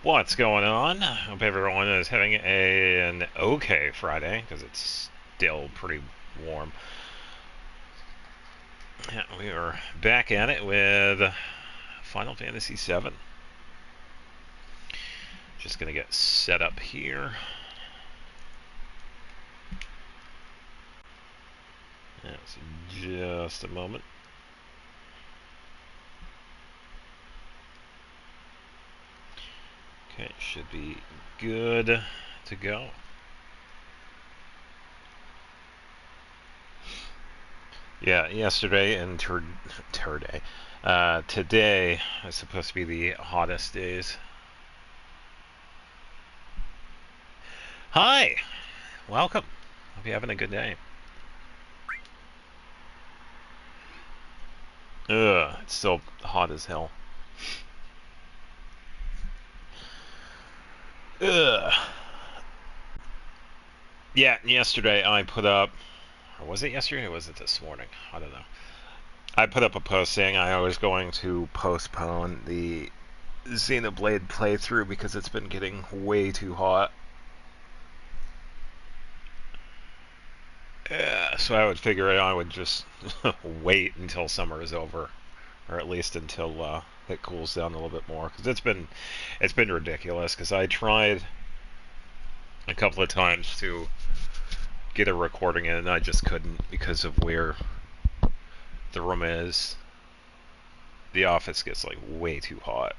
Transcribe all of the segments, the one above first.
What's going on? Hope everyone is having an okay Friday, because it's still pretty warm. Yeah, we are back at it with Final Fantasy VII. Just going to get set up here. That's just a moment. Okay, should be good to go. Yeah, yesterday and today is supposed to be the hottest days. Hi! Welcome. Hope you're having a good day. Ugh, it's still hot as hell. Ugh. Yeah, yesterday I put up, or was it yesterday or was it this morning? I don't know. I put up a post saying I was going to postpone the Xenoblade playthrough because it's been getting way too hot. Yeah, so I would figure I would just wait until summer is over, or at least until it cools down a little bit more, because it's been ridiculous. Because I tried a couple of times to get a recording in, and I just couldn't because of where the room is. The office gets like way too hot.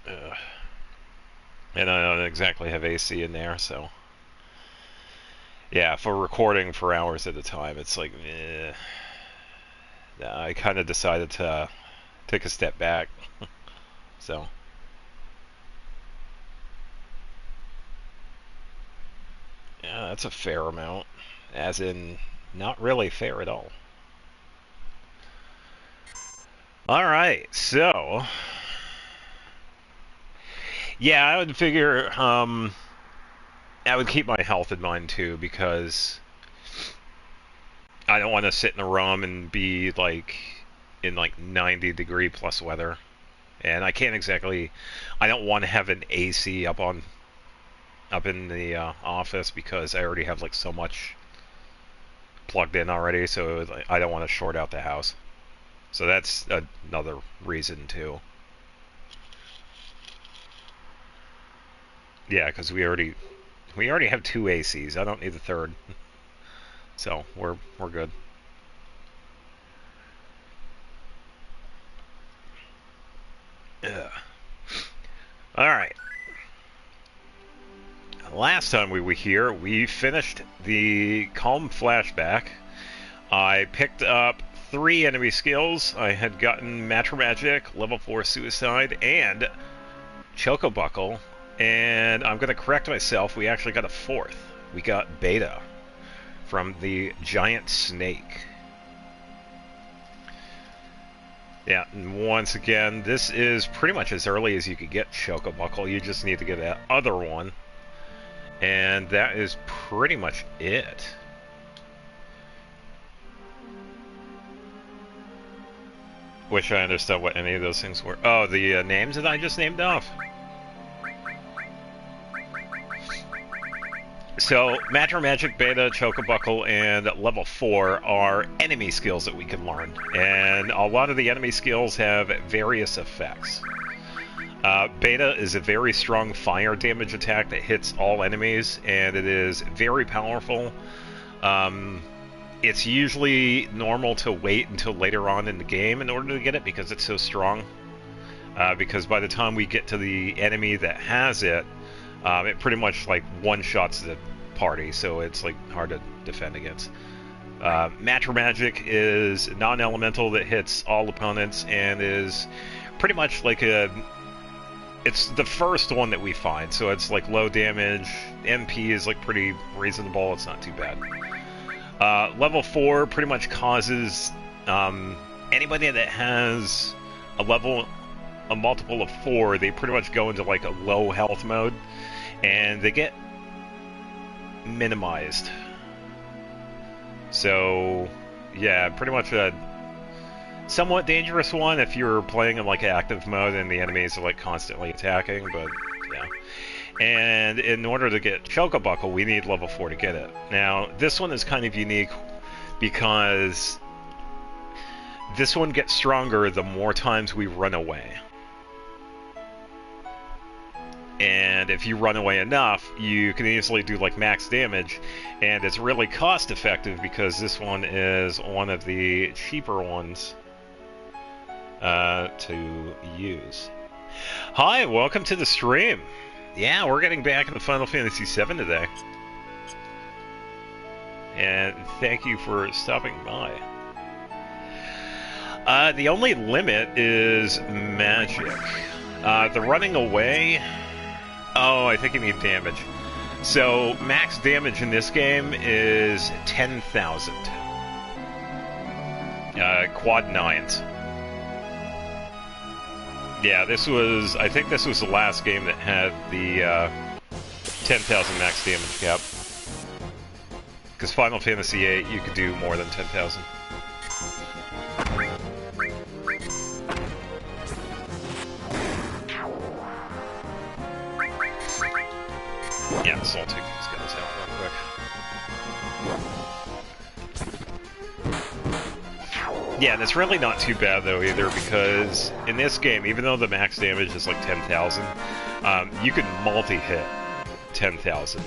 Ugh. And I don't exactly have AC in there, so yeah, for recording for hours at a time, it's like, I kind of decided to take a step back. So yeah, that's a fair amount, as in not really fair at all. All right, so yeah, I would figure I would keep my health in mind too, because I don't want to sit in a room and be like in like 90-degree plus weather. And I can't exactly. I don't want to have an AC up in the office, because I already have like so much plugged in already. So I don't want to short out the house. So that's another reason too. Yeah, because we already have two ACs. I don't need a third. So we're good. Ugh. All right. Last time we were here, we finished the Calm Flashback. I picked up 3 enemy skills. I had gotten Matra Magic, level 4 Suicide, and Chocobuckle. And I'm going to correct myself, we actually got a 4th. We got Beta from the Giant Snake. Yeah, and once again, this is pretty much as early as you could get Chocobuckle. You just need to get that other one. And that is pretty much it. Wish I understood what any of those things were. Oh, the names that I just named off. So, Matra Magic, Beta, Chocobuckle, and level 4 are enemy skills that we can learn. And a lot of the enemy skills have various effects. Beta is a very strong fire damage attack that hits all enemies, and it is very powerful. It's usually normal to wait until later on in the game in order to get it, because it's so strong. Because by the time we get to the enemy that has it, it pretty much like one-shots the party, so it's like hard to defend against. Matra Magic is non-elemental that hits all opponents and is pretty much like it's the first one that we find, so it's like low damage. MP is like pretty reasonable, it's not too bad. Level 4 pretty much causes anybody that has a multiple of 4, they pretty much go into like a low health mode, and they get minimized. So yeah, pretty much somewhat dangerous one if you're playing in like active mode and the enemies are like constantly attacking, but yeah. And in order to get Chocobuckle, we need level 4 to get it. Now, this one is kind of unique because this one gets stronger the more times we run away. And if you run away enough, you can easily do like max damage, and it's really cost effective because this one is one of the cheaper ones to use. Hi, welcome to the stream. Yeah, we're getting back into Final Fantasy VII today. And thank you for stopping by. The only limit is magic. The running away... Oh, I think you need damage. So, max damage in this game is 10,000. Quad 9s. Yeah, this was... I think this was the last game that had the 10,000 max damage cap. Because Final Fantasy VIII, you could do more than 10,000. Yeah, so I'll take these guys out real quick. Yeah, and it's really not too bad though either, because in this game, even though the max damage is like 10,000, you can multi-hit 10,000.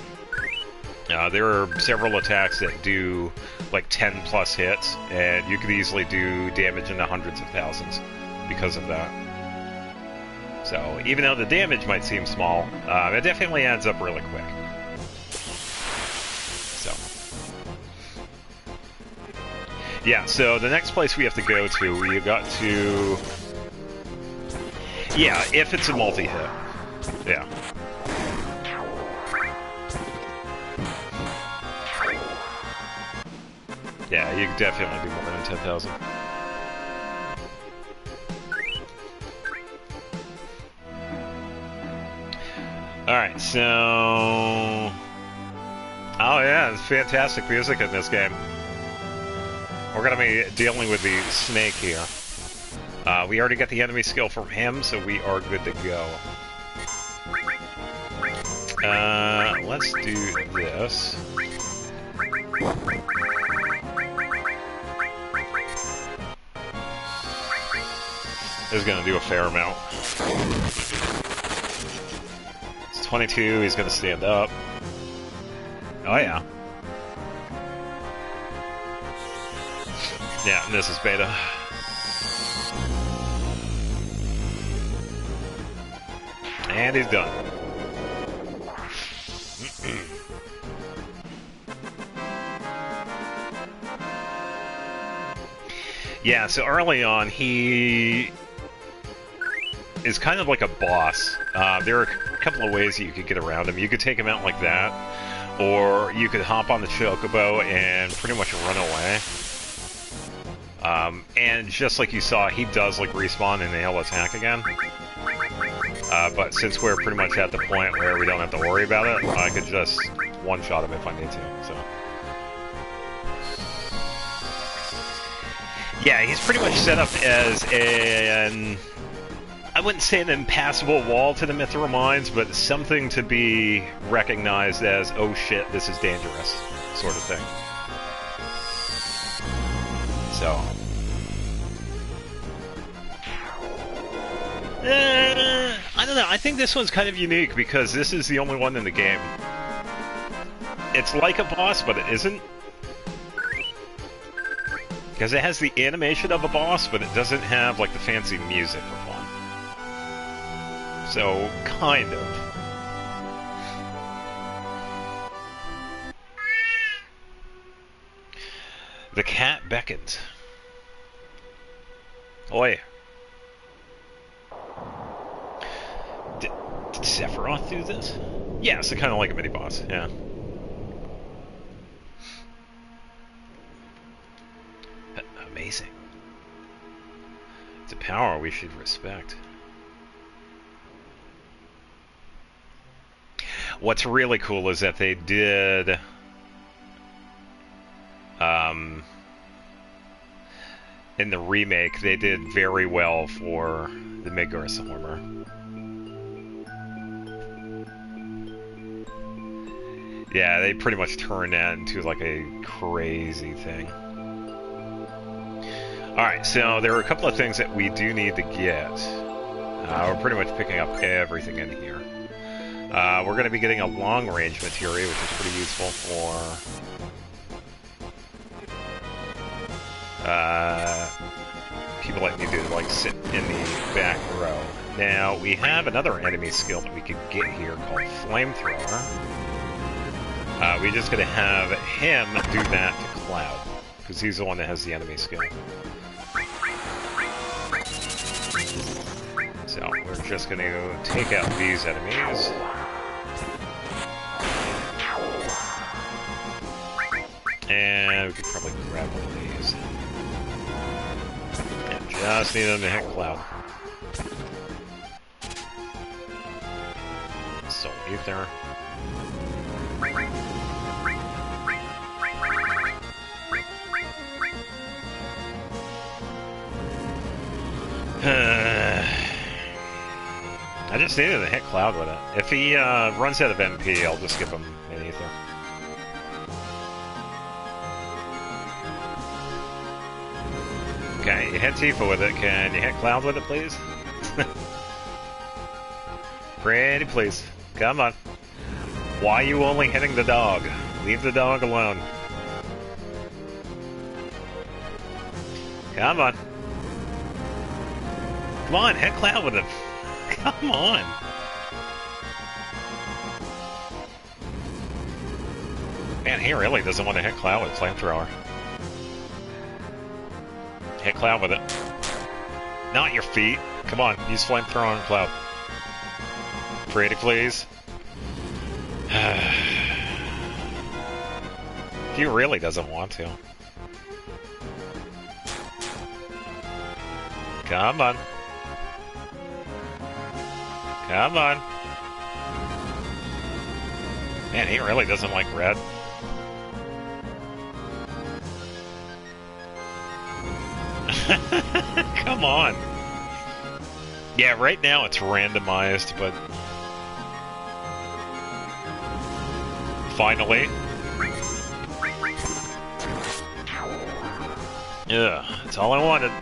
There are several attacks that do like 10 plus hits, and you could easily do damage in the hundreds of thousands because of that. So, even though the damage might seem small, it definitely adds up really quick. So. Yeah, so the next place we have to go to, we got to... Yeah, if it's a multi-hit. Yeah. Yeah, you can definitely do more than 10,000. Alright, so... Oh yeah, it's fantastic music in this game. We're gonna be dealing with the snake here. We already got the enemy skill from him, so we are good to go. Let's do this. This is gonna do a fair amount. 22, he's gonna stand up. Oh yeah. Yeah, and this is beta. And he's done. Yeah, so early on, he is kind of like a boss. There are a couple of ways that you could get around him. You could take him out like that, or you could hop on the Chocobo and pretty much run away. And just like you saw, he does like respawn and he'll attack again. But since we're pretty much at the point where we don't have to worry about it, I could just one-shot him if I need to, so... Yeah, he's pretty much set up as an... I wouldn't say an impassable wall to the Mithril Mines, but something to be recognized as, oh shit, this is dangerous, sort of thing. So... I don't know, I think this one's kind of unique because this is the only one in the game. It's like a boss, but it isn't. Because it has the animation of a boss, but it doesn't have, like, the fancy music of one. So, kind of. The cat beckons. Oi. Did Sephiroth do this? Yeah, so kind of like a mini-boss, yeah. Amazing. It's a power we should respect. What's really cool is that they did... in the remake, they did very well for the Midgar armor. Yeah, they pretty much turned that into like a crazy thing. Alright, so there are a couple of things that we do need to get. We're pretty much picking up everything in here. We're going to be getting a long-range materia, which is pretty useful for people like me to like sit in the back row. Now, we have another enemy skill that we could get here called Flamethrower. We're just going to have him do that to Cloud, because he's the one that has the enemy skill. So, we're just going to take out these enemies. And we could probably grab one of these. Yeah, just need them to hit Cloud. Soul Ether. I just needed to hit Cloud with it. If he runs out of MP, I'll just give him an Ether. Okay, you hit Tifa with it. Can you hit Cloud with it, please? Pretty please. Come on. Why are you only hitting the dog? Leave the dog alone. Come on. Come on, hit Cloud with it. Come on. Man, he really doesn't want to hit Cloud with Flamethrower. Hit Cloud with it. Not your feet. Come on, use Flamethrower on Cloud. Pretty please. He really doesn't want to. Come on. Come on. Man, he really doesn't like red. Come on. Yeah, right now it's randomized, but finally. Yeah, that's all I wanted.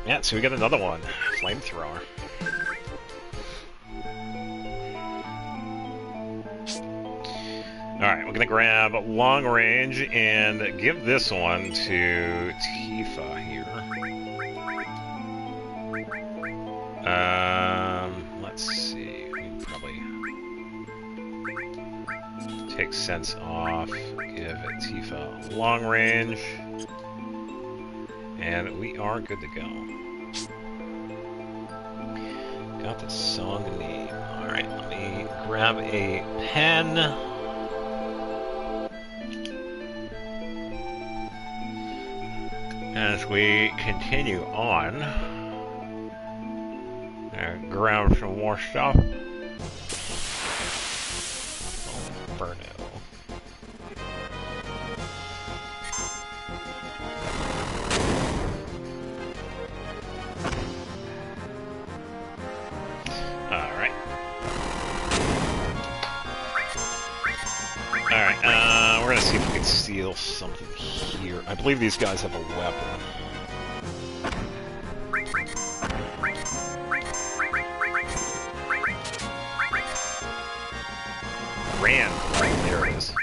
Yeah, so we got another one. Flamethrower. Alright, we're gonna grab long range and give this one to Tifa here. Let's see. We can probably take sense off. Give Tifa long range. And we are good to go. Got the song name. Alright, let me grab a pen. As we continue on, grab some more stuff. Oh, Burno. We're gonna see if we can steal something here. I believe these guys have a weapon. Ran. Right, there it is.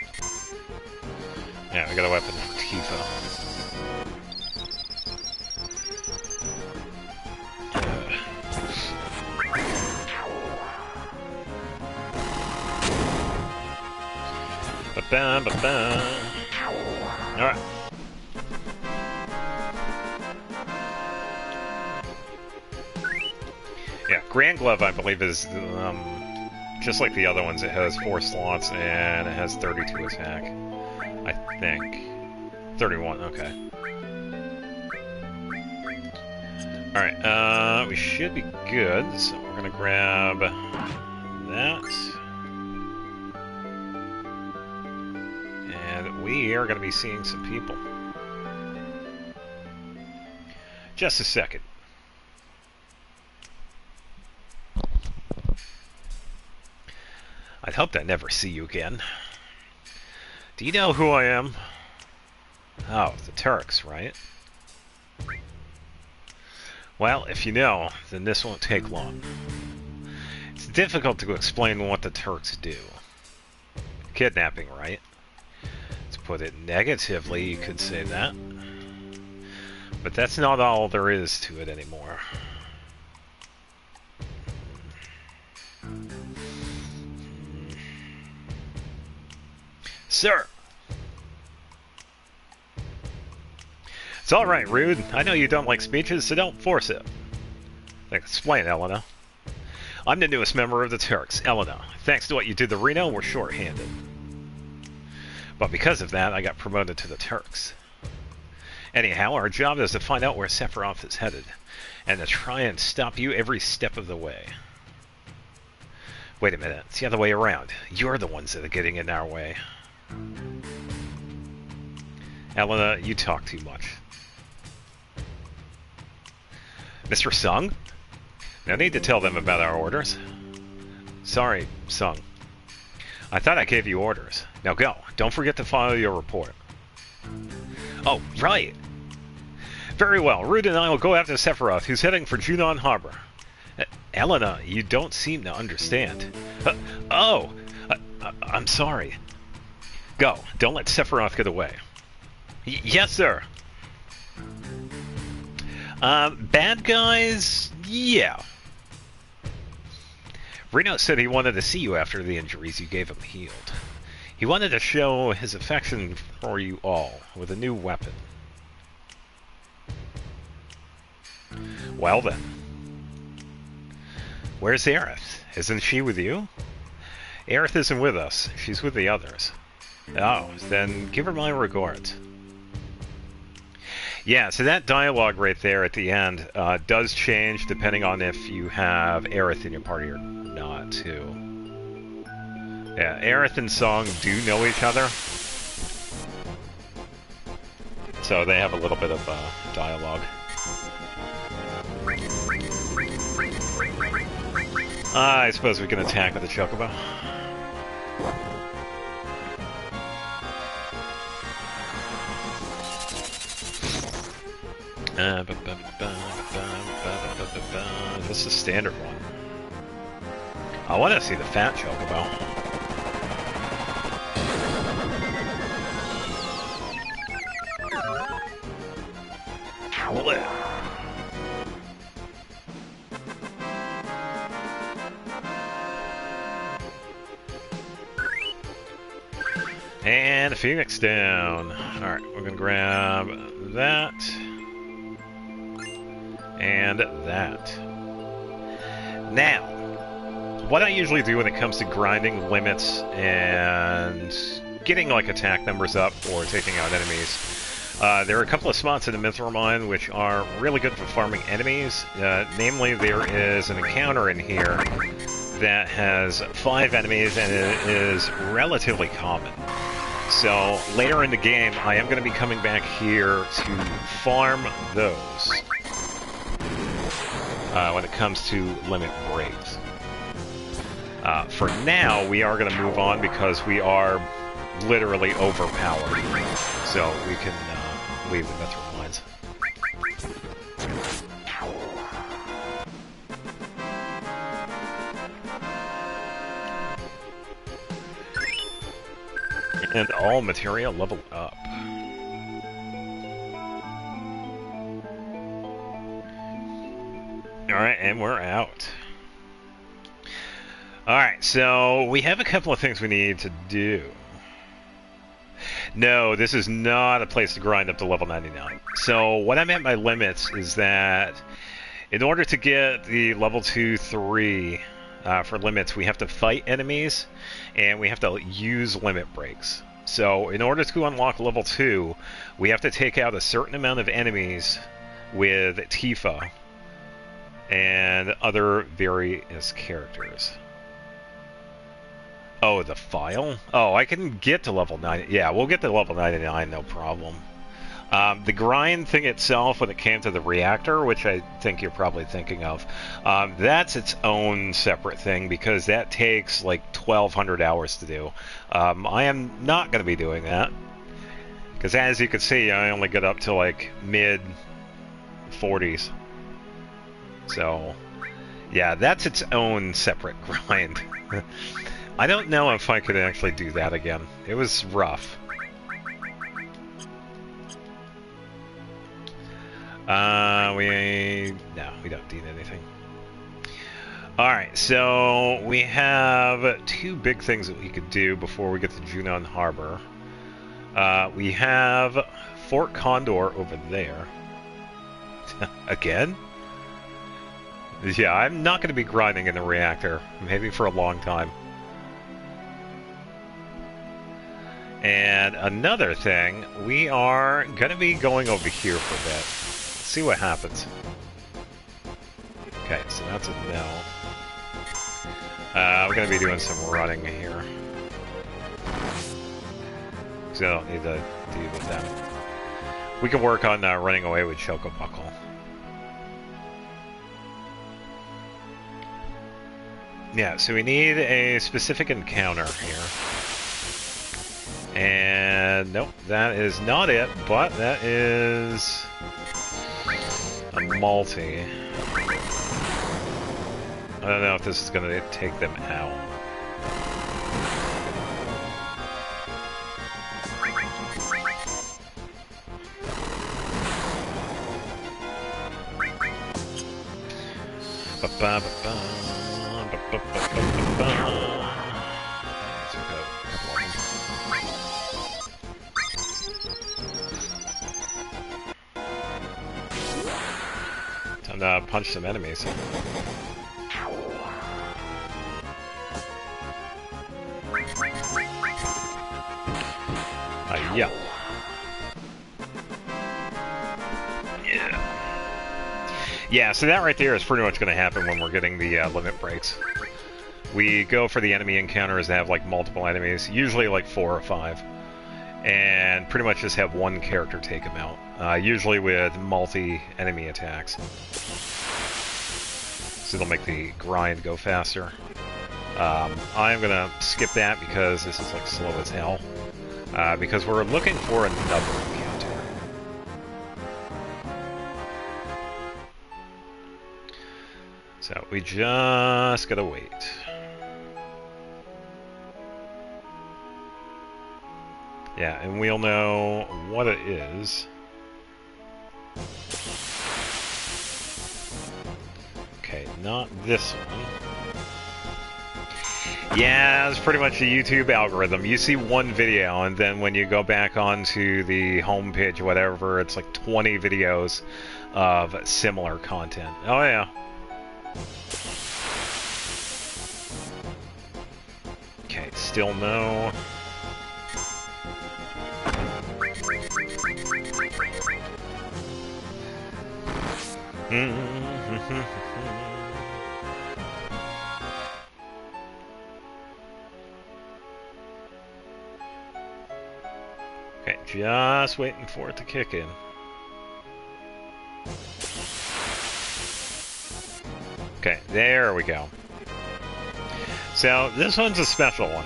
Yeah, we got a weapon from Tifa. Alright. Yeah, Grand Glove, I believe, is just like the other ones. It has 4 slots and it has 32 attack. I think. 31, okay. Alright, we should be good. So we're gonna grab that. We are going to be seeing some people. Just a second. I'd hoped I'd never see you again. Do you know who I am? Oh, the Turks, right? Well, if you know, then this won't take long. It's difficult to explain what the Turks do. Kidnapping, right? To put it negatively, you could say that. But that's not all there is to it anymore. Sir! It's alright, Rude. I know you don't like speeches, so don't force it. Explain, Elena. I'm the newest member of the Turks, Elena. Thanks to what you did to Reno, we're short-handed. But because of that, I got promoted to the Turks. Anyhow, our job is to find out where Sephiroth is headed, and to try and stop you every step of the way. Wait a minute, it's the other way around. You're the ones that are getting in our way. Elena, you talk too much. Mr. Sung? No need to tell them about our orders. Sorry, Sung. I thought I gave you orders. Now go. Don't forget to file your report. Oh, right! Very well. Rude and I will go after Sephiroth, who's heading for Junon Harbor. Elena, you don't seem to understand. I'm sorry. Go. Don't let Sephiroth get away. Yes, sir. Bad guys? Yeah. Reno said he wanted to see you after the injuries you gave him healed. He wanted to show his affection for you all with a new weapon. Well then. Where's Aerith? Isn't she with you? Aerith isn't with us. She's with the others. Oh, then give her my regards. Yeah, so that dialogue right there at the end does change depending on if you have Aerith in your party or not, too. Yeah, Aerith and Song do know each other. So they have a little bit of dialogue. I suppose we can attack with the Chocobo. This is a standard one. I want to see the fat Chocobo. And a Phoenix down. Alright, we're gonna grab that. And that. Now, what I usually do when it comes to grinding limits and getting like attack numbers up or taking out enemies, there are a couple of spots in the Mithril Mine which are really good for farming enemies. Namely, there is an encounter in here that has 5 enemies and it is relatively common. So later in the game, I am going to be coming back here to farm those when it comes to limit breaks. For now, we are going to move on because we are literally overpowered. So we can leave the Mithril Mines. And all material level up. Alright, and we're out. Alright, so we have a couple of things we need to do. No, this is not a place to grind up to level 99. So what I meant by limits is that in order to get the level 2, 3 for limits, we have to fight enemies and we have to use limit breaks. So in order to unlock level 2, we have to take out a certain amount of enemies with Tifa and other various characters. Oh, the file? Oh, I can get to level 9. Yeah, we'll get to level 99, no problem. The grind thing itself, when it came to the reactor, which I think you're probably thinking of, that's its own separate thing because that takes like 1,200 hours to do. I am not going to be doing that because, as you can see, I only get up to like mid 40s. So, yeah, that's its own separate grind. I don't know if I could actually do that again. It was rough. We don't need anything. Alright, so we have two big things that we could do before we get to Junon Harbor. We have Fort Condor over there. Again? Yeah, I'm not going to be grinding in the reactor. Maybe for a long time. And another thing, we are going to be going over here for a bit. See what happens. Okay, so that's a no. We're going to be doing some running here. So I don't need to deal with them. We can work on running away with Chocobuckle. Yeah, so we need a specific encounter here. And nope, that is not it, but that is a multi. I don't know if this is going to take them out. Time to punch some enemies. Yeah. Yeah, so that right there is pretty much going to happen when we're getting the limit breaks. We go for the enemy encounters that have like multiple enemies, usually like 4 or 5, and pretty much just have one character take them out, usually with multi-enemy attacks. So they'll make the grind go faster. I'm going to skip that because this is like slow as hell. Because we're looking for another encounter. So we just gotta wait. Yeah, and we'll know what it is. Okay, not this one. Yeah, it's pretty much the YouTube algorithm. You see one video, and then when you go back onto the homepage or whatever, it's like 20 videos of similar content. Oh, yeah. Okay, still no. Okay, just waiting for it to kick in. Okay, there we go. So, this one's a special one.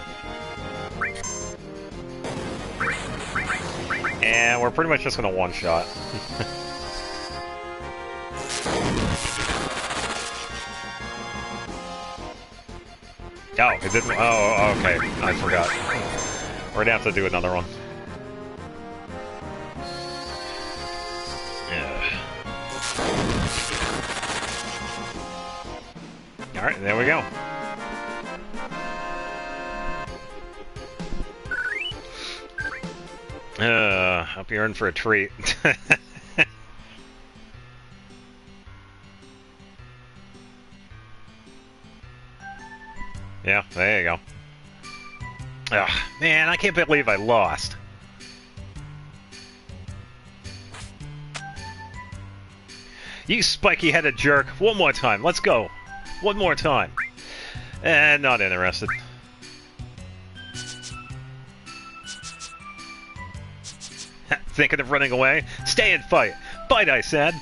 And we're pretty much just gonna one-shot. Oh, it didn't. Oh, okay. I forgot. We're gonna have to do another one. Alright, there we go. Hope you're in for a treat. Yeah, there you go. Ugh, man, I can't believe I lost. You spiky-headed jerk. One more time. Let's go. One more time. Not interested. Thinking of running away? Stay and fight. Fight, I said.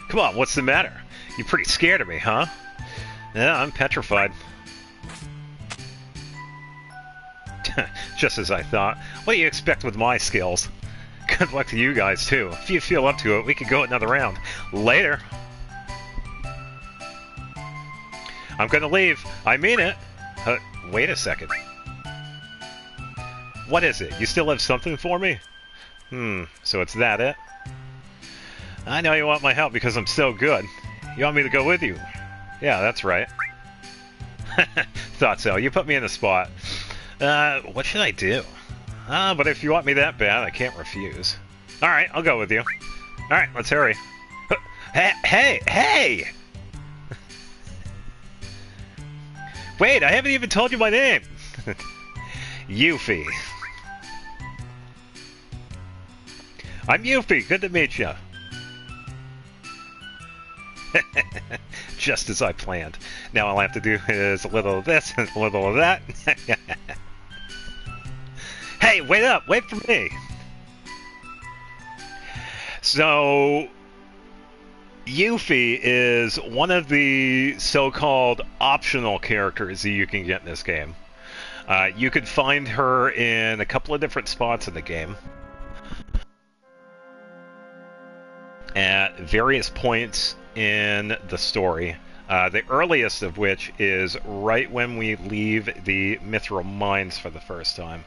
Come on, what's the matter? You're pretty scared of me, huh? Yeah, I'm petrified. Just as I thought. What do you expect with my skills? Good luck to you guys, too. If you feel up to it, we could go another round. Later. I'm gonna leave. I mean it. Wait a second. What is it? You still have something for me? So it's that it? I know you want my help because I'm so good. You want me to go with you? Yeah, that's right. Thought so. You put me in the spot. What should I do? But if you want me that bad, I can't refuse. Alright, I'll go with you. Alright, let's hurry. Hey! Wait, I haven't even told you my name! Yuffie. I'm Yuffie, good to meet you. Just as I planned. Now all I have to do is a little of this and a little of that. Hey, wait up! Wait for me! So, Yuffie is one of the so-called optional characters that you can get in this game. You can find her in a couple of different spots in the game. At various points in the story. The earliest of which is right when we leave the Mithril Mines for the first time.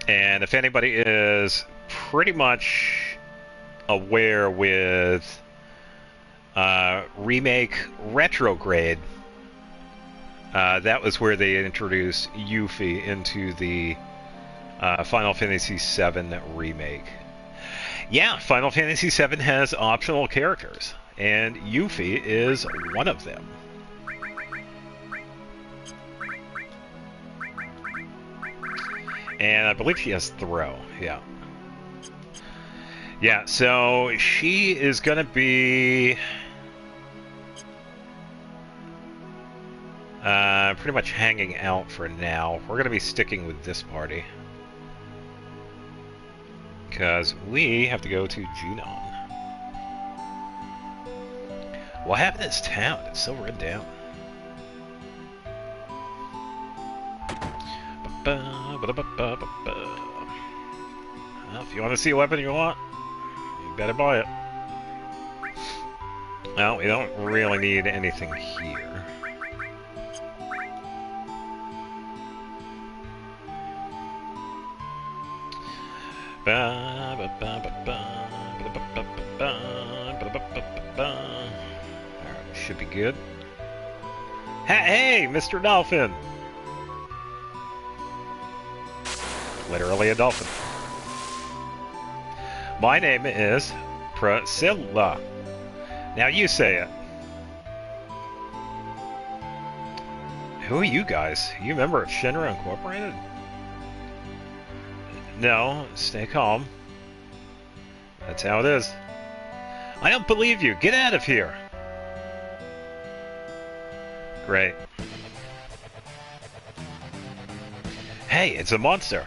And if anybody is pretty much aware with Remake Retrograde, that was where they introduced Yuffie into the Final Fantasy VII Remake. Yeah, Final Fantasy VII has optional characters, and Yuffie is one of them. And I believe she has Throw, yeah. Yeah, so she is going to be pretty much hanging out for now. We're going to be sticking with this party. Because we have to go to Junon. What happened to this town? It's so run down. Well, if you want to see a weapon you want, you better buy it. Well, we don't really need anything here. Alright, should be good. Hey, Mr. Dolphin! Literally a dolphin. My name is Priscilla. Now you say it. Who are you guys? You a member of Shinra Incorporated? No, stay calm. That's how it is. I don't believe you. Get out of here. Great. Hey, it's a monster.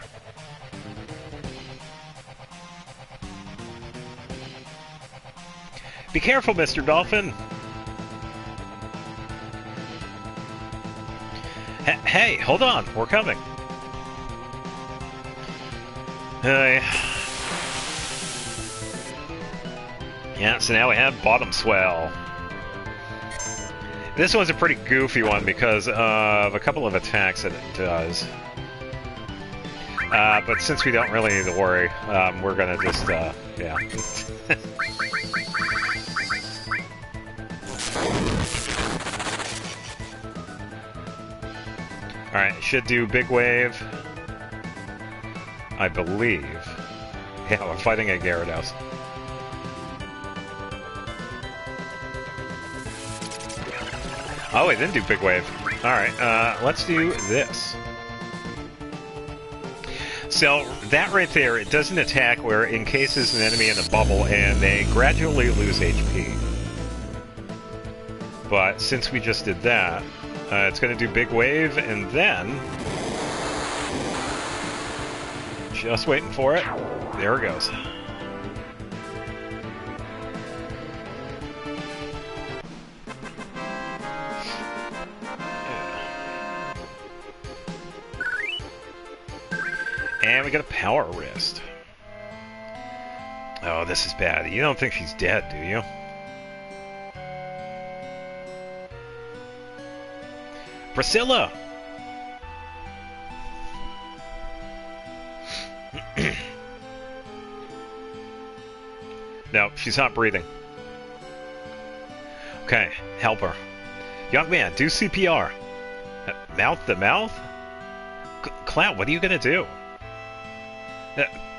Be careful, Mr. Dolphin. Hey, hold on. We're coming. Hey. Yeah, so now we have Bottom Swell. This one's a pretty goofy one because of a couple of attacks that it does. But since we don't really need to worry, we're gonna just, yeah. Alright, should do Big Wave. I believe. Yeah, we're fighting a Gyarados. Oh, it didn't do Big Wave. Alright, let's do this. So, that right there, it does an attack where it encases an enemy in a bubble and they gradually lose HP. But since we just did that, It's going to do big wave, and then... Just waiting for it. There it goes. And we got a power wrist. Oh, this is bad. You don't think she's dead, do you? Priscilla! No, she's not breathing. Okay, help her. Young man, do CPR. Mouth to mouth? Cloud, what are you gonna do?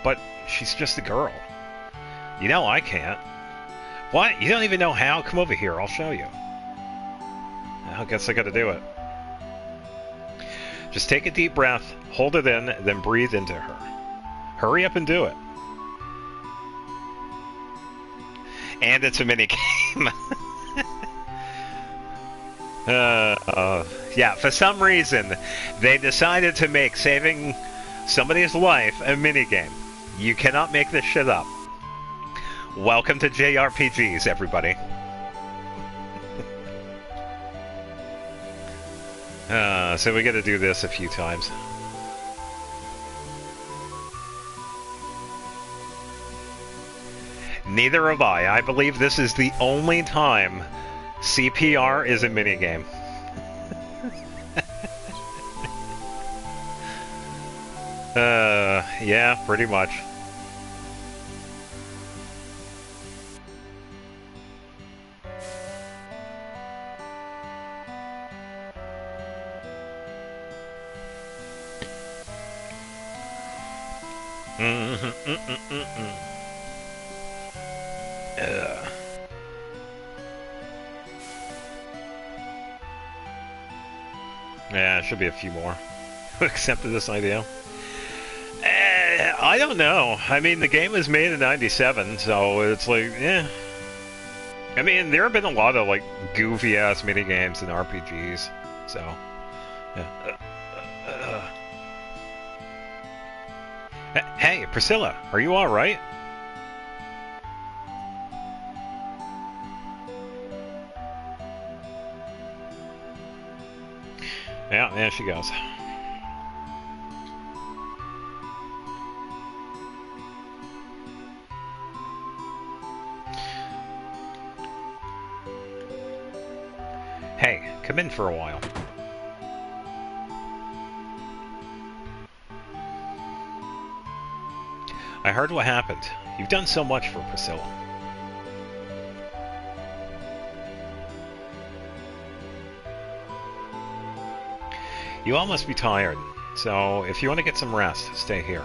But she's just a girl. You know I can't. What? You don't even know how? Come over here, I'll show you. I guess I gotta do it. Just take a deep breath, hold it in, then breathe into her. Hurry up and do it. And it's a mini game. Yeah, for some reason, they decided to make saving somebody's life a mini game. You cannot make this shit up. Welcome to JRPGs, everybody. So we gotta do this a few times. Neither have I. I believe this is the only time CPR is a minigame. Yeah, pretty much. Yeah, should be a few more who accepted this idea. I don't know. I mean, the game was made in '97, so it's like, eh. I mean, there have been a lot of like goofy-ass minigames and RPGs, so yeah. Hey, Priscilla, are you all right? Yeah, there she goes. Hey, come in for a while. I heard what happened. You've done so much for Priscilla. You all must be tired, so if you want to get some rest, stay here.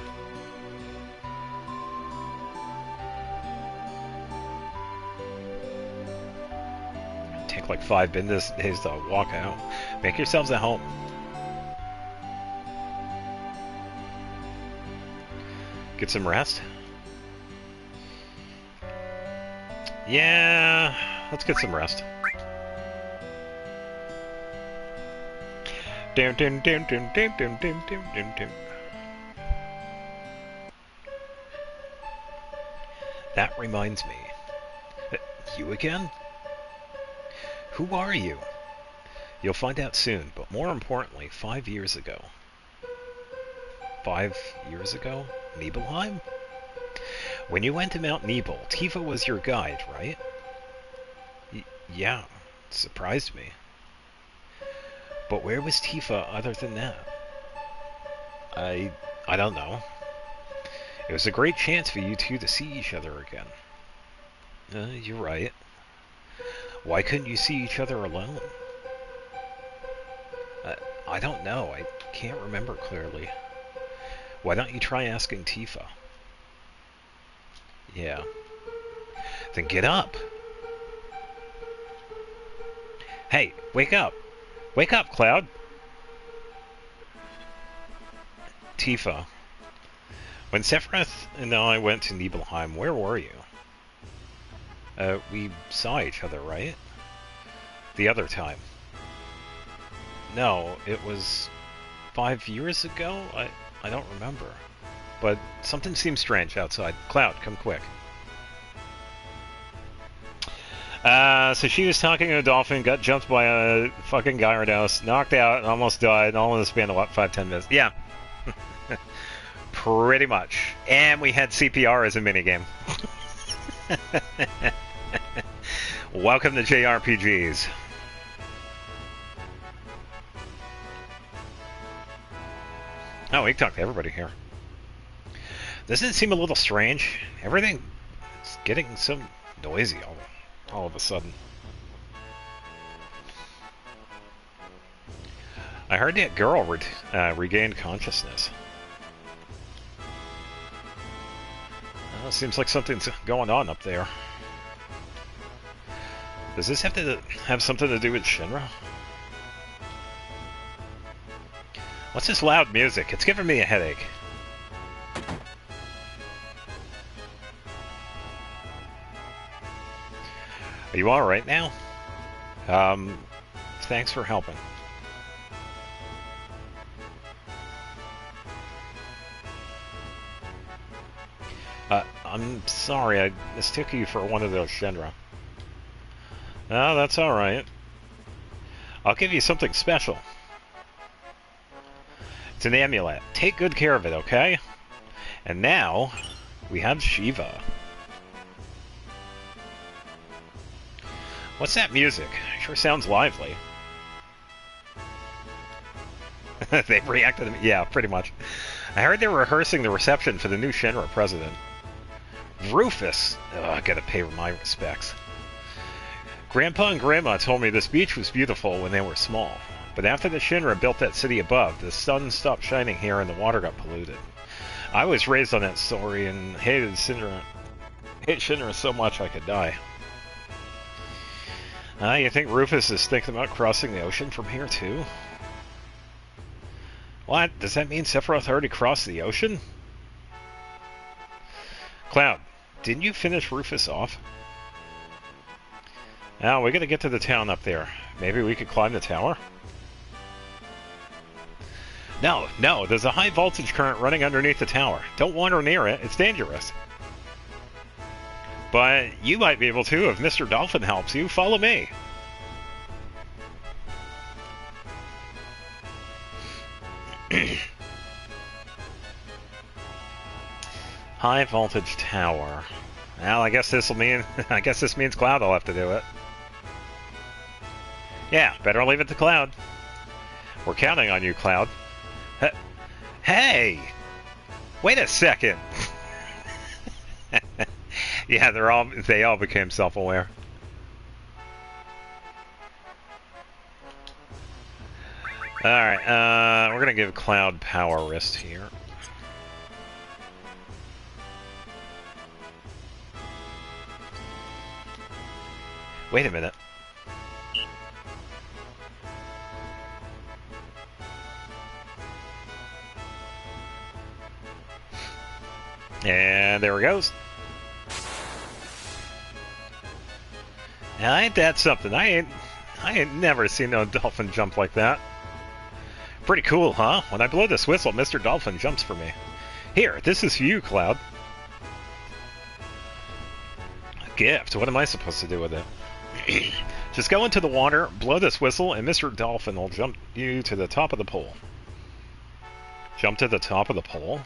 Take like 5 business days to walk out. Make yourselves at home. Get some rest? Yeah, let's get some rest. Dum, dum, dum, dum, dum, dum, dum, dum, dum. That reminds me. You again? Who are you? You'll find out soon, but more importantly, 5 years ago. 5 years ago? Nibelheim? When you went to Mount Nibel, Tifa was your guide, right? Yeah, it surprised me. But where was Tifa other than that? I don't know. It was a great chance for you two to see each other again. You're right. Why couldn't you see each other alone? I don't know. I can't remember clearly. Why don't you try asking Tifa? Yeah. Then get up. Hey, wake up. Wake up, Cloud. Tifa. When Sephiroth and I went to Nibelheim, where were you? We saw each other, right? The other time. No, it was 5 years ago? I don't remember. But something seems strange outside. Cloud, come quick. So she was talking to a dolphin, got jumped by a fucking Gyarados, knocked out, and almost died, all in the span of, what, 5-10 minutes? Yeah. Pretty much. And we had CPR as a minigame. Welcome to JRPGs. Oh, we can talk to everybody here. Doesn't it seem a little strange? Everything is getting so noisy all of a sudden. I heard that girl regained consciousness. Well, it seems like something's going on up there. Does this have to have something to do with Shinra? What's this loud music? It's giving me a headache. Are you alright now? Thanks for helping. I'm sorry, I mistook you for one of those Shinra. Oh, that's alright. I'll give you something special. It's an amulet. Take good care of it, okay? And now, we have Shiva. What's that music? Sure sounds lively. They've reacted to me. Yeah, pretty much. I heard they were rehearsing the reception for the new Shinra president. Rufus! Oh, I gotta pay my respects. Grandpa and Grandma told me this beach was beautiful when they were small, but after the Shinra built that city above, the sun stopped shining here and the water got polluted. I was raised on that story and hated Shinra so much I could die. You think Rufus is thinking about crossing the ocean from here too? What? Does that mean Sephiroth already crossed the ocean? Cloud, didn't you finish Rufus off? Now, we gotta get to the town up there. Maybe we could climb the tower? No, there's a high voltage current running underneath the tower. Don't wander near it, it's dangerous. But you might be able to if Mr. Dolphin helps you. Follow me. High voltage tower. Well, I guess this means Cloud will have to do it. Yeah, better leave it to Cloud. We're counting on you, Cloud. Hey! Wait a second! Yeah, they all became self-aware. Alright, we're gonna give Cloud power wrist here. Wait a minute. And there it goes. Now, ain't that something? I ain't never seen no dolphin jump like that. Pretty cool, huh? When I blow this whistle, Mr. Dolphin jumps for me. Here, this is for you, Cloud. A gift? What am I supposed to do with it? Just go into the water, blow this whistle, and Mr. Dolphin will jump you to the top of the pole. Jump to the top of the pole?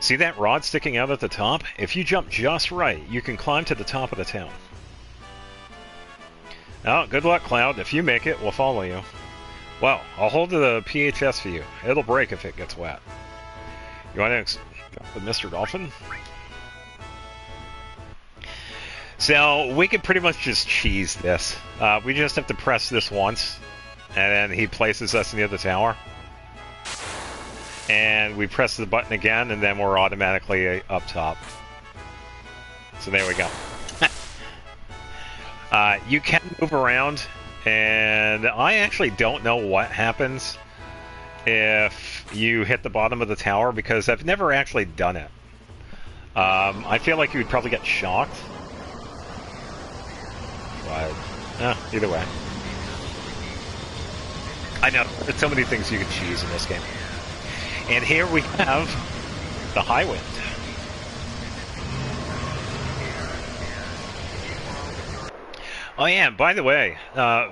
See that rod sticking out at the top? If you jump just right, you can climb to the top of the town. Oh, good luck, Cloud. If you make it, we'll follow you. Well, I'll hold the PHS for you. It'll break if it gets wet. You want to with Mr. Dolphin? So, we could pretty much just cheese this. We just have to press this once, and then he places us near the tower. And we press the button again, and then we're automatically up top. So there we go. You can move around, and I actually don't know what happens if you hit the bottom of the tower, because I've never actually done it. I feel like you would probably get shocked. But, either way. I know, there's so many things you can choose in this game. And here we have the High Wind. Oh yeah, and by the way,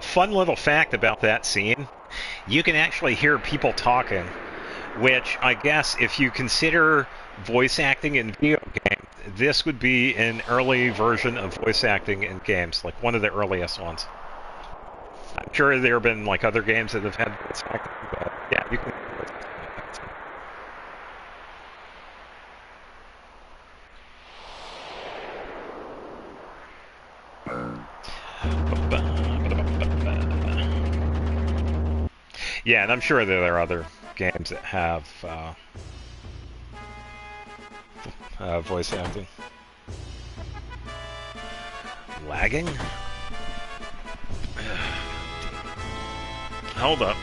fun little fact about that scene, you can actually hear people talking, which I guess if you consider voice acting in video games, this would be an early version of voice acting in games, like one of the earliest ones. I'm sure there have been like other games that have had voice acting, but yeah, you can. Yeah, and I'm sure that there are other games that have voice acting. Lagging? Hold up.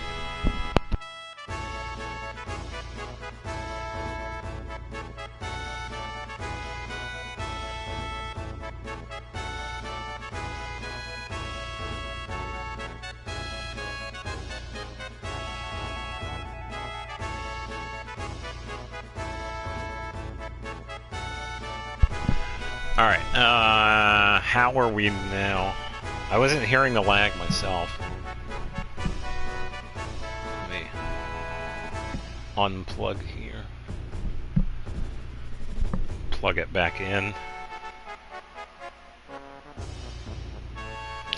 Alright, how are we now? I wasn't hearing the lag myself. Let me unplug here. Plug it back in.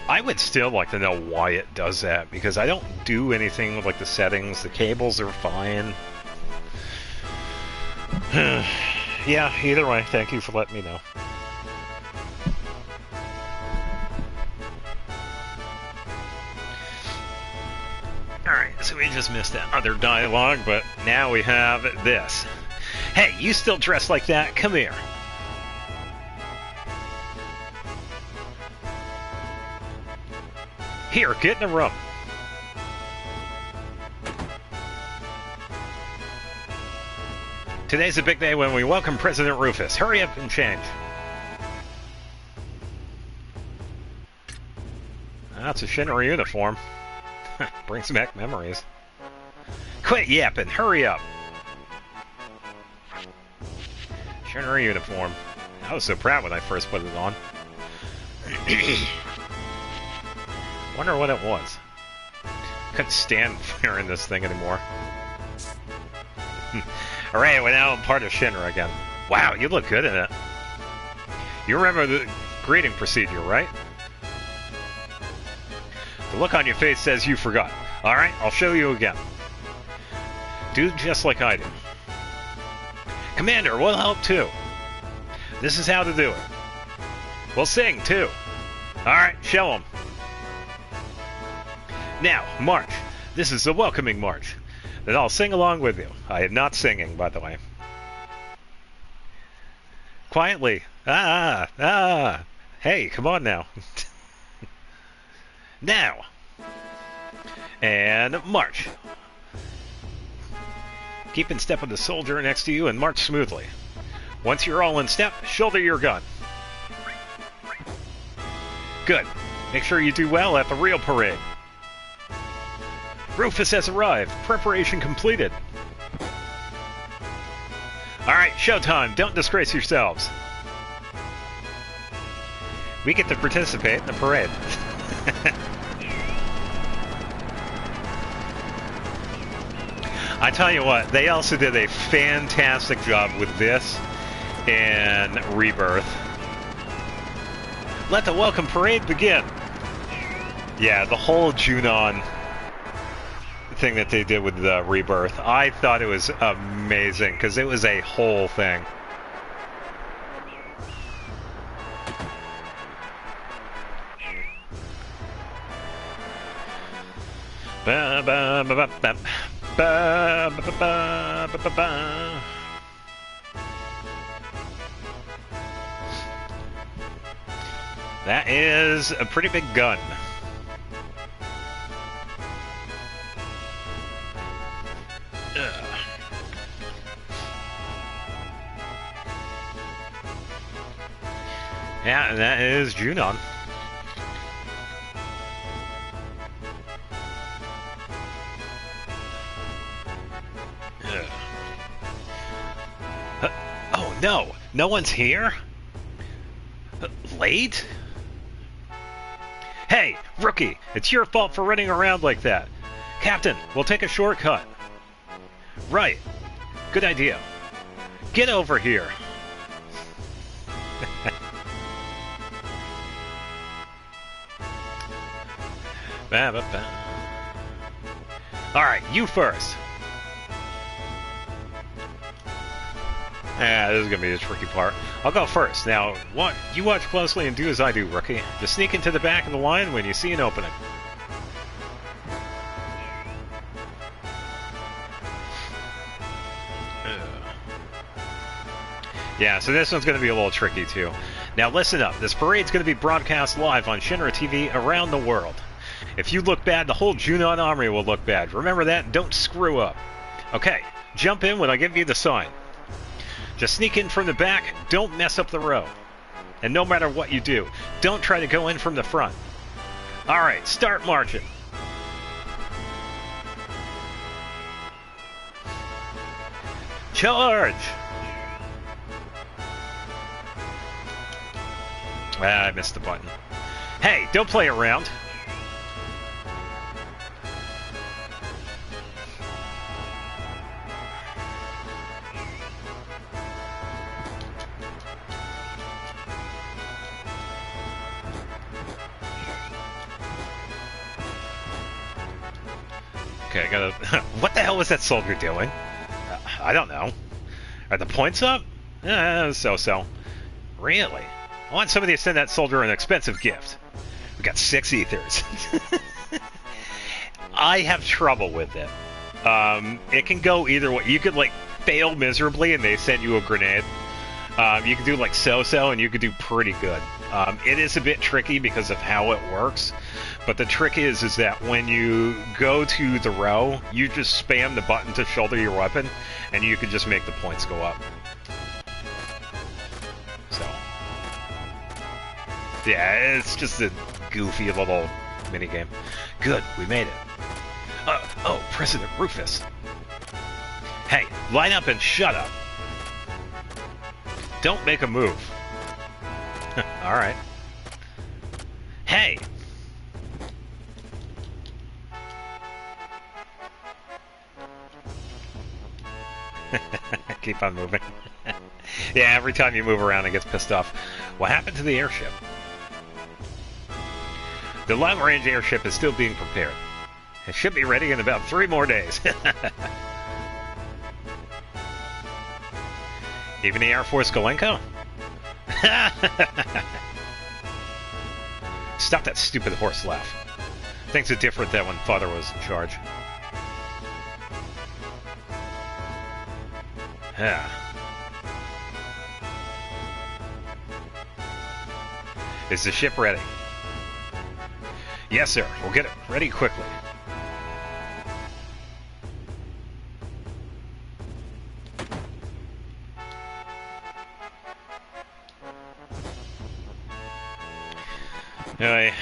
I would still like to know why it does that, because I don't do anything with like the settings. The cables are fine. Yeah, either way, thank you for letting me know. Alright, so we just missed that other dialogue, but now we have this. Hey, you still dress like that? Come here. Here, get in the room. Today's a big day when we welcome President Rufus. Hurry up and change. That's a Shinra uniform. Brings back memories. Quit yapping, hurry up. Shinra uniform. I was so proud when I first put it on. Wonder what it was. Couldn't stand wearing this thing anymore. Alright, we're now part of Shinra again. Wow, you look good in it. You remember the greeting procedure, right? The look on your face says you forgot. Alright, I'll show you again. Do just like I do. Commander, we'll help too. This is how to do it. We'll sing too. Alright, show 'em. Now, march. This is the welcoming march. Then I'll sing along with you. I am not singing, by the way. Quietly. Hey, come on now. Now. And march. Keep in step with the soldier next to you and march smoothly. Once you're all in step, shoulder your gun. Good. Make sure you do well at the real parade. Rufus has arrived. Preparation completed. Alright, showtime. Don't disgrace yourselves. We get to participate in the parade. I tell you what, they also did a fantastic job with this and Rebirth. Let the welcome parade begin. Yeah, the whole Junon thing that they did with the Rebirth, I thought it was amazing because it was a whole thing. Ba, ba, ba, ba, ba. Ba, ba, ba, ba, ba, ba, ba. That is a pretty big gun. Yeah, and that is Junon. No, no one's here? Late? Hey, rookie, it's your fault for running around like that. Captain, we'll take a shortcut. Right. Good idea. Get over here. Alright, you first. This is going to be the tricky part. I'll go first. Now, you watch closely and do as I do, rookie. Just sneak into the back of the line when you see an opening. Yeah, so this one's going to be a little tricky, too. Now, listen up. This parade's going to be broadcast live on Shinra TV around the world. If you look bad, the whole Junon Army will look bad. Remember that and don't screw up. Okay, jump in when I give you the sign. Just sneak in from the back, don't mess up the row. And no matter what you do, don't try to go in from the front. Alright, start marching. Charge! I missed the button. Hey, don't play around. Okay, I gotta... What the hell was that soldier doing? I don't know. Are the points up? So-so. Really? I want somebody to send that soldier an expensive gift. We got 6 ethers. I have trouble with it. It can go either way. You could, like, fail miserably and they send you a grenade. You could do, like, so-so and you could do pretty good. It is a bit tricky because of how it works. But the trick is that when you go to the row, you just spam the button to shoulder your weapon, and you can just make the points go up. So, yeah, it's just a goofy little minigame. Good, we made it. Oh, President Rufus. Hey, line up and shut up. Don't make a move. Alright. Hey! Keep on moving. Yeah, every time you move around it gets pissed off. What happened to the airship? The long-range airship is still being prepared. It should be ready in about 3 more days. Even the Air Force Golenko? Stop that stupid horse laugh. Things are different than when Father was in charge. Yeah. Is the ship ready? Yes, sir. We'll get it ready quickly. Anyway.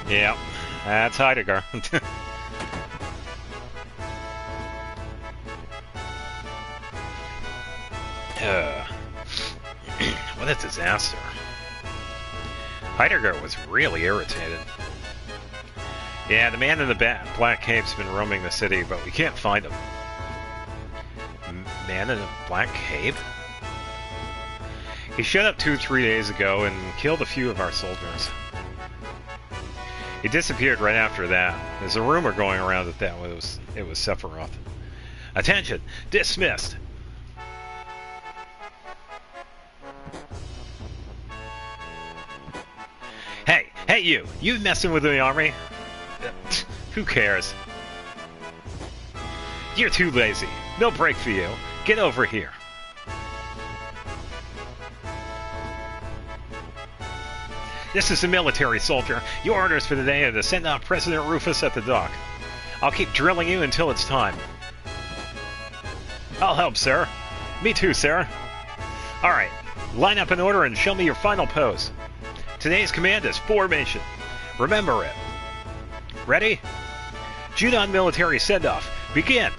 Yeah, that's Heidegger. What a disaster. Heidegger was really irritated. Yeah, the man in the black cape's been roaming the city, but we can't find him. Man in a black cape? He showed up 2-3 days ago and killed a few of our soldiers. He disappeared right after that. There's a rumor going around that it was Sephiroth. Attention! Dismissed! Hey you! You messing with the army? Who cares? You're too lazy. No break for you. Get over here. This is a military soldier. Your orders for the day are to send out President Rufus at the dock. I'll keep drilling you until it's time. I'll help, sir. Me too, sir. Alright, line up in order and show me your final pose. Today's command is formation. Remember it. Ready? Junon military send-off. Begin!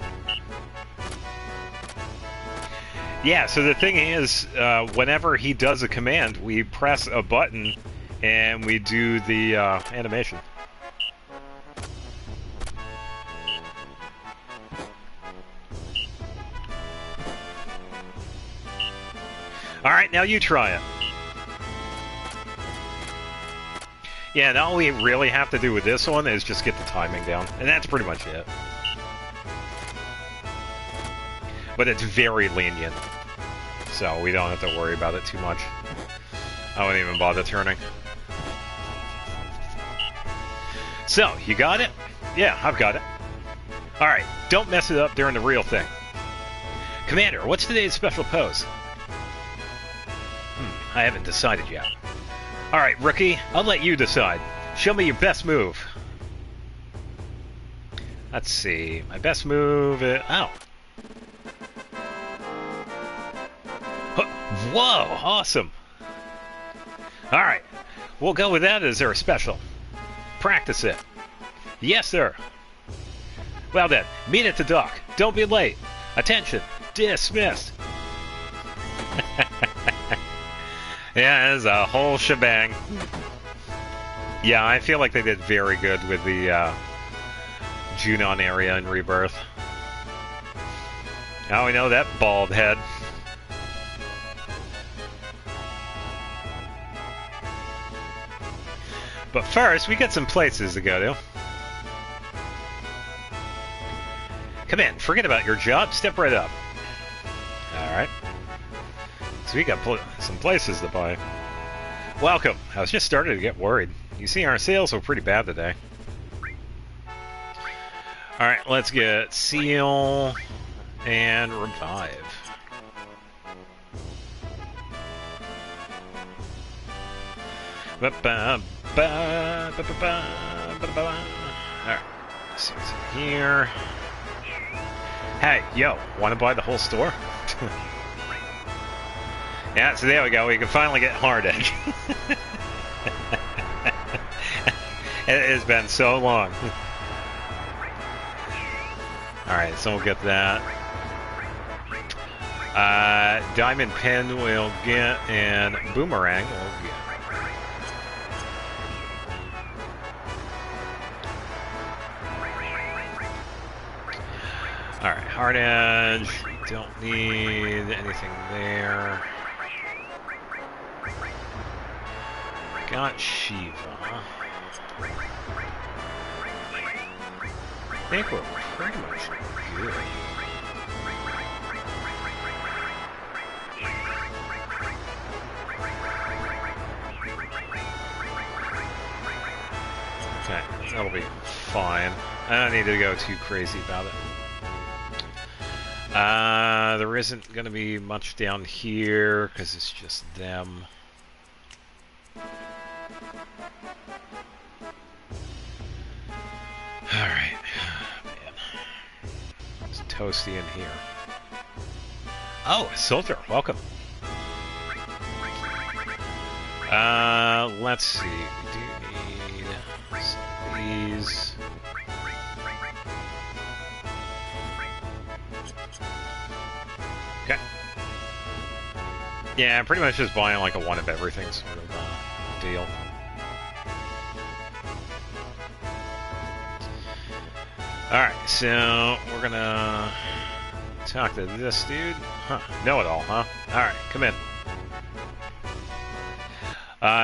Yeah, so the thing is, whenever he does a command, we press a button and we do the animation. Alright, now you try it. Yeah, and all we really have to do with this one is just get the timing down. And that's pretty much it. But it's very lenient. So we don't have to worry about it too much. I wouldn't even bother turning. So, you got it? Yeah, I've got it. Alright, don't mess it up during the real thing. Commander, what's today's special pose? I haven't decided yet. Alright, rookie, I'll let you decide. Show me your best move. Let's see. My best move is... Oh. Whoa, awesome. Alright, we'll go with that as our special. Practice it. Yes, sir. Well then, meet at the dock. Don't be late. Attention, dismissed. Yeah, there's a whole shebang. Yeah, I feel like they did very good with the Junon area in Rebirth. Now we know that bald head. But first, we got some places to go to. Come in, forget about your job, step right up. Alright. So we got some places to buy. Welcome. I was just starting to get worried. You see, our sales were pretty bad today. Alright, let's get Seal and Revive. Alright, let's see what's in here. Hey, yo, want to buy the whole store? Yeah, so there we go. We can finally get hard egg. It has been so long. Alright, so we'll get that. Diamond Pin we'll get, and Boomerang we'll get. Alright, Hard Edge. Don't need anything there. Got Shiva. I think we're pretty much good. Okay, that'll be fine. I don't need to go too crazy about it. There isn't going to be much down here because it's just them. Alright. Man. It's toasty in here. Oh, Soldier, welcome. Let's see. We do need some of these. Okay. Yeah, pretty much just buying like a one of everything sort of deal. Alright, so we're gonna talk to this dude. Huh, know it all, huh? Alright, come in.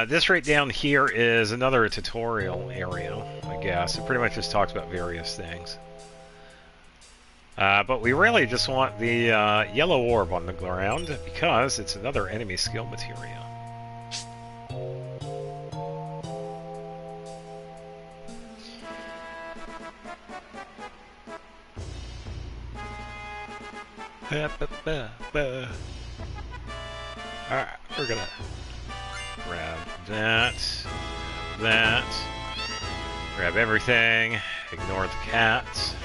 This right down here is another tutorial area, I guess. It pretty much just talks about various things. But we really just want the yellow orb on the ground because it's another enemy skill materia. Alright, we're gonna grab that, grab everything, ignore the cats.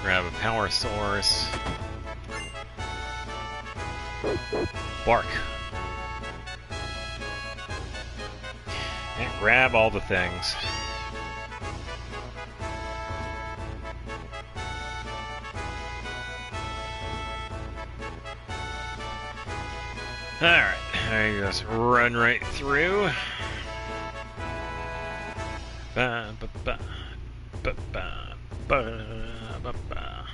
Grab a power source. Bark. And grab all the things. Alright, I just run right through. Ba, ba, ba, ba, ba, ba, ba, ba.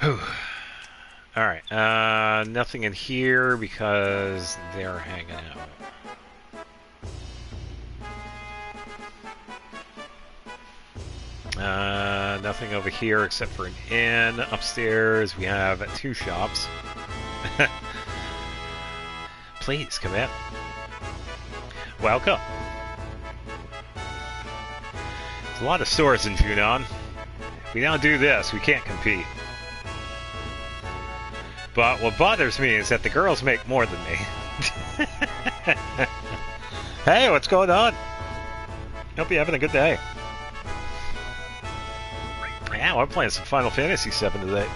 Whew. Alright, nothing in here because they're hanging out. Nothing over here except for an inn. Upstairs we have 2 shops. Please, come in. Welcome. There's a lot of stores in Junon. If we don't do this, we can't compete. But what bothers me is that the girls make more than me. Hey, what's going on? Hope you're having a good day. Yeah, we're playing some Final Fantasy VII today.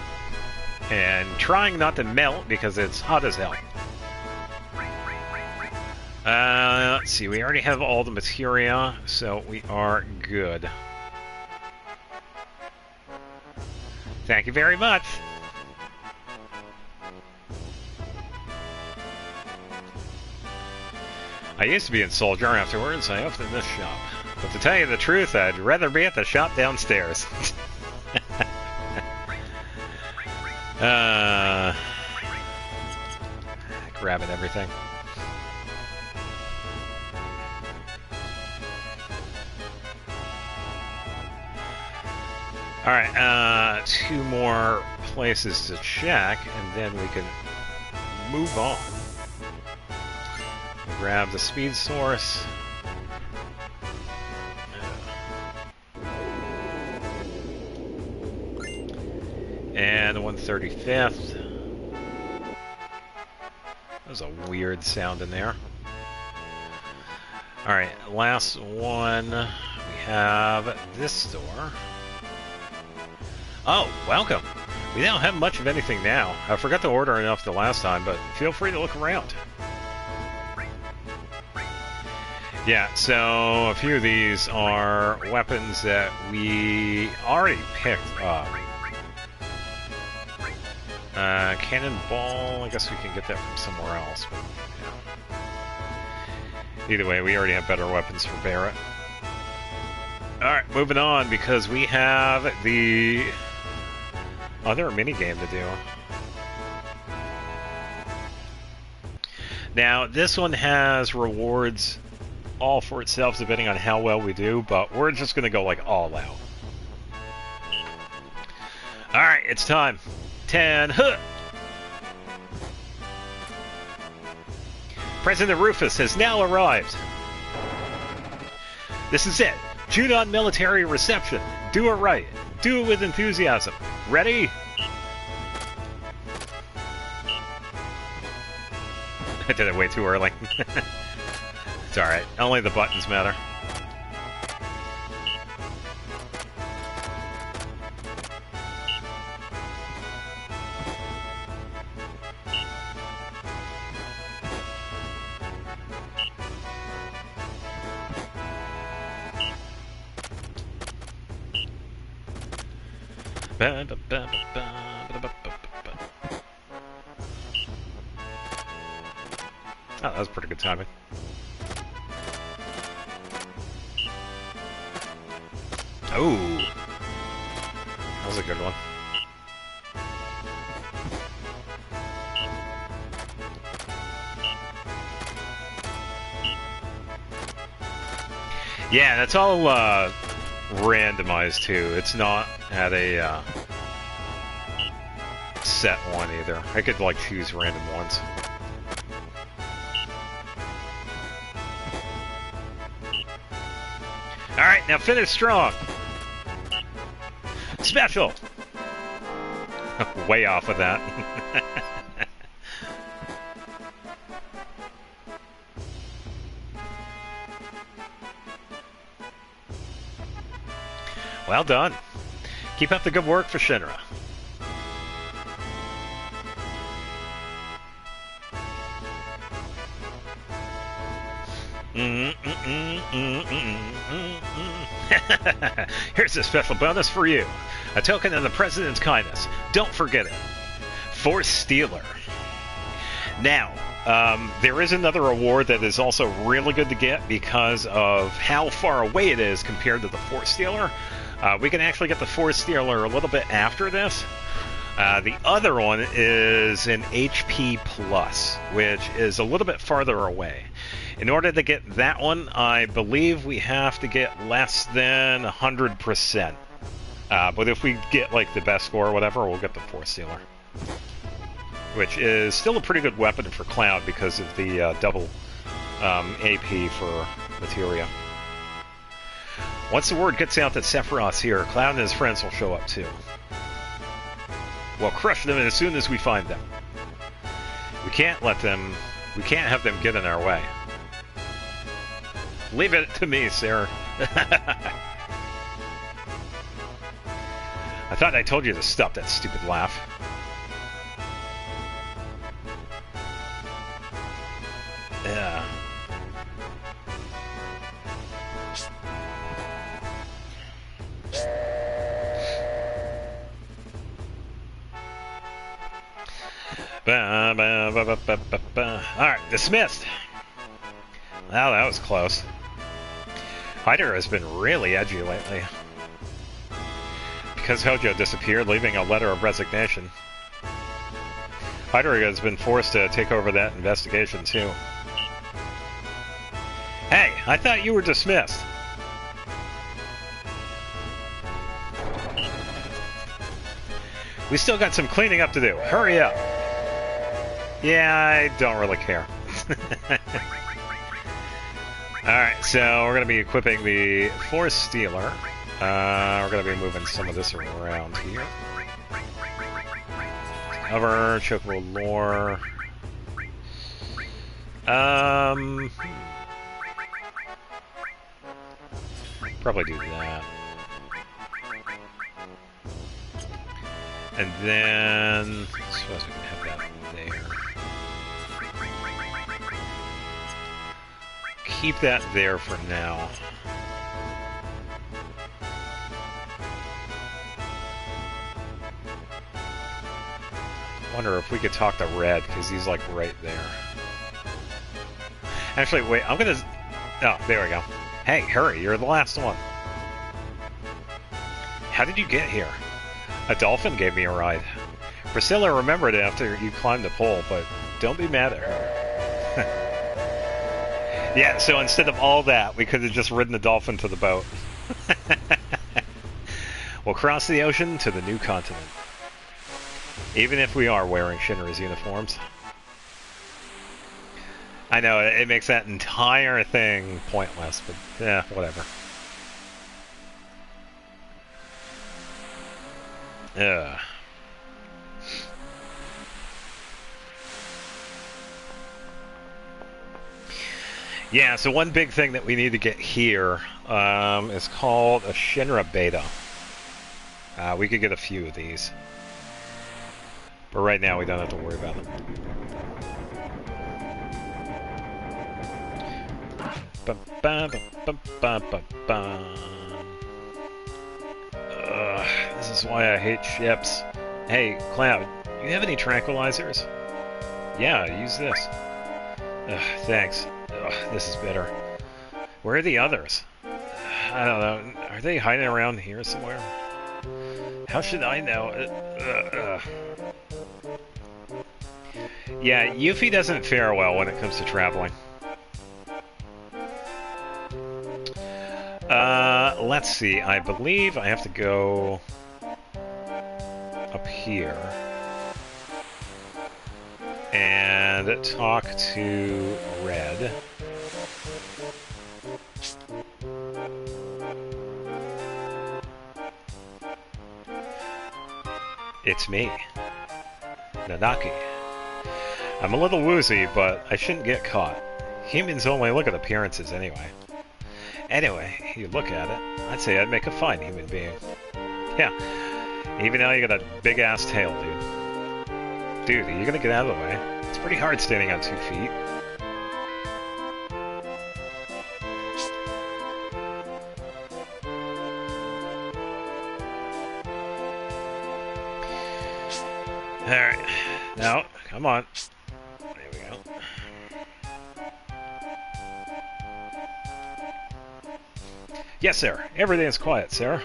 And trying not to melt because it's hot as hell. Let's see, we already have all the materia, so we are good. Thank you very much. I used to be in Soldier afterwards. I opened this shop. But to tell you the truth, I'd rather be at the shop downstairs. Grabbing everything. Alright, 2 more places to check, and then we can move on. Grab the speed source. And the 135th. There's a weird sound in there. Alright, last one. We have this store. Oh, welcome. We don't have much of anything now. I forgot to order enough the last time, but feel free to look around. Yeah, so a few of these are weapons that we already picked up. Cannonball, I guess we can get that from somewhere else. But, yeah. Either way, we already have better weapons for Barrett. Alright, moving on, because we have the other minigame to do. Now, this one has rewards all for itself depending on how well we do, but we're just going to go like all out. Alright, it's time. 10. Huh. President Rufus has now arrived. This is it. Junon military reception. Do it right. Do it with enthusiasm. Ready? I did it way too early. It's alright. Only the buttons matter. Oh, that was pretty good timing. Oh, that was a good one. Yeah, that's all randomized too. It's not at a set one either. I could like choose random ones. Alright, now finish strong. Special! Way off of that. Well done. Keep up the good work for Shinra. Here's a special bonus for you. A token of the President's kindness. Don't forget it. Force Stealer. Now, there is another award that is also really good to get because of how far away it is compared to the Force Stealer. We can actually get the Force Stealer a little bit after this. The other one is an HP Plus, which is a little bit farther away. In order to get that one, I believe we have to get less than 100%. But if we get like the best score or whatever, we'll get the Force Stealer. Which is still a pretty good weapon for Cloud because of the double AP for materia. Once the word gets out that Sephiroth's here, Cloud and his friends will show up too. We'll crush them as soon as we find them. We can't have them get in our way. Leave it to me, sir. I thought I told you to stop that stupid laugh. Yeah. Alright, dismissed. Wow, that was close. Hyder has been really edgy lately. Because Hojo disappeared, leaving a letter of resignation. Hyder has been forced to take over that investigation, too. Hey, I thought you were dismissed. We still got some cleaning up to do. Hurry up. Yeah, I don't really care. Alright, so we're going to be equipping the Force Stealer. We're going to be moving some of this around here. Cover, Chocobo Lore. Probably do that. And then, I suppose we can have that there. Keep that there for now. Wonder if we could talk to Red, because he's like right there. Actually, wait, I'm gonna... Oh, there we go. Hey, hurry, you're the last one. How did you get here? A dolphin gave me a ride. Priscilla remembered it after you climbed the pole, but don't be mad at her. Yeah, so instead of all that, we could have just ridden the dolphin to the boat. We'll cross the ocean to the new continent. Even if we are wearing Shinra's uniforms. I know, it makes that entire thing pointless, but yeah, whatever. Yeah. Yeah, so one big thing that we need to get here is called a Shinra Beta. We could get a few of these. But right now we don't have to worry about them. This is why I hate ships. Hey, Cloud, you have any tranquilizers? Yeah, use this. Thanks. This is better. Where are the others? I don't know. Are they hiding around here somewhere? How should I know? Yeah, Yuffie doesn't fare well when it comes to traveling. Let's see. I believe I have to go up here and talk to Red. It's me, Nanaki. I'm a little woozy, but I shouldn't get caught. Humans only look at appearances anyway. Anyway, you look at it, I'd say I'd make a fine human being. Yeah, even though you got a big-ass tail, dude. Dude, are you gonna get out of the way? It's pretty hard standing on 2 feet. Alright. Now, come on. There we go. Yes, sir. Everything's quiet, sir.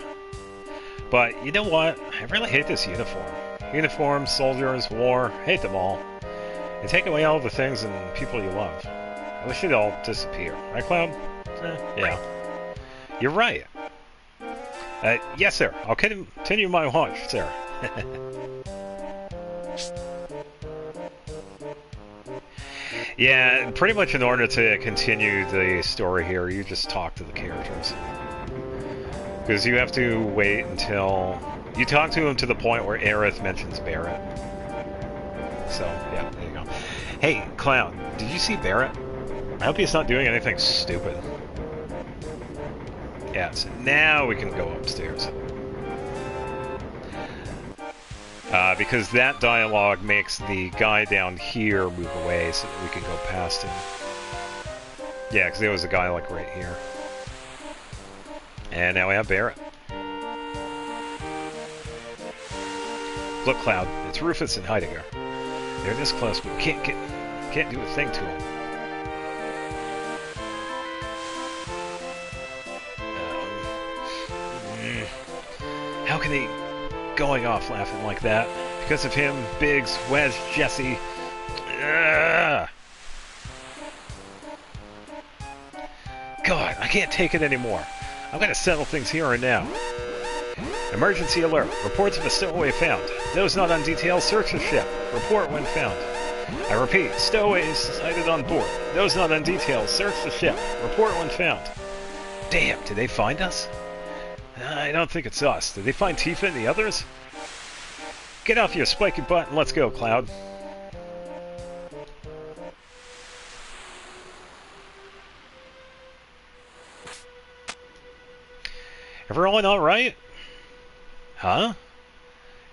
But you know what? I really hate this uniform. Uniforms, soldiers, war. Hate them all. They take away all the things and people you love. I wish they'd all disappear. Right, Cloud? Yeah. You're right. Yes, sir. I'll continue my watch, sir. Yeah, pretty much in order to continue the story here, you just talk to the characters. Because you have to wait until... You talk to him to the point where Aerith mentions Barret. So, yeah, there you go. Hey, Clown, did you see Barret? I hope he's not doing anything stupid. Yeah, so now we can go upstairs. Because that dialogue makes the guy down here move away so that we can go past him. Yeah, because there was a guy like right here. And now we have Barret. Look, Cloud, it's Rufus and Heidegger. They're this close, but we can't do a thing to them. How can they going off laughing like that? Because of him, Biggs, Wes, Jesse. God, I can't take it anymore. I'm gonna settle things here and now. Emergency alert. Reports of a stowaway found. Those not on detail, search the ship. Report when found. I repeat, stowaways sighted on board. Those not on detail, search the ship. Report when found. Damn, did they find us? I don't think it's us. Did they find Tifa and the others? Get off your spiky butt and let's go, Cloud. Everyone all right? Huh?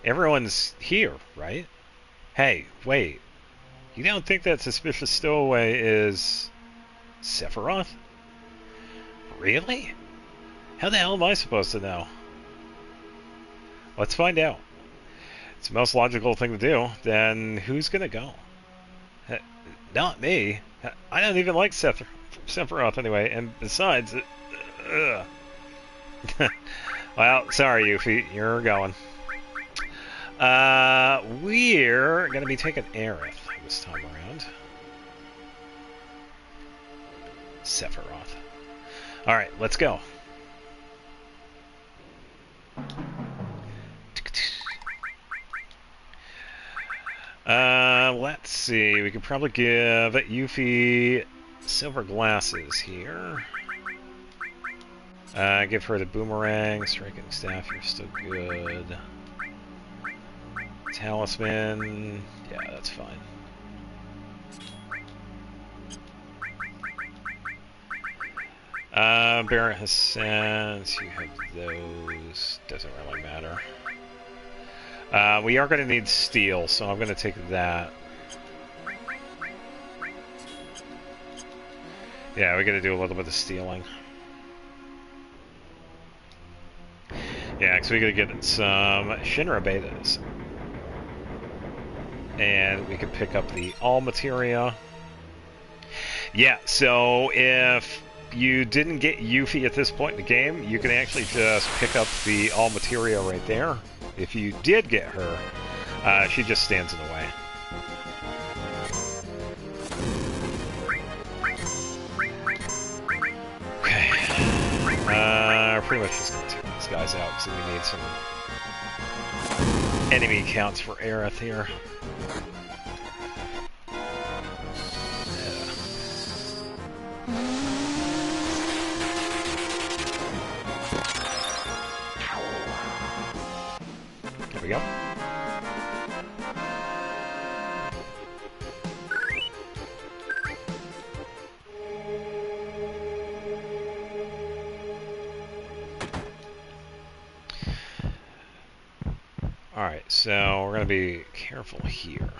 Everyone's here, right? Hey, wait. You don't think that suspicious stowaway is... Sephiroth? Really? How the hell am I supposed to know? Let's find out. It's the most logical thing to do. Then who's gonna go? Not me. I don't even like Sephiroth anyway, and besides... Well, sorry, Yuffie, you're going. We're gonna be taking Aerith this time around. Sephiroth. Alright, let's go. Let's see. We could probably give Yuffie silver glasses here. Give her the boomerang, striking staff, you're still good. Talisman, yeah, that's fine. Barret has sense, you have those, doesn't really matter. We are going to need steel, so I'm going to take that. Yeah, we got to do a little bit of stealing. Yeah, because we got to get some Shinra betas. And we can pick up the all materia. Yeah, so if you didn't get Yuffie at this point in the game, you can actually just pick up the all materia right there. If you did get her, she just stands in the way. Okay. Pretty much just gonna take these guys out because we need some enemy counts for Aerith here. There we go. Alright, so we're going to be careful here.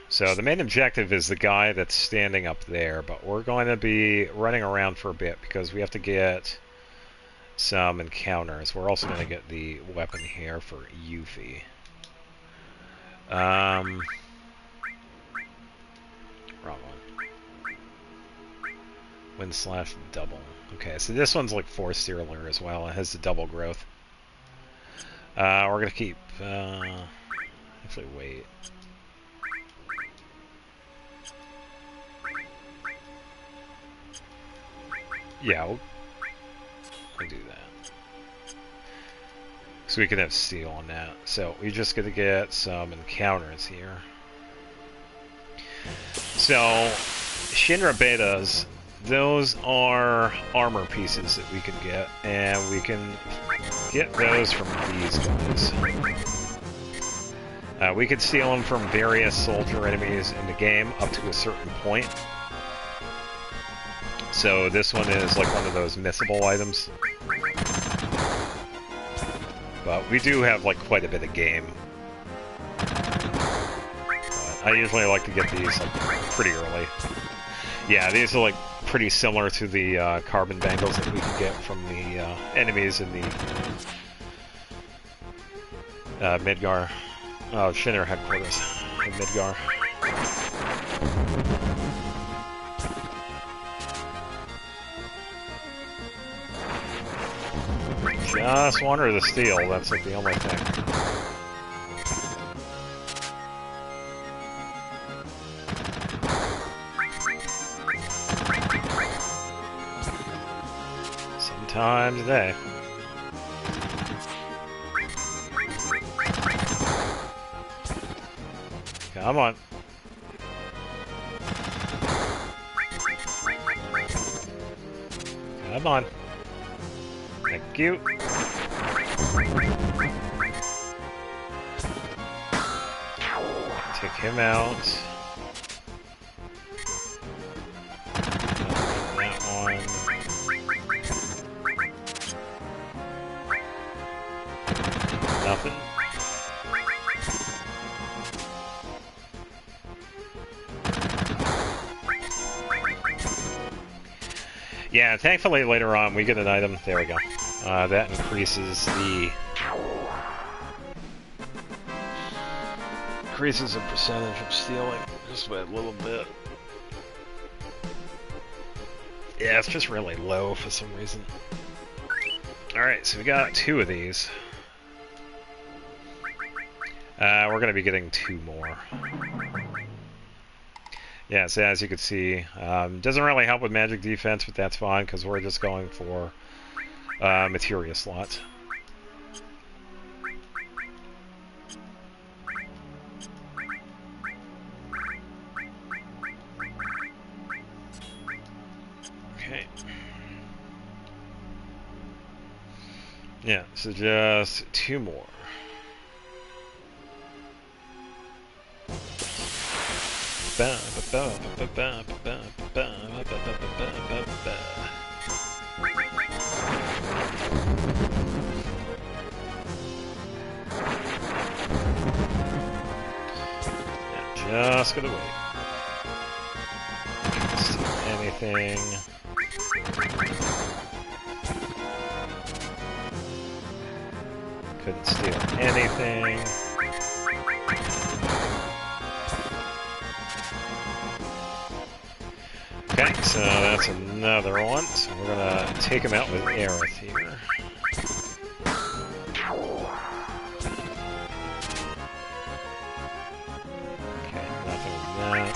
So the main objective is the guy that's standing up there, but we're going to be running around for a bit because we have to get some encounters. We're also going to get the weapon here for Yuffie. Wrong one. Wind slash double. Okay, so this one's like force stealer as well. It has the double growth. We're gonna keep. Actually, wait. Yeah, we'll do that. So we can have steel on that. So we're just gonna get some encounters here. So Shinra betas, those are armor pieces that we can get, and we can get those from these guys. We can steal them from various soldier enemies in the game up to a certain point. So this one is like one of those missable items. But we do have like quite a bit of game. But I usually like to get these like pretty early. Yeah, these are like pretty similar to the carbon bangles that we can get from the enemies in the Midgar. Oh, Shinra headquarters in Midgar. Just want her to steal, that's like the only thing. Sometime today. Come on. Come on. Thank you. Take him out. That one. Nothing. Yeah, thankfully later on we get an item. There we go. That increases the percentage of stealing just by a little bit. Yeah, it's just really low for some reason. Alright, so we got 2 of these. We're going to be getting 2 more. Yeah, so as you can see, doesn't really help with magic defense, but that's fine because we're just going for materia slots. Okay. Yeah, so just 2 more. Just gonna wait. Steal anything. Couldn't steal anything. Okay, so that's another one. So we're gonna take him out with Aerith here. Okay, nothing with that.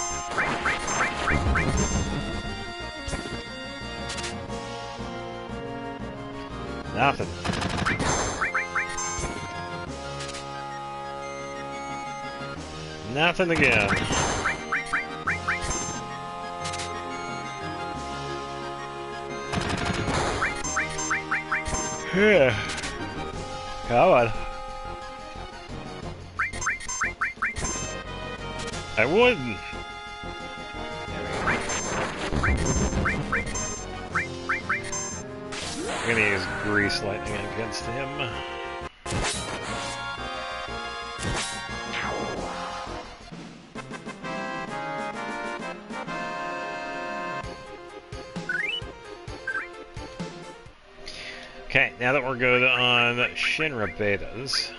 Nothing. Nothing again. Yeah. Come on. I wouldn't. I'm gonna use Grease Lightning against him. Okay, now that we're good on Shinra betas,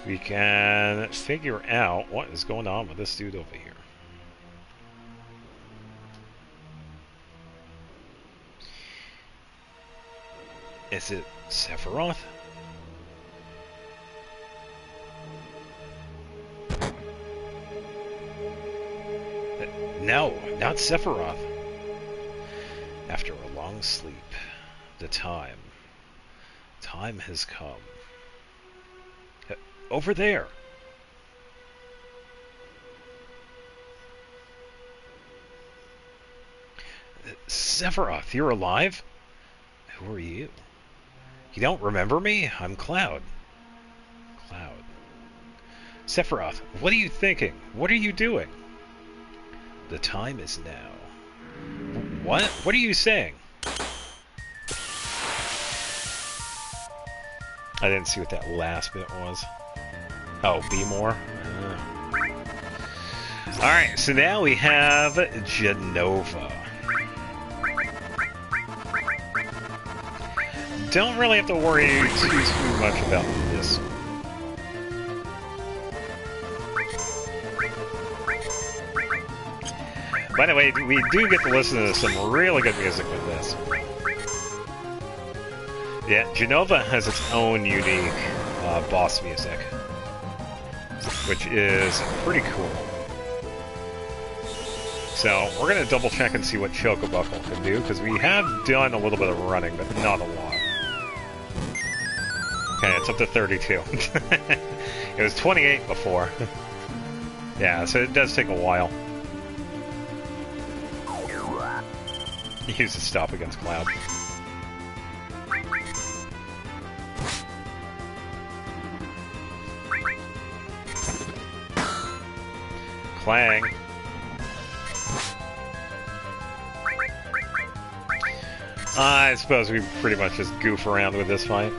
we can figure out what is going on with this dude over here. Is it Sephiroth? No, not Sephiroth. After a long sleep, the time has come. Over there. Sephiroth, you're alive? Who are you? You don't remember me? I'm Cloud. Cloud. Sephiroth, what are you thinking? What are you doing? The time is now. What? What are you saying? I didn't see what that last bit was. Oh, be more? Alright, so now we have Genova. Don't really have to worry too much about this. By the way, we do get to listen to some really good music with this. Yeah, Genova has its own unique boss music, which is pretty cool. So, we're going to double check and see what Chocobuckle can do, because we have done a little bit of running, but not a lot. Okay, it's up to 32. It was 28 before. Yeah, so it does take a while. Use the stop against Cloud. Clang. I suppose we pretty much just goof around with this fight.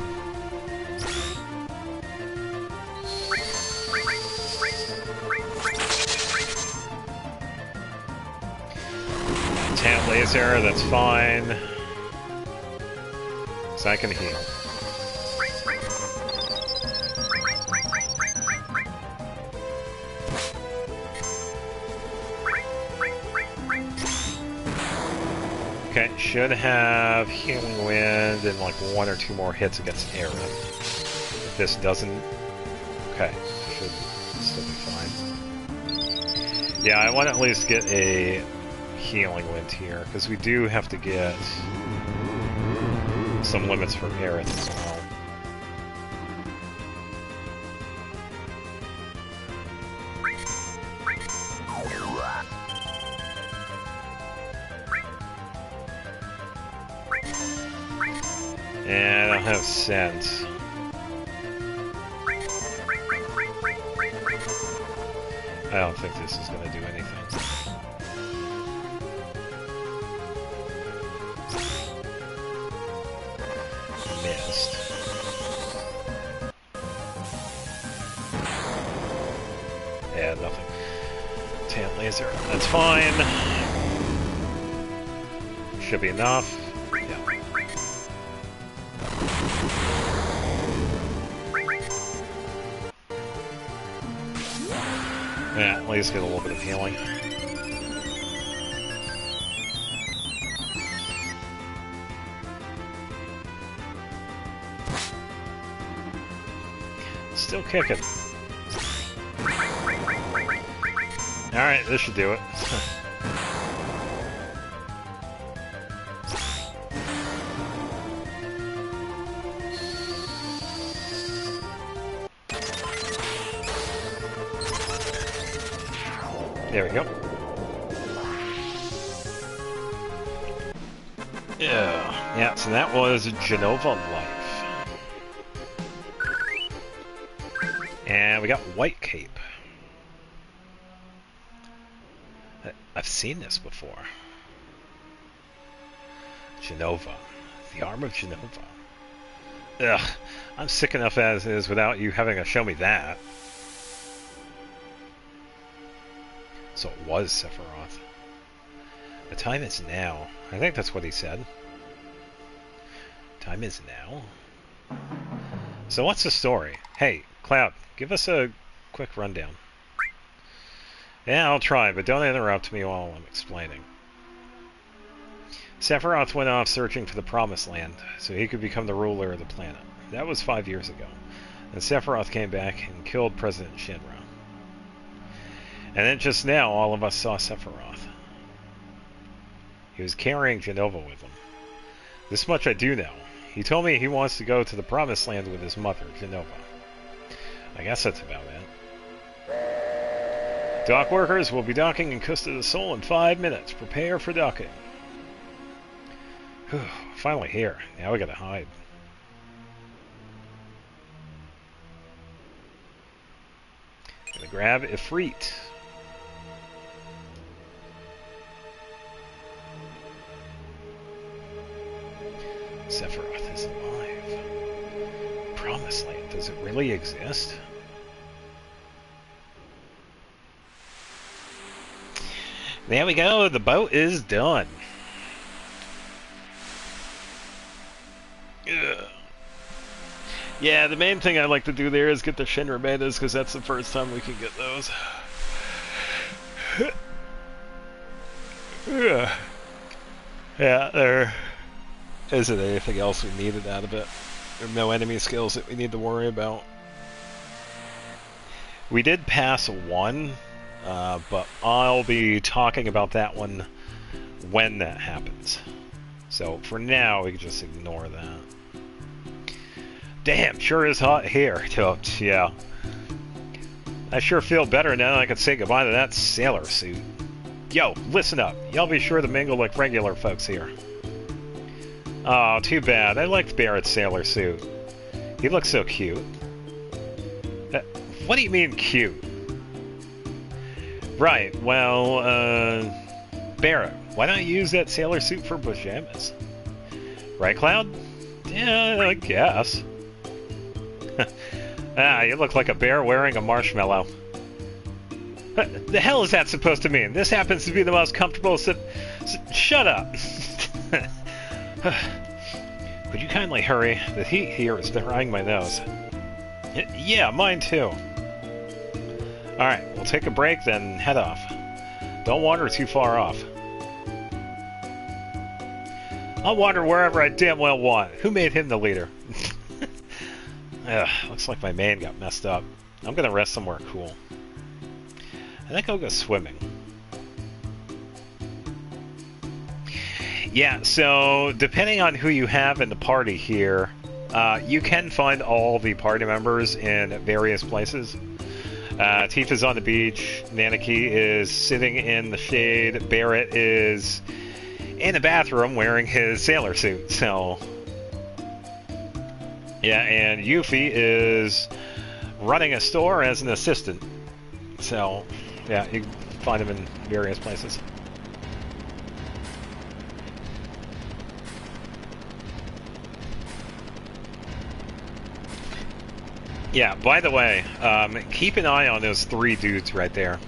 Tan laser, that's fine. So I can heal. Okay, should have Healing Wind and like 1 or 2 more hits against Aaron. If this doesn't... Okay, should still be fine. Yeah, I want to at least get a Healing Wind here, because we do have to get some limits for Aaron as well. And I don't have sense. I don't think this is going to do anything. Missed. Yeah, nothing. Tan laser, that's fine. Should be enough. Yeah. Yeah, at least get a little bit of healing. Still kicking. Alright, this should do it. There we go. Yeah, so that was Genova Life. And we got White Cape. I've seen this before. Genova. The Arm of Genova. Ugh, I'm sick enough as is without you having to show me that. So it was Sephiroth. The time is now. I think that's what he said. Time is now. So what's the story? Hey, Cloud, Give us a quick rundown. Yeah, I'll try, but don't interrupt me while I'm explaining. Sephiroth went off searching for the Promised Land, so he could become the ruler of the planet. That was 5 years ago. And Sephiroth came back and killed President Shinra. And then just now, all of us saw Sephiroth. He was carrying Jenova with him. This much I do know. He told me he wants to go to the Promised Land with his mother, Jenova. I guess that's about it. Dock workers will be docking in Costa del Sol in 5 minutes. Prepare for docking. Whew, finally here. Now we gotta hide. Gonna grab Ifrit. Sephiroth is alive. Promised Land, does it really exist? There we go, the boat is done. Ugh. Yeah, the main thing I like to do there is get the Shinra betas, because that's the first time we can get those. Yeah, there isn't anything else we needed out of it. There are no enemy skills that we need to worry about. We did pass one, but I'll be talking about that one when that happens. So for now, we can just ignore that. Damn, sure is hot here. Yeah. I sure feel better now that I can say goodbye to that sailor suit. Yo, listen up. Y'all be sure to mingle like regular folks here. Oh, too bad. I liked Barrett's sailor suit. He looks so cute. What do you mean, cute? Right, well, Barrett, why not use that sailor suit for pajamas? Right, Cloud? Yeah, I guess. You look like a bear wearing a marshmallow. The hell is that supposed to mean? This happens to be the most comfortable shut up! Would you kindly hurry? The heat here is drying my nose. Yeah, mine too. Alright, we'll take a break, then head off. Don't wander too far off. I'll wander wherever I damn well want. Who made him the leader? Ugh, looks like my man got messed up. I'm gonna rest somewhere cool. I think I'll go swimming. Yeah, so depending on who you have in the party here, you can find all the party members in various places. Tifa's on the beach, Nanaki is sitting in the shade, Barrett is in the bathroom wearing his sailor suit, so... Yeah, and Yuffie is running a store as an assistant. So, yeah, you can find him in various places. Yeah, by the way, keep an eye on those 3 dudes right there.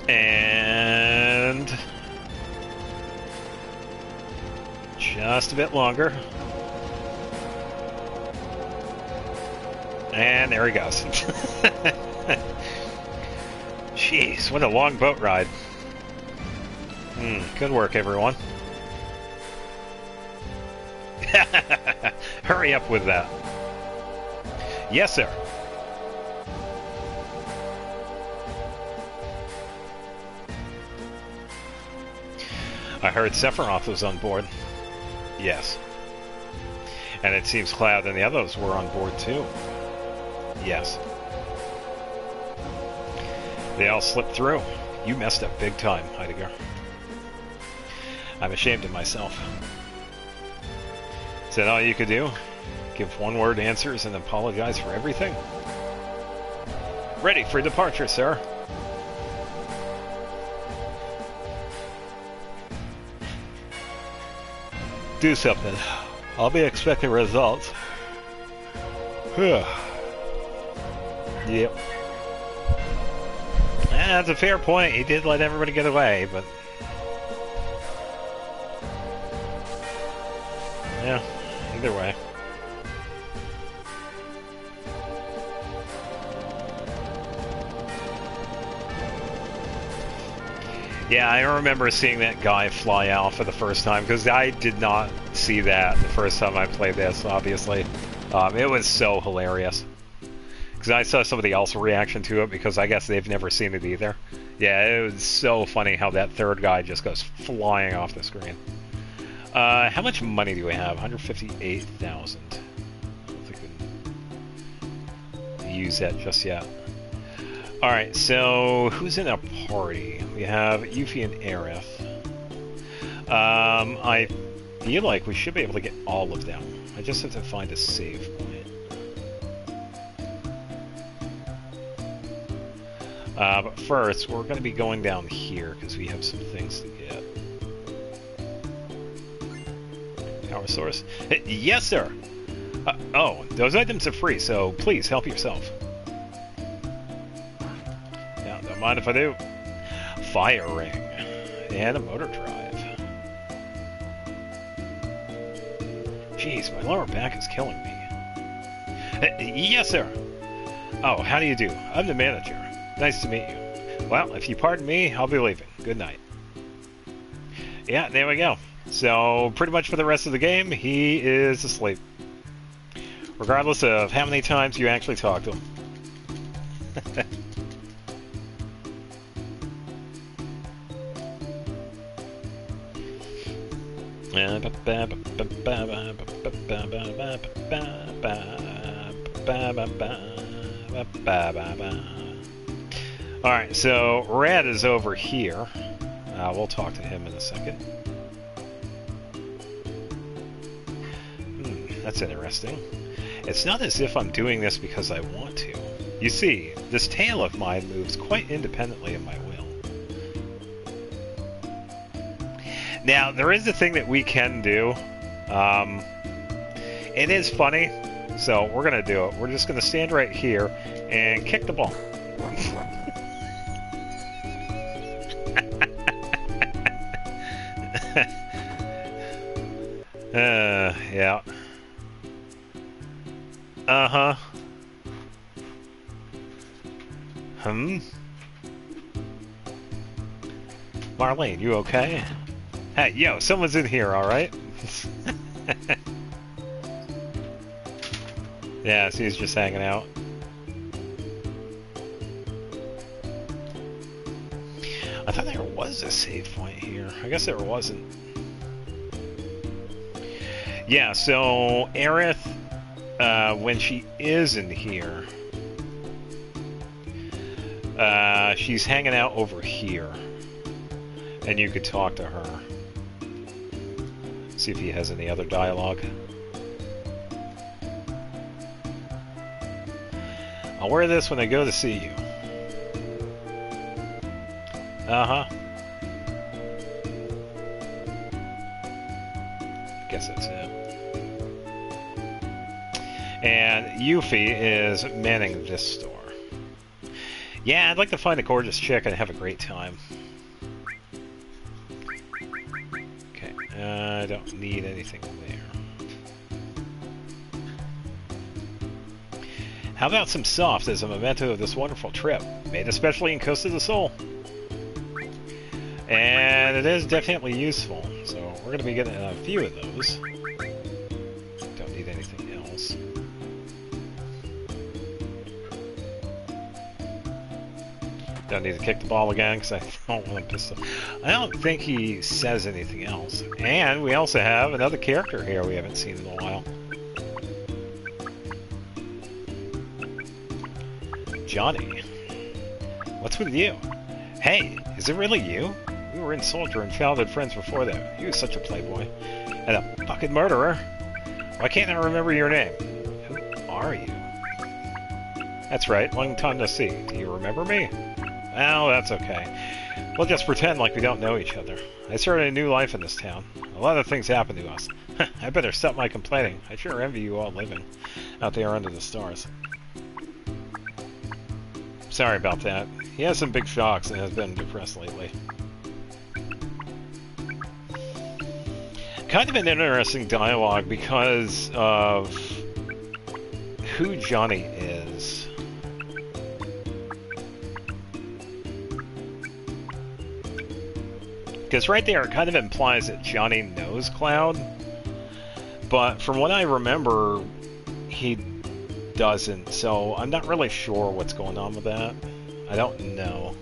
And... just a bit longer. And there he goes. Jeez, what a long boat ride. Good work, everyone. Hurry up with that. Yes, sir. I heard Sephiroth was on board. Yes. And it seems Cloud and the others were on board too. Yes. They all slipped through. You messed up big time, Heidegger. I'm ashamed of myself. Is that all you could do? Give one-word answers and apologize for everything? Ready for departure, sir. Do something. I'll be expecting results. Yep. That's a fair point. He did let everybody get away, but... yeah, either way. Yeah, I remember seeing that guy fly out for the first time, because I did not see that the first time I played this, obviously. It was so hilarious. Because I saw somebody else's reaction to it, because I guess they've never seen it either. Yeah, it was so funny how that third guy just goes flying off the screen. How much money do we have? 158,000. I don't think we can use that just yet. Alright, so who's in our party? We have Yuffie and Aerith. I feel like we should be able to get all of them. I just have to find a save point. But first, we're going to be going down here because we have some things to get. Power source. Yes, sir! Oh, those items are free, so please help yourself. Yeah, don't mind if I do. Fire ring. And a motor drive. Jeez, my lower back is killing me. Yes, sir! Oh, how do you do? I'm the manager. Nice to meet you. Well, if you pardon me, I'll be leaving. Good night. Yeah, there we go. So, pretty much for the rest of the game, he is asleep. Regardless of how many times you actually talk to him. Alright, so Red is over here. We'll talk to him in a second. That's interesting. It's not as if I'm doing this because I want to. You see, this tail of mine moves quite independently of my will. Now, there is a thing that we can do. It is funny, so we're going to do it. We're just going to stand right here and kick the ball. Yeah. Uh-huh. Marlene, you okay? Hey, yo, someone's in here, alright? Yeah, so he's just hanging out. I thought there was a save point here. I guess there wasn't. Yeah, so Aerith, when she is in here, she's hanging out over here. And you could talk to her. See if he has any other dialogue. I'll wear this when I go to see you. Uh-huh. Guess that's it. And Yuffie is manning this store. Yeah, I'd like to find a gorgeous chick and have a great time. Okay, I don't need anything there. How about some soft as a memento of this wonderful trip, made especially in Coast of the Soul? And it is definitely useful, so we're going to be getting a few of those. Don't need anything else. Don't need to kick the ball again because I don't want to pistol. I don't think he says anything else. And we also have another character here we haven't seen in a while. Johnny. What's with you? Hey, is it really you? We were in Soldier and childhood friends before that. You were such a playboy. And a fucking murderer. Why can't I remember your name? Who are you? That's right, long time no see. Do you remember me? Well, that's okay. We'll just pretend like we don't know each other. I started a new life in this town. A lot of things happened to us. I better stop my complaining. I sure envy you all living out there under the stars. Sorry about that. He has some big shocks and has been depressed lately. Kind of an interesting dialogue because of who Johnny is. Because right there, it kind of implies that Johnny knows Cloud. But from what I remember, he doesn't. So I'm not really sure what's going on with that. I don't know.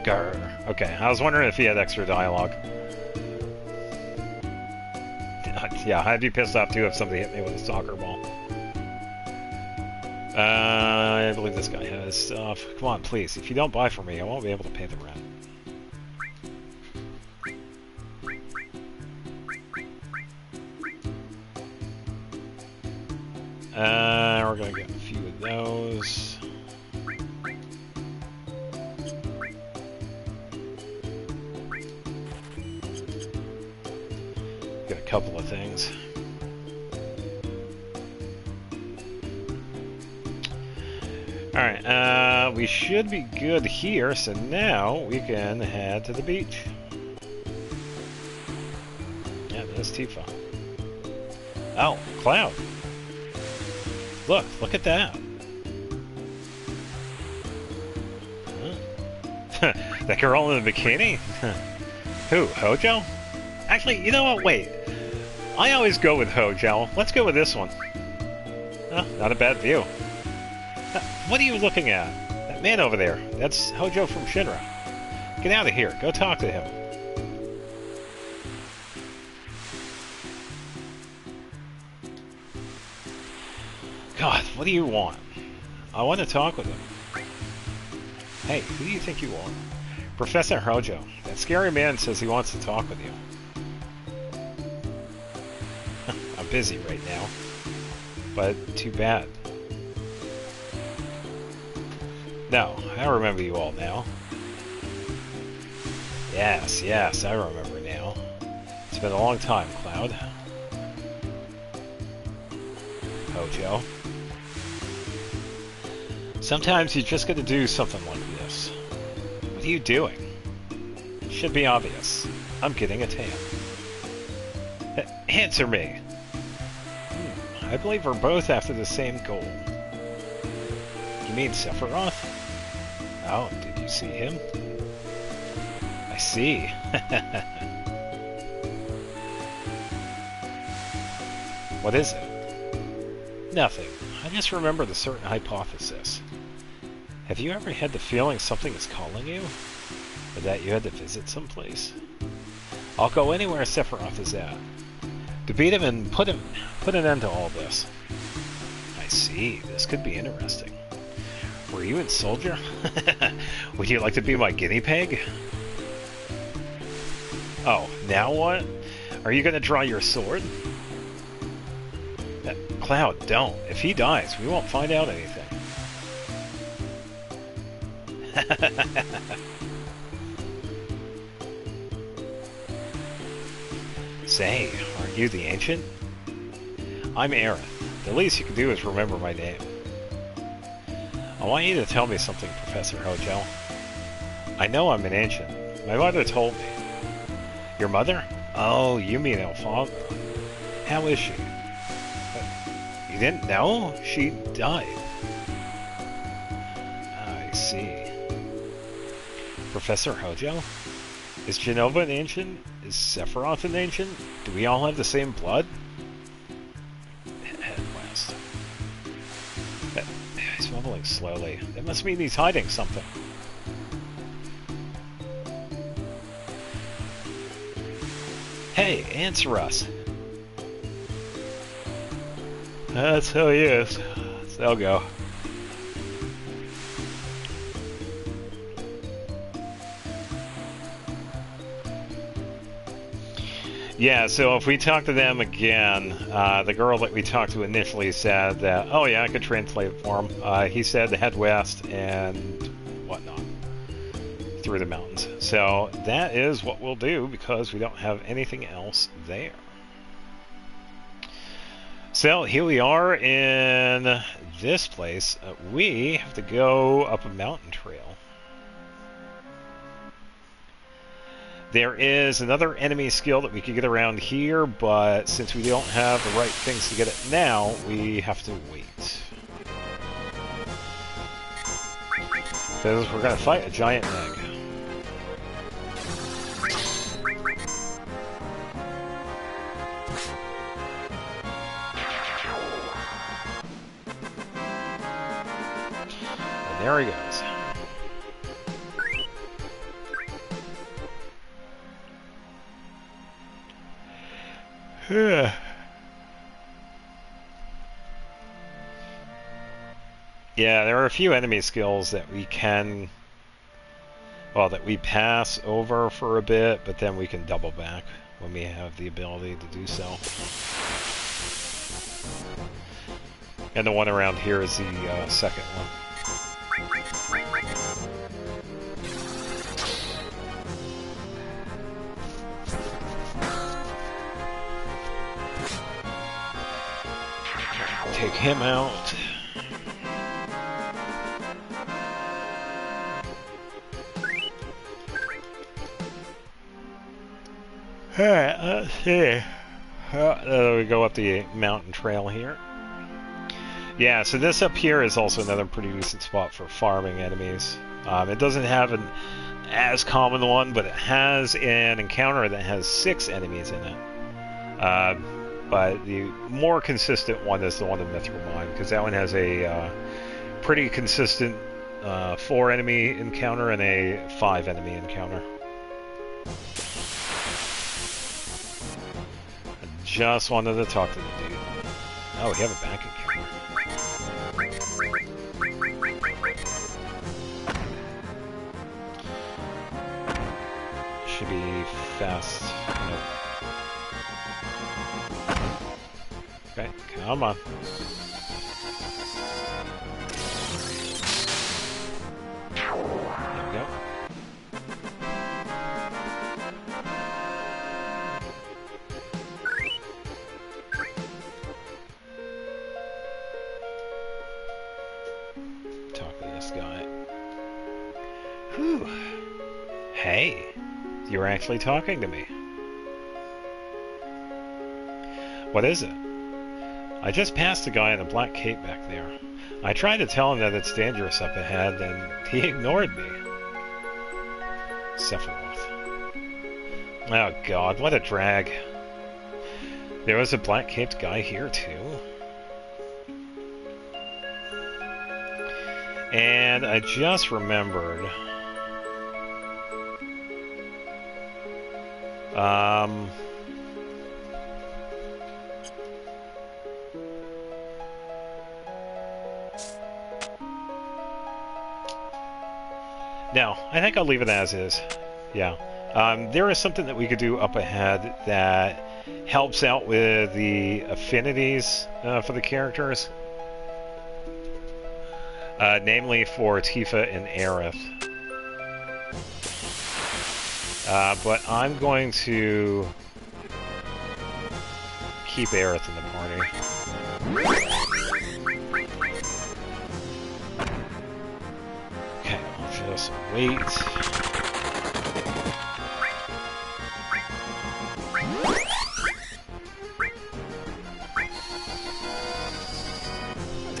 Grr. Okay, I was wondering if he had extra dialogue. Yeah, I'd be pissed off too if somebody hit me with a soccer ball. I believe this guy has stuff. Come on, please. If you don't buy for me, I won't be able to pay the rent. We're gonna get a few of those. Get a couple of things. Alright, we should be good here, so now we can head to the beach. Yeah, there's Tifa. Oh, Cloud. Look at that. Huh. That girl in the bikini? Who, Hojo? Actually, you know what, wait. I always go with Hojo. Let's go with this one. Oh, not a bad view. What are you looking at? That man over there. That's Hojo from Shinra. Get out of here. Go talk to him. God, what do you want? I want to talk with him. Hey, who do you think you are? Professor Hojo. That scary man says he wants to talk with you. I'm busy right now. But too bad. No, I remember you all now. Yes, I remember now. It's been a long time, Cloud. Hojo. Sometimes you just gotta do something like this. What are you doing? It should be obvious. I'm getting a tan. Answer me! I believe we're both after the same goal. You mean Sephiroth? Oh, did you see him? I see. What is it? Nothing. I just remembered a certain hypothesis. Have you ever had the feeling something is calling you? Or that you had to visit someplace? I'll go anywhere Sephiroth is at. To beat him and put an end to all this. I see. This could be interesting. Were you in Soldier? Would you like to be my guinea pig? Oh, now what? Are you gonna draw your sword? Cloud, don't. If he dies, we won't find out anything. Say, aren't you the Ancient? I'm Aerith. The least you can do is remember my name. I want you to tell me something, Professor Hojo. I know I'm an Ancient. My mother told me. Your mother? Oh, you mean Alphonse? How is she? You didn't know? She died. I see. Professor Hojo? Is Jenova an Ancient? Is Sephiroth an Ancient? Do we all have the same blood? Head west. He's mumbling slowly. That must mean he's hiding something. Hey, answer us. That's who he is. So go. Yeah, so if we talk to them again, the girl that we talked to initially said that, oh yeah, I could translate for him. He said to head west and whatnot through the mountains. So that is what we'll do because we don't have anything else there. So here we are in this place. We have to go up a mountain trail. There is another enemy skill that we could get around here, but since we don't have the right things to get it now, we have to wait. Because we're going to fight a giant egg. And there he goes. Yeah, there are a few enemy skills that we can, well, that we pass over for a bit, but then we can double back when we have the ability to do so. And the one around here is the second one. Take him out. Alright, let's see. We go up the mountain trail here. Yeah, so this up here is also another pretty decent spot for farming enemies. It doesn't have an as common one, but it has an encounter that has 6 enemies in it. But the more consistent one is the one in Mithril Mine, because that one has a pretty consistent 4 enemy encounter and a 5 enemy encounter. I just wanted to talk to the dude. Oh, we have a back encounter. Should be fast. Nope. Okay, come on. There we go. Talk to this guy. Whew. Hey, you were actually talking to me. What is it? I just passed a guy in a black cape back there. I tried to tell him that it's dangerous up ahead, and he ignored me. Sephiroth. Oh god, what a drag. There was a black-caped guy here, too. And I just remembered... No, I think I'll leave it as is. Yeah. There is something that we could do up ahead that helps out with the affinities for the characters. Namely for Tifa and Aerith. But I'm going to keep Aerith in the party. Okay, I'll just wait.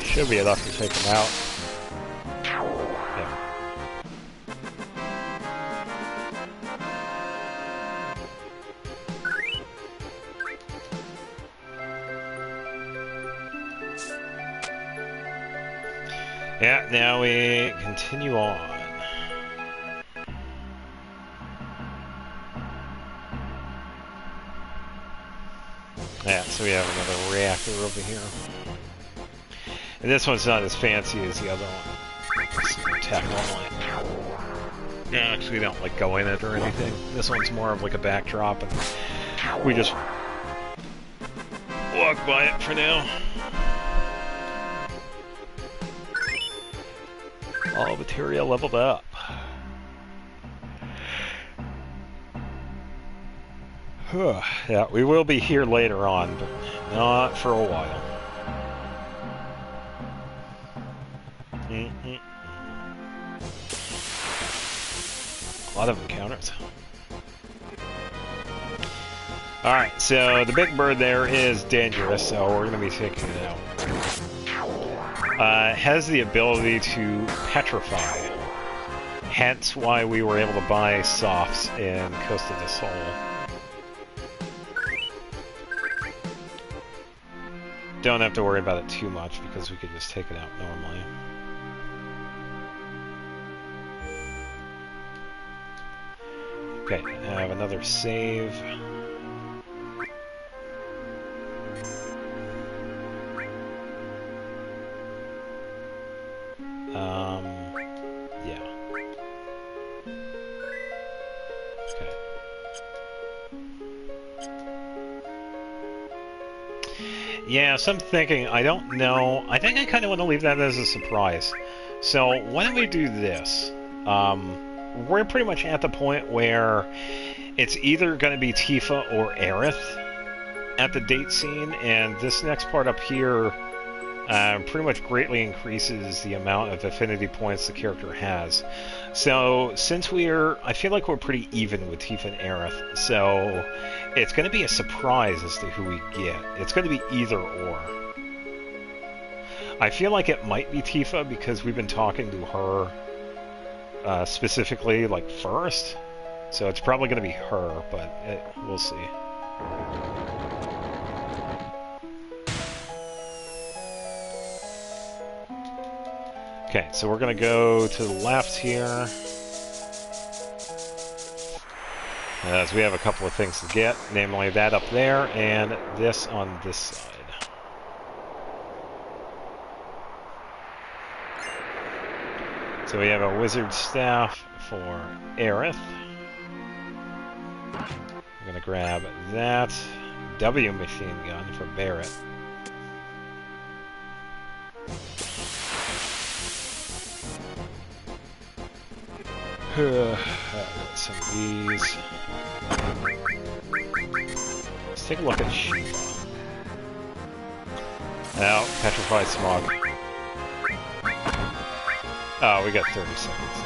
Should be enough to take him out. Yeah, now we continue on. Yeah, so we have another reactor over here. And this one's not as fancy as the other one. Just attack normally. Yeah, actually, we don't like go in it or anything. This one's more of like a backdrop, and we just walk by it for now. All material leveled up. Yeah, we will be here later on, but not for a while. A lot of encounters. Alright, so the big bird there is dangerous, so we're going to be taking it out. Has the ability to petrify. Hence why we were able to buy softs in Coast of the Soul. Don't have to worry about it too much because we could just take it out normally. Okay, I have another save. Yeah. Okay. Yeah, so I'm thinking, I don't know. I think I kind of want to leave that as a surprise. So, why don't we do this? We're pretty much at the point where it's either going to be Tifa or Aerith at the date scene, and this next part up here pretty much greatly increases the amount of affinity points the character has. So, since I feel like we're pretty even with Tifa and Aerith, so it's going to be a surprise as to who we get. It's going to be either or. I feel like it might be Tifa because we've been talking to her specifically, like, first. So it's probably going to be her, but we'll see. Okay, so we're going to go to the left here. As we have a couple of things to get, namely that up there and this on this side. So we have a wizard staff for Aerith. I'm going to grab that W machine gun for Barrett. Some of these. Let's take a look at Shiva. Now, Petrified Smog. Oh, we got 30 seconds.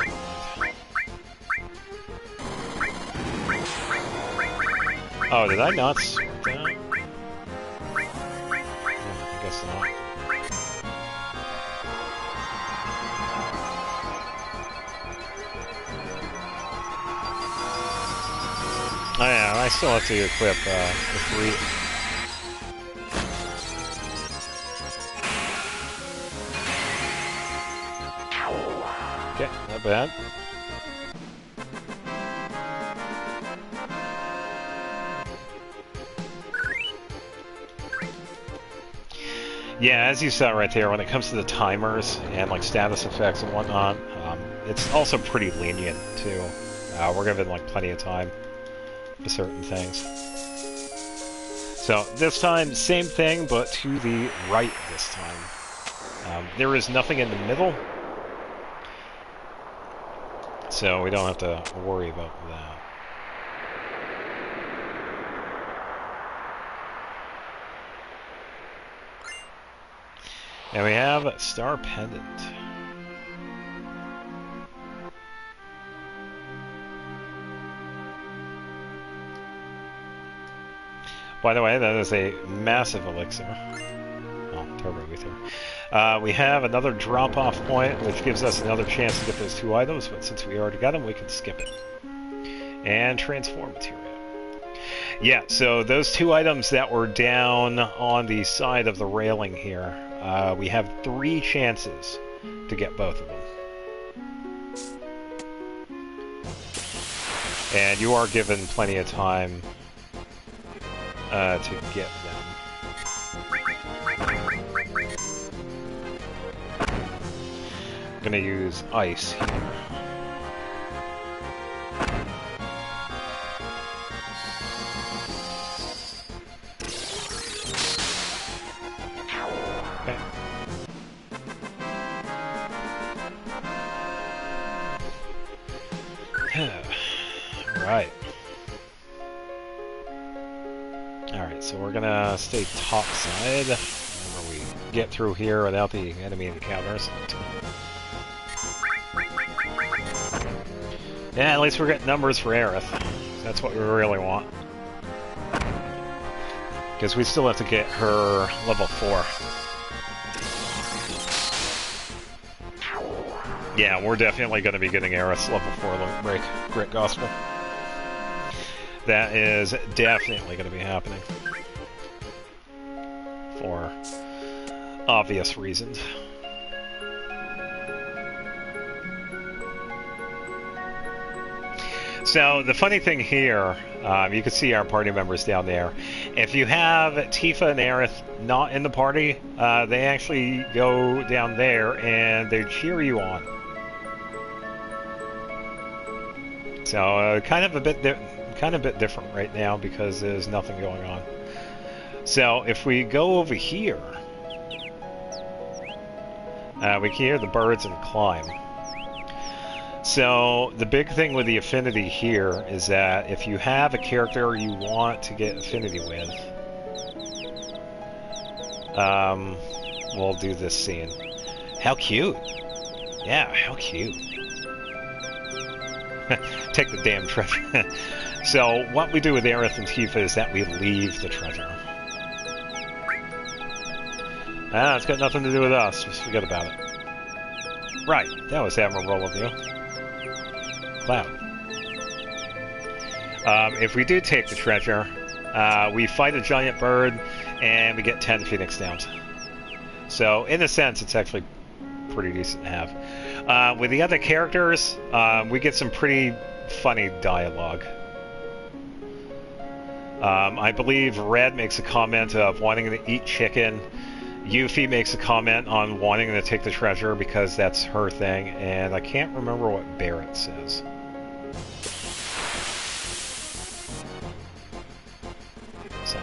Oh, did I not sort that? I guess not. Oh yeah, I still have to equip the 3. Okay, not bad. Yeah, as you saw right there, when it comes to the timers and like status effects and whatnot, it's also pretty lenient too. We're given like plenty of time for certain things. So this time, same thing, but to the right this time. There is nothing in the middle, so we don't have to worry about that. And we have Star Pendant. By the way, that is a massive elixir. Oh, Turbo Ether. We have another drop-off point, which gives us another chance to get those 2 items, but since we already got them, we can skip it. And transform material. Yeah, so those 2 items that were down on the side of the railing here, we have 3 chances to get both of them. And you are given plenty of time to get them. I'm gonna use ice here. Right. Alright, so we're gonna stay top side. Remember, we get through here without the enemy encounters. Yeah, at least we're getting numbers for Aerith. That's what we really want. Because we still have to get her level 4. Yeah, we're definitely going to be getting Aerith level 4 Great Gospel. That is definitely going to be happening. For obvious reasons. So the funny thing here, you can see our party members down there. If you have Tifa and Aerith not in the party, they actually go down there and they cheer you on. So kind of a bit different right now because there's nothing going on. So if we go over here, we can hear the birds and climb. So the big thing with the affinity here is that if you have a character you want to get affinity with, we'll do this scene. How cute! Yeah, how cute. Take the damn treasure. So what we do with Aerith and Tifa is that we leave the treasure. It's got nothing to do with us. Just forget about it. Right, that was admirable of you. Cloud. If we do take the treasure, we fight a giant bird, and we get 10 Phoenix Downs. So, in a sense, it's actually pretty decent to have. With the other characters, we get some pretty funny dialogue. I believe Red makes a comment of wanting to eat chicken. Yuffie makes a comment on wanting to take the treasure because that's her thing, and I can't remember what Barrett says. So,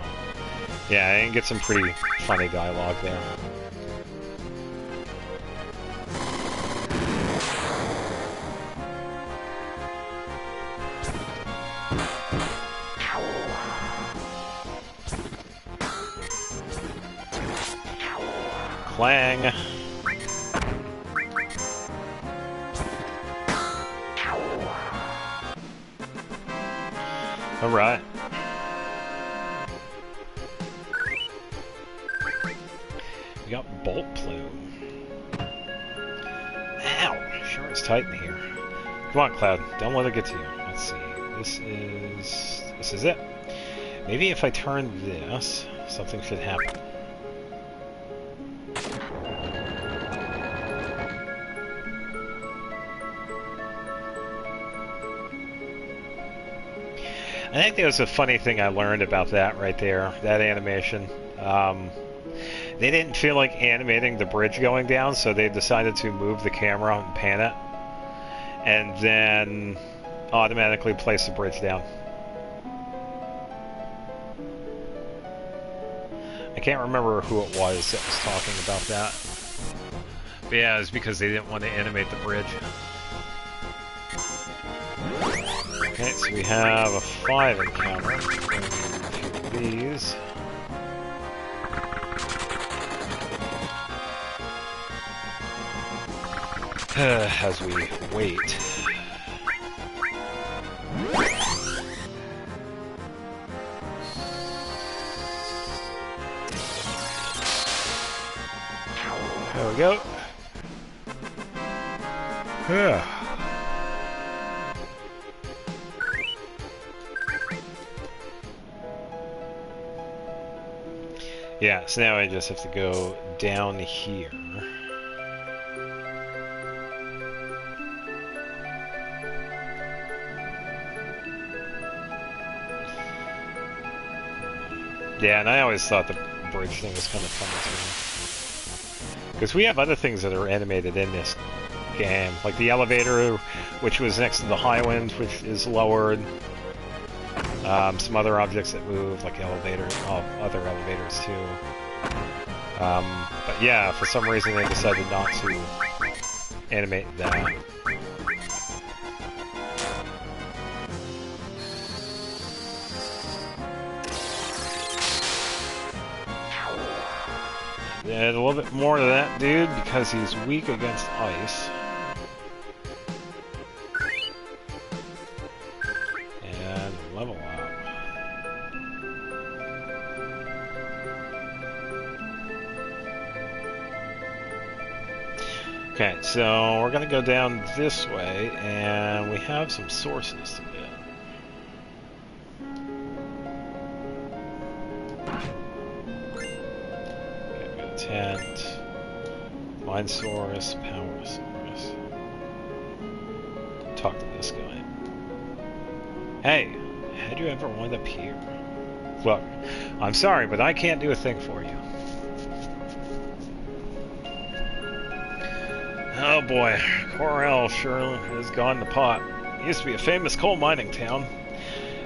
yeah, and get some pretty funny dialogue there. Clang. All right. We got Bolt Plume. Ow! Sure is tight in here. Come on, Cloud. Don't let it get to you. Let's see. This is it. Maybe if I turn this, something should happen. I think there was a funny thing I learned about that right there, that animation. They didn't feel like animating the bridge going down, so they decided to move the camera and pan it, and then automatically place the bridge down. I can't remember who it was that was talking about that. But yeah, it was because they didn't want to animate the bridge. Okay, so we have a 5 encounter. A few of these. As we wait. There we go. Yeah, so now I just have to go down here. Yeah, and I always thought the bridge thing was kind of fun too. Because we have other things that are animated in this game, like the elevator, which was next to the Highwind, which is lowered. Some other objects that move, like elevators, other elevators too. But yeah, for some reason they decided not to animate that. And a little bit more to that dude because he's weak against ice. And level up. Okay, so we're gonna go down this way, and we have some sources to get. Okay, we got a tent, mine source, power source. Talk to this guy. Hey, how'd you ever wind up here? Look, I'm sorry, but I can't do a thing for you. Oh boy, Corel sure has gone to pot. It used to be a famous coal mining town.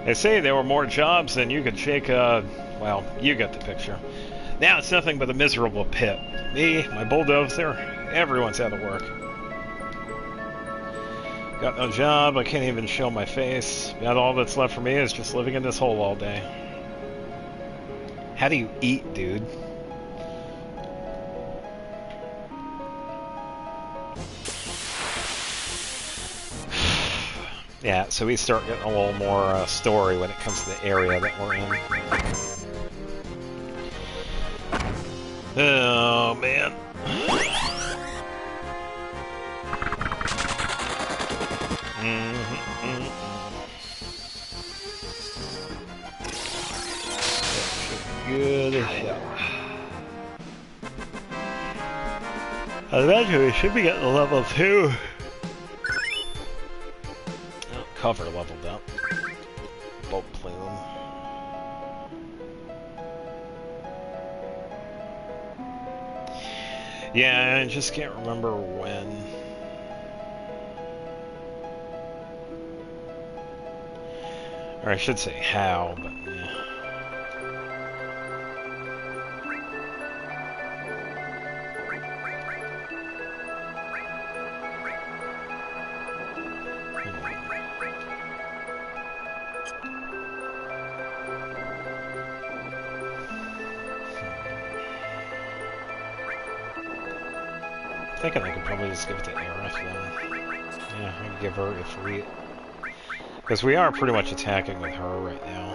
They say there were more jobs than you could shake well, you get the picture. Now it's nothing but a miserable pit. Me, my bulldozer, everyone's out of work. Got no job, I can't even show my face. About all that's left for me is just living in this hole all day. How do you eat, dude? Yeah, so we start getting a little more story when it comes to the area that we're in. Oh, man. Good. Yeah. Eventually, we should be getting to level 2. Cover leveled up. Bolt plume. Yeah, I just can't remember when. Or I should say how, but yeah. I'm thinking I could probably just give it to Aerith then. Yeah, I could give her if we... Because we are pretty much attacking with her right now.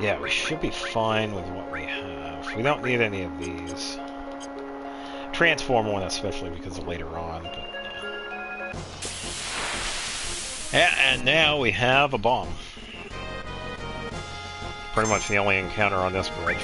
Yeah, we should be fine with what we have. We don't need any of these. Transform one especially because of later on, but yeah. Yeah, and now we have a bomb. Pretty much the only encounter on this bridge.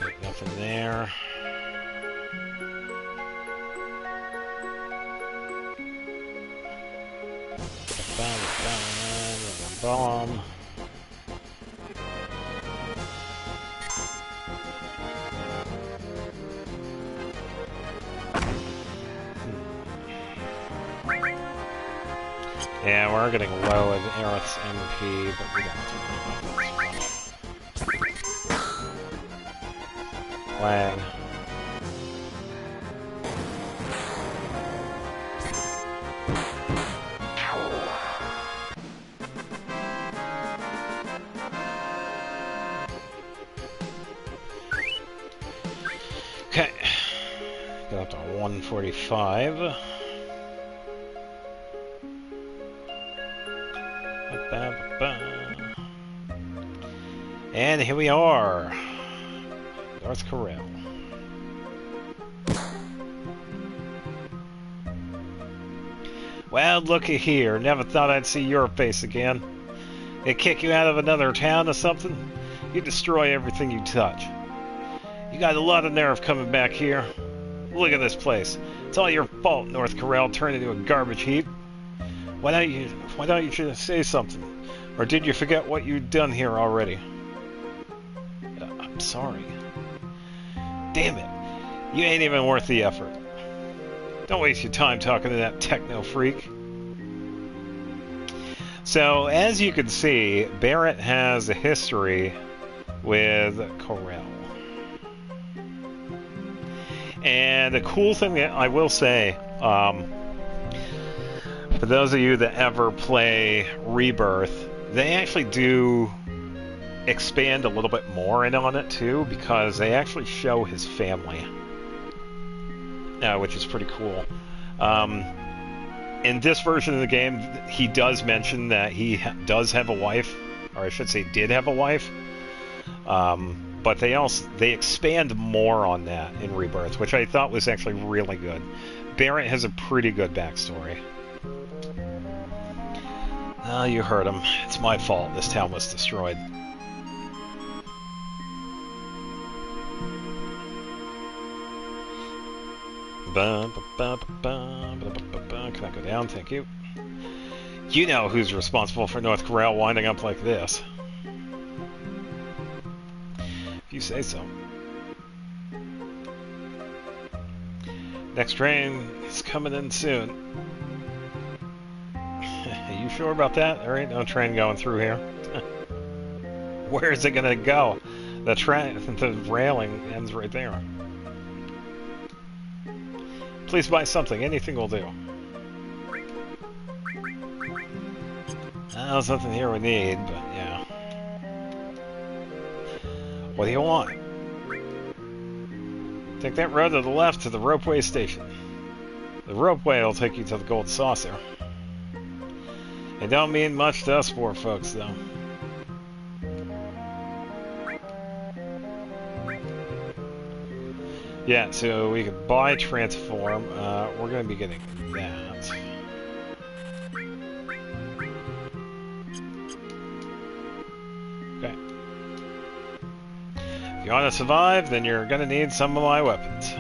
Okay, nothing there. Bomb. Yeah, we're getting low in Aerith's MP, but we don't have to worry about that so much. Wang. Okay, got up to 145. And here we are, North Corel. Well, looky here, never thought I'd see your face again. They kick you out of another town or something? You destroy everything you touch. You got a lot of nerve coming back here. Look at this place. It's all your fault, North Corel turned into a garbage heap. Why don't you just say something? Or did you forget what you'd done here already? I'm sorry. Damn it. You ain't even worth the effort. Don't waste your time talking to that techno freak. So, as you can see, Barrett has a history with Corel. And the cool thing that I will say, for those of you that ever play Rebirth, they actually do expand a little bit more in on it too, because they actually show his family, which is pretty cool. In this version of the game, he does mention that he does have a wife, or I should say did have a wife. But they expand more on that in Rebirth, which I thought was actually really good. Barrett has a pretty good backstory. Oh, you heard him. It's my fault this town was destroyed. Can I go down? Thank you. You know who's responsible for North Corral winding up like this. If you say so. Next train is coming in soon. Are you sure about that? There ain't no train going through here. Where is it gonna go? The railing ends right there. Please buy something. Anything will do. There's nothing here we need, but yeah. What do you want? Take that road to the left to the ropeway station. The ropeway will take you to the Gold Saucer. It don't mean much to us poor folks, though. Yeah, so we could buy Transform. We're going to be getting that. Okay. If you want to survive, then you're going to need some of my weapons.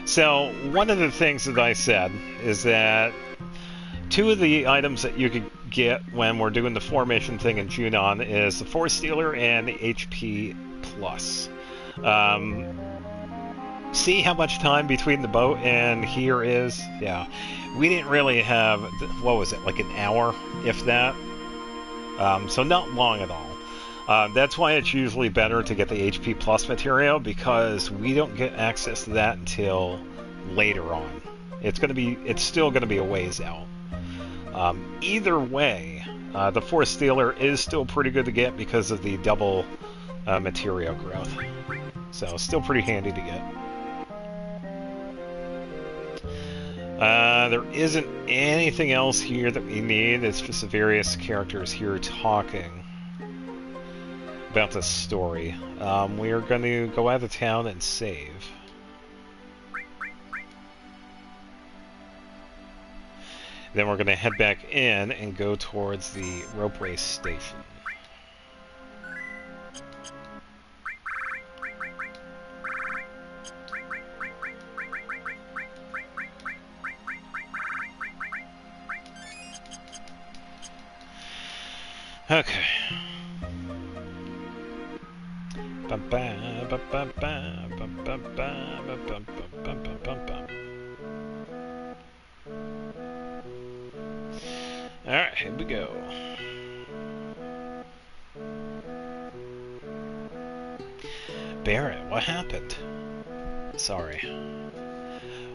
So, one of the things that I said is that two of the items that you could get when we're doing the formation thing in Junon is the Force Stealer and the HP Plus. See how much time between the boat and here is? Yeah. We didn't really have, what was it, like an hour, if that? So not long at all. That's why it's usually better to get the HP Plus material, because we don't get access to that until later on. It's still gonna be a ways out. Either way, the Force Stealer is still pretty good to get because of the double material growth. So still pretty handy to get. There isn't anything else here that we need. It's just the various characters here talking about the story. We are going to go out of town and save. Then we're going to head back in and go towards the ropeway station. Okay. Alright, here we go. Barrett, what happened? Sorry.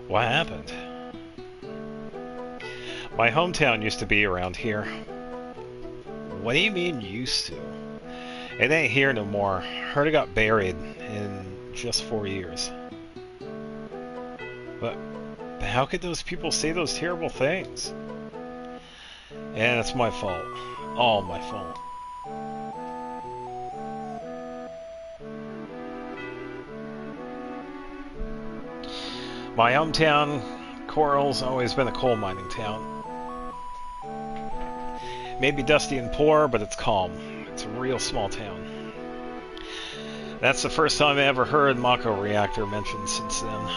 What happened? My hometown used to be around here. What do you mean, used to? It ain't here no more. Heard it got buried in just 4 years. But how could those people say those terrible things? And it's my fault. All my fault. My hometown, Coral's always been a coal mining town. Maybe dusty and poor, but it's calm. It's a real small town. That's the first time I ever heard Mako Reactor mentioned since then.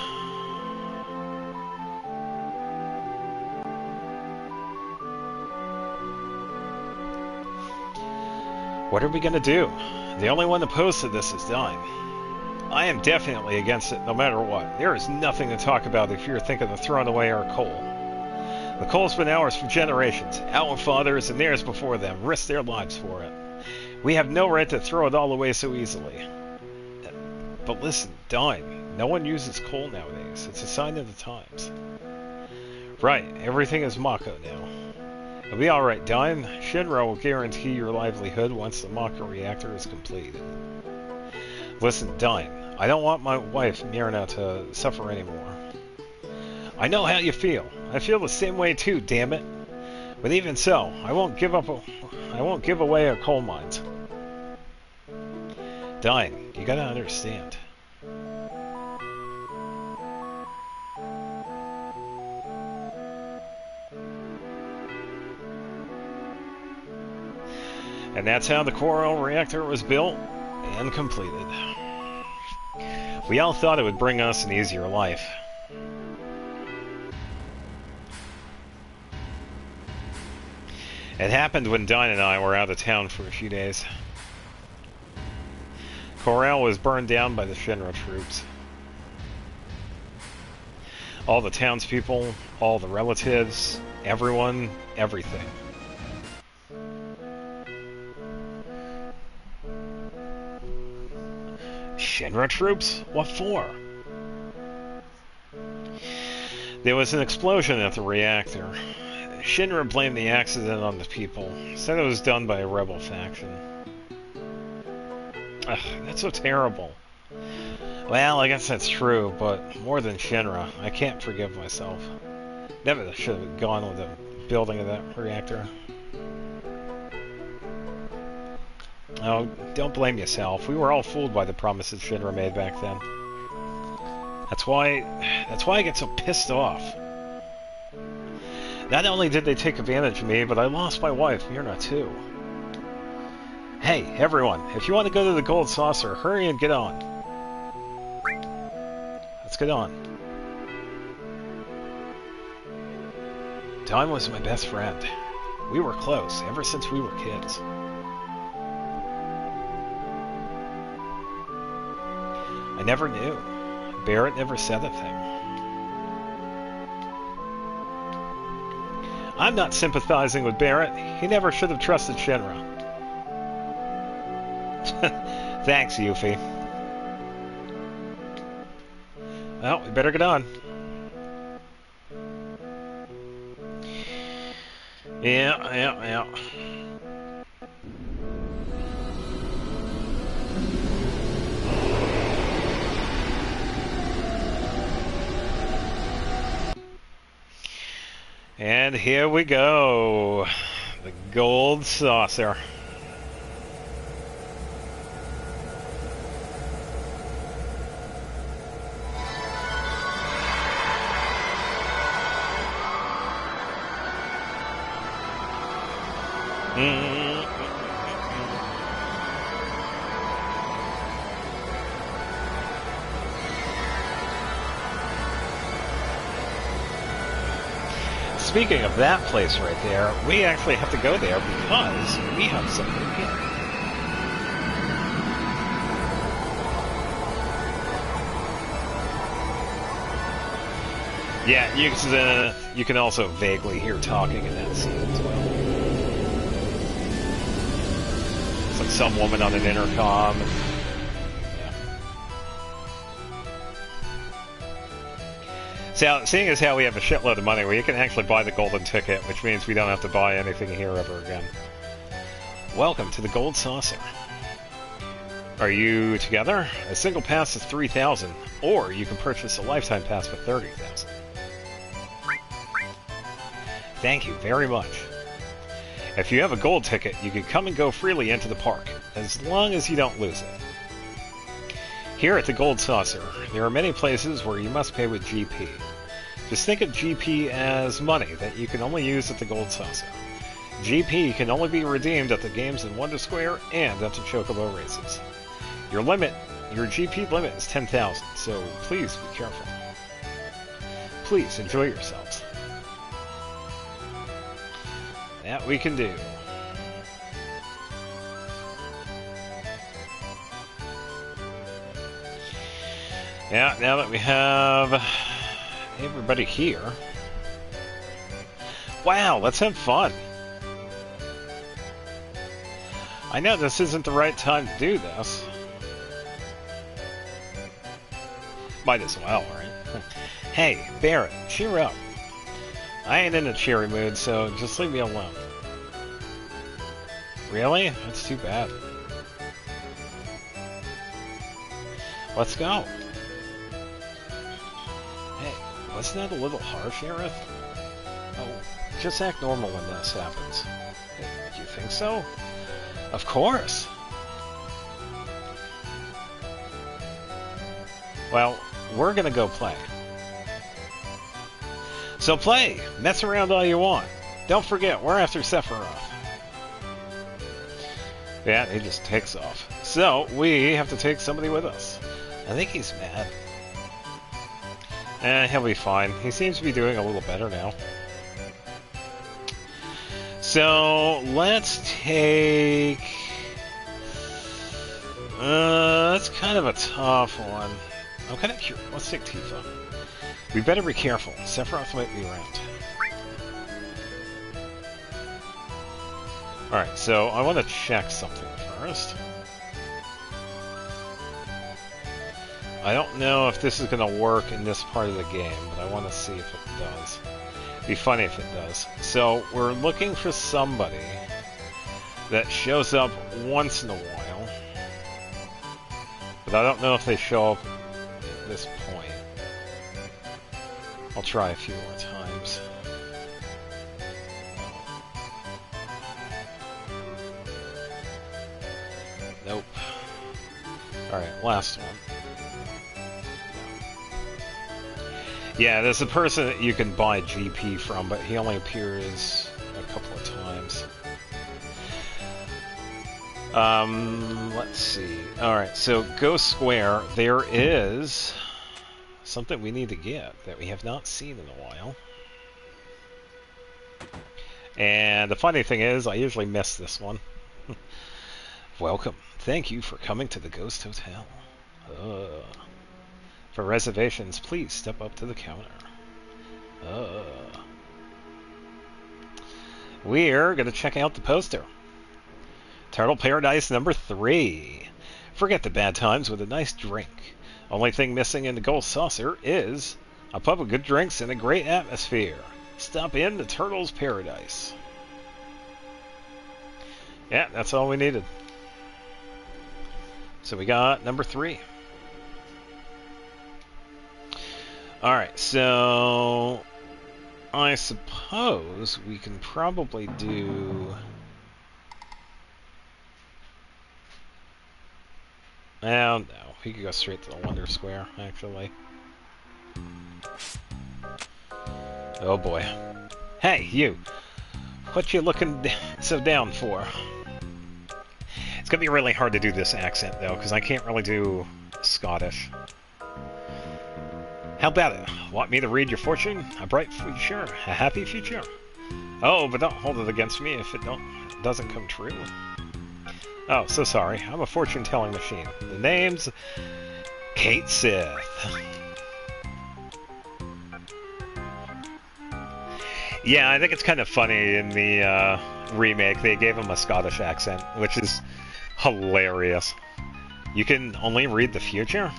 What are we gonna do? The only one opposed to this is dying. I am definitely against it no matter what. There is nothing to talk about if you're thinking of throwing away our coal. The coal's been ours for generations. Our fathers and theirs before them risked their lives for it. We have no right to throw it all away so easily. But listen, Dime, No one uses coal nowadays. It's a sign of the times. Right, everything is Mako now. It'll be alright, Dime. Shinra will guarantee your livelihood once the Mako reactor is completed. Listen, Dime, I don't want my wife, Mirna, to suffer anymore. I know how you feel. I feel the same way too, damn it. But even so, I won't give away our coal mines. Dime, you gotta understand. And that's how the core oil reactor was built and completed. We all thought it would bring us an easier life. It happened when Dine and I were out of town for a few days. Corral was burned down by the Shinra troops. All the townspeople, all the relatives, everyone, everything. Shinra troops? What for? There was an explosion at the reactor. Shinra blamed the accident on the people. Said it was done by a rebel faction. Ugh, that's so terrible. Well, I guess that's true, but more than Shinra, I can't forgive myself. Never should have gone with the building of that reactor. Oh, don't blame yourself. We were all fooled by the promises Shinra made back then. That's why I get so pissed off. Not only did they take advantage of me, but I lost my wife, Mirna, too. Hey, everyone, if you want to go to the Gold Saucer, hurry and get on. Let's get on. Time was my best friend. We were close ever since we were kids. I never knew. Barrett never said a thing. I'm not sympathizing with Barrett. He never should have trusted Shinra. Thanks, Yuffie. Well, we better get on. Yeah. And here we go. The Gold Saucer. Speaking of that place right there, we actually have to go there because we have something here. Yeah, you can also vaguely hear talking in that scene as well. It's like some woman on an intercom. So, seeing as how we have a shitload of money, we can actually buy the golden ticket, which means we don't have to buy anything here ever again. Welcome to the Gold Saucer. Are you together? A single pass is 3,000, or you can purchase a lifetime pass for 30,000. Thank you very much. If you have a gold ticket, you can come and go freely into the park, as long as you don't lose it. Here at the Gold Saucer, there are many places where you must pay with GP. Just think of GP as money that you can only use at the Gold Saucer. GP can only be redeemed at the Games in Wonder Square and at the Chocobo races. Your GP limit is 10,000, so please be careful. Please enjoy yourselves. That we can do. Yeah, now that we have everybody here. Wow, let's have fun. I know this isn't the right time to do this. Might as well, right? Hey, Barrett, cheer up. I ain't in a cheery mood, so just leave me alone. Really? That's too bad. Let's go. Hey, wasn't that a little harsh, Aerith? Oh, just act normal when this happens. Hey, do you think so? Of course! Well, we're gonna go play. So play! Mess around all you want. Don't forget, we're after Sephiroth. Yeah, he just takes off. So, we have to take somebody with us. I think he's mad. He'll be fine. He seems to be doing a little better now. So, let's take... that's kind of a tough one. I'm kind of curious. Let's take Tifa. We better be careful. Sephiroth might be around. Alright, so I want to check something first. I don't know if this is going to work in this part of the game, but I want to see if it does. It'd be funny if it does. So, we're looking for somebody that shows up once in a while. But I don't know if they show up at this point. I'll try a few more times. Nope. Alright, last one. Yeah, there's a person that you can buy GP from, but he only appears a couple of times. Let's see. Alright, so Ghost Square, there is something we need to get that we have not seen in a while. And the funny thing is, I usually miss this one. Welcome. Thank you for coming to the Ghost Hotel. For reservations, please step up to the counter. We're going to check out the poster. Turtle Paradise number 3. Forget the bad times with a nice drink. Only thing missing in the gold saucer is a pub of good drinks and a great atmosphere. Stop in to Turtle's Paradise. Yeah, that's all we needed. So we got number 3. Alright, so I suppose we can probably do... Oh no, we could go straight to the Wonder Square, actually. Oh boy. Hey, you! What you looking so down for? It's gonna be really hard to do this accent, though, because I can't really do Scottish. How about it? Want me to read your fortune? A bright future, a happy future. Oh, but don't hold it against me if it doesn't come true. Oh, so sorry. I'm a fortune-telling machine. The name's Kate Sith. Yeah, I think it's kind of funny in the remake. They gave him a Scottish accent, which is hilarious. You can only read the future?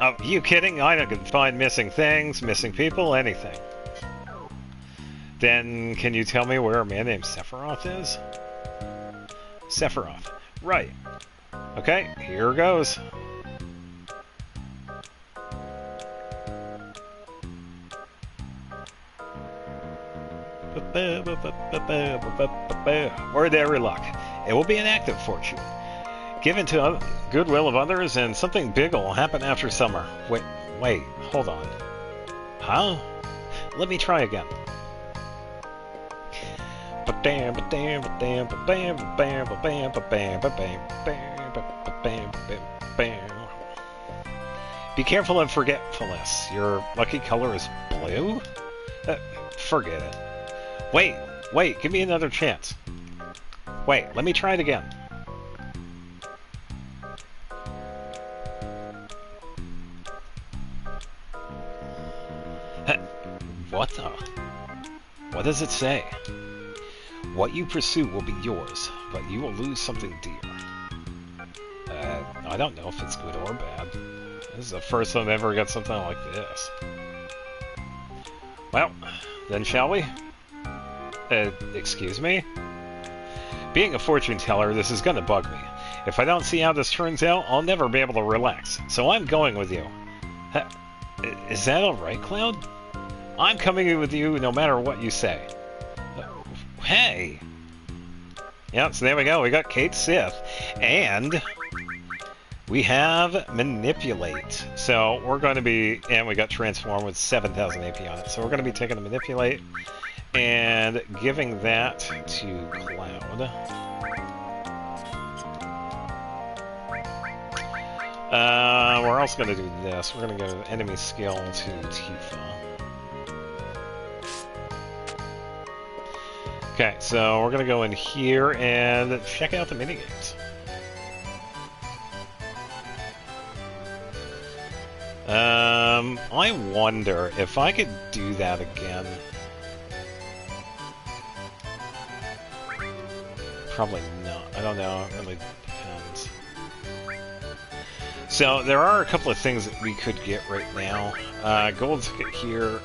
Oh, you kidding? I can find missing things, missing people, anything. Then, can you tell me where a man named Sephiroth is? Sephiroth. Right. Okay, here goes. Word every luck. It will be an active fortune. Given to goodwill of others, and something big will happen after summer. Wait, hold on. Huh? Let me try again. Be careful of forgetfulness. Your lucky color is blue? Forget it. Wait, give me another chance. Wait, let me try it again. What the? What does it say? What you pursue will be yours, but you will lose something dear. I don't know if it's good or bad. This is the first time I've ever got something like this. Well, then shall we? Excuse me? Being a fortune teller, this is gonna bug me. If I don't see how this turns out, I'll never be able to relax. So I'm going with you. Is that alright, Cloud? I'm coming with you no matter what you say. Hey! Yeah, so there we go. We got Kate Sith. And we have Manipulate. So we're going to be... And we got Transform with 7,000 AP on it. So we're going to be taking the Manipulate and giving that to Cloud. We're also going to do this. We're going to go to enemy skill to Tifa. Okay, so we're going to go in here and check out the minigames. I wonder if I could do that again. Probably not. I don't know. It really depends. So there are a couple of things that we could get right now. Gold ticket here.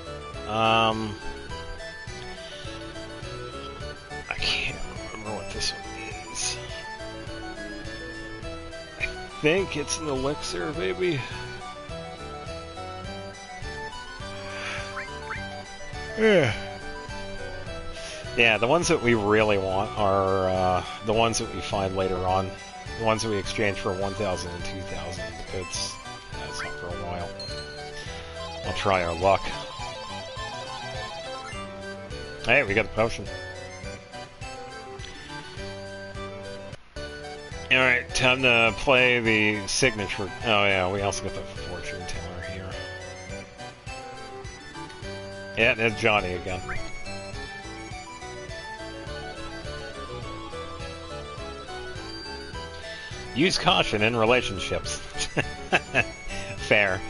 I can't remember what this one is. I think it's an elixir, maybe. Yeah, the ones that we really want are the ones that we find later on. The ones that we exchange for 1,000 and 2,000. It's not for a while. I'll try our luck. Hey, we got the potion. Alright, time to play the signature. Oh yeah, we also got the fortune teller here. Yeah, there's Johnny again. Use caution in relationships. Fair.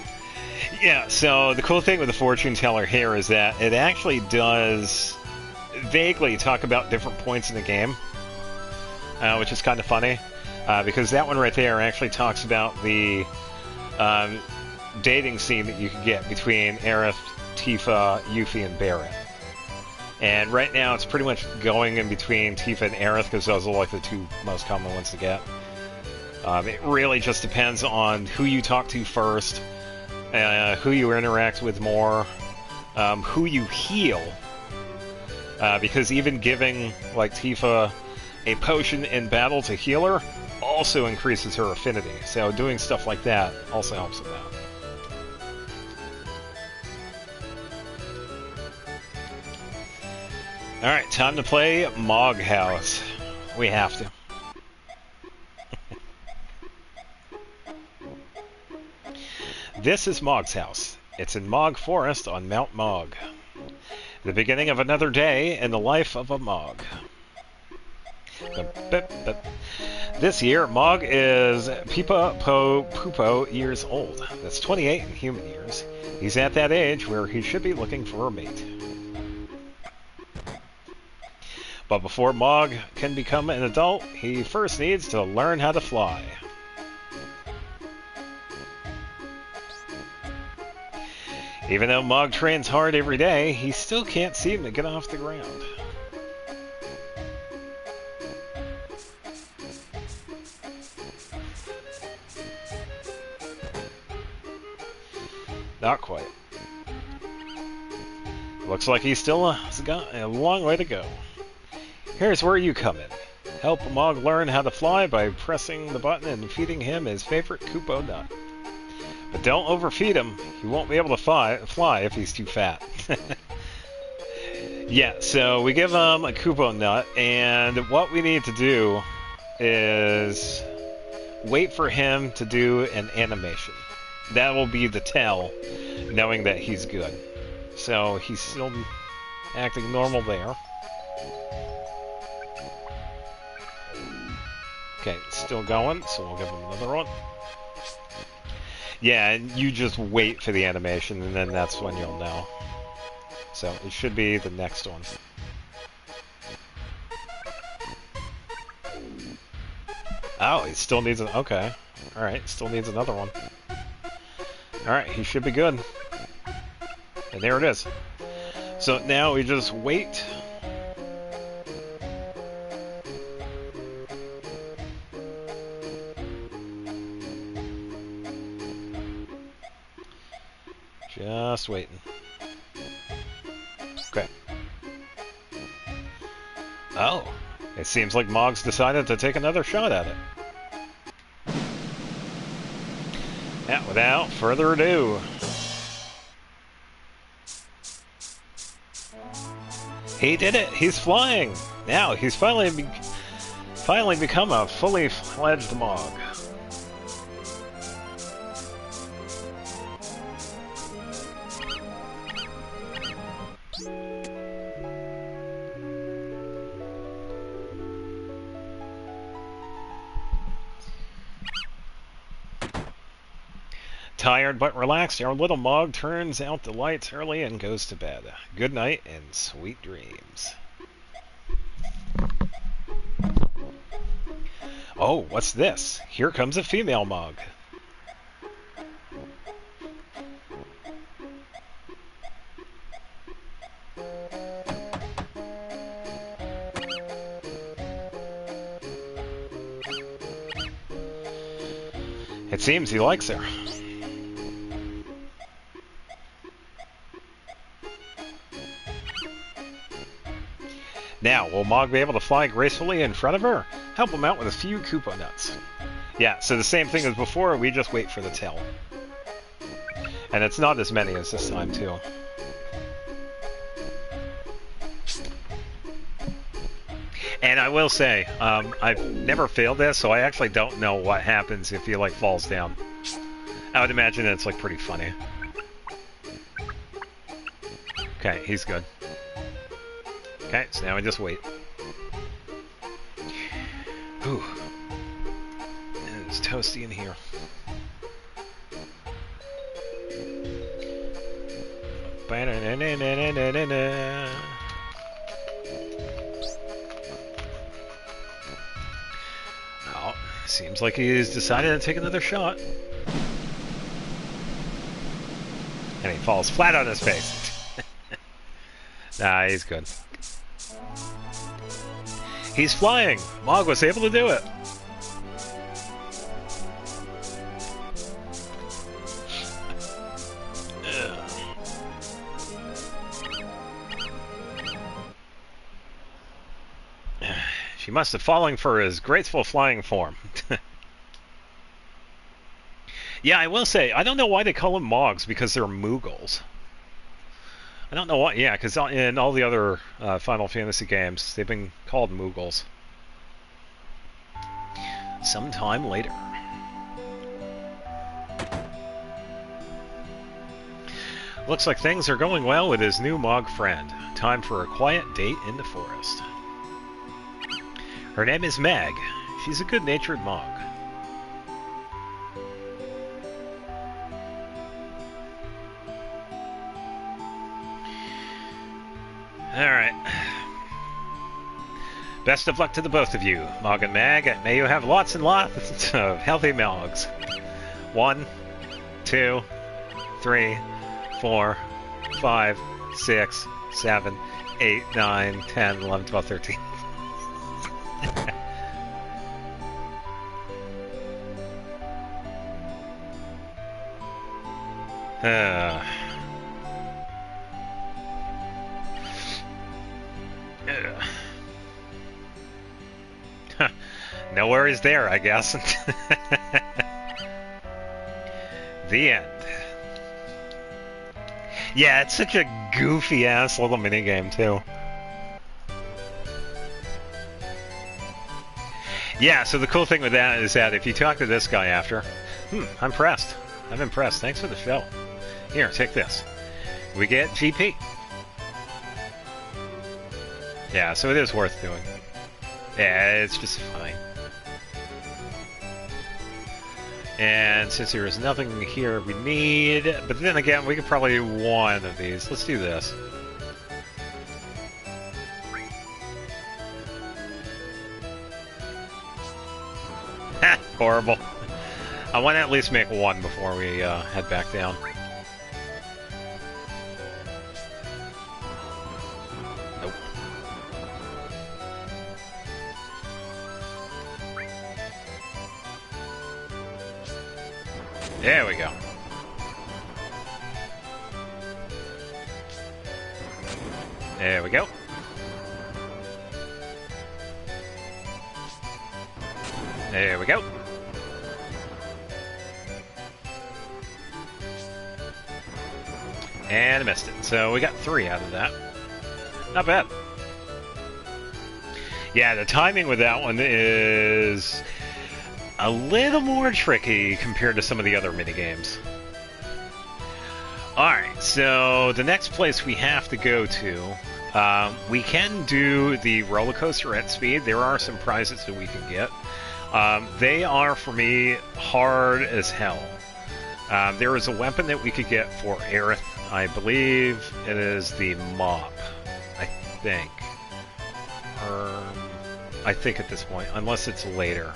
Yeah, so the cool thing with the fortune teller here is that it actually does vaguely talk about different points in the game, which is kind of funny, because that one right there actually talks about the dating scene that you can get between Aerith, Tifa, Yuffie, and Barret. And right now it's pretty much going in between Tifa and Aerith, because those are like the two most common ones to get. It really just depends on who you talk to first, who you interact with more, who you heal. Because even giving, like, Tifa a potion in battle to heal her also increases her affinity. So doing stuff like that also helps with that. Alright, time to play Mog House. We have to. This is Mog's house. It's in Mog Forest on Mount Mog. The beginning of another day in the life of a Mog. This year, Mog is Pupo years old. That's 28 in human years. He's at that age where he should be looking for a mate. But before Mog can become an adult, he first needs to learn how to fly. Even though Mog trains hard every day, he still can't seem to get off the ground. Not quite. Looks like he's still got a long way to go. Here's where you come in. Help Mog learn how to fly by pressing the button and feeding him his favorite Kupo nut. But don't overfeed him. He won't be able to fly if he's too fat. Yeah, so we give him a Kupo nut, and what we need to do is wait for him to do an animation. That will be the tell, knowing that he's good. So he's still acting normal there. Okay, still going, so we'll give him another one. Yeah, and you just wait for the animation, and then that's when you'll know. So it should be the next one. Oh, it still needs an... Okay. Alright, still needs another one. Alright, he should be good. And there it is. So now we just wait. Just waiting. Okay. Oh, it seems like Mog's decided to take another shot at it. Yeah, without further ado. He did it! He's flying! Now, he's finally become a fully fledged Mog. Tired but relaxed, our little Mog turns out the lights early and goes to bed. Good night and sweet dreams. Oh, what's this? Here comes a female Mog. It seems he likes her. Now, will Mog be able to fly gracefully in front of her? Help him out with a few Koopa nuts. Yeah, so the same thing as before, we just wait for the tail. And it's not as many as this time, too. And I will say, I've never failed this, so I actually don't know what happens if he, like, falls down. I would imagine it's, like, pretty funny. Okay, he's good. Okay, so now we just wait. Ooh. It's toasty in here. Oh, seems like he's decided to take another shot. And he falls flat on his face. Nah, he's good. He's flying! Mog was able to do it! She must have fallen for his graceful flying form. Yeah, I will say, I don't know why they call them Mogs, because they're Moogles. I don't know what, yeah, because in all the other Final Fantasy games, they've been called Moogles. Sometime later. Looks like things are going well with his new Mog friend. Time for a quiet date in the forest. Her name is Meg. She's a good-natured Mog. Alright. Best of luck to the both of you, Mog and Mag, and may you have lots and lots of healthy Mogs. 1, 2, 3, 4, 5, 6, 7, 8, 9, 10, 11, 12, 13. No worries there, I guess. The end. Yeah, it's such a goofy-ass little minigame, too. Yeah, so the cool thing with that is that if you talk to this guy after... I'm impressed. I'm impressed. Thanks for the show. Here, take this. We get GP. Yeah, so it is worth doing. Yeah, it's just fine. And since there is nothing here we need, but then again, we could probably do one of these. Let's do this. Horrible. I want to at least make one before we head back down. Nope. There we go. There we go. There we go. And I missed it. So we got 3 out of that. Not bad. Yeah, the timing with that one is a little more tricky compared to some of the other minigames. Alright, so the next place we have to go to, we can do the roller coaster at speed. There are some prizes that we can get. They are, for me, hard as hell. There is a weapon that we could get for Aerith. I believe it is the mop. I think. I think at this point, unless it's later.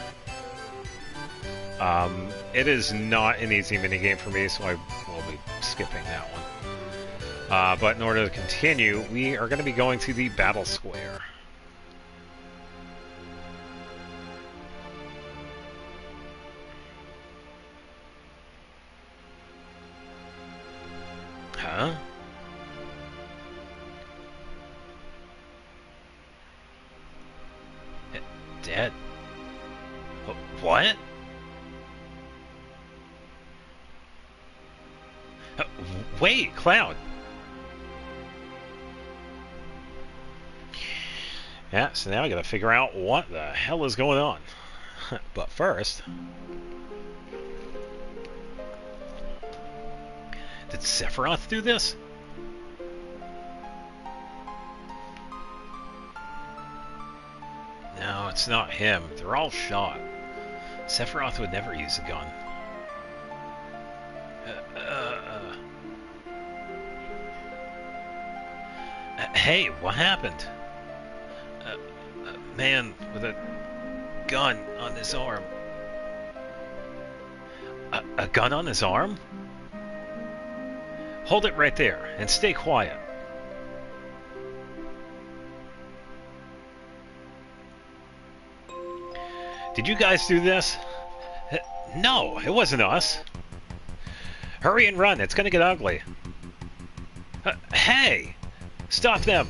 It is not an easy minigame for me, so I will be skipping that one. But in order to continue, we are going to be going to the Battle Square. Huh? Dead? What? Wait, Cloud. Yeah, so now I gotta figure out what the hell is going on. But first... Did Sephiroth do this? No, it's not him. They're all shot. Sephiroth would never use a gun. Hey, what happened? A man with a gun on his arm. A gun on his arm? Hold it right there and stay quiet. Did you guys do this? No, it wasn't us. Hurry and run, it's gonna get ugly. Hey! Stop them!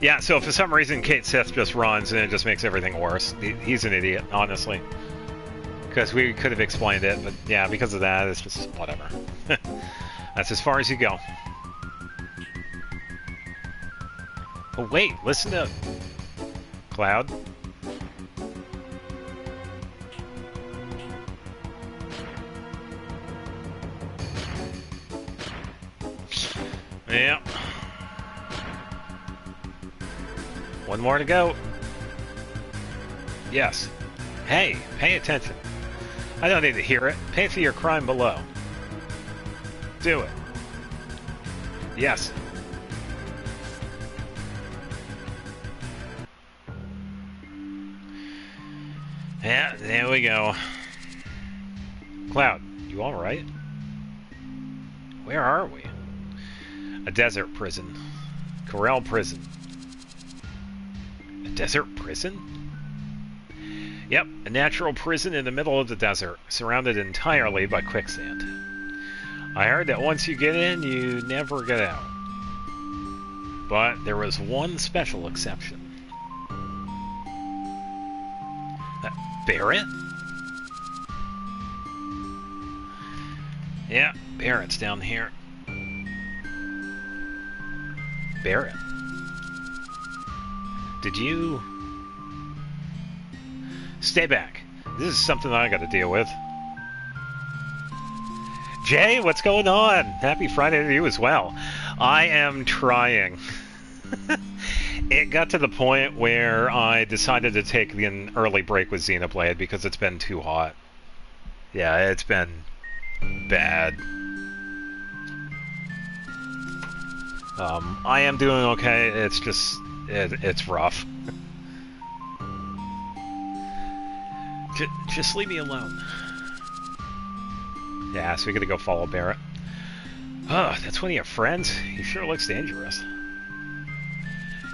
Yeah, so for some reason Kate Sith just runs and it just makes everything worse. He's an idiot, honestly. Because we could have explained it, but yeah, because of that, it's just whatever. That's as far as you go. Oh wait, listen to... Cloud? Yeah. One more to go. Yes. Hey, pay attention. I don't need to hear it. Pay for your crime below. Do it. Yes. Yeah, there we go. Cloud, you alright? Where are we? A desert prison. Corral prison. A desert prison? Yep, a natural prison in the middle of the desert, surrounded entirely by quicksand. I heard that once you get in, you never get out. But there was one special exception. Barrett? Yeah, Barrett's down here. Barrett? Did you... Stay back. This is something I gotta deal with. Jay, what's going on? Happy Friday to you as well. I am trying. It got to the point where I decided to take an early break with Xenoblade because it's been too hot. Yeah, it's been bad. I am doing okay. It's just, it's rough. Just leave me alone. Yeah, so we gotta go follow Barrett. Oh, that's one of your friends? He sure looks dangerous.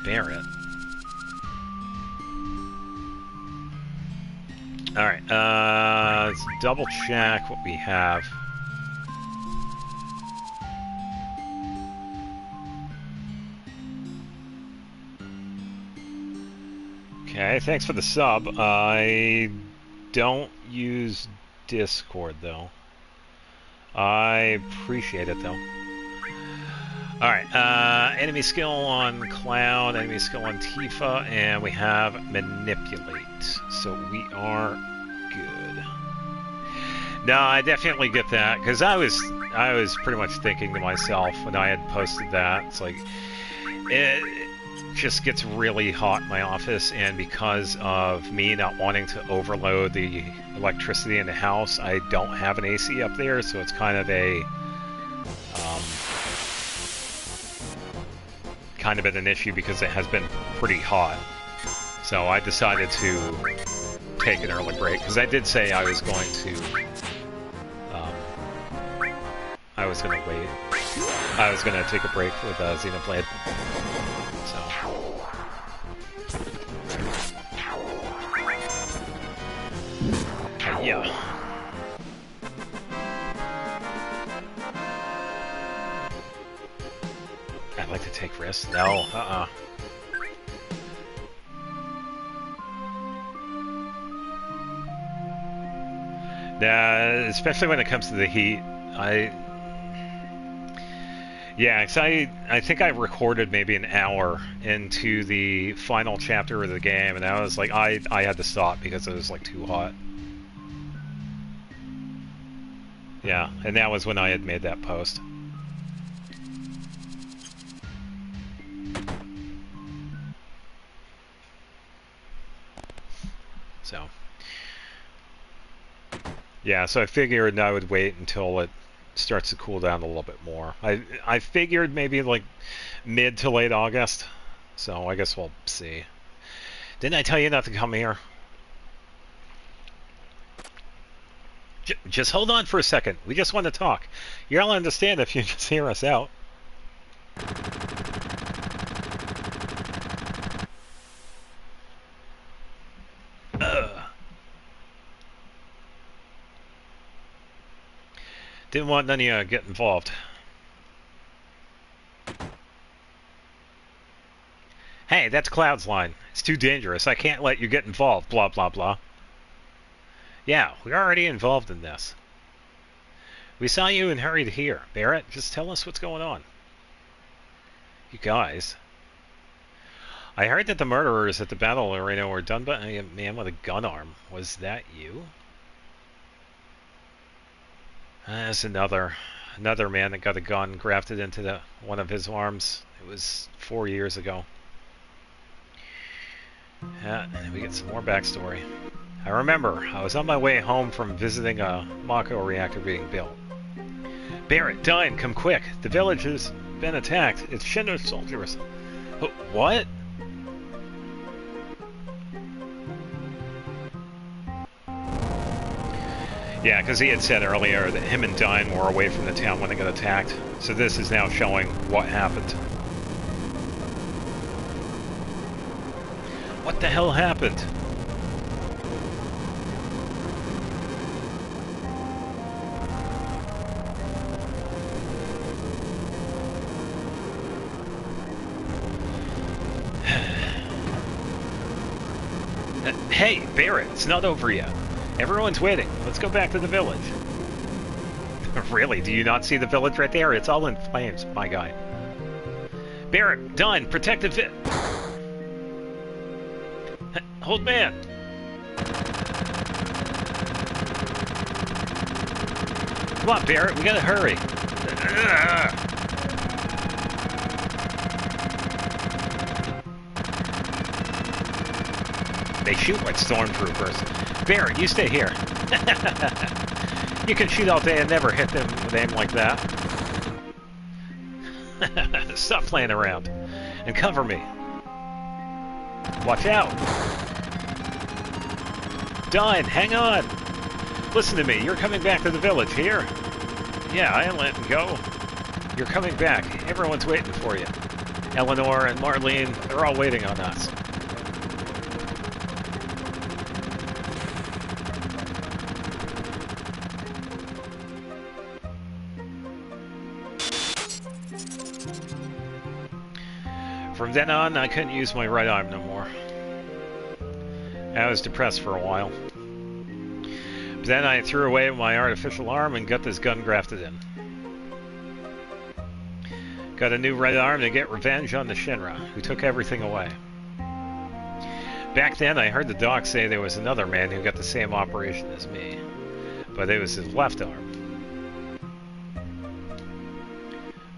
Barrett. Alright, let's double check what we have. Okay, thanks for the sub. I don't use Discord, though. I appreciate it, though. Alright, enemy skill on Cloud, enemy skill on Tifa, and we have Manipulate. So we are good. No, I definitely get that, because I was pretty much thinking to myself when I had posted that, it's like, it just gets really hot in my office, and because of me not wanting to overload the electricity in the house, I don't have an AC up there, so it's kind of a kind of been an issue because it has been pretty hot. So I decided to take an early break, because I did say I was going to wait. I was going to take a break with Xenoblade. Yeah. I'd like to take risks. No, especially when it comes to the heat, yeah, cause I think I recorded maybe an hour into the final chapter of the game, and I was like, I had to stop because it was like too hot. Yeah, and that was when I had made that post. So, yeah, so I figured I would wait until it starts to cool down a little bit more. I figured maybe like mid to late August, so I guess we'll see. Didn't I tell you not to come here? Just hold on for a second. We just want to talk. You'll understand if you just hear us out. Didn't want none of you to get involved. Hey, that's Cloud's line. It's too dangerous. I can't let you get involved. Blah, blah, blah. Yeah, we're already involved in this. We saw you and hurried here. Barrett, just tell us what's going on. You guys. I heard that the murderers at the battle arena were done by a man with a gun arm. Was that you? There's another man that got a gun grafted into one of his arms. It was 4 years ago. Yeah, and we get some more backstory. I remember, I was on my way home from visiting a Mako reactor being built. Barrett, Dine, come quick. The village has been attacked. It's Shinra soldiers. What? Yeah, because he had said earlier that him and Dine were away from the town when they got attacked. So this is now showing what happened. What the hell happened? Hey, Barrett, it's not over yet. Everyone's waiting. Let's go back to the village. Really? Do you not see the village right there? It's all in flames, my guy. Barrett, done. Protect the Hold man. Come on, Barrett. We gotta hurry. They shoot like stormtroopers. Barrett, you stay here. You can shoot all day and never hit them with aim like that. Stop playing around. And cover me. Watch out. Dine, hang on. Listen to me. You're coming back to the village here. Yeah, Island, go. You're coming back. Everyone's waiting for you. Eleanor and Marlene, they're all waiting on us. From then on, I couldn't use my right arm no more. I was depressed for a while. But then I threw away my artificial arm and got this gun grafted in. Got a new right arm to get revenge on the Shinra, who took everything away. Back then, I heard the doc say there was another man who got the same operation as me, but it was his left arm.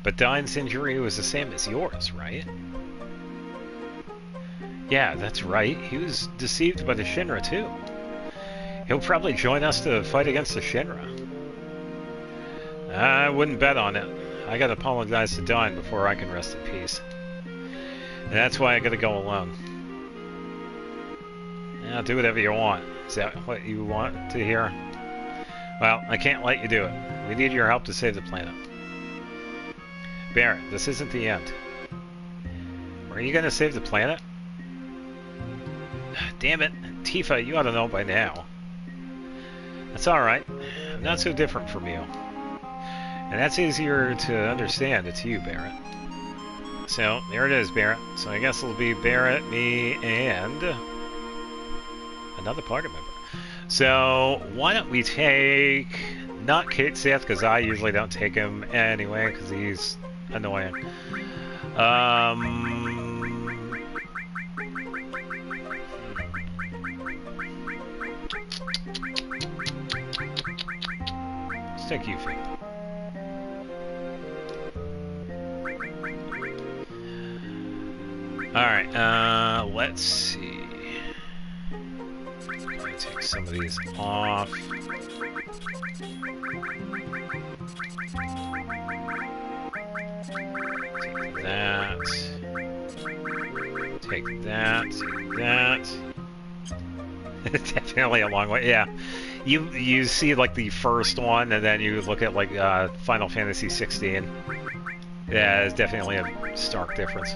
But Dine's injury was the same as yours, right? Yeah, that's right. He was deceived by the Shinra, too. He'll probably join us to fight against the Shinra. I wouldn't bet on it. I gotta apologize to Dine before I can rest in peace. And that's why I gotta go alone. Yeah, do whatever you want. Is that what you want to hear? Well, I can't let you do it. We need your help to save the planet. Barrett, this isn't the end. Are you gonna save the planet? Damn it, Tifa, you ought to know by now. That's alright. I'm not so different from you. And that's easier to understand. It's you, Barrett. So, there it is, Barrett. So I guess it'll be Barrett, me, and another party member. So, why don't we take... not Kate Seth, because I usually don't take him anyway, because he's annoying. Let's take Yuffie. Alright, let's see. I'm gonna take some of these off. Take that. Take that. Take that. Definitely a long way. Yeah. You see like the first one, and then you look at like Final Fantasy 16. Yeah, it's definitely a stark difference.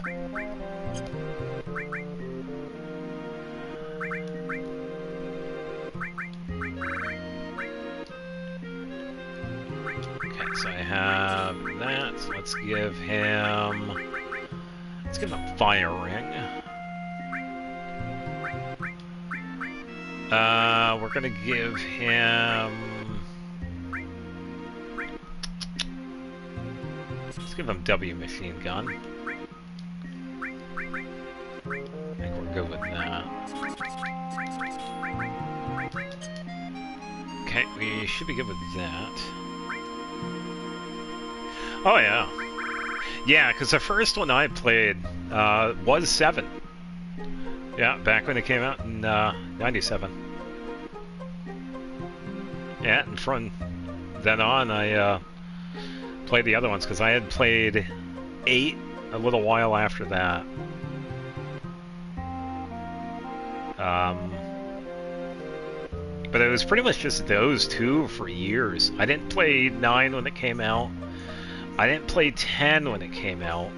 Okay, so I have that. So let's give him a fire ring. We're gonna give him... let's give him W machine gun. I think we're good with that. Okay, we should be good with that. Oh yeah. Yeah, because the first one I played was 7. Yeah, back when it came out in 97. Yeah, and from then on, I played the other ones, because I had played 8 a little while after that. But it was pretty much just those two for years. I didn't play 9 when it came out. I didn't play 10 when it came out.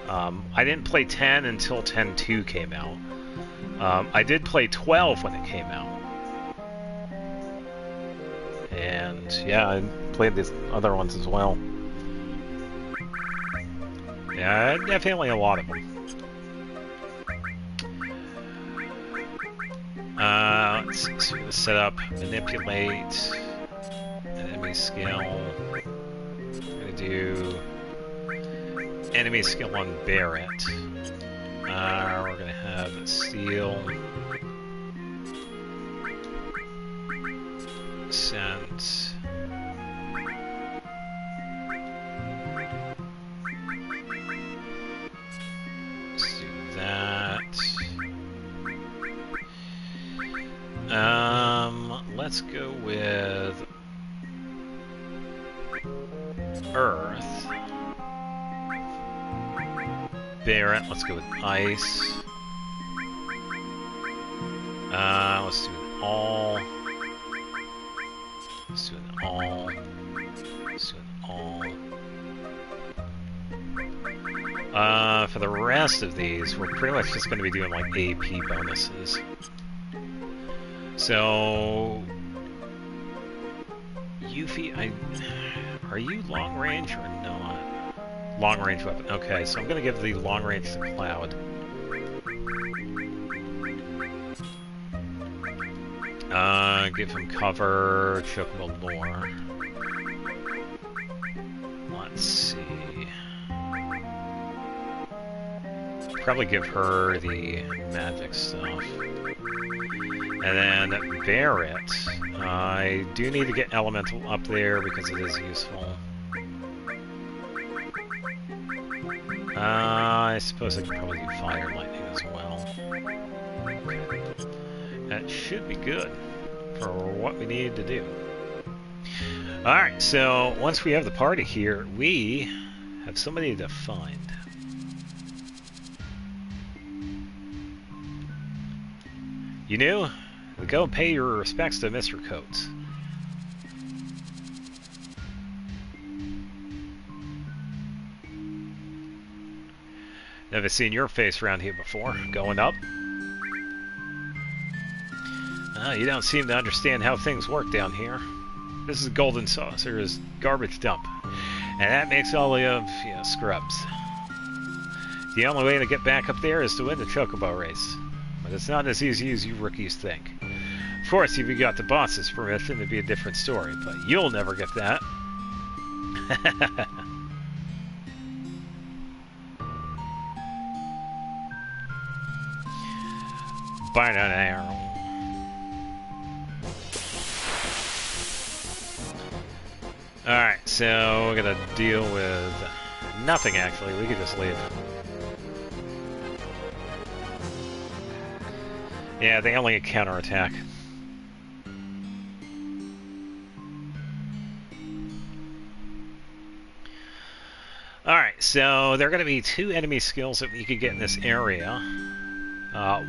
I didn't play 10 until 10-2 came out. I did play 12 when it came out. And yeah, I played these other ones as well. Yeah, definitely a lot of them. Let's see, so we're gonna set up, manipulate, enemy skill. I'm gonna do enemy skill on Barrett. We're gonna have Steel. Sense. Let's do that. Let's go with Earth. Barrett, let's go with Ice. Let's do an all. Let's do an all. Let's do an For the rest of these, we're pretty much just going to be doing like AP bonuses. So, Yuffie, are you long range or not? Long range weapon. Okay, so I'm going to give the long range to Cloud. Give him cover, Chocobo lore. Let's see. Probably give her the magic stuff. And then Barret. I do need to get Elemental up there because it is useful. I suppose I could probably do Fire and Lightning as well. That should be good for what we need to do. Alright, so once we have the party here, we have somebody to find. You new? Go and pay your respects to Mr. Coates. Never seen your face around here before. Going up? You don't seem to understand how things work down here. This is Golden Saucer's garbage dump. And that makes all of you scrubs. The only way to get back up there is to win the Chocobo race. But it's not as easy as you rookies think. Of course, if you got the boss's permission, it'd be a different story, but you'll never get that. Bye now. Alright, so we're gonna deal with nothing actually, we could just leave. Yeah, they only get counterattack. Alright, so there are going to be 2 enemy skills that we could get in this area.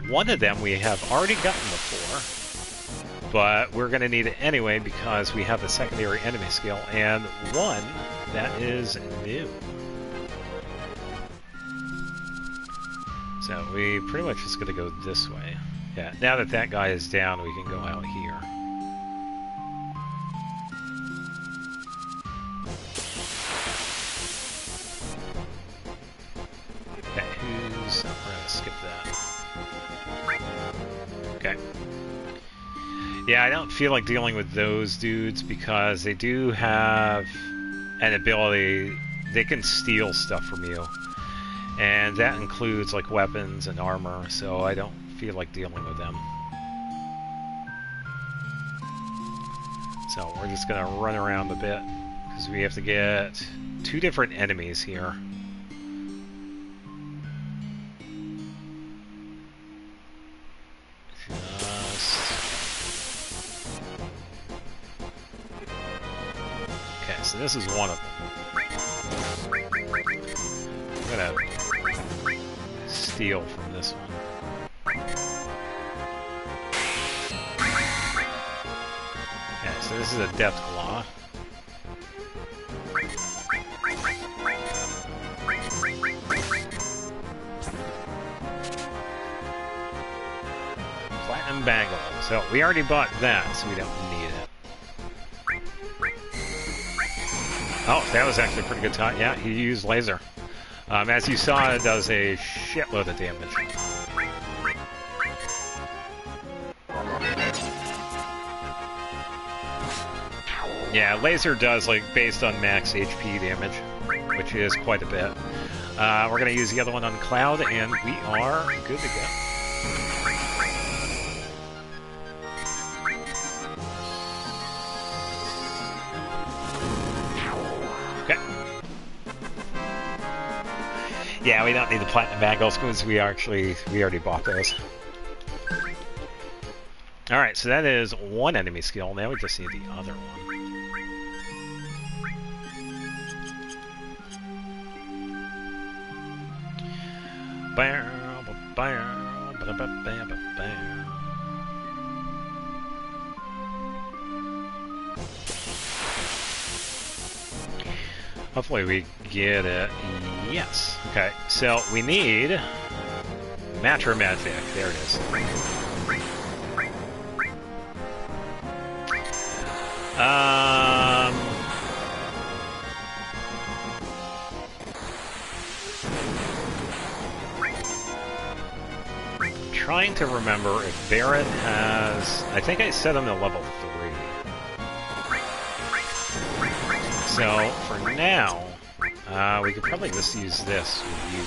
One of them we have already gotten before, but we're going to need it anyway because we have the secondary enemy skill, and one that is new. So we pretty much just going to go this way. Yeah, now that that guy is down, we can go out here. Okay, who's... Oh, we're gonna skip that. Okay. Yeah, I don't feel like dealing with those dudes because they do have an ability... They can steal stuff from you. And that includes, like, weapons and armor, so I don't feel like dealing with them. So we're just gonna run around a bit because we have to get 2 different enemies here. Okay, so this is one of them. I'm gonna steal from this one. Okay, so this is a Death Claw. Platinum Bangle. So we already bought that, so we don't need it. Oh, that was actually a pretty good time. Yeah, he used laser. As you saw, it does a shitload of damage. Yeah, laser does, like, based on max HP damage, which is quite a bit. We're going to use the other one on Cloud, and we are good to go. Okay. Yeah, we don't need the Platinum Bangles because we already bought those. Alright, so that is one enemy skill. Now we just need the other one. Hopefully we get it. Yes. Okay, so we need Matra Magic. There it is. Trying to remember if Barrett has... I think I set him to level 3. So, for now, we could probably just use this with you.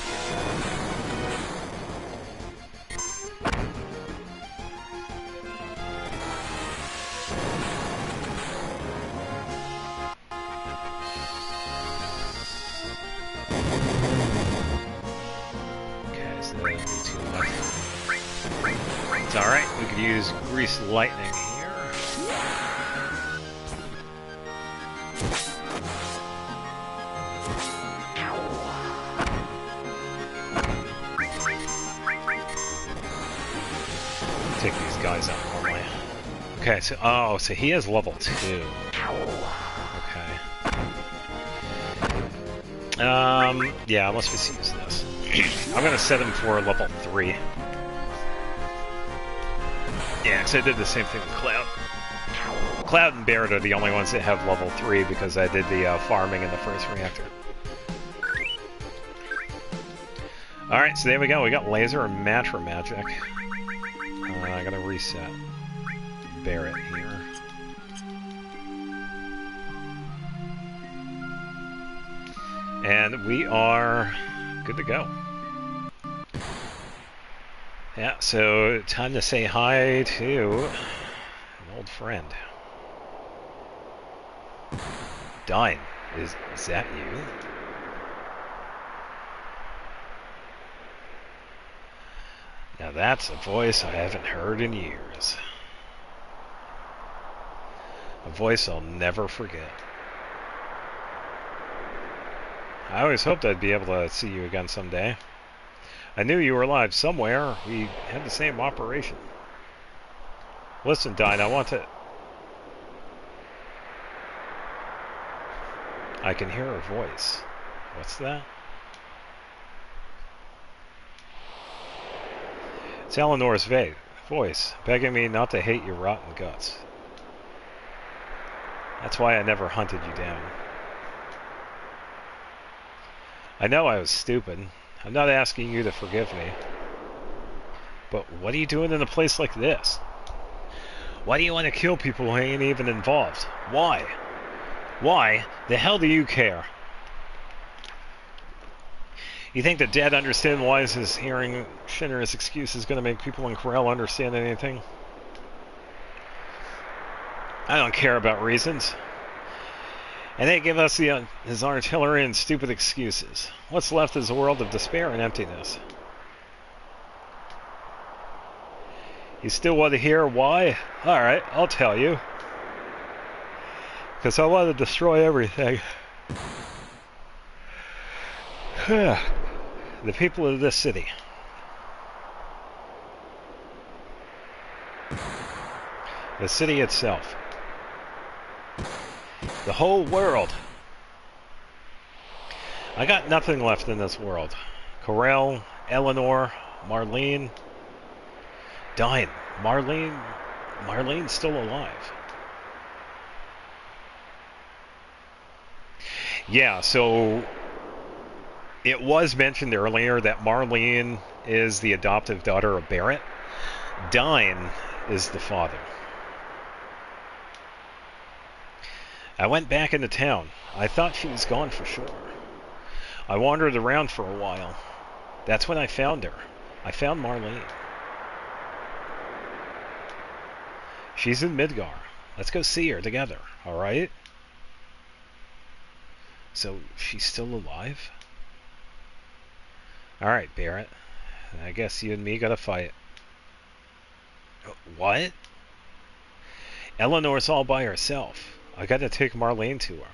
Okay, so that would be too much. It's alright, we could use Grease Lightning here. Take these guys out normally. Okay, so so he has level 2. Okay. Yeah, let's just use this. I'm gonna set him for level 3. Yeah, because I did the same thing with Cloud. Cloud and Barrett are the only ones that have level 3 because I did the farming in the first reactor. Alright, so there we go. We got Laser and Matra Magic. I gotta reset Barrett here. And we are good to go. Yeah, so time to say hi to an old friend. Dine, is that you? Now that's a voice I haven't heard in years. A voice I'll never forget. I always hoped I'd be able to see you again someday. I knew you were alive somewhere. We had the same operation. Listen, Dine, I want to... I can hear her voice. What's that? It's Eleanor's voice, begging me not to hate your rotten guts. That's why I never hunted you down. I know I was stupid. I'm not asking you to forgive me. But what are you doing in a place like this? Why do you want to kill people who ain't even involved? Why? Why the hell do you care? You think the dead understand why his hearing Shinra's excuse is going to make people in Corel understand anything? I don't care about reasons. And they give us his artillery and stupid excuses. What's left is a world of despair and emptiness. You still want to hear why? Alright, I'll tell you. Because I want to destroy everything. The people of this city. The city itself. The whole world. I got nothing left in this world. Corel, Eleanor, Marlene. Dine. Marlene's still alive. Yeah, so it was mentioned earlier that Marlene is the adoptive daughter of Barrett. Dine is the father. I went back into town. I thought she was gone for sure. I wandered around for a while. That's when I found her. I found Marlene. She's in Midgar. Let's go see her together, alright? So, she's still alive? Alright, Barrett. I guess you and me gotta fight. What? Eleanor's all by herself. I gotta take Marlene to her.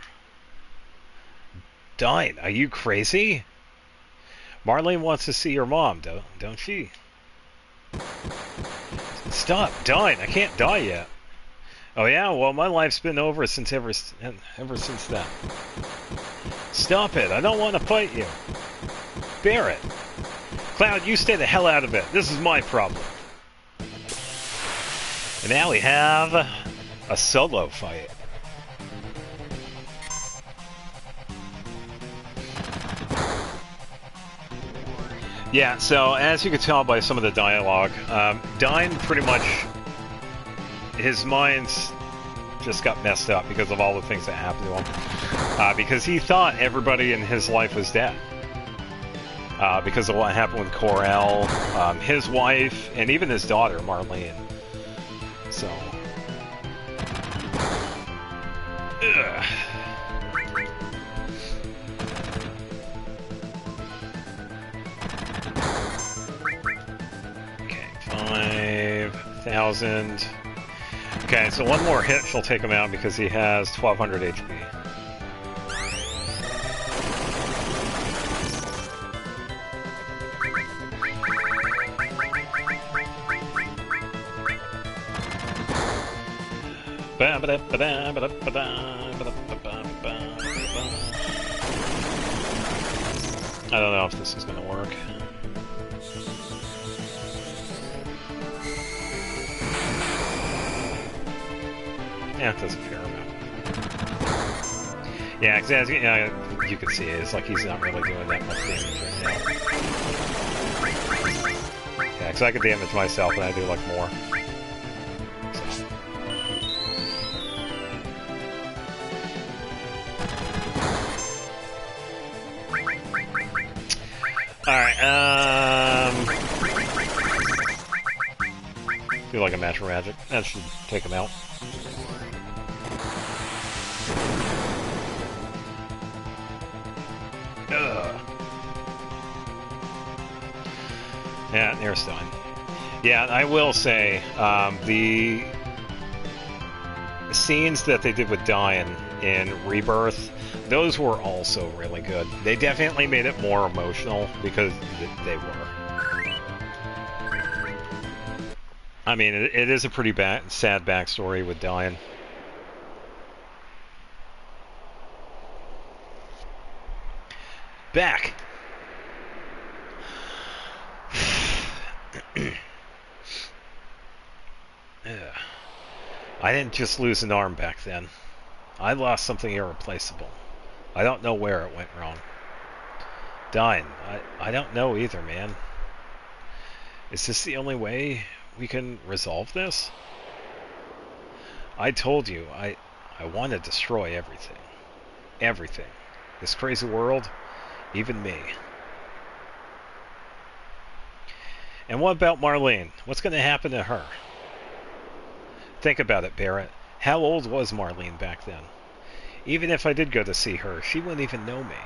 Dine, are you crazy? Marlene wants to see your mom, don't she? Stop, Dine, I can't die yet. Oh yeah, well my life's been over ever since that. Stop it, I don't want to fight you. Barret! Cloud, you stay the hell out of it. This is my problem. And now we have a solo fight. Yeah, so as you can tell by some of the dialogue, Dine pretty much, his mind's just got messed up because of all the things that happened to him. Because he thought everybody in his life was dead. Because of what happened with Corel, his wife, and even his daughter, Marlene. So... Ugh. Okay, 5,000. Okay, so one more hit she'll take him out because he has 1,200 HP. I don't know if this is going to work. Yeah, it does a fair amount. Yeah, exactly. Yeah, you can see it. It's like he's not really doing that much damage right now. Yeah, because I could damage myself and I do like more. So. Alright, do like a match for magic. That should take him out. Ugh. Yeah, there's done. Yeah, I will say, the scenes that they did with Diane in Rebirth, those were also really good. They definitely made it more emotional because they were. I mean, it is a pretty sad backstory with Diane. Back! I didn't just lose an arm back then. I lost something irreplaceable. I don't know where it went wrong. Dine, I don't know either, man. Is this the only way we can resolve this? I told you, I want to destroy everything. Everything. This crazy world, even me. And what about Marlene? What's going to happen to her? Think about it, Barret. How old was Marlene back then? Even if I did go to see her, she wouldn't even know me.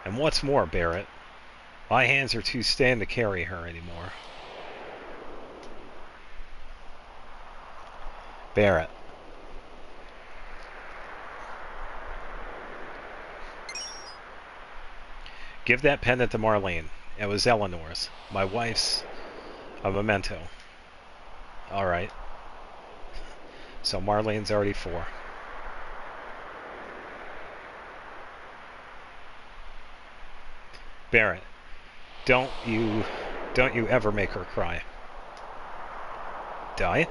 And what's more, Barret, my hands are too thin to carry her anymore. Barret. Give that pendant to Marlene. It was Eleanor's. My wife's a memento. Alright. So Marlene's already 4. Barret, don't you ever make her cry. Die?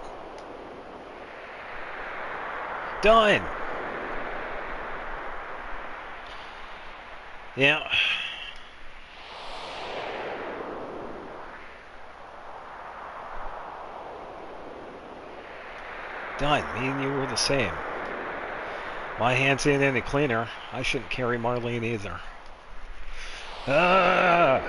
Done! Yeah. Done. Me and you were the same. My hands ain't any cleaner. I shouldn't carry Marlene either. Ah!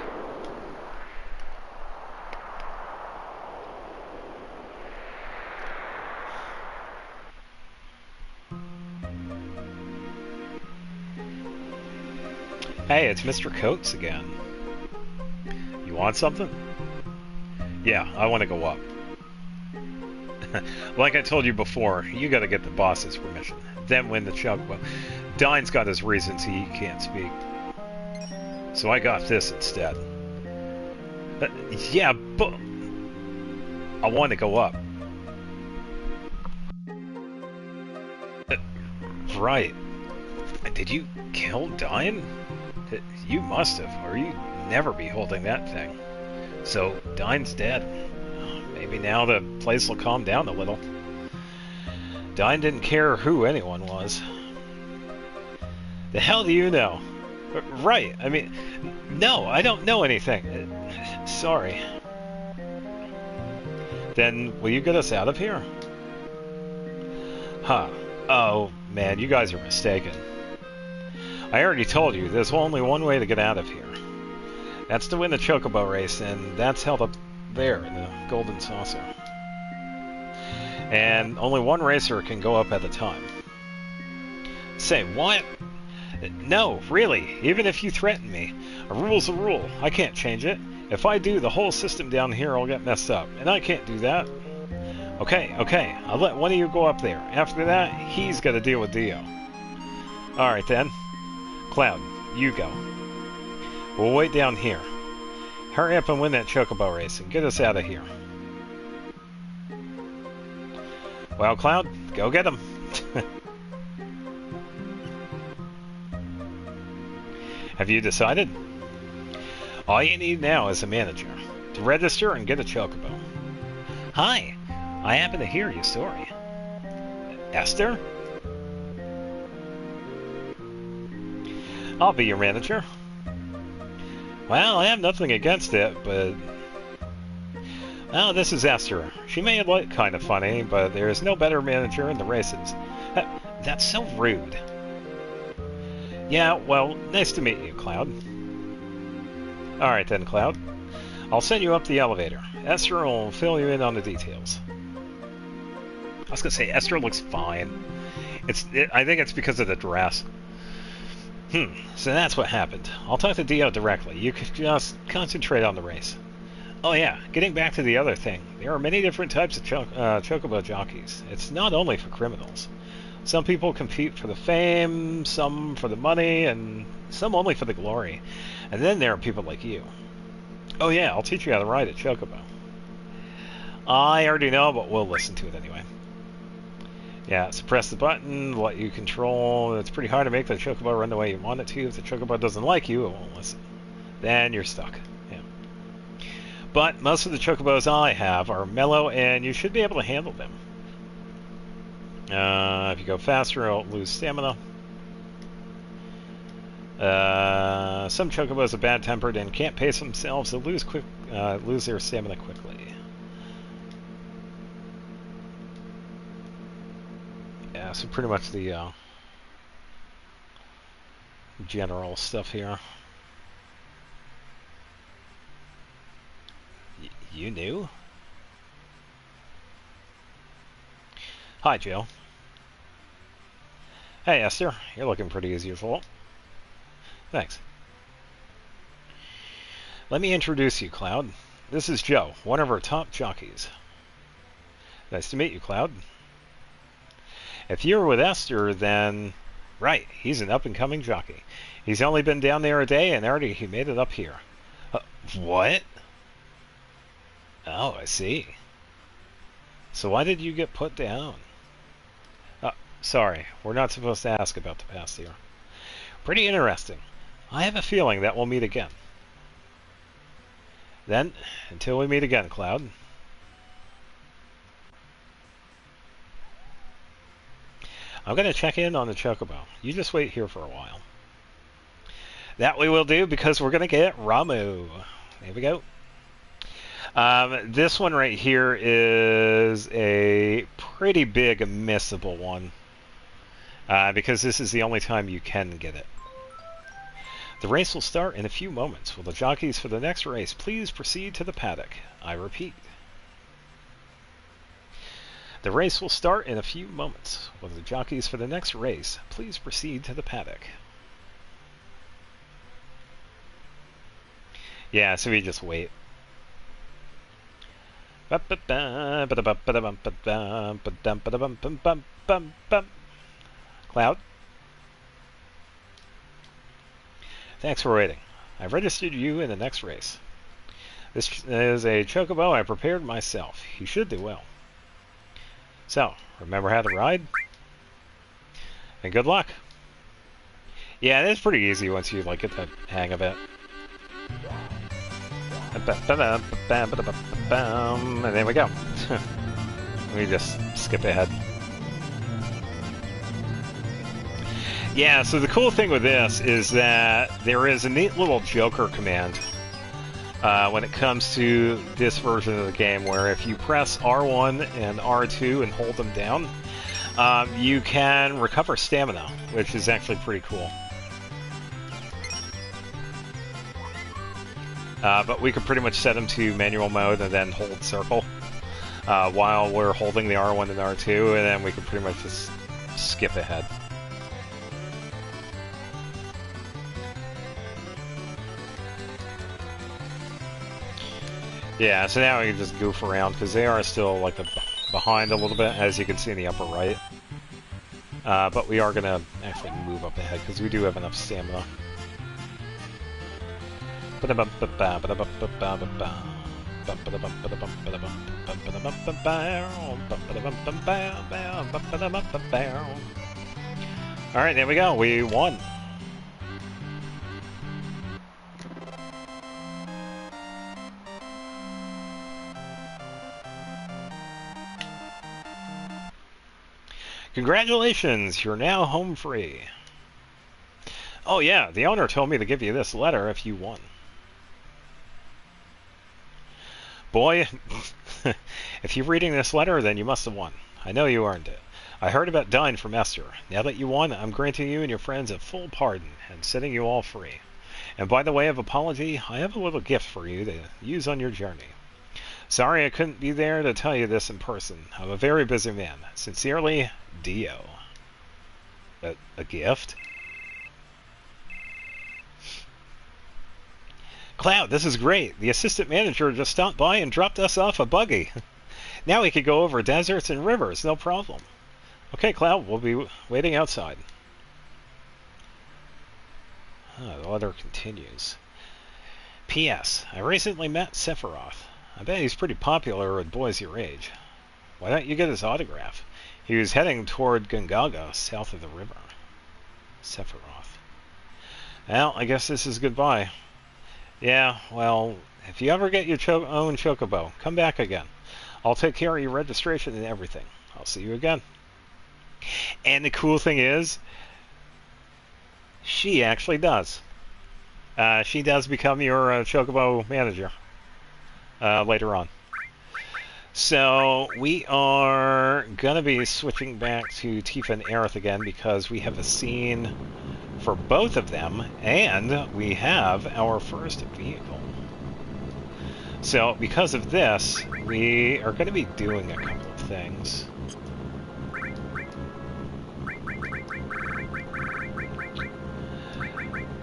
Hey, it's Mr. Coates again. You want something? Yeah, I want to go up. Like I told you before, you gotta get the boss's permission. Then win the chug. Well, Dine's got his reasons he can't speak. So I got this instead. Yeah, but I want to go up. Right. Did you kill Dine? You must have, or you'd never be holding that thing. So, Dine's dead. Maybe now the place will calm down a little. Dine didn't care who anyone was. The hell do you know? Right, I mean, no, I don't know anything. Sorry. Then, will you get us out of here? Huh. Oh, man, you guys are mistaken. I already told you, there's only one way to get out of here. That's to win the Chocobo race, and that's held up there in the Golden Saucer. And only one racer can go up at a time. Say, what? No, really, even if you threaten me. A rule's a rule. I can't change it. If I do, the whole system down here will get messed up, and I can't do that. Okay, I'll let one of you go up there. After that, he's got to deal with Dio. Alright then. Cloud, you go. We'll wait down here. Hurry up and win that Chocobo race and get us out of here. Well, Cloud, go get him. Have you decided? All you need now is a manager to register and get a Chocobo. Hi, I happen to hear your story. Esther? I'll be your manager. Well, I have nothing against it, but... Well, this is Esther. She may look kind of funny, but there is no better manager in the races. That's so rude. Yeah, well, nice to meet you, Cloud. Alright then, Cloud. I'll send you up the elevator. Esther will fill you in on the details. I was gonna say, Esther looks fine. I think it's because of the dress. So that's what happened. I'll talk to Dio directly. You could just concentrate on the race. Oh yeah, getting back to the other thing. There are many different types of Chocobo jockeys. It's not only for criminals. Some people compete for the fame, some for the money, and some only for the glory. And then there are people like you. Oh yeah, I'll teach you how to ride a Chocobo. I already know, but we'll listen to it anyway. Yeah, so press the button, let you control. It's pretty hard to make the Chocobo run the way you want it to. If the Chocobo doesn't like you, it won't listen. Then you're stuck. Yeah. But most of the Chocobos I have are mellow, and you should be able to handle them. If you go faster, it'll lose stamina. Some Chocobos are bad-tempered and can't pace themselves. They'll lose their stamina quickly. Yeah, so pretty much the general stuff here. You knew? Hi, Jill. Hey, Esther. You're looking pretty as usual. Thanks. Let me introduce you, Cloud. This is Joe, one of our top jockeys. Nice to meet you, Cloud. If you're with Esther, then... Right, he's an up-and-coming jockey. He's only been down there a day, and already he made it up here. What? Oh, I see. So why did you get put down? Sorry, we're not supposed to ask about the past here. Pretty interesting. I have a feeling that we'll meet again. Then, until we meet again, Cloud. I'm going to check in on the Chocobo. You just wait here for a while. That we will do, because we're going to get Ramu. There we go. This one right here is a pretty big missable one. Because this is the only time you can get it. The race will start in a few moments. Will the jockeys for the next race please proceed to the paddock? I repeat. The race will start in a few moments. Will the jockeys for the next race please proceed to the paddock? Yeah, so we just wait. Cloud? Thanks for waiting. I've registered you in the next race. This is a Chocobo I prepared myself. You should do well. So, remember how to ride? And good luck. Yeah, it is pretty easy once you like get the hang of it. And there we go. We just skip ahead. Yeah, so the cool thing with this is that there is a neat little Joker command when it comes to this version of the game, where if you press R1 and R2 and hold them down, you can recover stamina, which is actually pretty cool. But we can pretty much set them to manual mode and then hold circle while we're holding the R1 and R2, and then we can pretty much just skip ahead. Yeah, so now we can just goof around, because they are still like behind a little bit, as you can see in the upper right. But we are going to actually move up ahead, because we do have enough stamina. Alright, there we go. We won. Congratulations, you're now home free. Oh yeah, the owner told me to give you this letter if you won. Boy, if you're reading this letter, then you must have won. I know you earned it. I heard about dying from Esther. Now that you won, I'm granting you and your friends a full pardon and setting you all free. And by the way of apology, I have a little gift for you to use on your journey. Sorry I couldn't be there to tell you this in person. I'm a very busy man. Sincerely, Dio. A gift? Cloud, this is great. The assistant manager just stopped by and dropped us off a buggy. Now we could go over deserts and rivers, no problem. Okay, Cloud, we'll be waiting outside. The letter continues. P.S. I recently met Sephiroth. I bet he's pretty popular with boys your age. Why don't you get his autograph? He was heading toward Gungaga, south of the river. Sephiroth. Well, I guess this is goodbye. Yeah, well, if you ever get your own chocobo, come back again. I'll take care of your registration and everything. I'll see you again. And the cool thing is, she actually does. She does become your chocobo manager later on. So we are going to be switching back to Tifa and Aerith again, because we have a scene for both of them, and we have our first vehicle. So because of this, we are going to be doing a couple of things.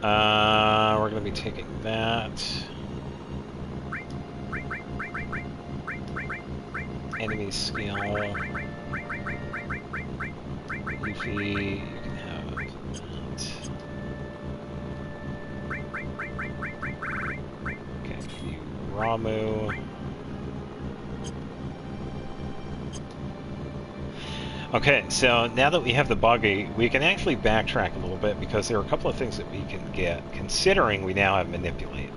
We're going to be taking that. Enemy skill. Yuffie, you can have that. Okay, you Ramu. Okay, so now that we have the buggy, we can actually backtrack a little bit, because there are a couple of things that we can get, considering we now have Manipulate.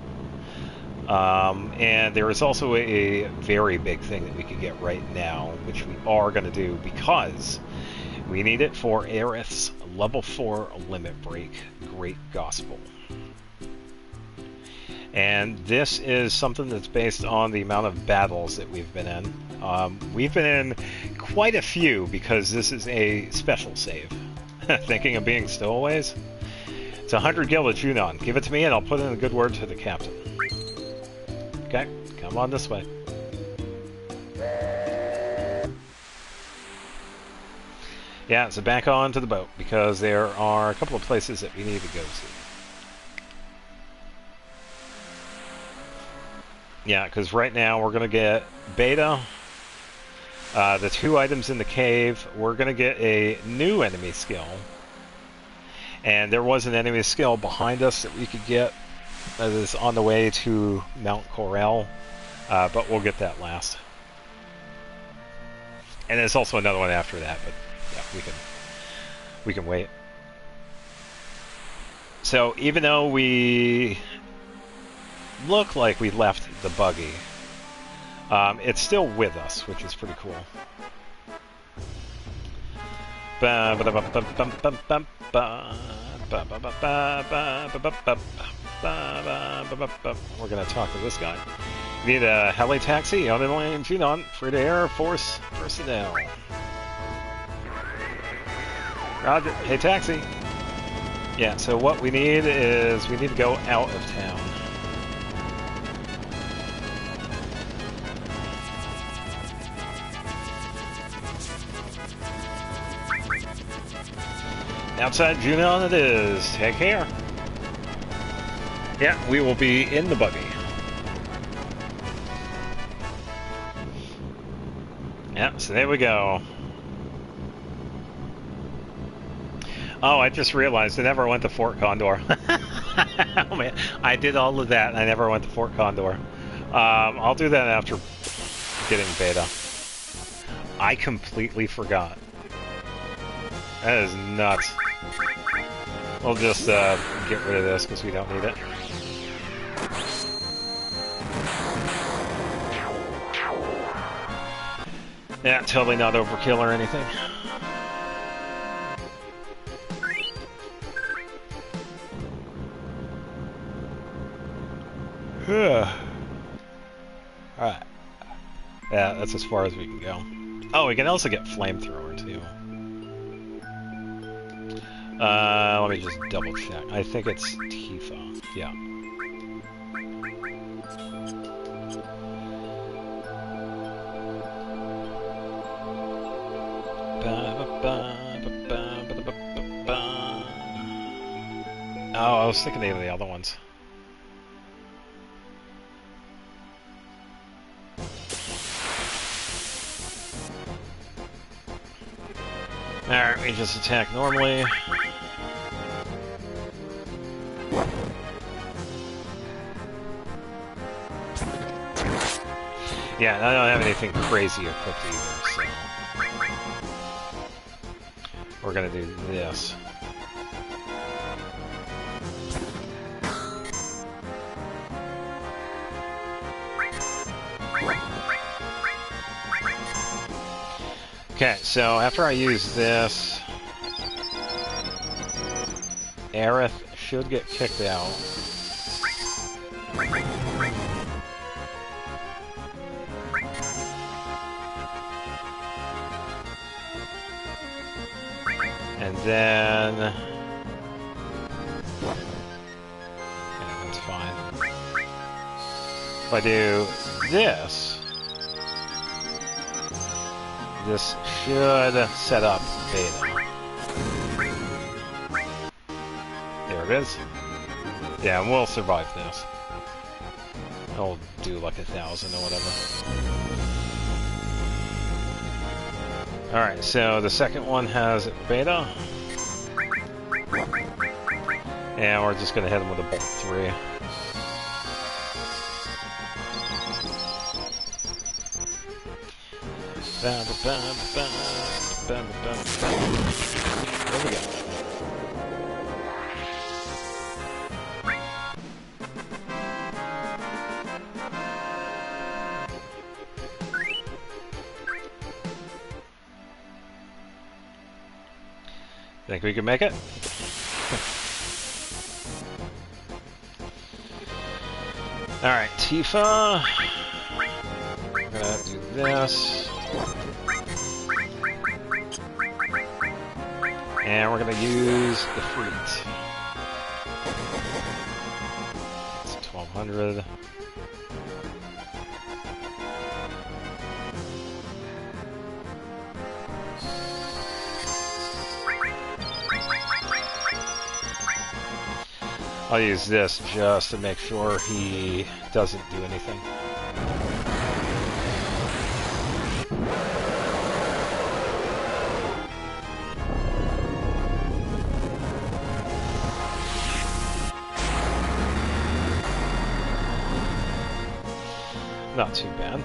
And there is also a very big thing that we can get right now, which we are going to do, because we need it for Aerith's level 4 limit break, Great Gospel. And this is something that's based on the amount of battles that we've been in. We've been in quite a few, because this is a special save. Thinking of being stowaways? It's 100 gil to Junon. Give it to me and I'll put in a good word to the captain. Okay, come on this way. Yeah, so back on to the boat, because there are a couple of places that we need to go to. Yeah, because right now we're going to get Beta, the 2 items in the cave. We're going to get a new enemy skill. And there was an enemy skill behind us that we could get that is on the way to Mount Corel, but we'll get that last. And there's also another one after that, but yeah, we can wait. So even though we look like we left the buggy, it's still with us, which is pretty cool. We're gonna talk to this guy. Need a heli taxi on the lane, Phenon, free to Air Force personnel. Roger. Hey, taxi. Yeah, so what we need is we need to go out of town. Outside Junon it is. Take care. Yeah, we will be in the buggy. Yeah, so there we go. Oh, I just realized I never went to Fort Condor. Oh man, I did all of that and I never went to Fort Condor. I'll do that after getting beta. I completely forgot. That is nuts. We'll just get rid of this because we don't need it. Yeah, totally not overkill or anything. Alright. Yeah, that's as far as we can go. Oh, we can also get flamethrower too. Let me just double check. I think it's Tifa. Yeah. Oh, I was thinking of the other ones. Alright, we just attack normally. Yeah, I don't have anything crazy equipped either, so we're gonna do this. Okay, so after I use this, Aerith should get kicked out. And then... yeah, that's fine. If I do this, this should set up beta. There it is. Yeah, and we'll survive this. I'll do like 1,000 or whatever. Alright, so the second one has beta. And we're just gonna hit him with a bolt 3. There we go. Think we can make it? Alright, Tifa. We're gonna do this. And we're gonna use the fruit. It's 1,200. I'll use this just to make sure he doesn't do anything. Not too bad.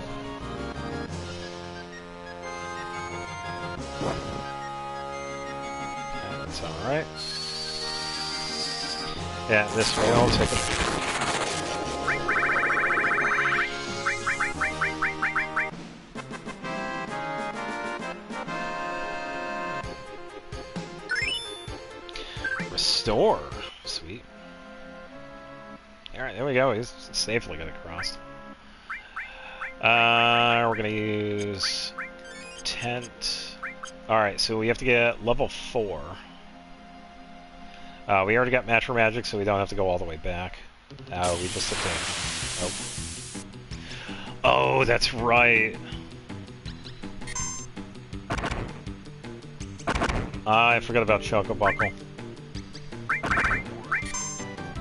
That's alright. Yeah, this way, I'll take it. Restore. Sweet. Alright, there we go. He's safely got it crossed. We're gonna use tent. Alright, so we have to get level 4. We already got Match for Magic, so we don't have to go all the way back. We just have to... Oh, that's right. I forgot about Choco Buckle.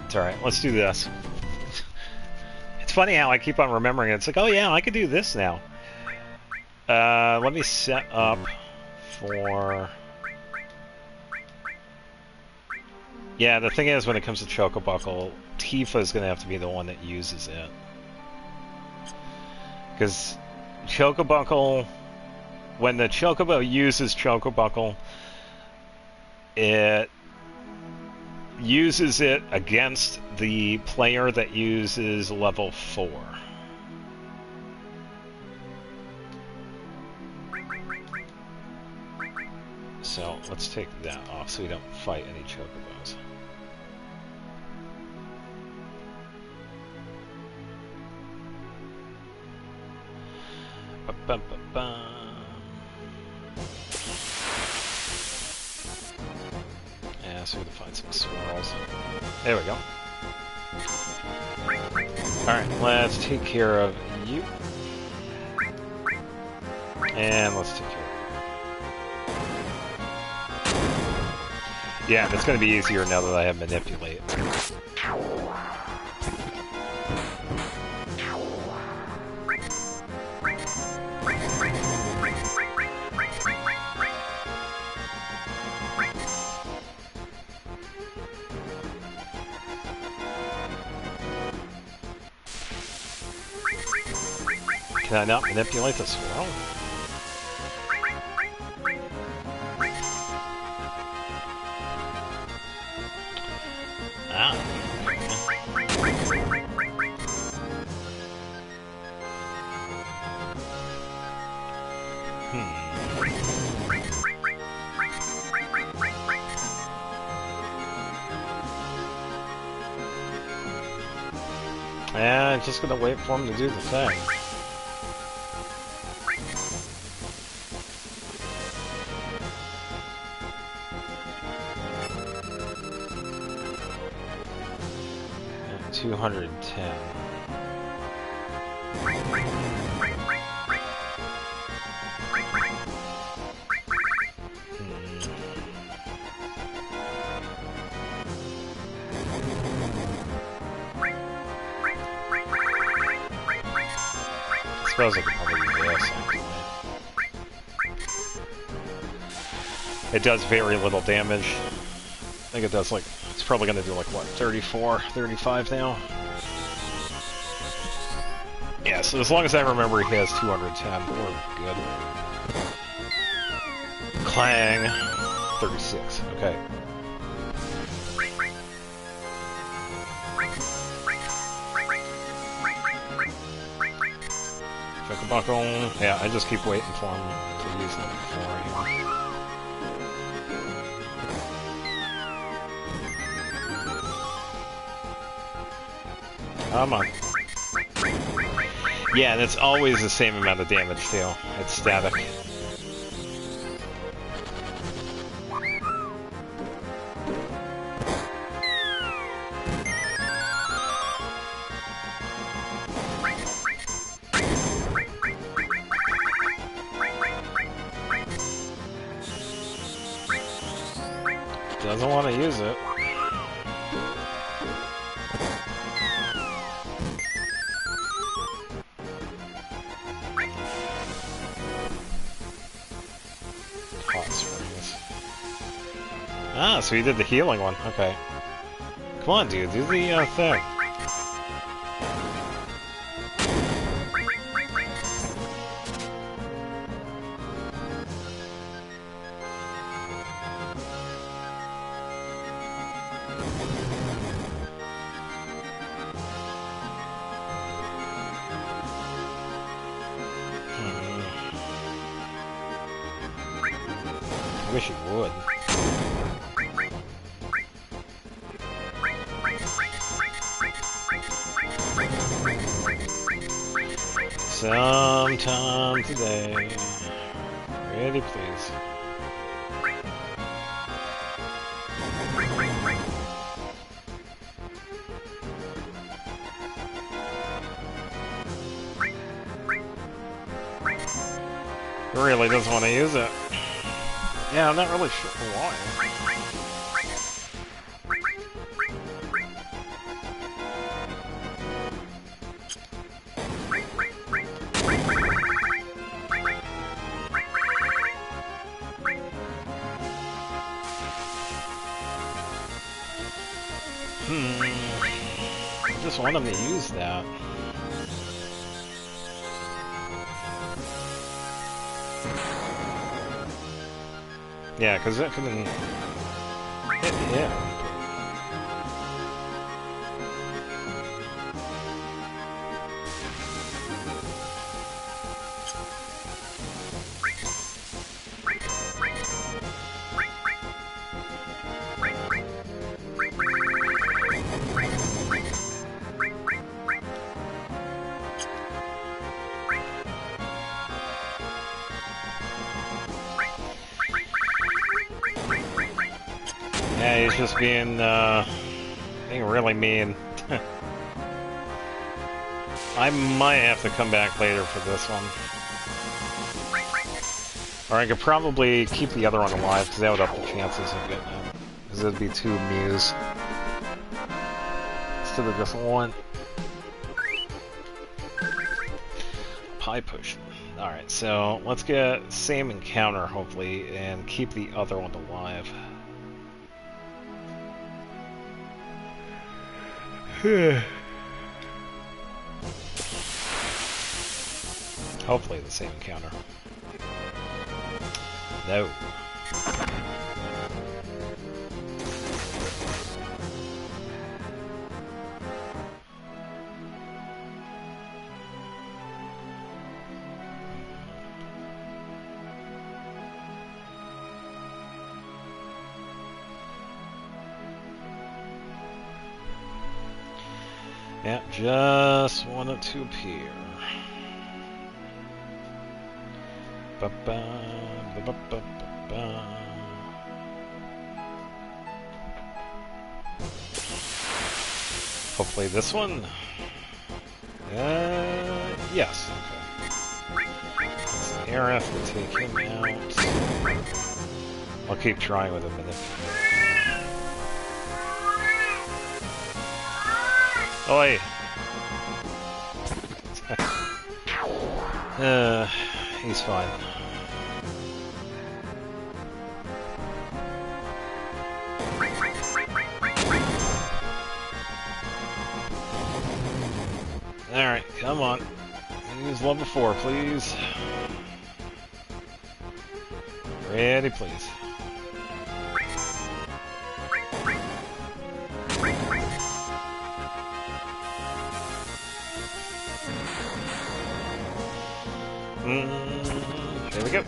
It's alright, let's do this. It's funny how I keep on remembering it. It's like, oh yeah, I could do this now. Let me set up for... Yeah, the thing is, when it comes to Choco Buckle, Tifa is going to have to be the one that uses it. Because Choco Buckle, when the Chocobo uses Choco Buckle, it uses it against the player that uses level 4. So let's take that off so we don't fight any Chocobos. Yeah, so we can find some swirls. There we go. Alright, let's take care of you. And let's take care of you. Yeah, it's going to be easier now that I have Manipulate. Can I not manipulate the swirl? Ah. Yeah, I'm just gonna wait for him to do the thing. And 210. I suppose I could probably do this, actually. It does very little damage. I think it does, like, it's probably going to do, like, what, 34, 35 now? Yeah, so as long as I remember he has 210, we're good. Clang! 36, okay. Buckle. Yeah, I just keep waiting for him to use it before here. Come on. Yeah, and it's always the same amount of damage too. It's static. Doesn't want to use it. Hot springs. Ah, so he did the healing one. Okay. Come on, dude. Do the thing. wish it would. Sometime today. Ready, please. Really doesn't want to use it. Yeah, I'm not really sure why. I just want him to use that. Yeah, because that could hit him. Yeah, he's just being really mean. I might have to come back later for this one. Or I could probably keep the other one alive, because that would up the chances of getting it. Because it'd be 2 Mews. Instead of just 1. Pie potion. Alright, so let's get same encounter, hopefully, and keep the other one alive. Hopefully the same encounter. No. Yeah, just want it to appear. Hopefully this one. Yes. Okay. That's an Aerith to take him out. I'll keep trying with a minute. Oi! He's fine. Alright, come on. Use level 4, please. Ready, please. There we go.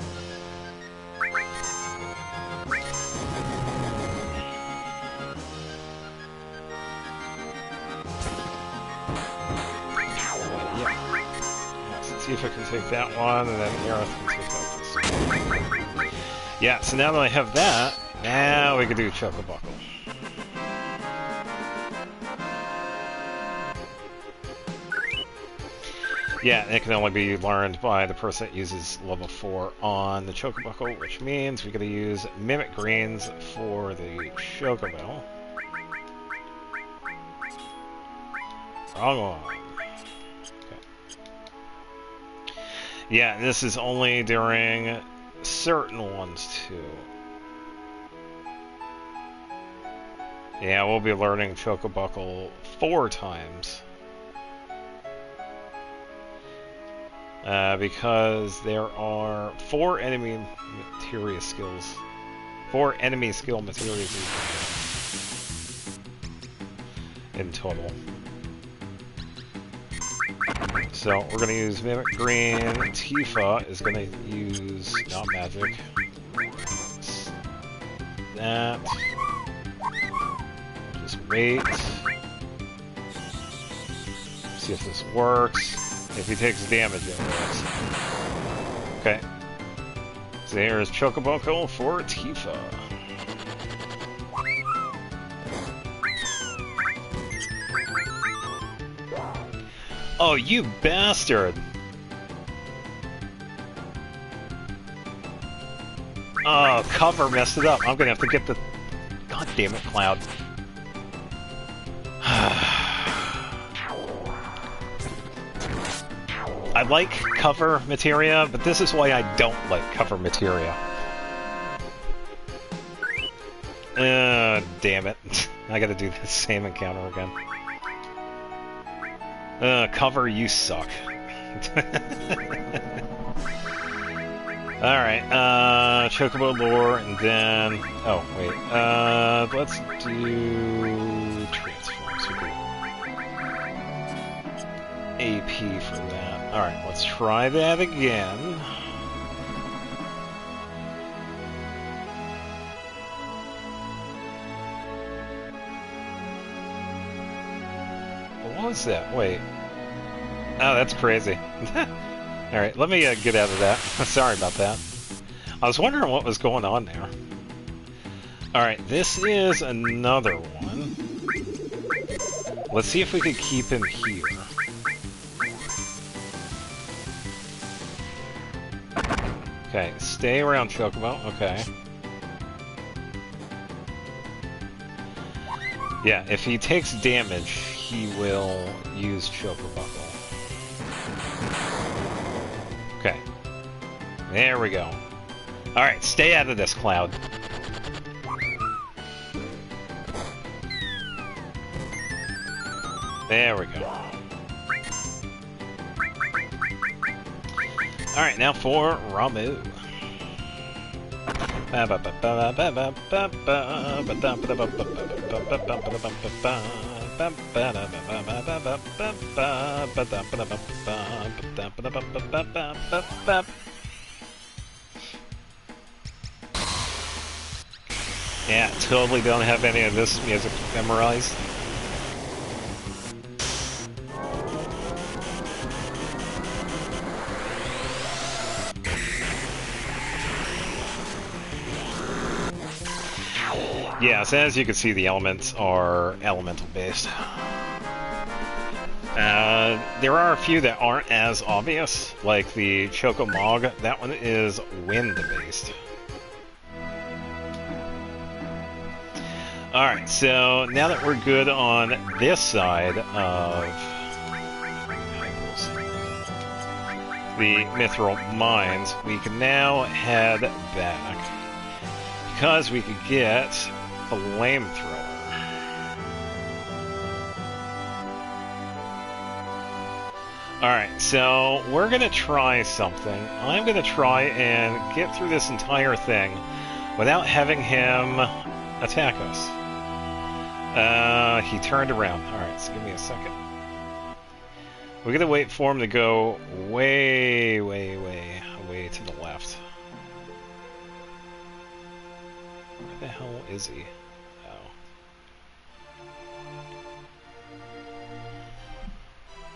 Let's see if I can take that one, and then Aerith can take that one. Yeah, so now that I have that, now we can do Chocobuckle. Yeah, it can only be learned by the person that uses level 4 on the Chocobuckle, which means we gotta use Mimic Greens for the Chocobo. Wrong one. Okay. Yeah, this is only during certain ones too. Yeah, we'll be learning Chocobuckle 4 times. Because there are 4 enemy materia skills. 4 enemy skill materials in total. So we're going to use Mimic Green. Tifa is going to use not magic. that. Just wait. See if this works. If he takes damage, it works. Okay. So there's Chocobunko for Tifa. Oh, you bastard! Oh, cover messed it up. I'm gonna have to get the... God damn it, Cloud. I like cover materia, but this is why I don't like cover materia. Damn it. I gotta do the same encounter again. Cover, you suck. Alright, Chocobo lore, and then... Oh, wait. Let's do... Transforms. We do AP for that. Alright, let's try that again. What was that? Wait. Oh, that's crazy. Alright, let me get out of that. Sorry about that. I was wondering what was going on there. Alright, this is another one. Let's see if we can keep him here. Okay, stay around Chocobo. Okay. Yeah, if he takes damage, he will use Chocobuckle. Okay. There we go. Alright, stay out of this, Cloud. There we go. Alright, now for Ramu. Yeah, totally don't have any of this music memorized. Yeah, so as you can see, the elements are elemental based. There are a few that aren't as obvious, like the Chocomog. That one is wind based. Alright, so now that we're good on this side of the Mithril Mines, we can now head back. Because we could get the flamethrower. Alright, so we're gonna try something. I'm gonna try and get through this entire thing without having him attack us. He turned around. Alright, so give me a second. We're gonna wait for him to go way to the left. Where the hell is he? Oh.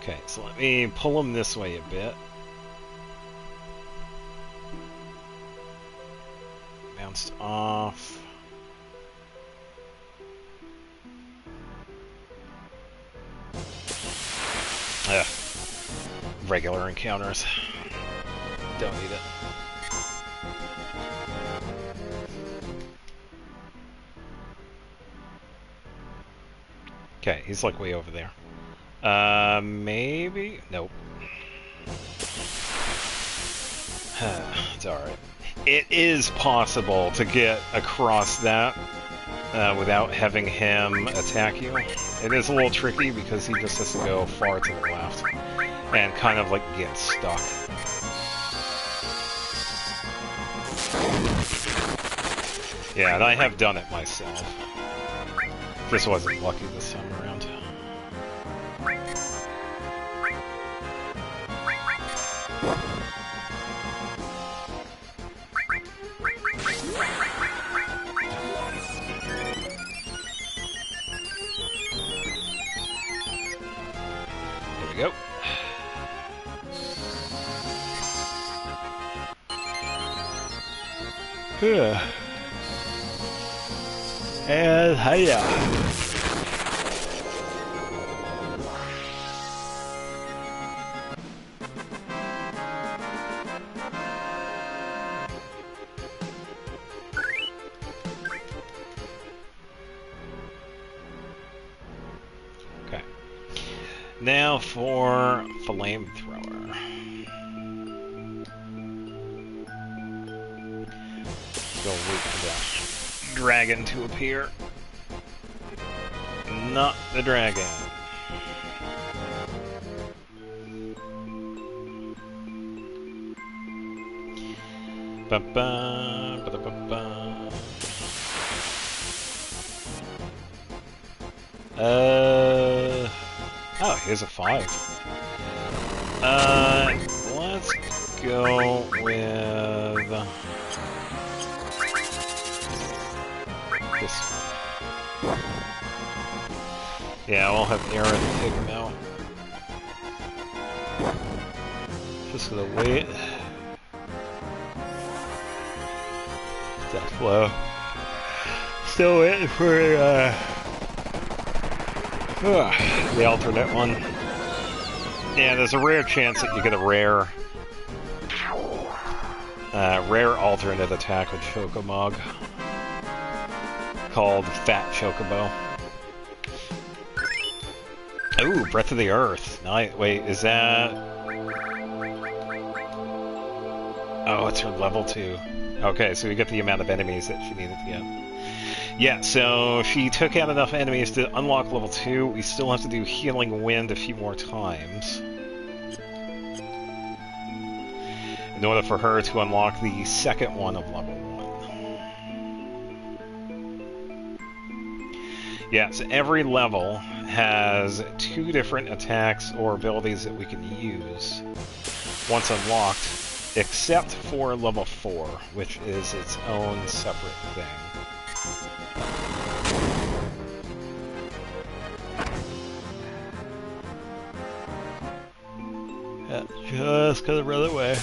Okay, so let me pull him this way a bit. Bounced off. Ugh. Regular encounters. Don't need it. Okay, he's like way over there. Maybe? Nope. It's alright. It is possible to get across that without having him attack you. It is a little tricky because he just has to go far to the left and kind of like get stuck. Yeah, and I have done it myself. Just wasn't lucky this time around. we go. And hiya. Okay. Now for flamethrower. Go wait for the dragon to appear. Not the dragon. Ba-ba, ba-da-ba-ba. Oh, here's a 5. Let's go with this one. Yeah, we'll have Aaron take him out. Just gonna wait. Death flow. Still waiting for the alternate one. Yeah, there's a rare chance that you get a rare alternate attack with Chocomog called Fat Chocobo. Ooh, Breath of the Earth. Nice. Wait, is that... Oh, it's her level 2. Okay, so we get the amount of enemies that she needed to get. Yeah, so she took out enough enemies to unlock level 2. We still have to do Healing Wind a few more times in order for her to unlock the second one of level 1. Yeah, so every level has 2 different attacks or abilities that we can use once unlocked, except for level 4, which is its own separate thing. Yeah, just gonna run away.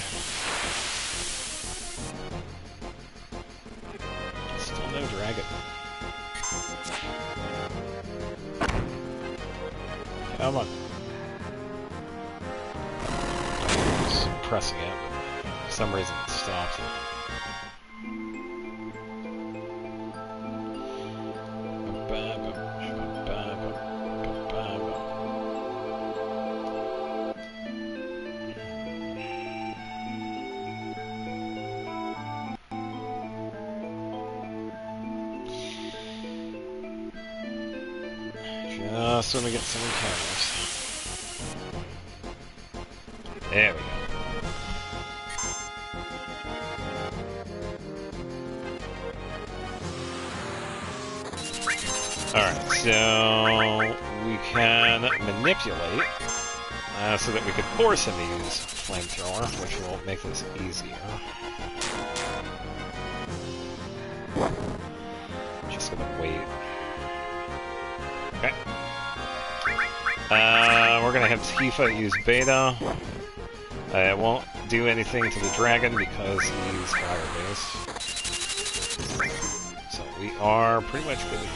Still no dragon. Come on. I'm just pressing it, but for some reason it stopped. Just want to get some encounters. There we go. Alright, so we can manipulate so that we could force him to use Flamethrower, which will make this easier. Just gonna wait. Okay. We're gonna have Tifa use Beta. It won't do anything to the dragon because he's fire-based. So we are pretty much good to go.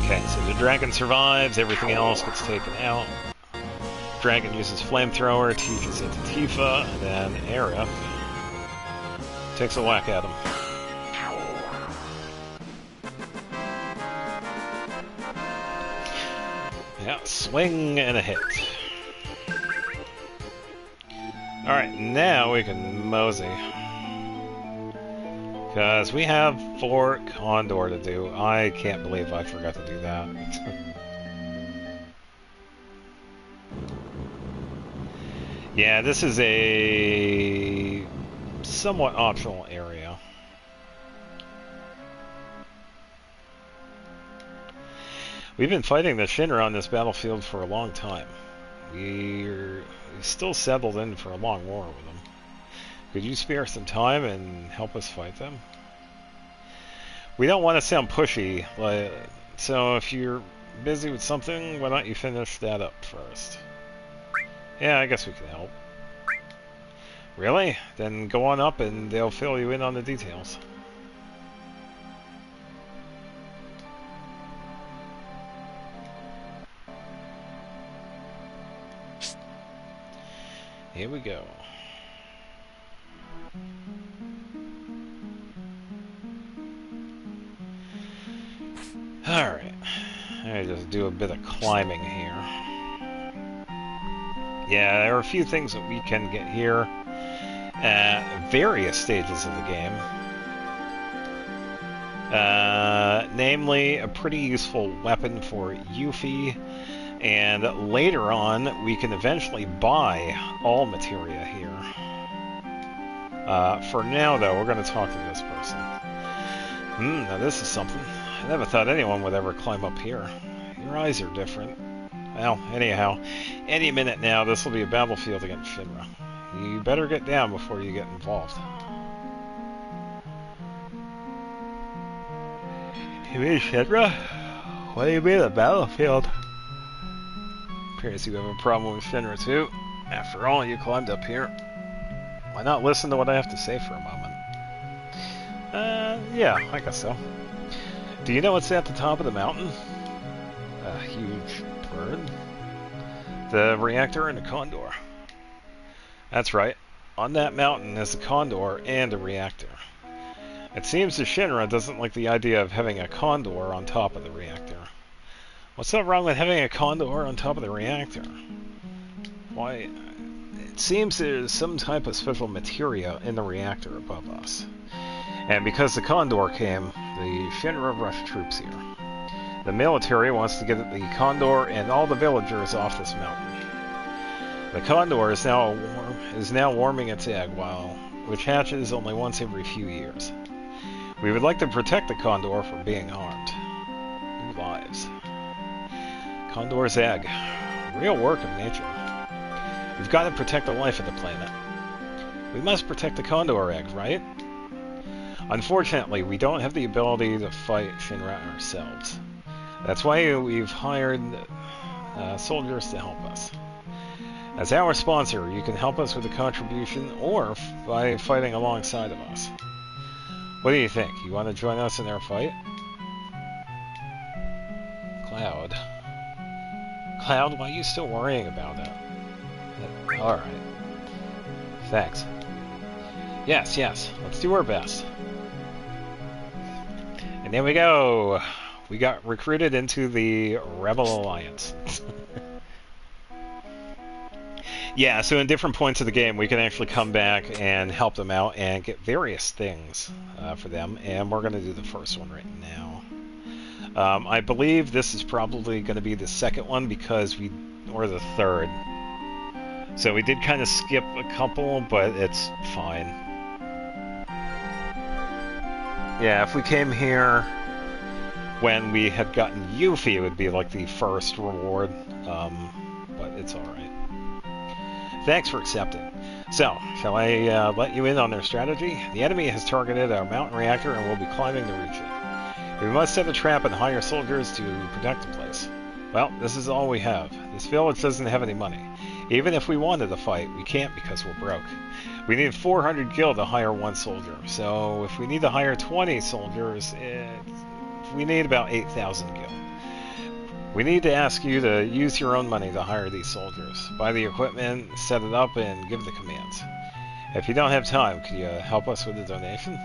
Okay, so the dragon survives, everything else gets taken out. Dragon uses Flamethrower, teaches it to Tifa, and then Aerith takes a whack at him. Yeah, swing and a hit. Alright, now we can mosey. Because we have Fort Condor to do. I can't believe I forgot to do that. Yeah, this is a somewhat optional area. We've been fighting the Shinra on this battlefield for a long time. We still settled in for a long war with them. Could you spare some time and help us fight them? We don't want to sound pushy, so if you're busy with something, why don't you finish that up first? Yeah, I guess we can help. Really? Then go on up and they'll fill you in on the details. Here we go. Alright. I just do a bit of climbing here. Yeah, there are a few things that we can get here at various stages of the game. Namely, a pretty useful weapon for Yuffie, and later on, we can eventually buy all materia here. For now, though, we're going to talk to this person. Now this is something. I never thought anyone would ever climb up here. Your eyes are different. Well, anyhow, any minute now, this will be a battlefield against Shinra. You better get down before you get involved. You mean Shinra? What do you mean a battlefield? Appears you have a problem with Shinra too. After all, you climbed up here. Why not listen to what I have to say for a moment? Yeah, I guess so. Do you know what's at the top of the mountain? A huge bird? The reactor and a condor. That's right. On that mountain is a condor and a reactor. It seems the Shinra doesn't like the idea of having a condor on top of the reactor. What's so wrong with having a condor on top of the reactor? Why, it seems there's some type of special materia in the reactor above us. And because the condor came, the Shinra rushed troops here. The military wants to get the condor and all the villagers off this mountain. The condor is now warming its egg, which hatches only once every few years. We would like to protect the condor from being harmed. New lives. Condor's egg. Real work of nature. We've got to protect the life of the planet. We must protect the condor egg, right? Unfortunately, we don't have the ability to fight Shinra ourselves. That's why we've hired soldiers to help us. As our sponsor, you can help us with a contribution or by fighting alongside of us. What do you think? You want to join us in our fight? Cloud. Cloud, why are you still worrying about it? Alright. Thanks. Yes, let's do our best. And there we go. We got recruited into the Rebel Alliance. Yeah, so in different points of the game, we can actually come back and help them out and get various things for them. And we're going to do the first one right now. I believe this is probably going to be the second one or the third. So we did kind of skip a couple, but it's fine. Yeah, if we came here when we had gotten Yuffie, it would be like the first reward, but it's alright. Thanks for accepting. So, shall I let you in on their strategy? The enemy has targeted our mountain reactor and will be climbing to reach it. We must set a trap and hire soldiers to protect the place. Well, this is all we have. This village doesn't have any money. Even if we wanted to fight, we can't because we're broke. We need 400 gil to hire one soldier. So if we need to hire 20 soldiers, we need about 8,000 gil. We need to ask you to use your own money to hire these soldiers. Buy the equipment, set it up, and give the commands. If you don't have time, could you help us with a donation?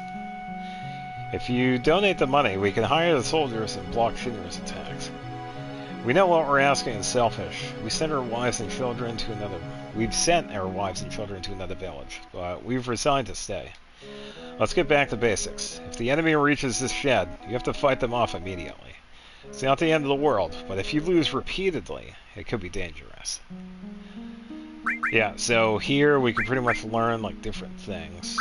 If you donate the money, we can hire the soldiers and block Shinra's attacks. We know what we're asking is selfish. We've sent our wives and children to another village, but we've resigned to stay. Let's get back to basics. If the enemy reaches this shed, you have to fight them off immediately. It's not the end of the world, but if you lose repeatedly, it could be dangerous. Yeah, so here we can pretty much learn like different things.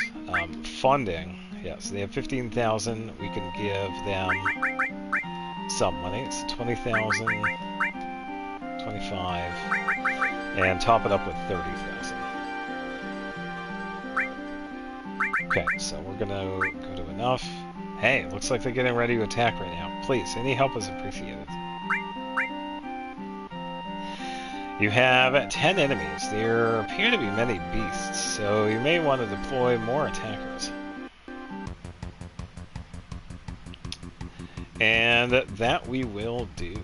Funding. Yes, they have 15,000. We can give them some money. It's 20,000, 25, and top it up with 30,000. Okay, so we're gonna go to enough. Hey, looks like they're getting ready to attack right now. Please, any help is appreciated. You have 10 enemies. There appear to be many beasts, so you may want to deploy more attackers. And that we will do.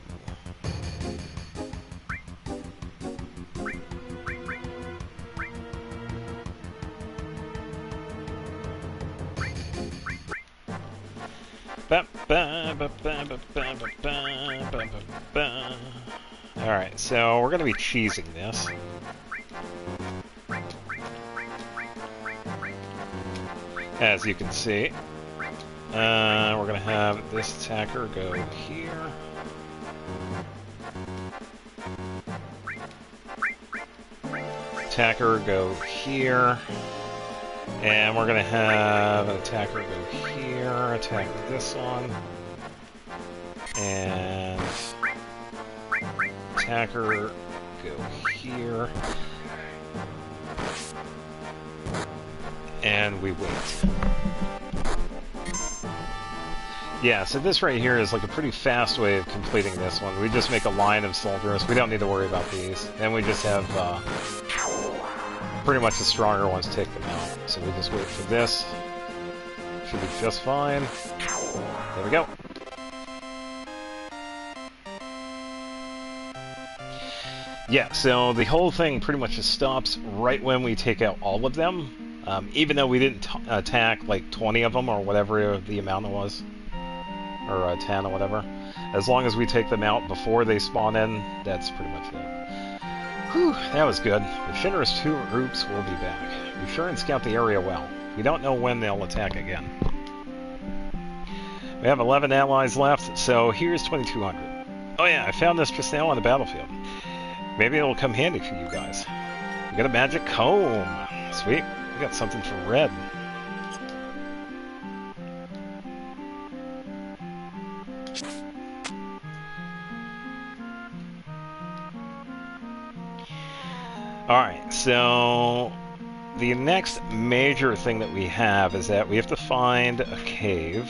Alright, so we're going to be cheesing this. As you can see. We're going to have this attacker go here. Attacker go here. And we're going to have an attacker go here, attack this one. And attacker go here. And we wait. Yeah, so this right here is like a pretty fast way of completing this one. We just make a line of soldiers. We don't need to worry about these. And we just have pretty much the stronger ones take them out. So we just wait for this. Should be just fine. There we go. Yeah, so the whole thing pretty much just stops right when we take out all of them. Even though we didn't attack like 20 of them or whatever the amount it was. Or 10 or whatever. As long as we take them out before they spawn in, that's pretty much it. Whew, that was good. The Shinra's two groups will be back. Be sure and scout the area well. We don't know when they'll attack again. We have 11 allies left, so here's 2,200. Oh yeah, I found this just now on the battlefield. Maybe it'll come handy for you guys. We got a magic comb. Sweet. We got something for red. Alright, so the next major thing that we have is that we have to find a cave.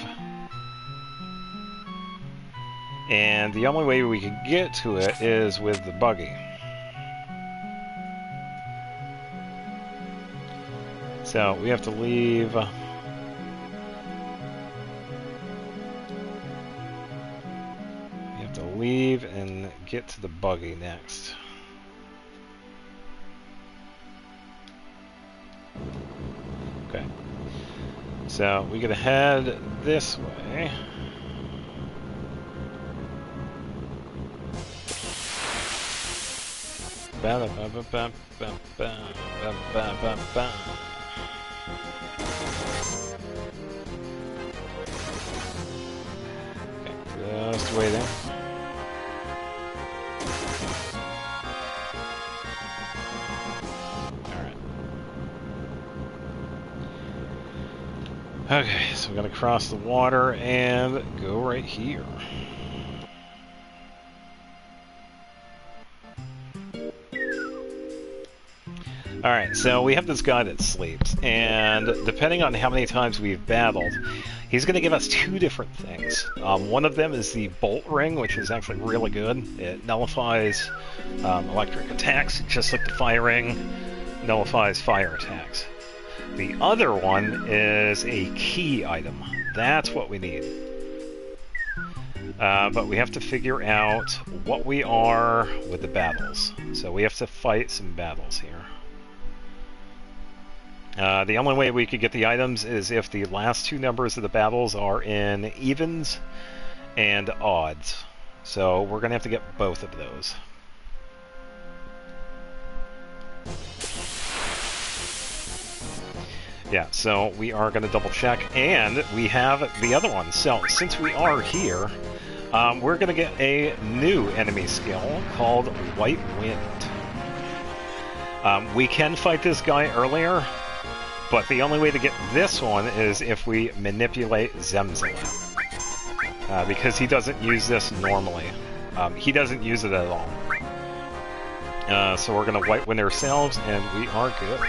And the only way we can get to it is with the buggy. So we have to leave. We have to leave and get to the buggy next. Okay. So we gotta head this way. Okay, just waiting. Alright. Okay, so we're gonna cross the water and go right here. Alright, so we have this guy that sleeps, and depending on how many times we've battled, he's going to give us two different things. One of them is the Bolt Ring, which is actually really good. It nullifies electric attacks, just like the Fire Ring nullifies fire attacks. The other one is a key item. That's what we need. But we have to figure out what we are with the battles. So we have to fight some battles here. The only way we could get the items is if the last two numbers of the battles are in evens and odds. So we're going to have to get both of those. Yeah, so we are going to double check, and we have the other one. So since we are here, we're going to get a new enemy skill called White Wind. We can fight this guy earlier, but the only way to get this one is if we manipulate Zemzela. Because he doesn't use this normally. He doesn't use it at all. So we're going to White Wind ourselves, and we are good.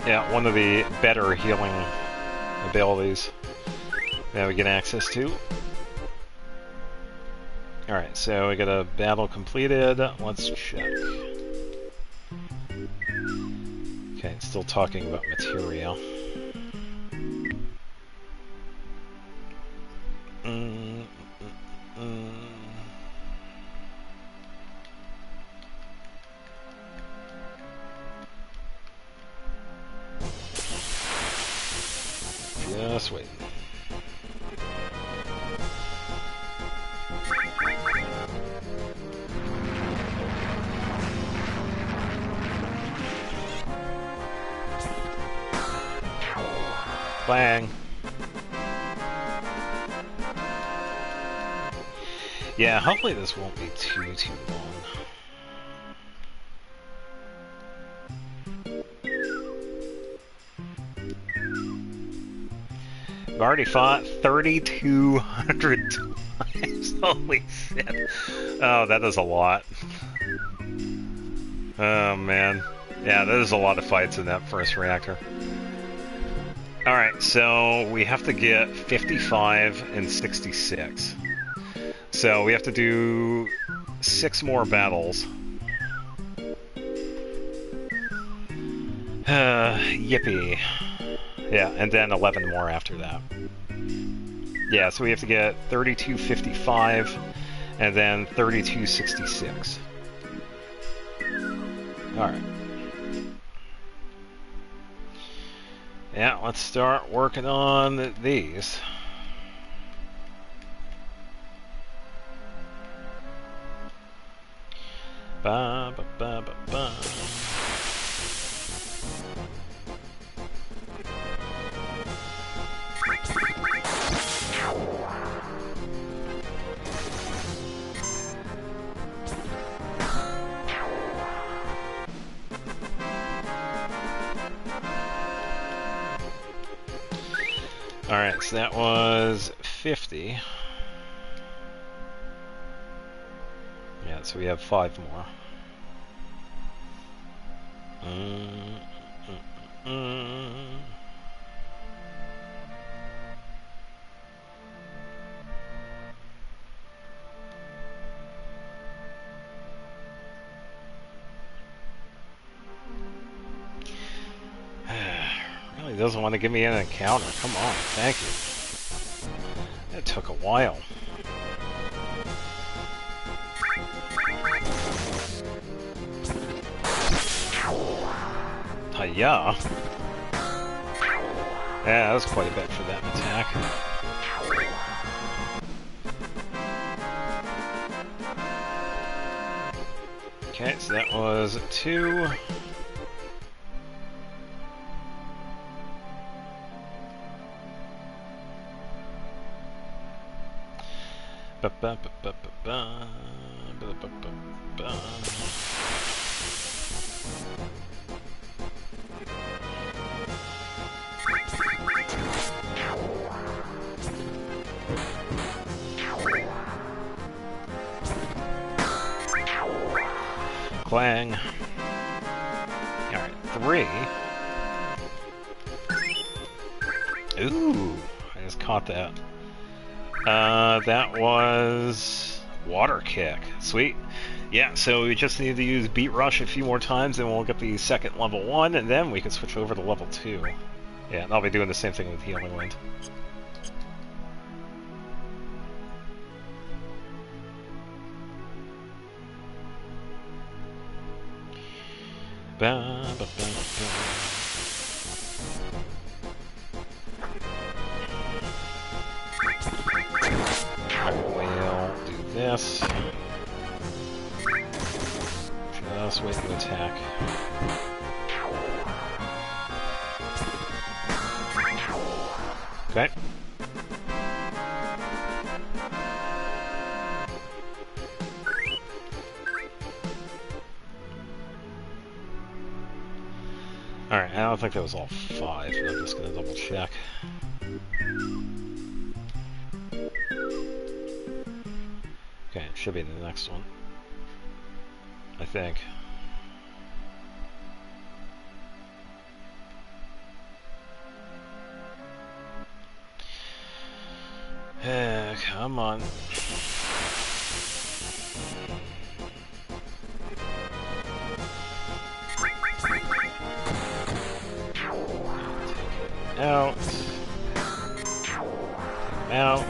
Yeah, one of the better healing abilities that we get access to. Alright, so we got a battle completed. Let's check. Okay, still talking about materia. Just wait. Bang. Yeah, hopefully this won't be too long. I've already fought 3,200 times. Holy shit. Oh, that is a lot. Oh, man. Yeah, there's a lot of fights in that first reactor. Alright, so we have to get 55 and 66. So we have to do 6 more battles. Yippee. Yeah, and then 11 more after that. Yeah, so we have to get 3255 and then 3266. Alright. Yeah, let's start working on these. Ba, ba, ba, ba, ba. Alright, so that was 50. Yeah, so we have 5 more. Really doesn't want to give me an encounter. Come on, thank you. It took a while. Hiya. Yeah, that was quite a bit for that attack. Okay, so that was 2. Ba ba ba ba ba ba ba ba ba ba. Clang. Alright, 3. Ooh, I just caught that. That was water kick. Sweet. Yeah, so we just need to use beat rush a few more times and we'll get the second level 1 and then we can switch over to level 2. Yeah, and I'll be doing the same thing with healing wind. Ba, ba, ba, ba. We'll do this. Just wait to attack. Okay. Alright, I don't think that was all 5, but I'm just gonna double check. Okay, it should be the next one. I think. Come on. Out. Out.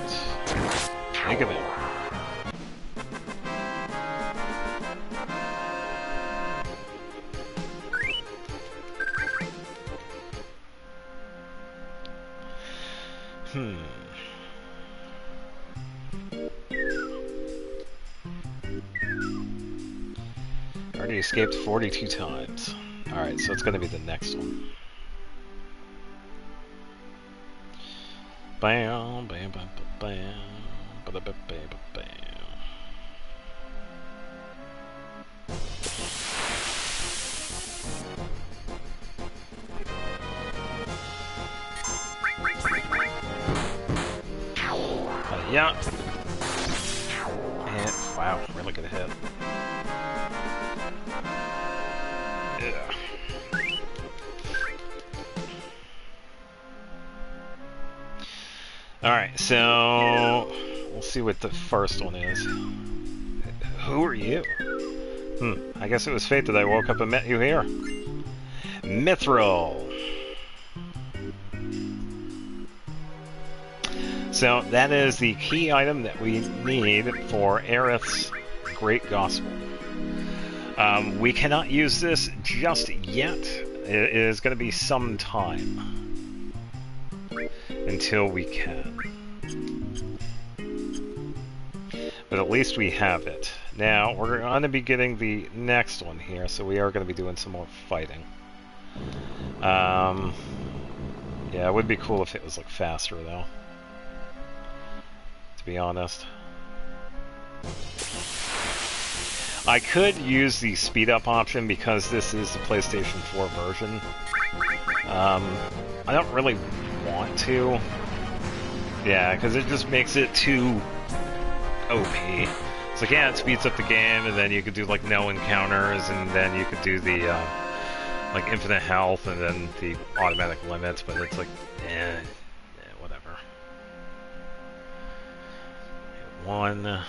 Take him out. Already escaped 42 times. Alright, so it's going to be the next one. Bam, bam, bam, bam, bam, bam, bam, bam. Yeah. And, wow, really good hit. Yeah. Alright, so we'll see what the first one is. Who are you? I guess it was fate that I woke up and met you here. Mithril. So that is the key item that we need for Aerith's Great Gospel. We cannot use this just yet. It is going to be some time until we can. But at least we have it. Now, we're going to be getting the next one here, so we are going to be doing some more fighting. Yeah, it would be cool if it was like faster though, to be honest. I could use the speed up option because this is the PlayStation 4 version. I don't really want to. Yeah, because it just makes it too OP. It's like, yeah, it speeds up the game, and then you could do like no encounters, and then you could do the like infinite health, and then the automatic limits, but it's like, whatever. One.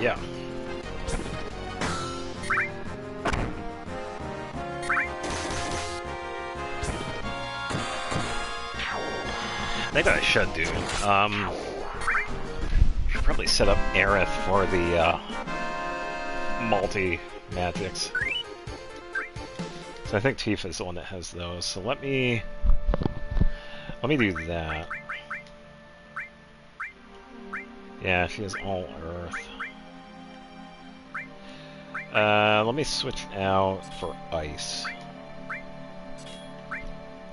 Yeah. I think what I should do, should probably set up Aerith for the multi-magics. So I think Tifa's the one that has those. So let me do that. Yeah, she has all Earth. Let me switch out for Ice.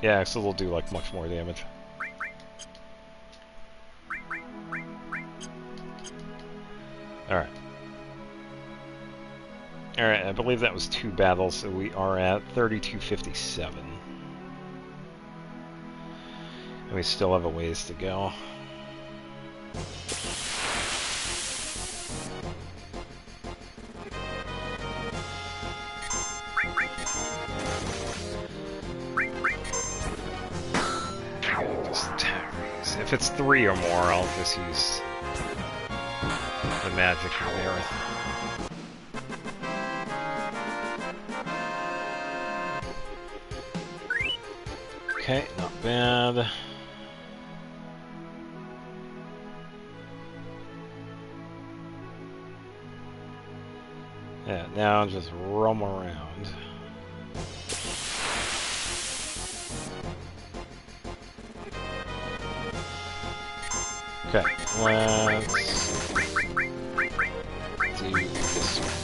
Yeah, so they'll do like much more damage. Alright. Alright, I believe that was 2 battles, so we are at 3257. And we still have a ways to go. If it's 3 or more, I'll just use the magic of Aerith. Okay, not bad. Yeah, now just roam around. Okay, let's do this one.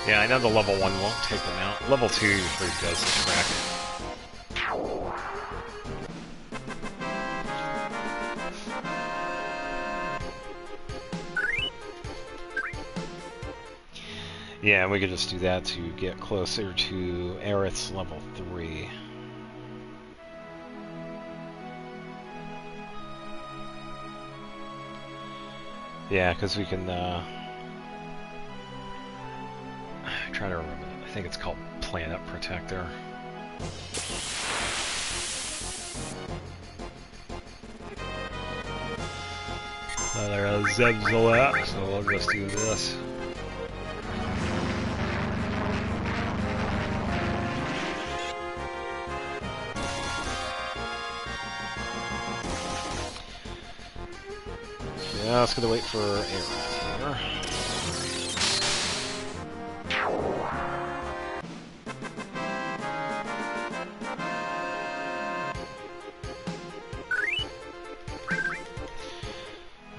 Yeah, I know the level 1 won't take them out. Level 2 usually does the track. Yeah, we could just do that to get closer to Aerith's level 3. Yeah, because we can, try to remember that. I think it's called Planet Protector. There are Zebzolette, so we'll just do this. Just gonna wait for Aerith here.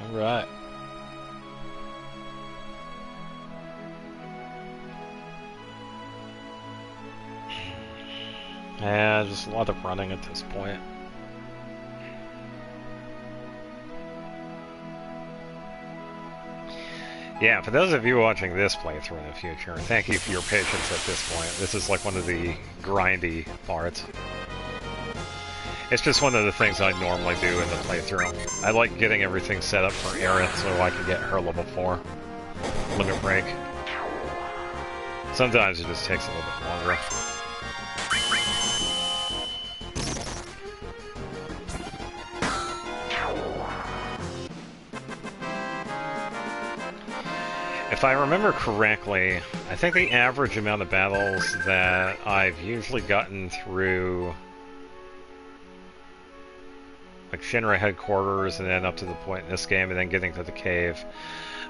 Alright. Yeah, just a lot of running at this point. Yeah, for those of you watching this playthrough in the future, thank you for your patience at this point. This is like one of the grindy parts. It's just one of the things I normally do in the playthrough. I like getting everything set up for Aerith so I can get her level 4 limit break. Sometimes it just takes a little bit longer. If I remember correctly, I think the average amount of battles that I've usually gotten through, like Shinra headquarters and then up to the point in this game and then getting to the cave,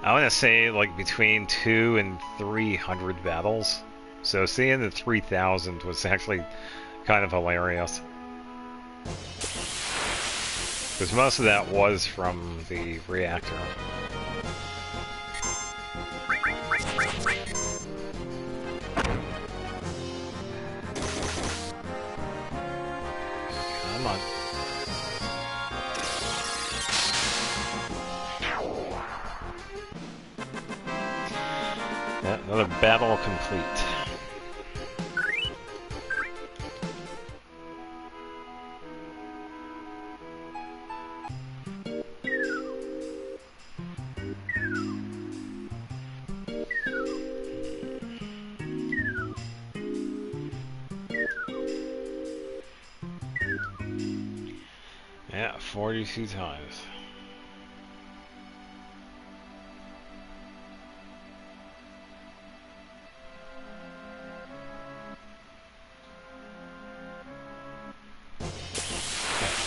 I want to say like between 200 and 300 battles. So seeing the 3,000 was actually kind of hilarious. Because most of that was from the reactor. Come on. Yeah, another battle complete. Yeah, 42 times.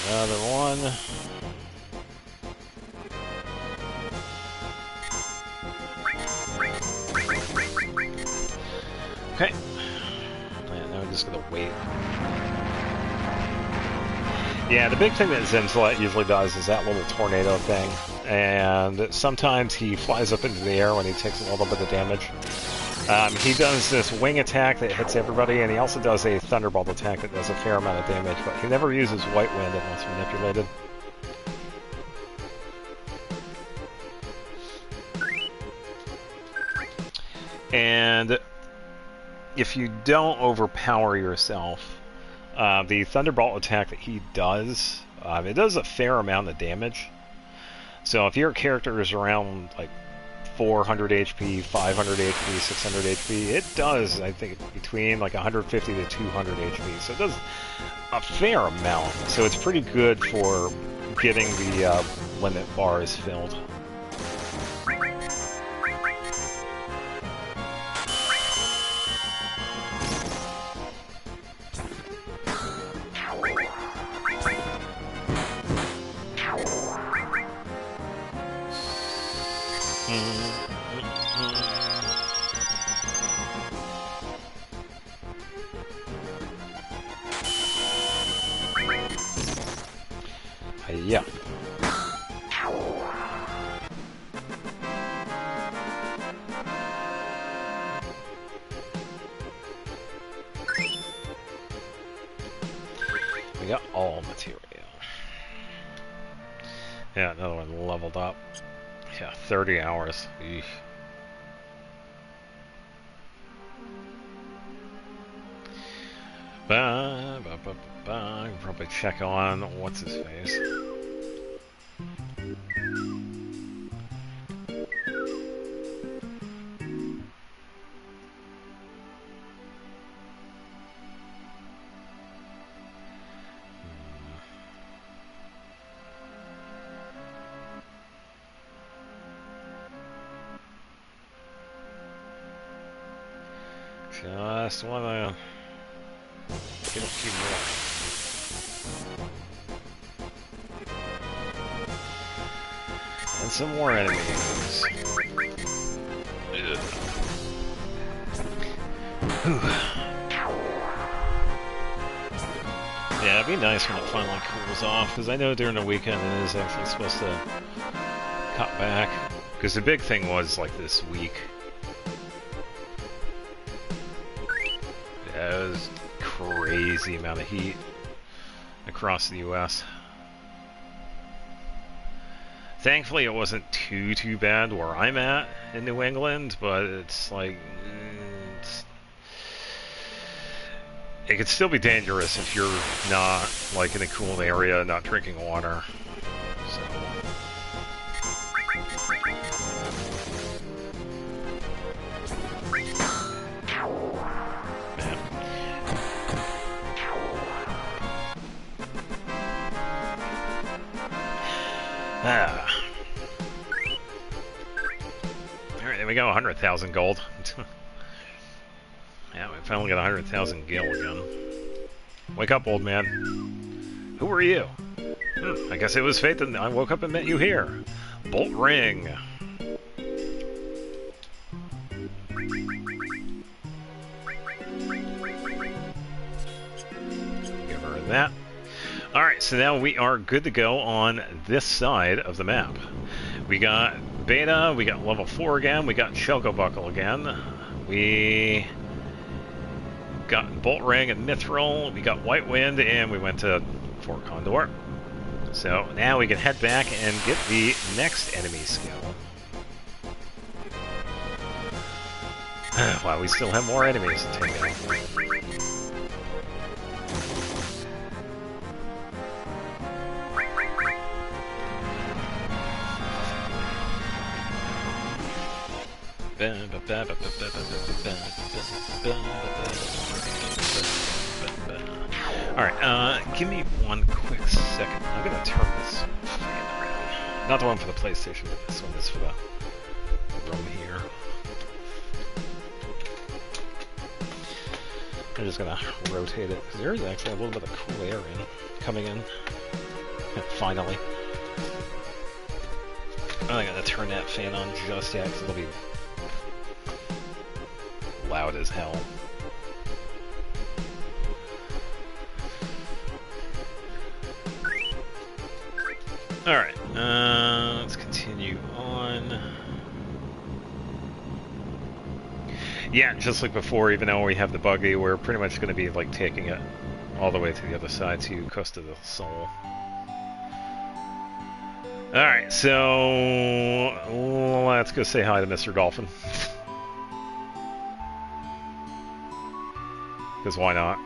Another one. Okay. Yeah, now we're just gonna wait. Yeah, the big thing that Zimzlet usually does is that little tornado thing. And sometimes he flies up into the air when he takes a little bit of damage. He does this wing attack that hits everybody, and he also does a thunderbolt attack that does a fair amount of damage, but he never uses white wind unless manipulated. And if you don't overpower yourself, the thunderbolt attack that he does, it does a fair amount of damage. So if your character is around like 400 HP, 500 HP, 600 HP, it does, I think, between like 150 to 200 HP. So it does a fair amount. So it's pretty good for getting the limit bars filled. Yeah. We got all material. Yeah, another one leveled up. Yeah, 30 hours. Eesh. I can probably check on what's his face. Just wanna get a few more. And some more enemies. Yeah, it'd be nice when it finally cools off, because I know during the weekend it is actually supposed to cut back. Because the big thing was, like, this week. Yeah, it was crazy amount of heat across the U.S. Thankfully, it wasn't too bad where I'm at in New England, but it's like it could still be dangerous if you're not like in a cool area, not drinking water. So. Alright, there we go, 100,000 gold. Yeah, we finally got 100,000 gil again. Wake up, old man. Who are you? I guess it was fate that I woke up and met you here. Bolt ring. Give her that. Alright, so now we are good to go on this side of the map. We got Beta, we got level 4 again, we got Choco Buckle again, we got Bolt Ring and Mithril, we got White Wind, and we went to Fort Condor. So now we can head back and get the next enemy skill. Wow, we still have more enemies to take out. Alright, give me one quick second. I'm gonna turn this fan around. Not the one for the PlayStation, but this one is for the room here. I'm just gonna rotate it, because there is actually a little bit of cool air coming in. Finally. I'm not gonna turn that fan on just yet, because it'll be loud as hell. Alright, let's continue on. Yeah, just like before, even though we have the buggy, we're pretty much going to be like taking it all the way to the other side to Costa del Sol. Alright, so let's go say hi to Mr. Dolphin. Because why not?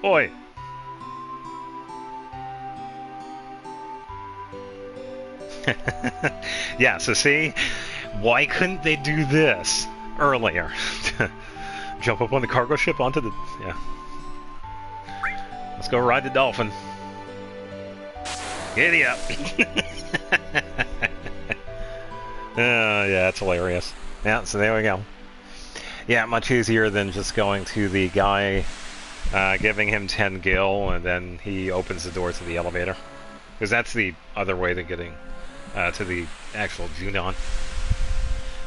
Oi! Yeah, so see? Why couldn't they do this earlier? Jump up on the cargo ship onto the... Yeah. Let's go ride the Dolphin. Giddy up! Yeah, it's hilarious. Yeah, so there we go. Yeah, much easier than just going to the guy, giving him 10 gil, and then he opens the door to the elevator. Because that's the other way to getting to the actual Junon.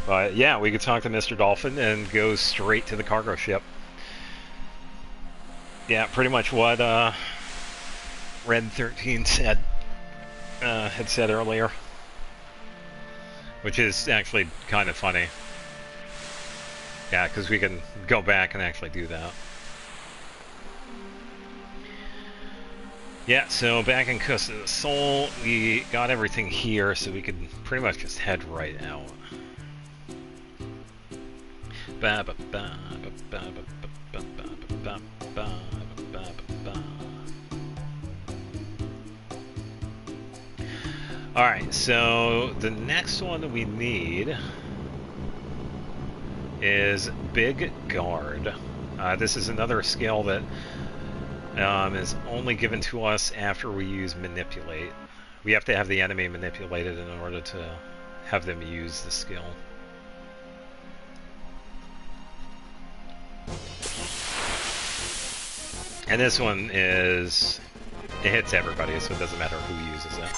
But yeah, we could talk to Mr. Dolphin and go straight to the cargo ship. Yeah, pretty much what Red 13 said, had said earlier. Which is actually kind of funny. Yeah, because we can go back and actually do that. Yeah, so back in Costa del Sol, we got everything here, so we can pretty much just head right out. Alright, so the next one we need is Big Guard. This is another skill that is only given to us after we use Manipulate. We have to have the enemy manipulated in order to have them use the skill. And this one is... it hits everybody, so it doesn't matter who uses it.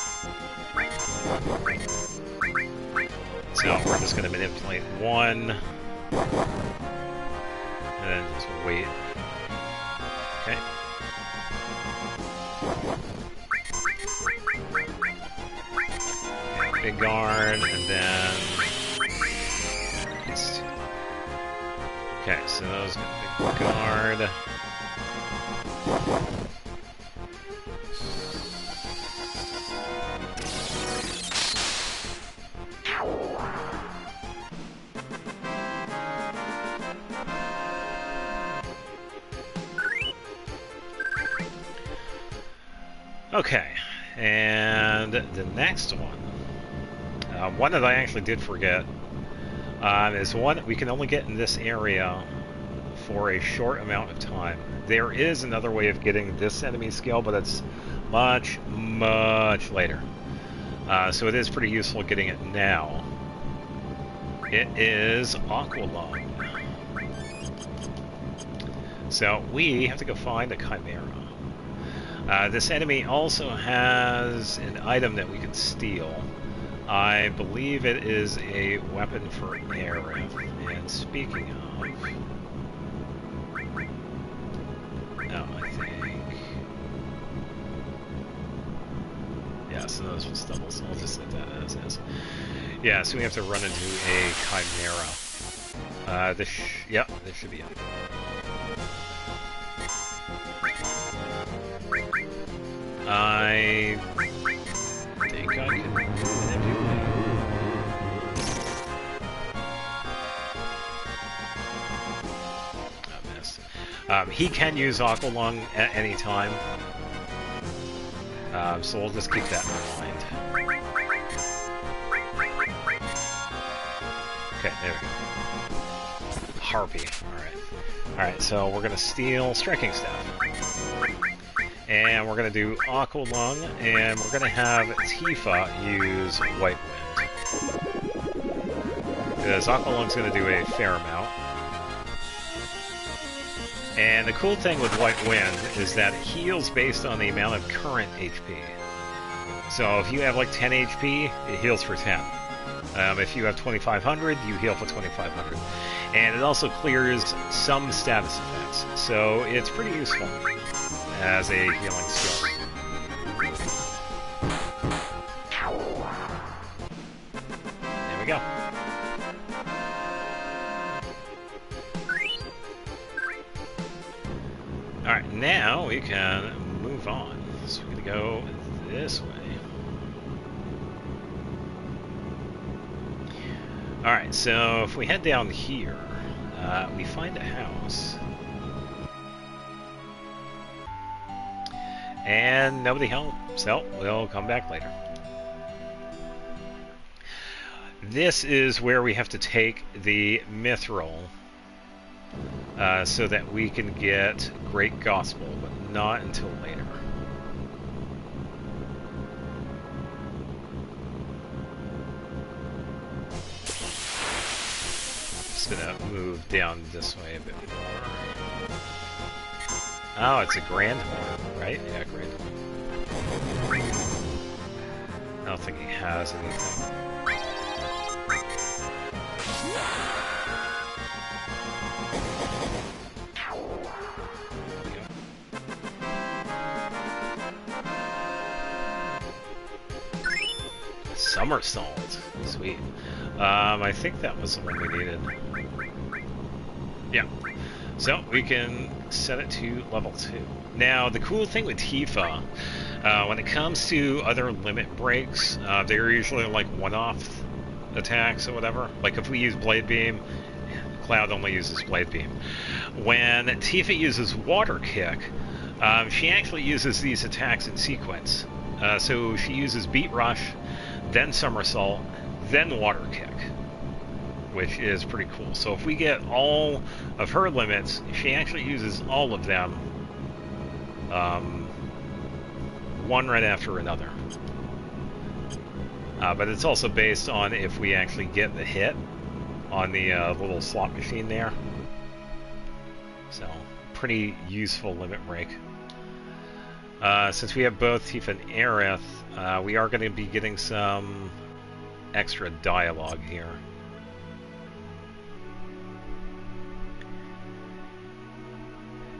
So we're just going to manipulate one. And then just wait. Okay. Okay, Big Guard, and then... okay, so those get Big Guard. Okay, and the next one that I actually did forget, is one that we can only get in this area for a short amount of time. There is another way of getting this enemy skill, but it's much, much later. So it is pretty useful getting it now. It is Aqualung. So we have to go find a Chimera. This enemy also has an item that we can steal. I believe it is a weapon for air. And speaking of... no, I think... yeah, so those will stumble, so I'll just set that as is. Yeah, so we have to run into a Chimera. Yep, this should be it. I think I can manipulate. I missed. He can use Aqualung at any time. So we'll just keep that in mind. Okay, there we go. Harpy. Alright, so we're going to steal Striking Staff. And we're going to do Aqualung, and we're going to have Tifa use White Wind. Because Aqualung's going to do a fair amount. And the cool thing with White Wind is that it heals based on the amount of current HP. So if you have like 10 HP, it heals for 10. If you have 2500, you heal for 2500. And it also clears some status effects. So it's pretty useful as a healing skill. There we go. Alright, now we can move on. So we're going to go this way. Alright, so if we head down here, we find a house. And nobody home, so we'll come back later. This is where we have to take the Mithril so that we can get Great Gospel, but not until later. Just gonna move down this way a bit more. Oh, it's a Grand Horn, right? Yeah, Grand Horn. I don't think he has anything. Somersault. Sweet. I think that was the one we needed. Yeah. So we can set it to level 2. Now, the cool thing with Tifa, when it comes to other limit breaks, they're usually like one-off attacks or whatever. Like if we use Blade Beam, Cloud only uses Blade Beam. When Tifa uses Water Kick, she actually uses these attacks in sequence. So she uses Beat Rush, then Somersault, then Water Kick, which is pretty cool. So if we get all of her limits, she actually uses all of them, one right after another. But it's also based on if we actually get the hit on the little slot machine there. So, pretty useful limit break. Since we have both Tifa and Aerith, we are going to be getting some extra dialogue here.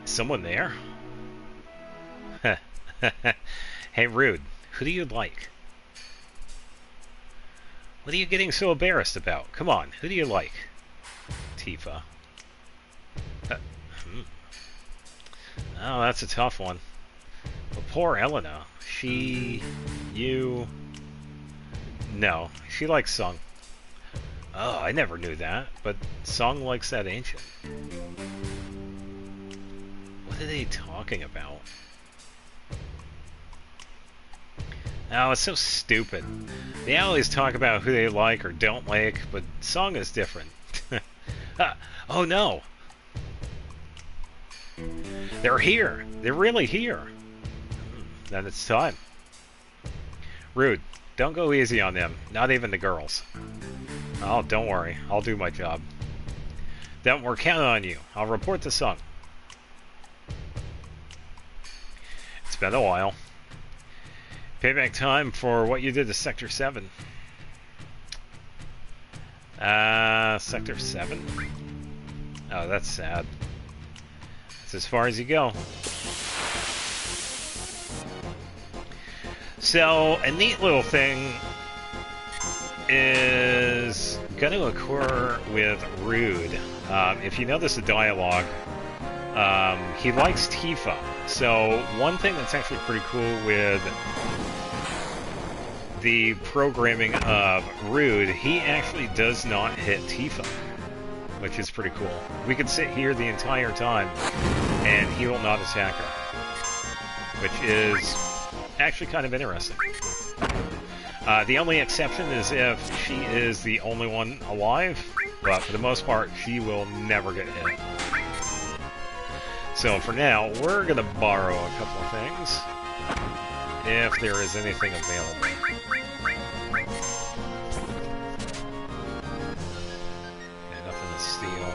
Someone there? Hey, Rude, who do you like? What are you getting so embarrassed about? Come on, who do you like? Tifa. Oh, that's a tough one. But poor Elena. No, she likes Sung. Oh, I never knew that, but Sung likes that ancient. What are they talking about? Oh, it's so stupid. They always talk about who they like or don't like, but Sung is different. Oh no! They're here! They're really here! Then it's time. Rude, don't go easy on them. Not even the girls. Oh, don't worry. I'll do my job. Then we're counting on you. I'll report to Sung. It's been a while. Payback time for what you did to Sector 7. Sector 7? Oh, that's sad. That's as far as you go. So, a neat little thing is going to occur with Rude. If you notice the dialogue, he likes Tifa. So, one thing that's actually pretty cool with the programming of Rude, he actually does not hit Tifa, which is pretty cool. We could sit here the entire time and he will not attack her, which is actually kind of interesting. The only exception is if she is the only one alive, but for the most part, she will never get hit. So for now, we're going to borrow a couple of things, if there is anything available. Okay, nothing to steal.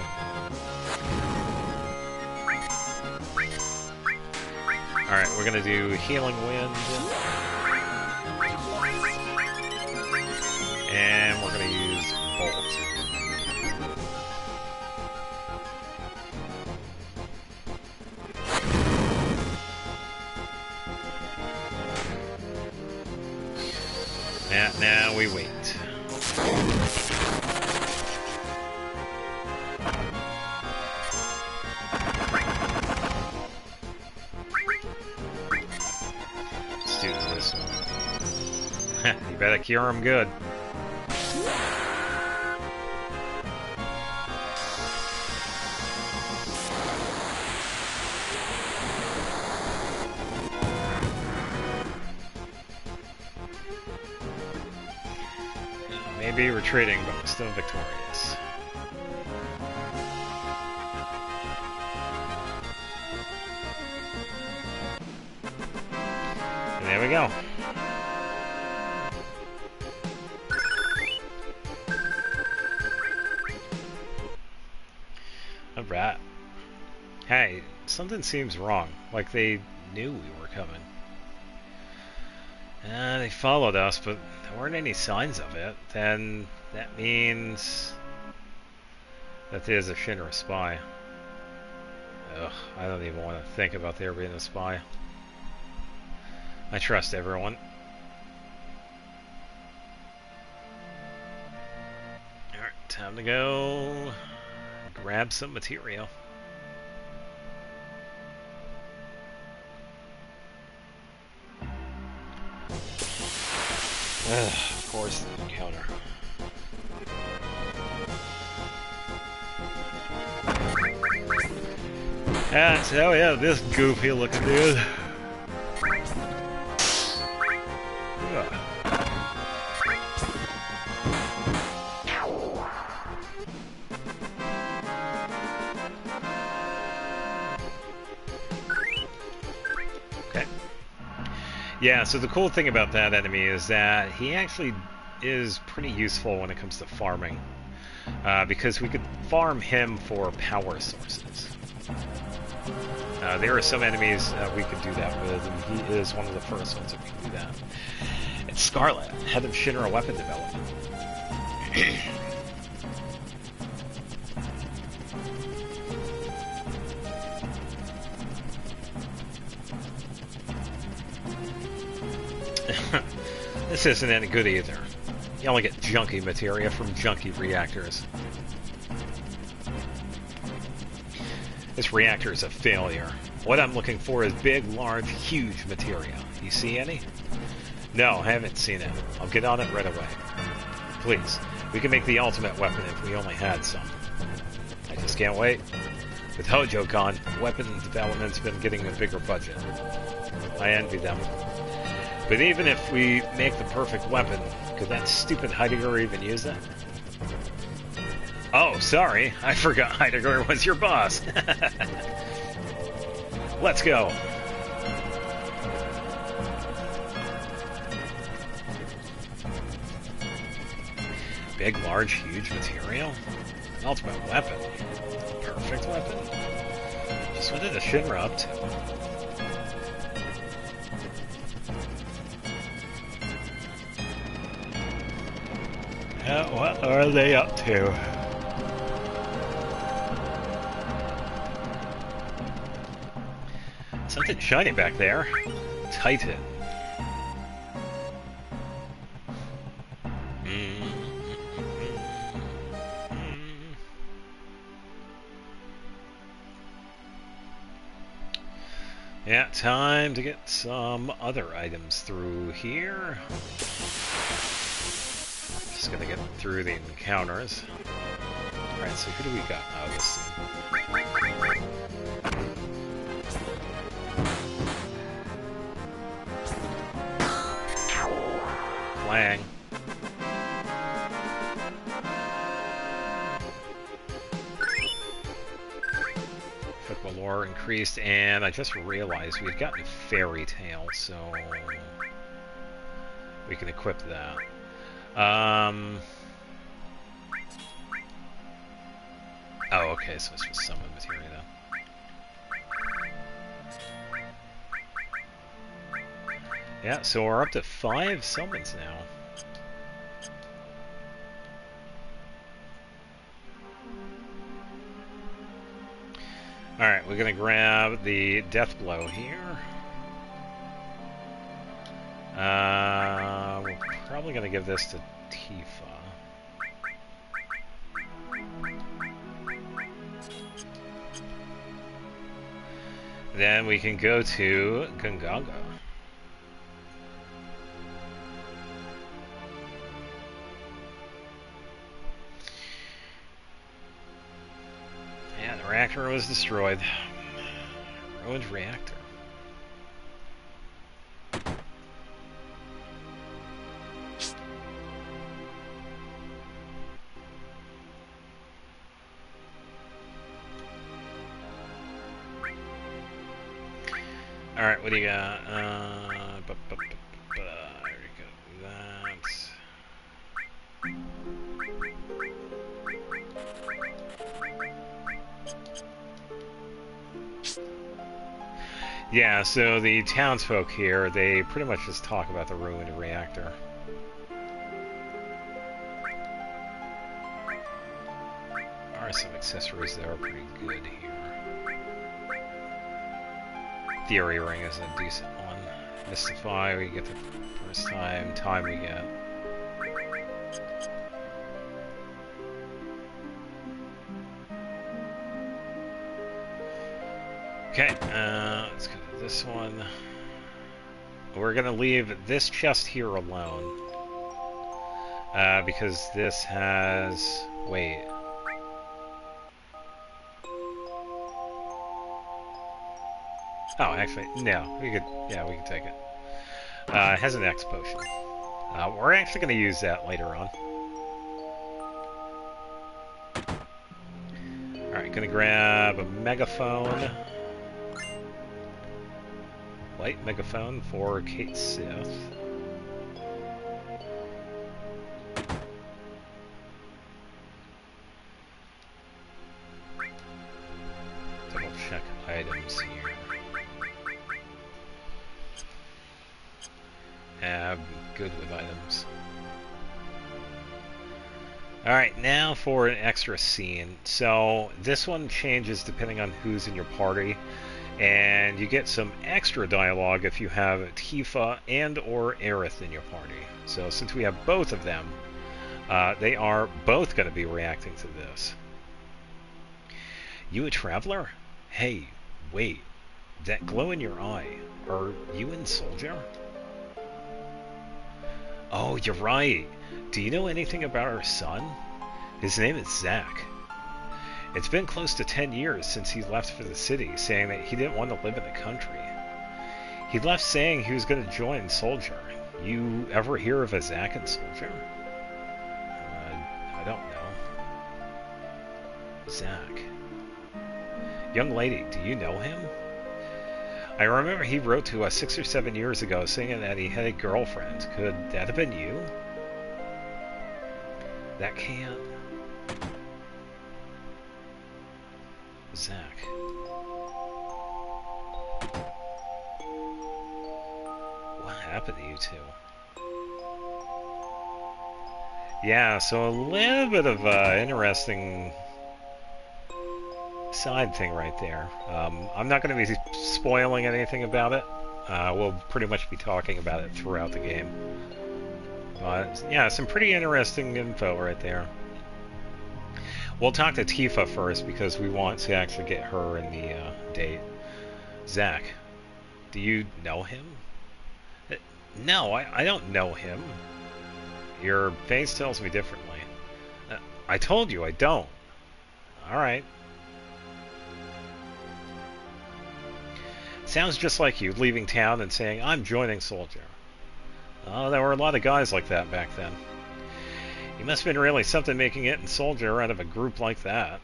Alright, we're going to do Healing Wind. And we're going to use Bolt. And now we wait. Let's do this one. You better cure him good. Maybe retreating, but still victorious. And there we go. Alright. Hey, something seems wrong. Like they knew we were coming. They followed us, but there weren't any signs of it. Then that means that there's a Shinra spy. Ugh, I don't even want to think about there being a spy. I trust everyone. Alright, time to go grab some material. Of course, the encounter. So yeah, this goofy looking dude. Ugh. Okay. Yeah, so the cool thing about that enemy is that he actually is pretty useful when it comes to farming. Because we could farm him for power sources. There are some enemies we could do that with, and he is one of the first ones that we can do that. It's Scarlet, head of Shinra weapon development. This isn't any good either. You only get junky materia from junky reactors. This reactor is a failure. What I'm looking for is big, large, huge materia. You see any? No, I haven't seen it. I'll get on it right away. Please, we can make the ultimate weapon if we only had some. I just can't wait. With Hojo gone, weapon development's been getting a bigger budget. I envy them. But even if we make the perfect weapon, could that stupid Heidegger even use it? Oh, sorry. I forgot Heidegger was your boss. Let's go. Big, large, huge material? Ultimate weapon. Perfect weapon. Just what did the Shinra up to? What are they up to? Something shiny back there. Titan. Yeah, time to get some other items through here. Just gonna get through the encounters. Alright, so who do we got now? Let's see. Clang. Football lore increased, and I just realized we've gotten Fairy Tale, so we can equip that. Oh, okay, so it's just summon materia then. Yeah, so we're up to 5 summons now. Alright, we're gonna grab the Death Blow here. We're probably gonna give this to Tifa. Then we can go to Gungaga. Yeah, the reactor was destroyed. Ruined reactor. Alright, what do you got? There we go. That. Yeah, so the townsfolk here, they pretty much just talk about the ruined reactor. There are some accessories that are pretty good here. Theory Ring is a decent one. Mystify, we get the first time. Time we get. Okay, let's go to this one. We're gonna leave this chest here alone. Because this has... Wait. Oh, actually, no. We could, yeah, we can take it. It has an X potion. We're actually going to use that later on. Alright, gonna grab a megaphone. Light megaphone for Kate Sith. Double check items here. I'm good with items. Alright, now for an extra scene. So, this one changes depending on who's in your party, and you get some extra dialogue if you have Tifa and or Aerith in your party. So, since we have both of them, they are both going to be reacting to this. You a traveler? Hey, wait. That glow in your eye. Are you in Soldier? Oh, you're right. Do you know anything about our son? His name is Zack. It's been close to 10 years since he left for the city, saying that he didn't want to live in the country. He left saying he was going to join Soldier. You ever hear of a Zack in Soldier? I don't know. Zack. Young lady, do you know him? I remember he wrote to us 6 or 7 years ago saying that he had a girlfriend. Could that have been you? That can't. Zack. What happened to you two? Yeah, so a little bit of interesting side thing right there. I'm not going to be spoiling anything about it. We'll pretty much be talking about it throughout the game. But yeah, some pretty interesting info right there. We'll talk to Tifa first because we want to actually get her in the date. Zack, do you know him? No, I don't know him. Your face tells me differently. I told you I don't. Alright. Sounds just like you, leaving town and saying, I'm joining Soldier. Oh, there were a lot of guys like that back then. You must have been really something making it in Soldier out of a group like that.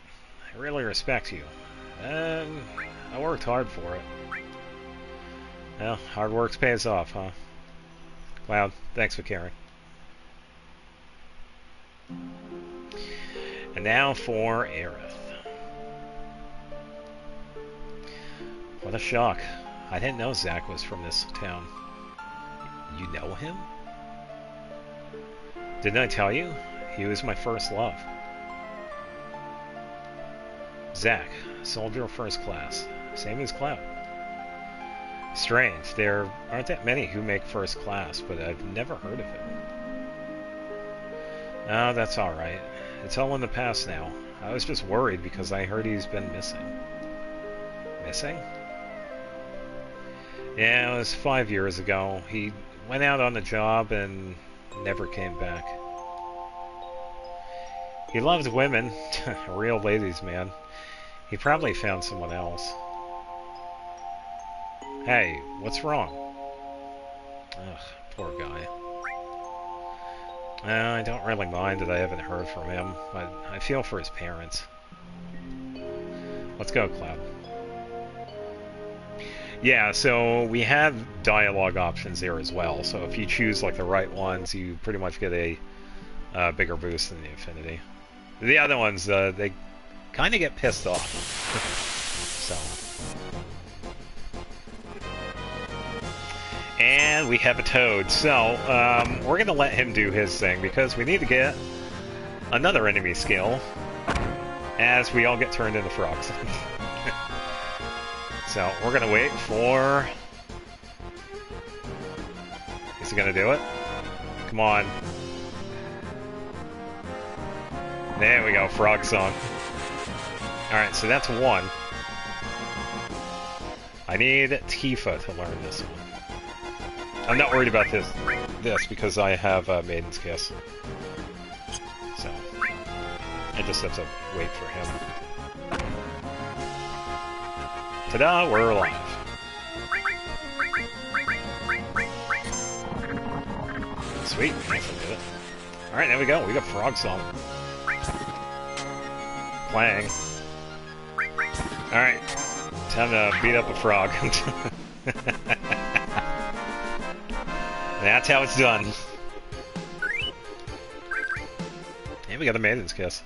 I really respect you. And I worked hard for it. Well, hard work pays off, huh? Cloud, thanks for caring. And now for Aerith. What a shock. I didn't know Zack was from this town. You know him? Didn't I tell you? He was my first love. Zack, Soldier first class. Same as Cloud. Strange, there aren't that many who make first class, but I've never heard of him. Oh, that's alright. It's all in the past now. I was just worried because I heard he's been missing. Missing? Yeah, it was 5 years ago. He went out on the job and never came back. He loved women. A real ladies' man. He probably found someone else. Hey, what's wrong? Ugh, poor guy. I don't really mind that I haven't heard from him, but I feel for his parents. Let's go, Cloud. Yeah, so we have dialogue options there as well, so if you choose like the right ones, you pretty much get a bigger boost in the Affinity. The other ones, they kind of get pissed off. So. And we have a Toad, so we're going to let him do his thing, because we need to get another enemy skill, as we all get turned into frogs. So, we're going to wait for... Is he going to do it? Come on. There we go, frog song. Alright, so that's one. I need Tifa to learn this one. I'm not worried about this because I have Maiden's Kiss. So, I just have to wait for him. Ta-da, we're alive. Sweet. Nice to do it. Alright, there we go. We got Frog Song. Clang. Alright. Time to beat up a frog. That's how it's done. And we got the Maiden's Kiss.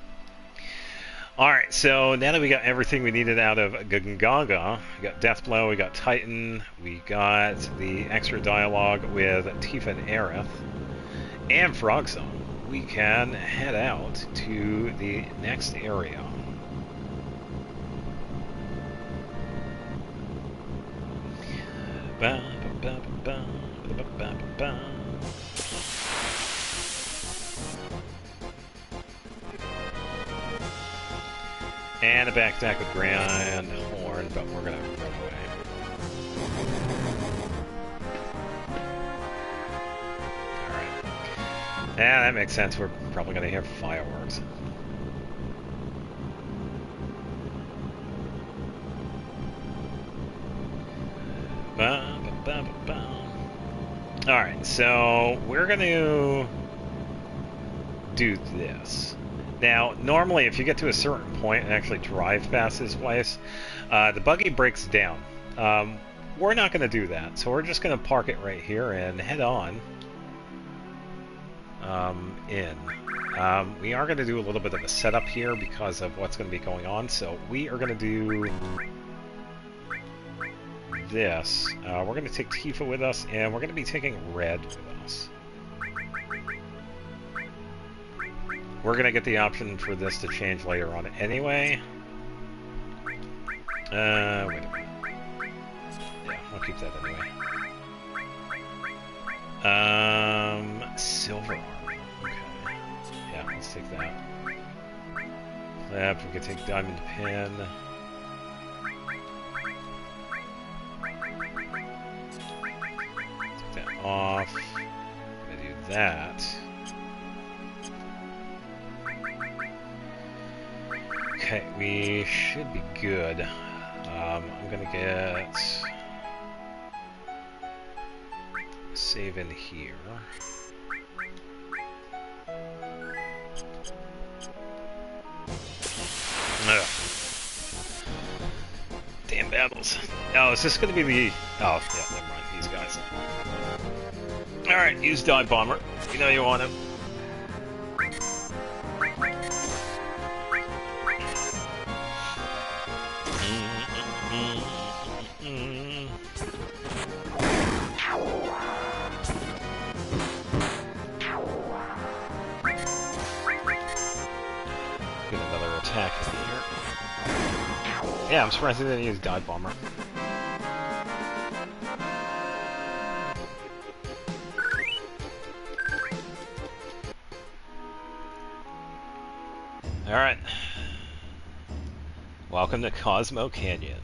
Alright, so now that we got everything we needed out of Gungaga, we got Death Blow, we got Titan, we got the extra dialogue with Tifa and Aerith, and Frog Song, we can head out to the next area. Ba, ba, ba, ba, ba, ba, ba, ba. And a backstack with Grand Horn, but we're gonna run away. Alright. Yeah, that makes sense. We're probably gonna hear fireworks. Ba, ba, ba, ba, ba. Alright, so we're gonna do this. Now, normally, if you get to a certain point and actually drive past this place, the buggy breaks down. We're not going to do that, so we're just going to park it right here and head on in. We are going to do a little bit of a setup here because of what's going to be going on, so we are going to do this. We're going to take Tifa with us, and we're going to be taking Red with us. We're going to get the option for this to change later on anyway. Wait a minute. Yeah, I'll keep that anyway. Silver armor. Okay. Yeah, let's take that. Yep, we can take Diamond Pin. Take that off. I'm going to do that. Okay, we should be good. I'm gonna get save in here. Ugh. Damn battles. Oh, is this gonna be the... Oh, yeah, never mind. These guys. Alright, use Dive Bomber. You know you want him. Yeah, I'm surprised they didn't use Dive Bomber. Alright. Welcome to Cosmo Canyon.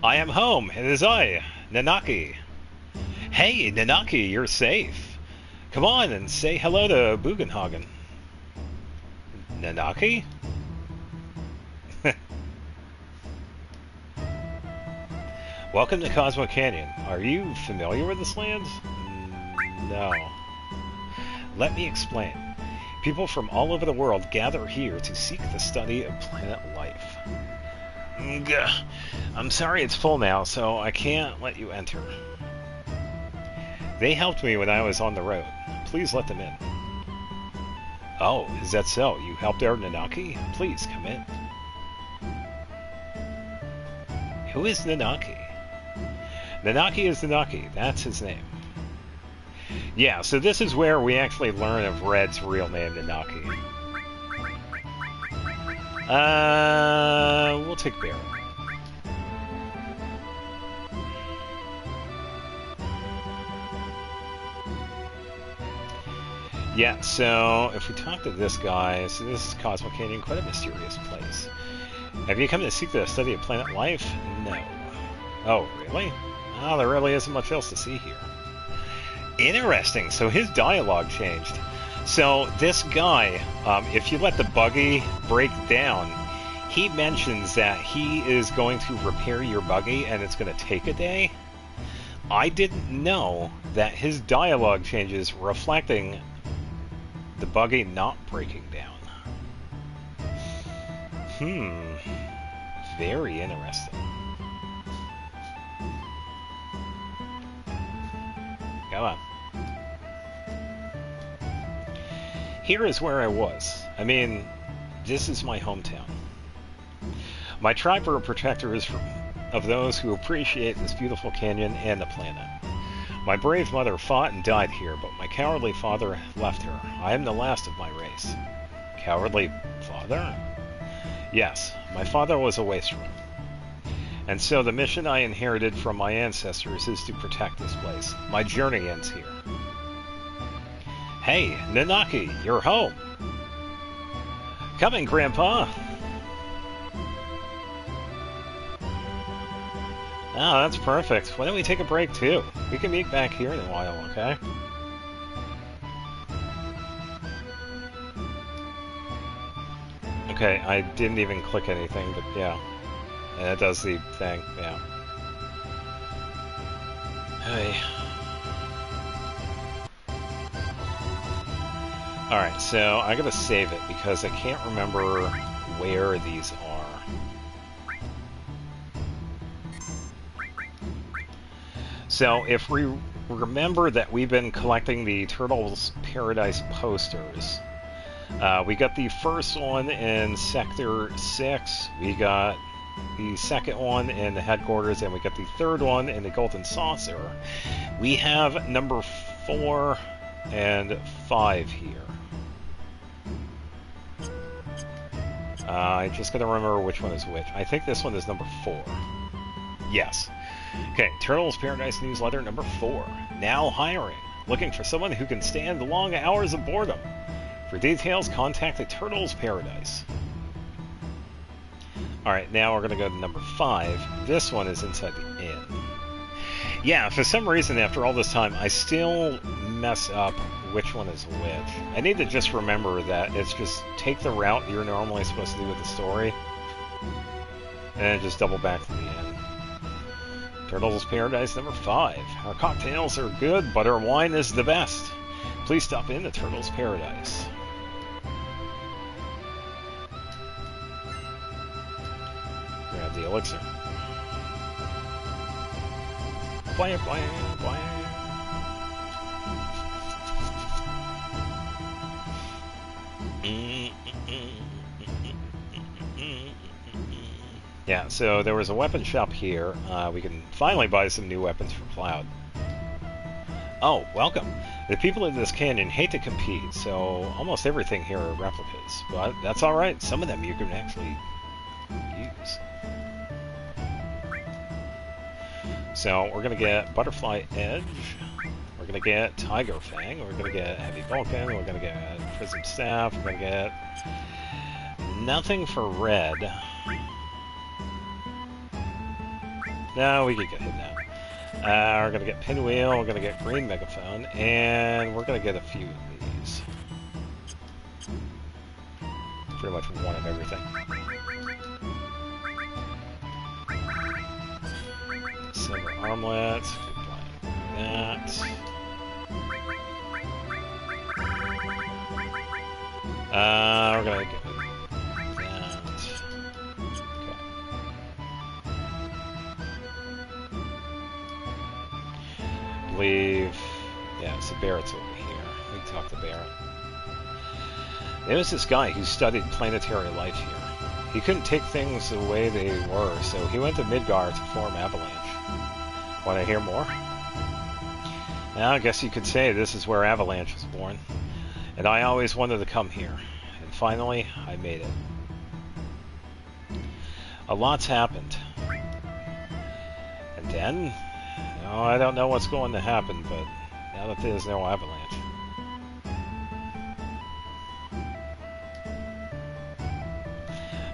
I am home. It is I, Nanaki. Hey, Nanaki, you're safe. Come on and say hello to Bugenhagen. Nanaki? Welcome to Cosmo Canyon. Are you familiar with this land? No. Let me explain. People from all over the world gather here to seek the study of planet life. I'm sorry it's full now, so I can't let you enter. They helped me when I was on the road. Please let them in. Oh, is that so? You helped our Nanaki? Please, come in. Who is Nanaki? Nanaki is Nanaki. That's his name. Yeah, so this is where we actually learn of Red's real name, Nanaki. We'll take Barret. Yeah, so if we talk to this guy, so this is Cosmo Canyon, quite a mysterious place. Have you come to seek the study of planet life? No. Oh, really? Oh, there really isn't much else to see here. Interesting, so his dialogue changed. So this guy, if you let the buggy break down, he mentions that he is going to repair your buggy and it's going to take a day. I didn't know that his dialogue changes reflecting the buggy not breaking down. Very interesting. Come on. Here is where I was. I mean, this is my hometown. My tribe are protectors of those who appreciate this beautiful canyon and the planet. My brave mother fought and died here, but my cowardly father left her. I am the last of my race. Cowardly father? Yes, my father was a wastrel. And so the mission I inherited from my ancestors is to protect this place. My journey ends here. Hey, Nanaki, you're home. Coming, Grandpa. Oh, that's perfect. Why don't we take a break, too? We can meet back here in a while, okay? Okay, I didn't even click anything, but yeah. And it does the thing, yeah. Hey. Alright, so I gotta save it because I can't remember where these are. So if we remember that we've been collecting the Turtles Paradise posters, we got the first one in Sector 6, we got the second one in the headquarters, and we got the third one in the Golden Saucer. We have number 4 and 5 here. I just gotta remember which one is which. I think this one is number 4. Yes. Okay, Turtles Paradise Newsletter number 4. Now hiring. Looking for someone who can stand the long hours of boredom. For details, contact the Turtles Paradise. Alright, now we're going to go to number 5. This one is inside the inn. Yeah, for some reason, after all this time, I still mess up which one is which. I need to just remember that it's just take the route you're normally supposed to do with the story, and then just double back to the inn. Turtles Paradise number 5. Our cocktails are good, but our wine is the best. Please stop in to Turtles Paradise. Grab the elixir. Blam, blam, blam. Yeah, so there was a weapon shop here. We can finally buy some new weapons for Cloud. Oh, welcome. The people in this canyon hate to compete, so almost everything here are replicas. But that's alright, some of them you can actually use. So we're going to get Butterfly Edge, we're going to get Tiger Fang, we're going to get Heavy Vulcan, we're going to get Prism Staff, we're going to get nothing for red. No, we could get hit now. We're going to get Pinwheel, we're going to get Green Megaphone, and we're going to get a few of these. Pretty much one of everything. Silver Armlet, that. We're going to get that. I believe, yeah, so Barrett's over here. We can talk to Barrett. There was this guy who studied planetary life here. He couldn't take things the way they were, so he went to Midgar to form Avalanche. Want to hear more? Now, I guess you could say this is where Avalanche was born. And I always wanted to come here. And finally, I made it. A lot's happened. And then... I don't know what's going to happen, but now that there's no Avalanche.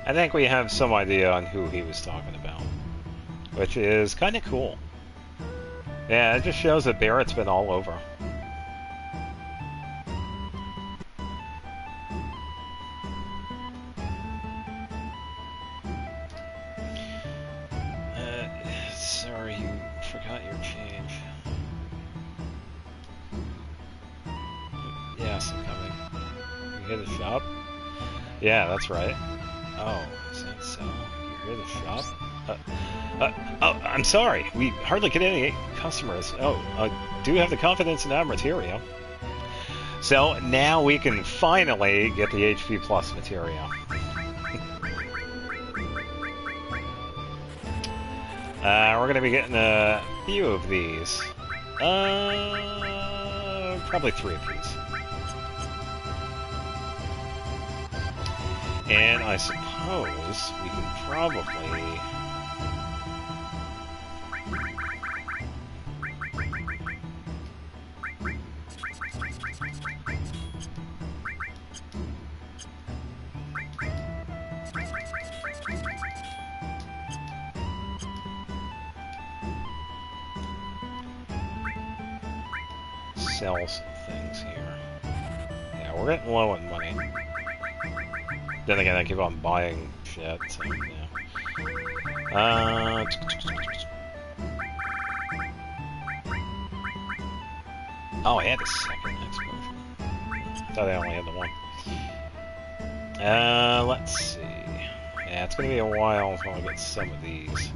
I think we have some idea on who he was talking about, which is kind of cool. Yeah, it just shows that Barrett's been all over. Yes, I'm coming. You hear the shop? Yeah, that's right. Oh, is that so? You hear the shop? Oh, I'm sorry. We hardly get any customers. Oh, do have the confidence in our material. So now we can finally get the HP Plus material. We're going to be getting a few of these. Probably 3 of these. And I suppose we can probably... sell some things here. Yeah, we're getting low on money. Then again, I keep on buying shit, so yeah. Oh, I had a second explosion. I thought I only had the one. Let's see. Yeah, it's gonna be a while until I get some of these.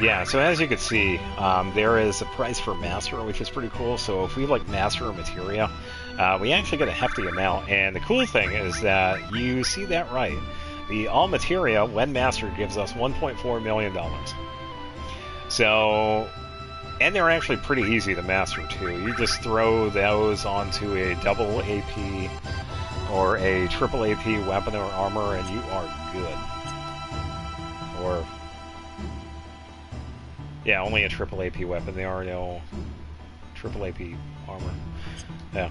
Yeah, so as you can see, there is a price for Master, which is pretty cool. So if we like Master materia, we actually get a hefty amount. And the cool thing is that you see that right. The all materia, when Master, gives us $1.4 million. So, and they're actually pretty easy to master too. You just throw those onto a double AP or a triple AP weapon or armor, and you are good. Or... yeah, only a triple AP weapon. There are no triple AP armor. Yeah.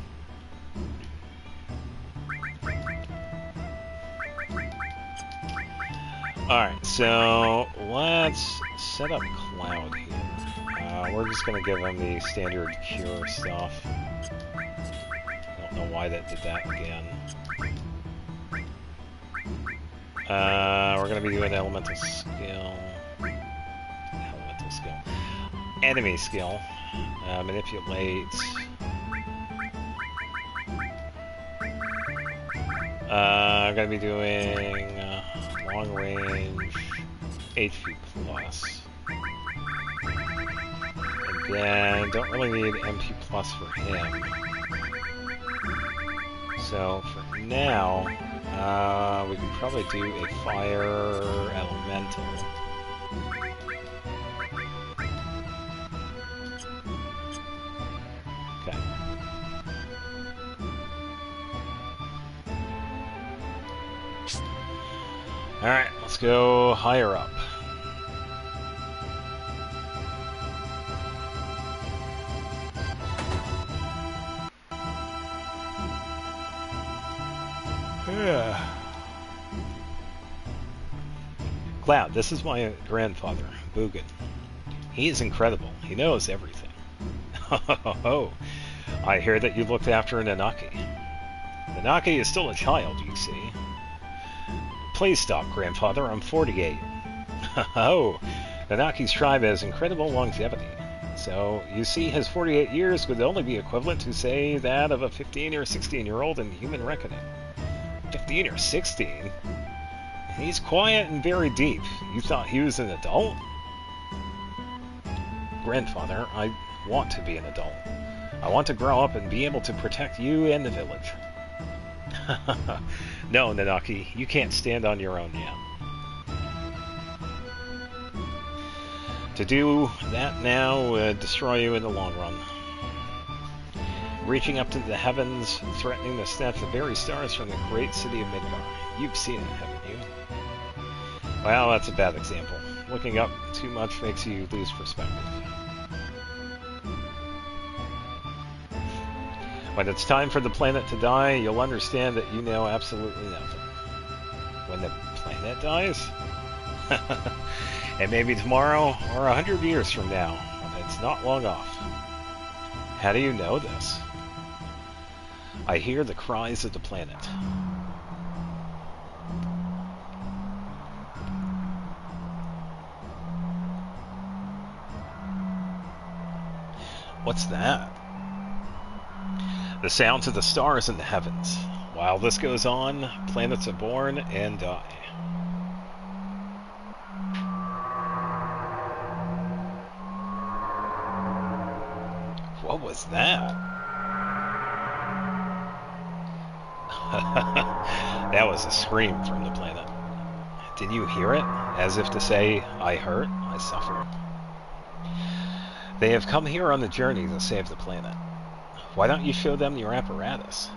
Alright, so let's set up Cloud here. We're just going to give him the standard cure stuff. I don't know why that did that again. We're going to be doing elemental skill. Enemy skill. Manipulate. I'm going to be doing long range HP plus. And then don't really need MP plus for him. So for now, we can probably do a fire elemental. Alright, let's go higher up. Yeah. Cloud, this is my grandfather, Bugin. He is incredible. He knows everything. Oh, I hear that you looked after Nanaki. Nanaki is still a child, you see. Please stop, grandfather. I'm 48. Oh, Nanaki's tribe has incredible longevity. So, you see, his 48 years would only be equivalent to, say, that of a 15 or 16-year-old in human reckoning. 15 or 16? He's quiet and very deep. You thought he was an adult? Grandfather, I want to be an adult. I want to grow up and be able to protect you and the village. No, Nanaki, you can't stand on your own yet. To do that now would destroy you in the long run. Reaching up to the heavens and threatening to snatch the very stars from the great city of Midgar. You've seen it, haven't you? Well, that's a bad example. Looking up too much makes you lose perspective. When it's time for the planet to die, you'll understand that you know absolutely nothing. When the planet dies? It may be tomorrow or 100 years from now, but it's not long off. How do you know this? I hear the cries of the planet. What's that? The sounds of the stars in the heavens. While this goes on, planets are born and die. What was that? That was a scream from the planet. Did you hear it? As if to say, I hurt, I suffer. They have come here on the journey to save the planet. Why don't you show them your apparatus?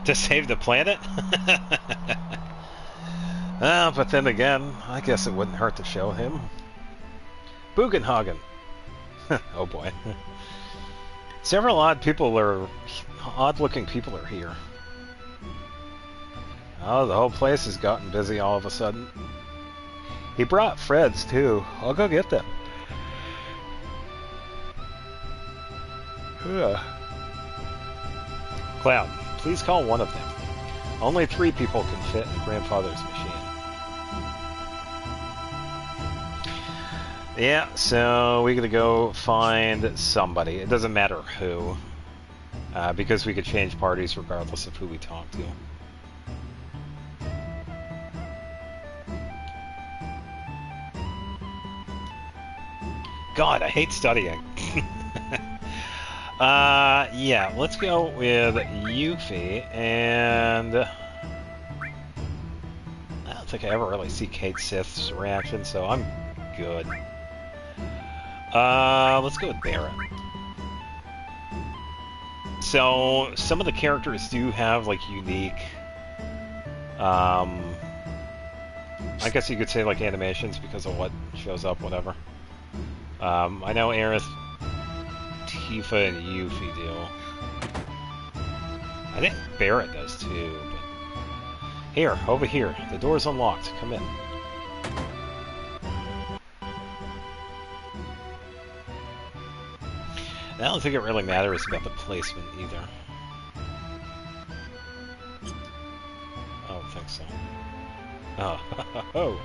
To save the planet? But then again, I guess it wouldn't hurt to show him. Bugenhagen. Oh boy. Several odd-looking people are here. Oh, the whole place has gotten busy all of a sudden. He brought Fred's too. I'll go get them. Cloud, please call one of them. Only 3 people can fit in grandfather's machine. Yeah, so we gotta go find somebody. It doesn't matter who, because we could change parties regardless of who we talk to. God, I hate studying. Yeah, let's go with Yuffie, and I don't think I ever really see Kate Sith's reaction, so I'm good. Let's go with Barret. So, some of the characters do have, like, unique, I guess you could say, like, animations because of what shows up, whatever. I know Aerith, Tifa, and Yuffie do. I think Barret does too, but... Here, over here. The door's unlocked. Come in. I don't think it really matters about the placement either. I don't think so. Oh,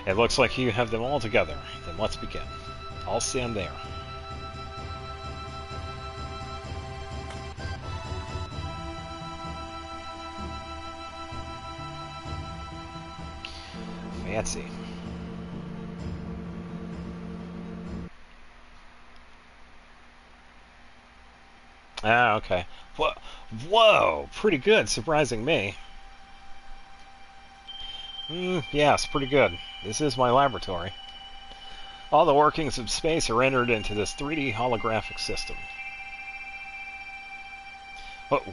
it looks like you have them all together. Then let's begin. I'll stand there. Fancy. Ah, okay. Whoa! Pretty good, surprising me. Yes, pretty good. This is my laboratory. All the workings of space are entered into this 3D holographic system.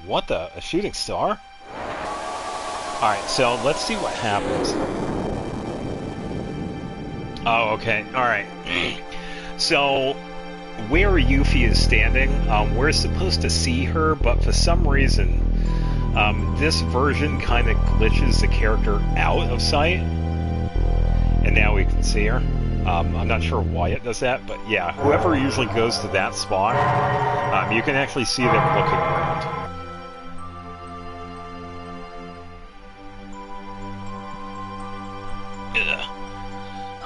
What the? A shooting star? Alright, so let's see what happens. Oh, okay. Alright. So, where Yuffie is standing, we're supposed to see her, but for some reason, this version kind of glitches the character out of sight. And now we can see her. I'm not sure why it does that, but yeah, whoever usually goes to that spot, you can actually see them looking around.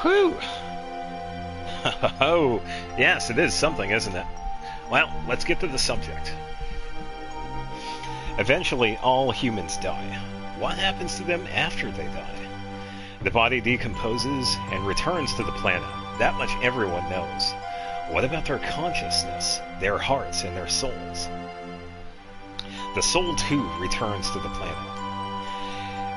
Whew! Oh, yes, it is something, isn't it? Well, let's get to the subject. Eventually, all humans die. What happens to them after they die? The body decomposes and returns to the planet. That much everyone knows. What about their consciousness, their hearts, and their souls? The soul, too, returns to the planet.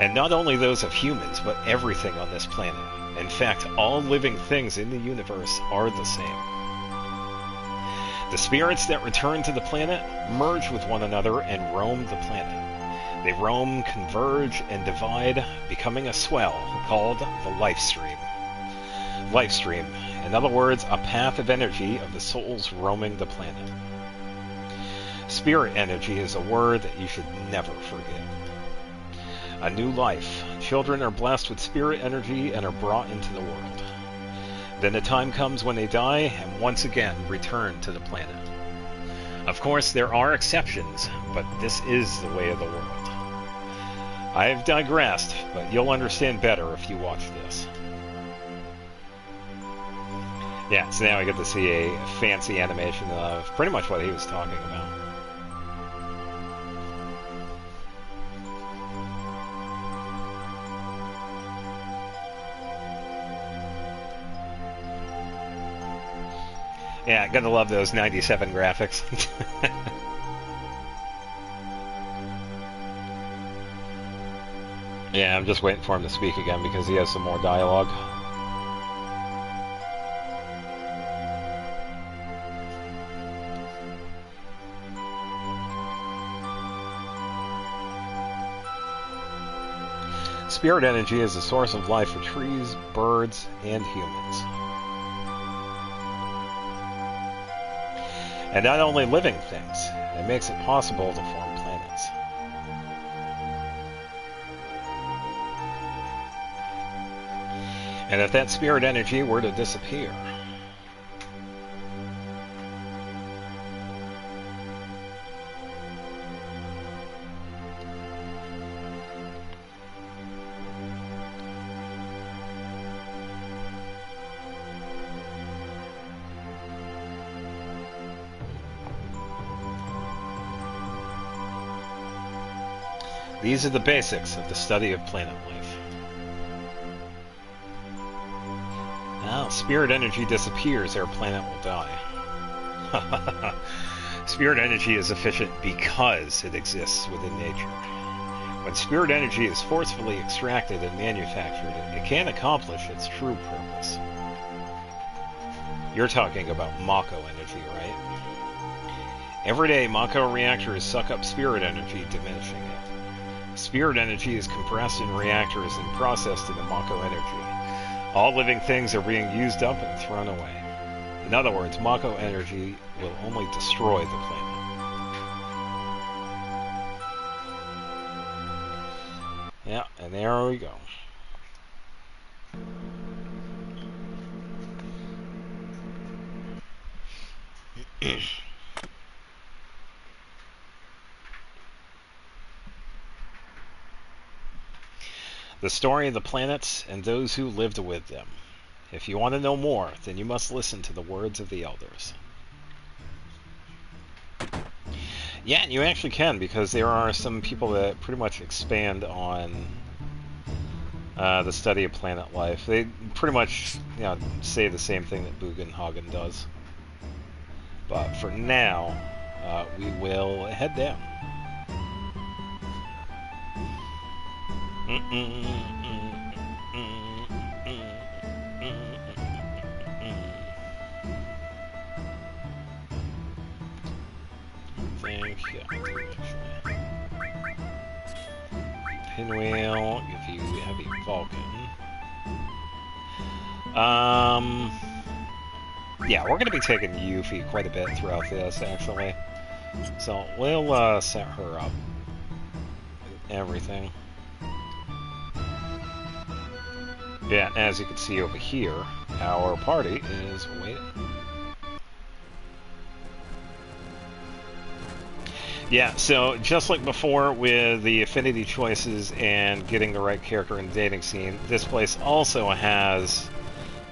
And not only those of humans, but everything on this planet. In fact, all living things in the universe are the same. The spirits that return to the planet merge with one another and roam the planet. They roam, converge, and divide, becoming a swell called the life stream. Life stream, in other words, a path of energy of the souls roaming the planet. Spirit energy is a word that you should never forget. A new life. Children are blessed with spirit energy and are brought into the world. Then the time comes when they die and once again return to the planet. Of course, there are exceptions, but this is the way of the world. I've digressed, but you'll understand better if you watch this. Yeah, so now I get to see a fancy animation of pretty much what he was talking about. Yeah, gotta love those 97 graphics. Yeah, I'm just waiting for him to speak again because he has some more dialogue. Spirit energy is the source of life for trees, birds, and humans. And not only living things, it makes it possible to form planets. And if that spirit energy were to disappear, these are the basics of the study of planet life. Now, spirit energy disappears, our planet will die. Spirit energy is efficient because it exists within nature. When spirit energy is forcefully extracted and manufactured, it can accomplish its true purpose. You're talking about Mako energy, right? Every day, Mako reactors suck up spirit energy, diminishing it. Spirit energy is compressed in reactors and processed into Mako energy. All living things are being used up and thrown away. In other words, Mako energy will only destroy the planet. Yeah, and there we go. The story of the planets and those who lived with them. If you want to know more, then you must listen to the words of the elders. Yeah, and you actually can, because there are some people that pretty much expand on the study of planet life. They pretty much, say the same thing that Bugenhagen does. But for now, we will head down. Pinwheel, if you have a Vulcan. Yeah, we're going to be taking Yuffie quite a bit throughout this, actually. So we'll set her up. Everything. Yeah, as you can see over here, our party is waiting. Yeah, so just like before with the affinity choices and getting the right character in the dating scene, this place also has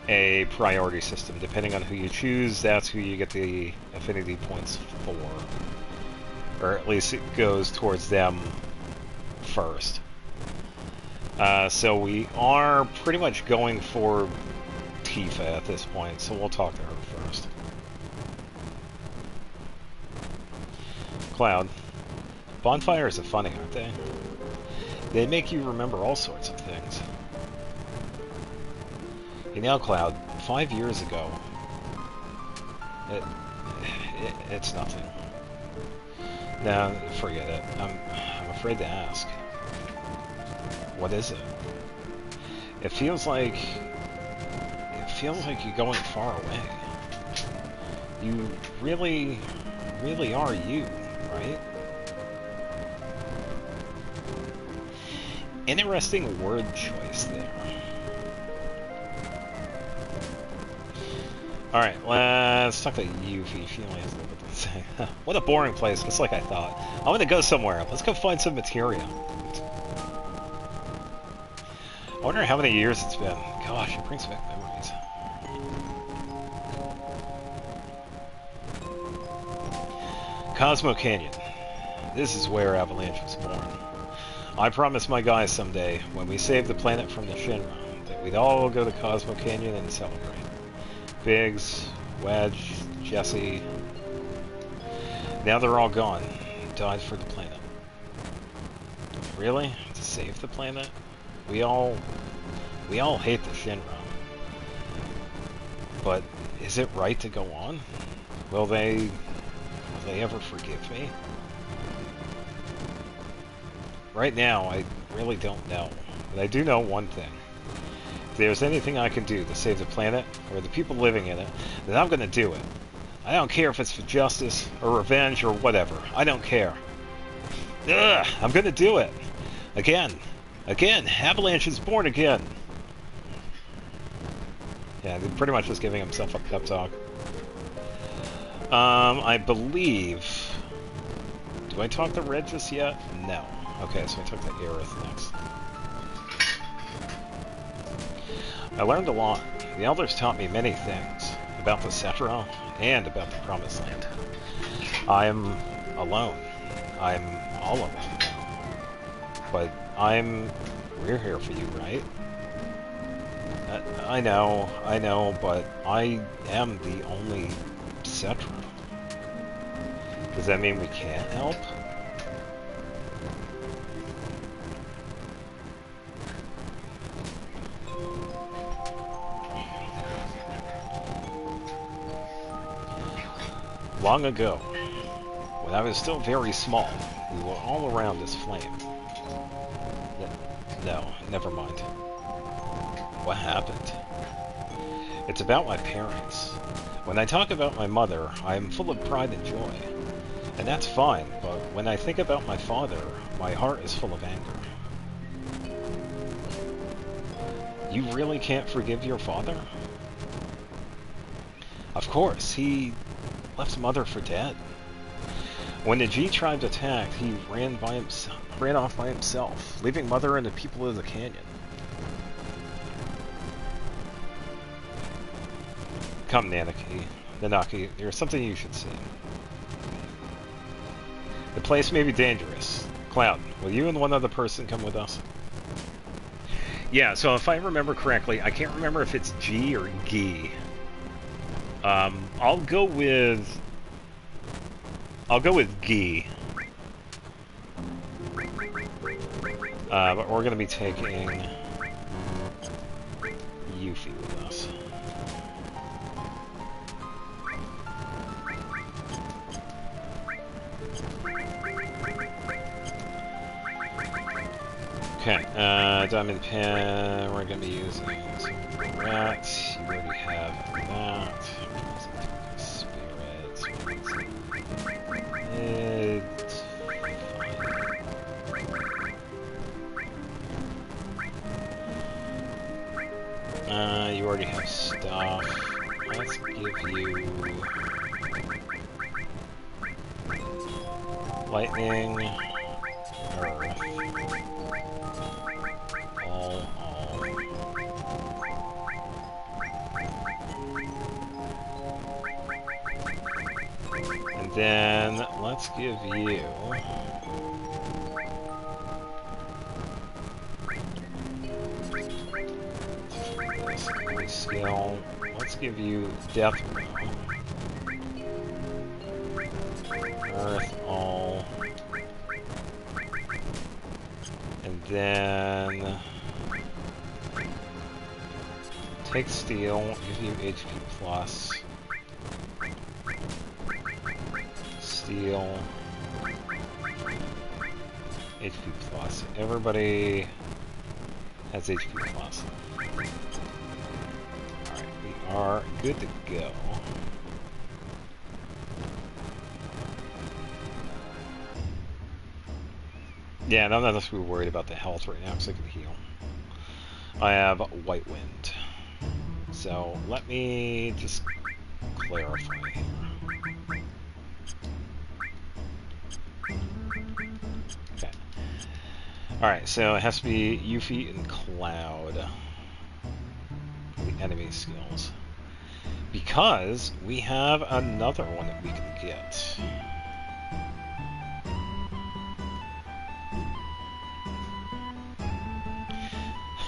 a priority system. Depending on who you choose, that's who you get the affinity points for. Or at least it goes towards them first. So we are pretty much going for Tifa at this point, so we'll talk to her first. Cloud. Bonfires are funny, aren't they? They make you remember all sorts of things. You know, Cloud, 5 years ago, it's nothing. No, forget it. I'm afraid to ask. What is it? It feels like you're going far away. You really are you, right? Interesting word choice there. Alright, let's talk to Yuffie. She only has a little bit to say. What a boring place, just like I thought. I'm gonna go somewhere. Let's go find some material. I wonder how many years it's been. Gosh, it brings back memories. Cosmo Canyon. This is where Avalanche was born. I promised my guys someday, when we save the planet from the Shinra, that we'd all go to Cosmo Canyon and celebrate. Biggs, Wedge, Jesse. Now they're all gone. Died for the planet. Really? To save the planet? We all hate the Shinra. But is it right to go on? Will they ever forgive me? Right now, I really don't know. But I do know one thing. If there's anything I can do to save the planet, or the people living in it, then I'm gonna do it. I don't care if it's for justice, or revenge, or whatever. I don't care. Ugh, I'm gonna do it. Again. Again. Avalanche is born again. Yeah, they're pretty much just giving himself a pep talk. I believe... Do I talk to Red just yet? No. Okay, so I talk to Aerith next. I learned a lot. The Elders taught me many things. About the Cetra, and about the Promised Land. I'm alone. I'm all alone. But we're here for you, right? I know, but I am the only Cetra. Does that mean we can't help? Long ago, when I was still very small, we were all around this flame. No, never mind. What happened? It's about my parents. When I talk about my mother, I am full of pride and joy. And that's fine, but when I think about my father, my heart is full of anger. You really can't forgive your father? Of course, he left Mother for dead. When the G tribes attacked, he ran off by himself, leaving Mother and the people of the canyon. Come, Nanaki, there's something you should see. The place may be dangerous. Cloud, will you and one other person come with us? Yeah, so if I remember correctly, I can't remember if it's G or Gi. I'll go with Gi. But we're gonna be taking Yuffie with us. Okay, diamond pen, we're gonna be using some rats. You already have that. Spirits. It's fine. You already have stuff. Let's give you lightning, earth. And then let's give you this skill. Let's give you death row. Earth all. And then take steel, give you HP plus. Steel. HP plus. Everybody has HP plus. Alright, we are good to go. Yeah, none of us were worried about the health right now because I can heal. I have White Wind. So let me just clarify here. Okay. Alright, so it has to be Yuffie and Cloud. The enemy skills. Because we have another one that we can get.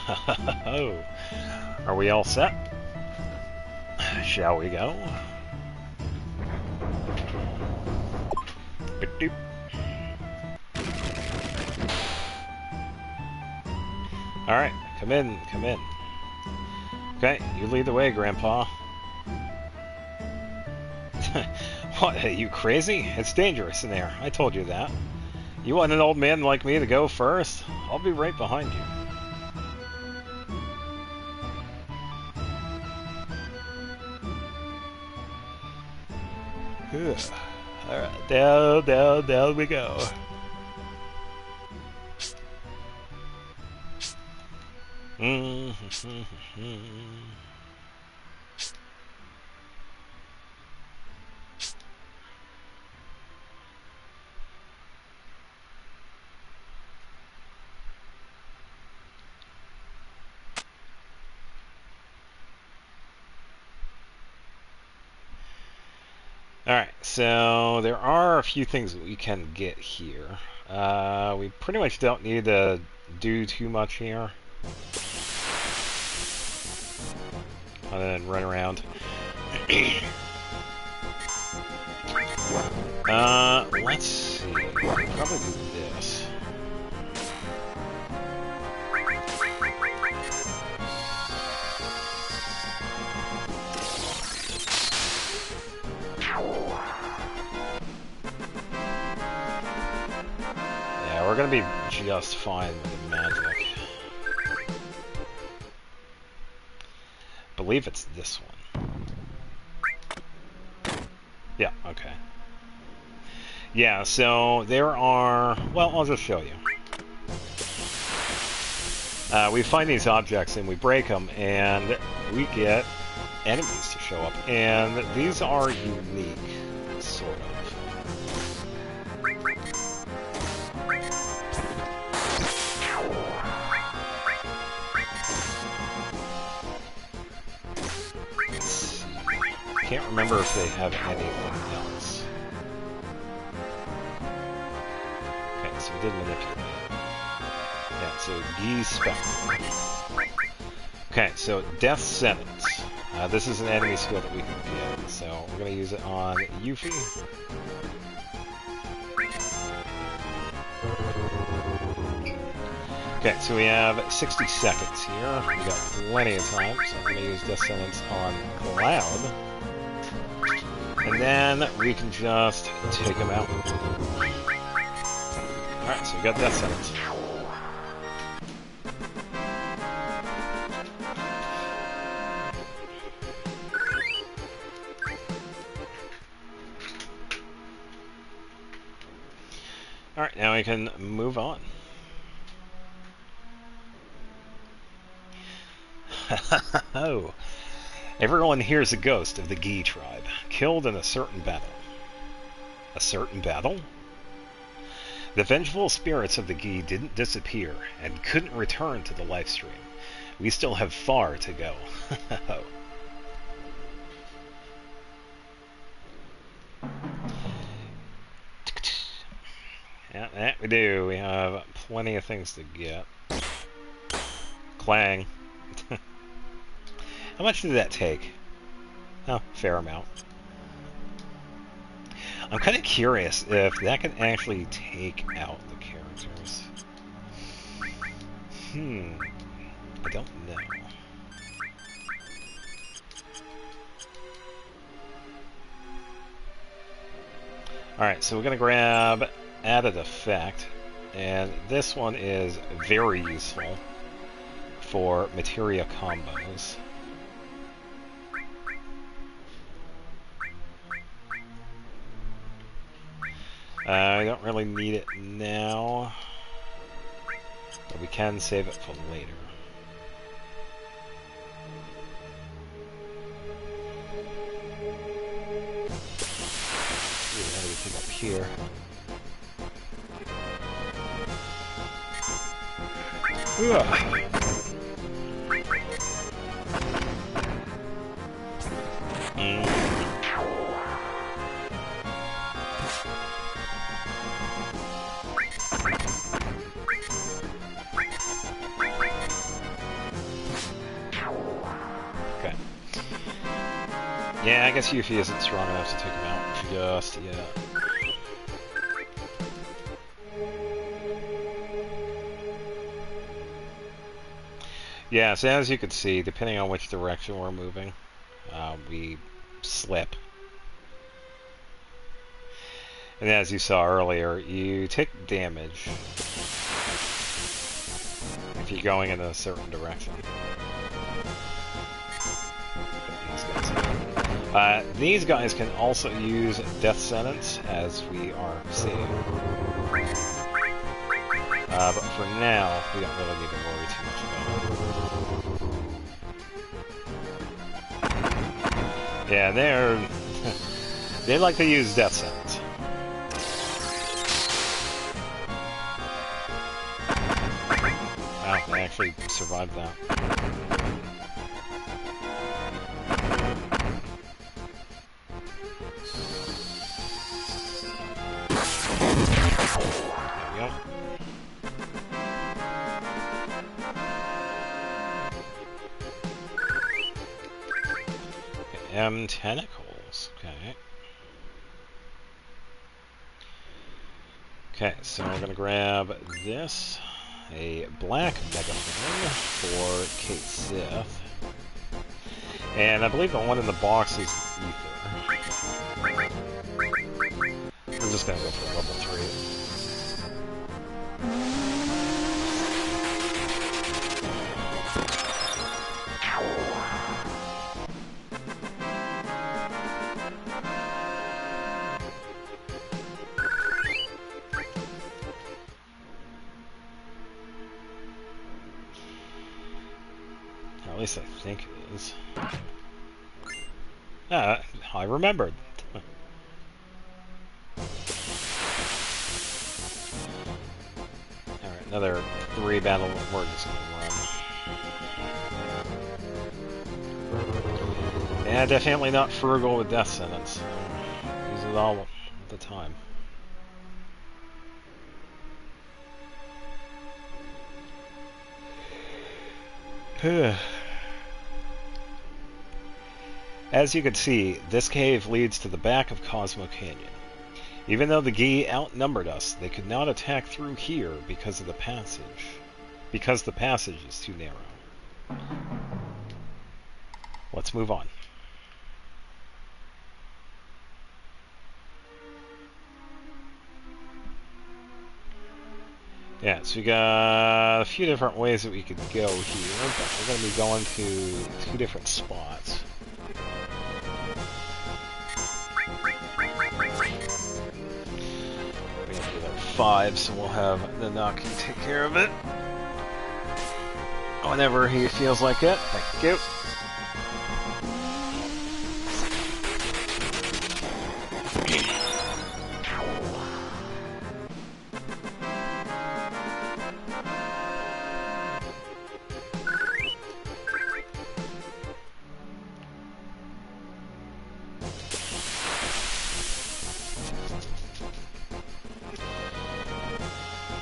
Oh, are we all set? Shall we go? Doop. All right, come in, come in. Okay, you lead the way, Grandpa. What, are you crazy? It's dangerous in there. I told you that. You want an old man like me to go first? I'll be right behind you. Alright, down we go. Alright, so there are a few things that we can get here. We pretty much don't need to do too much here. Other than run around. Let's see. Probably do this. Yeah, we're gonna be just fine with the magic. I believe it's this one. Yeah, okay. Yeah, so there are... Well, I'll just show you. We find these objects and we break them, and we get enemies to show up. And these are unique, sort of. I can't remember if they have anything else. Okay, so we did manipulate it. Yeah, so Guy Spectre. Okay, so Death Sentence. This is an enemy skill that we can get, so we're going to use it on Yuffie. Okay, so we have 60 seconds here. We got plenty of time, so I'm going to use Death Sentence on Cloud. And then we can just take him out. Alright, so we got Death Sentence. Alright, now we can move on. Oh. Everyone hears a ghost of the Guy tribe, killed in a certain battle. A certain battle? The vengeful spirits of the Guy didn't disappear, and couldn't return to the live stream. We still have far to go. Yeah, that we do. We have plenty of things to get. Clang. How much did that take? Oh, fair amount. I'm kind of curious if that can actually take out the characters. I don't know. Alright, so we're going to grab Added Effect, and this one is very useful for materia combos. I don't really need it now, but we can save it for later. See anything up here. Ugh. Yeah, I guess Yuffie isn't strong enough to take him out just yet. Yeah, so as you can see, depending on which direction we're moving, we slip. And as you saw earlier, you take damage if you're going in a certain direction. These guys can also use death sentence, as we are seeing. But for now, we don't really need to worry too much about it. Yeah, they like to use death sentence. Wow, they actually survived that. Tentacles. Okay. Okay, so we're gonna grab this, a black megaphone for Kate Sith, and I believe the one in the box is ether. We're just gonna go for level 3. At least I think it is. Ah, I remembered. Alright, another 3 battle. We're just gonna run. Yeah, definitely not frugal with death sentence. Use it all the time. As you can see, this cave leads to the back of Cosmo Canyon. Even though the Gi outnumbered us, they could not attack through here because of the passage. Because the passage is too narrow. Let's move on. Yeah, so we got a few different ways that we could go here, but we're going to be going to 2 different spots. We have to do 5, so we'll have the Naki take care of it whenever he feels like it. Thank you.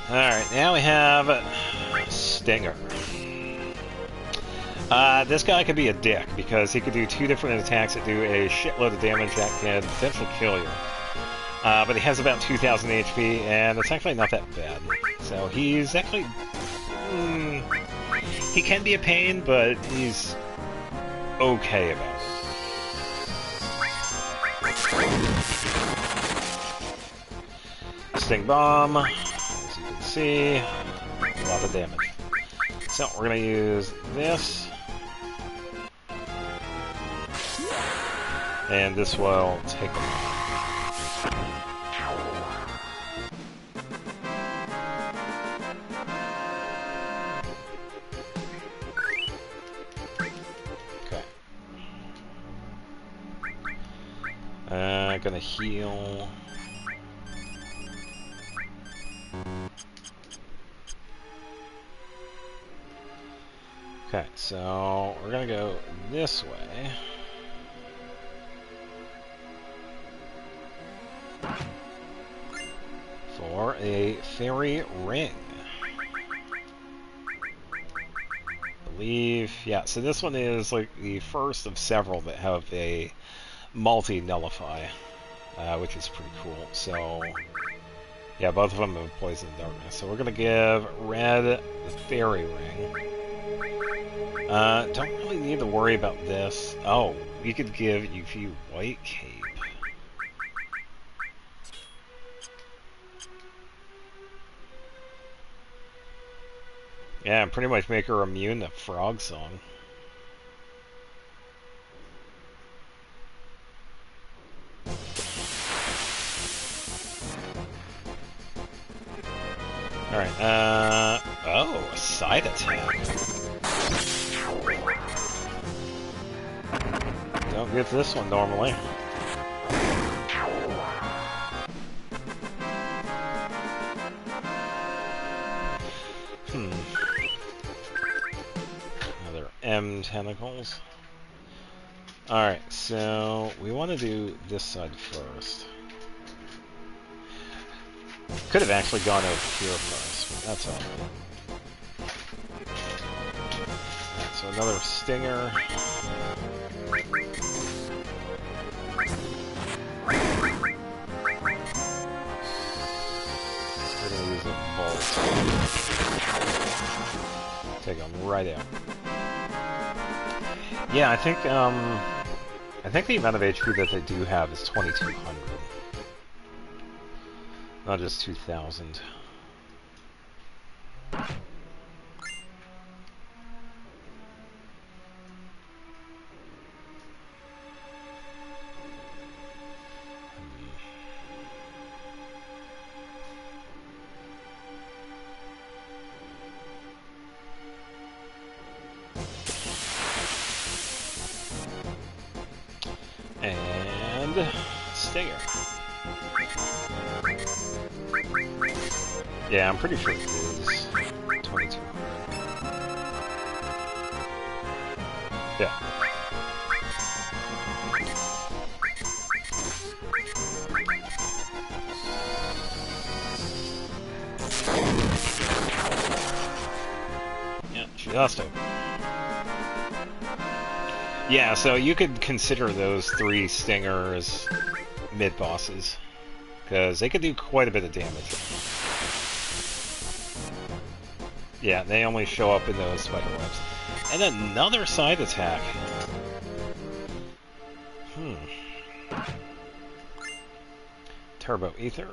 Alright, now we have Stinger. This guy could be a dick, because he could do 2 different attacks that do a shitload of damage that can potentially kill you. But he has about 2,000 HP, and it's actually not that bad. So he's actually... he can be a pain, but he's okay about it. Sting Bomb. As you can see, a lot of damage. So we're going to use this. And this will take them out. Okay. Gonna heal. Okay, so we're gonna go this way. For a fairy ring. I believe, yeah, so this one is like the first of several that have a multi-nullify, which is pretty cool. So, yeah, both of them have Poison and Darkness. So we're going to give Red the Fairy Ring. Don't really need to worry about this. Oh, we could give you White Cape. Yeah, pretty much make her immune to Frog Song. Alright, oh, a side attack. Don't get this one normally. Another M tentacles. Alright, so we want to do this side first. Could have actually gone over here first, but that's alright. Right, so another stinger. We're gonna use a bolt. Take them right out. Yeah, I think the amount of HP that they do have is 2,200. Not just 2,000. And stinger. Yeah, I'm pretty sure it is 22. Yeah. Yeah, just over. Yeah, so you could consider those 3 stingers mid-bosses, because they could do quite a bit of damage. Yeah, they only show up in those spider webs. And another side attack. Turbo Ether.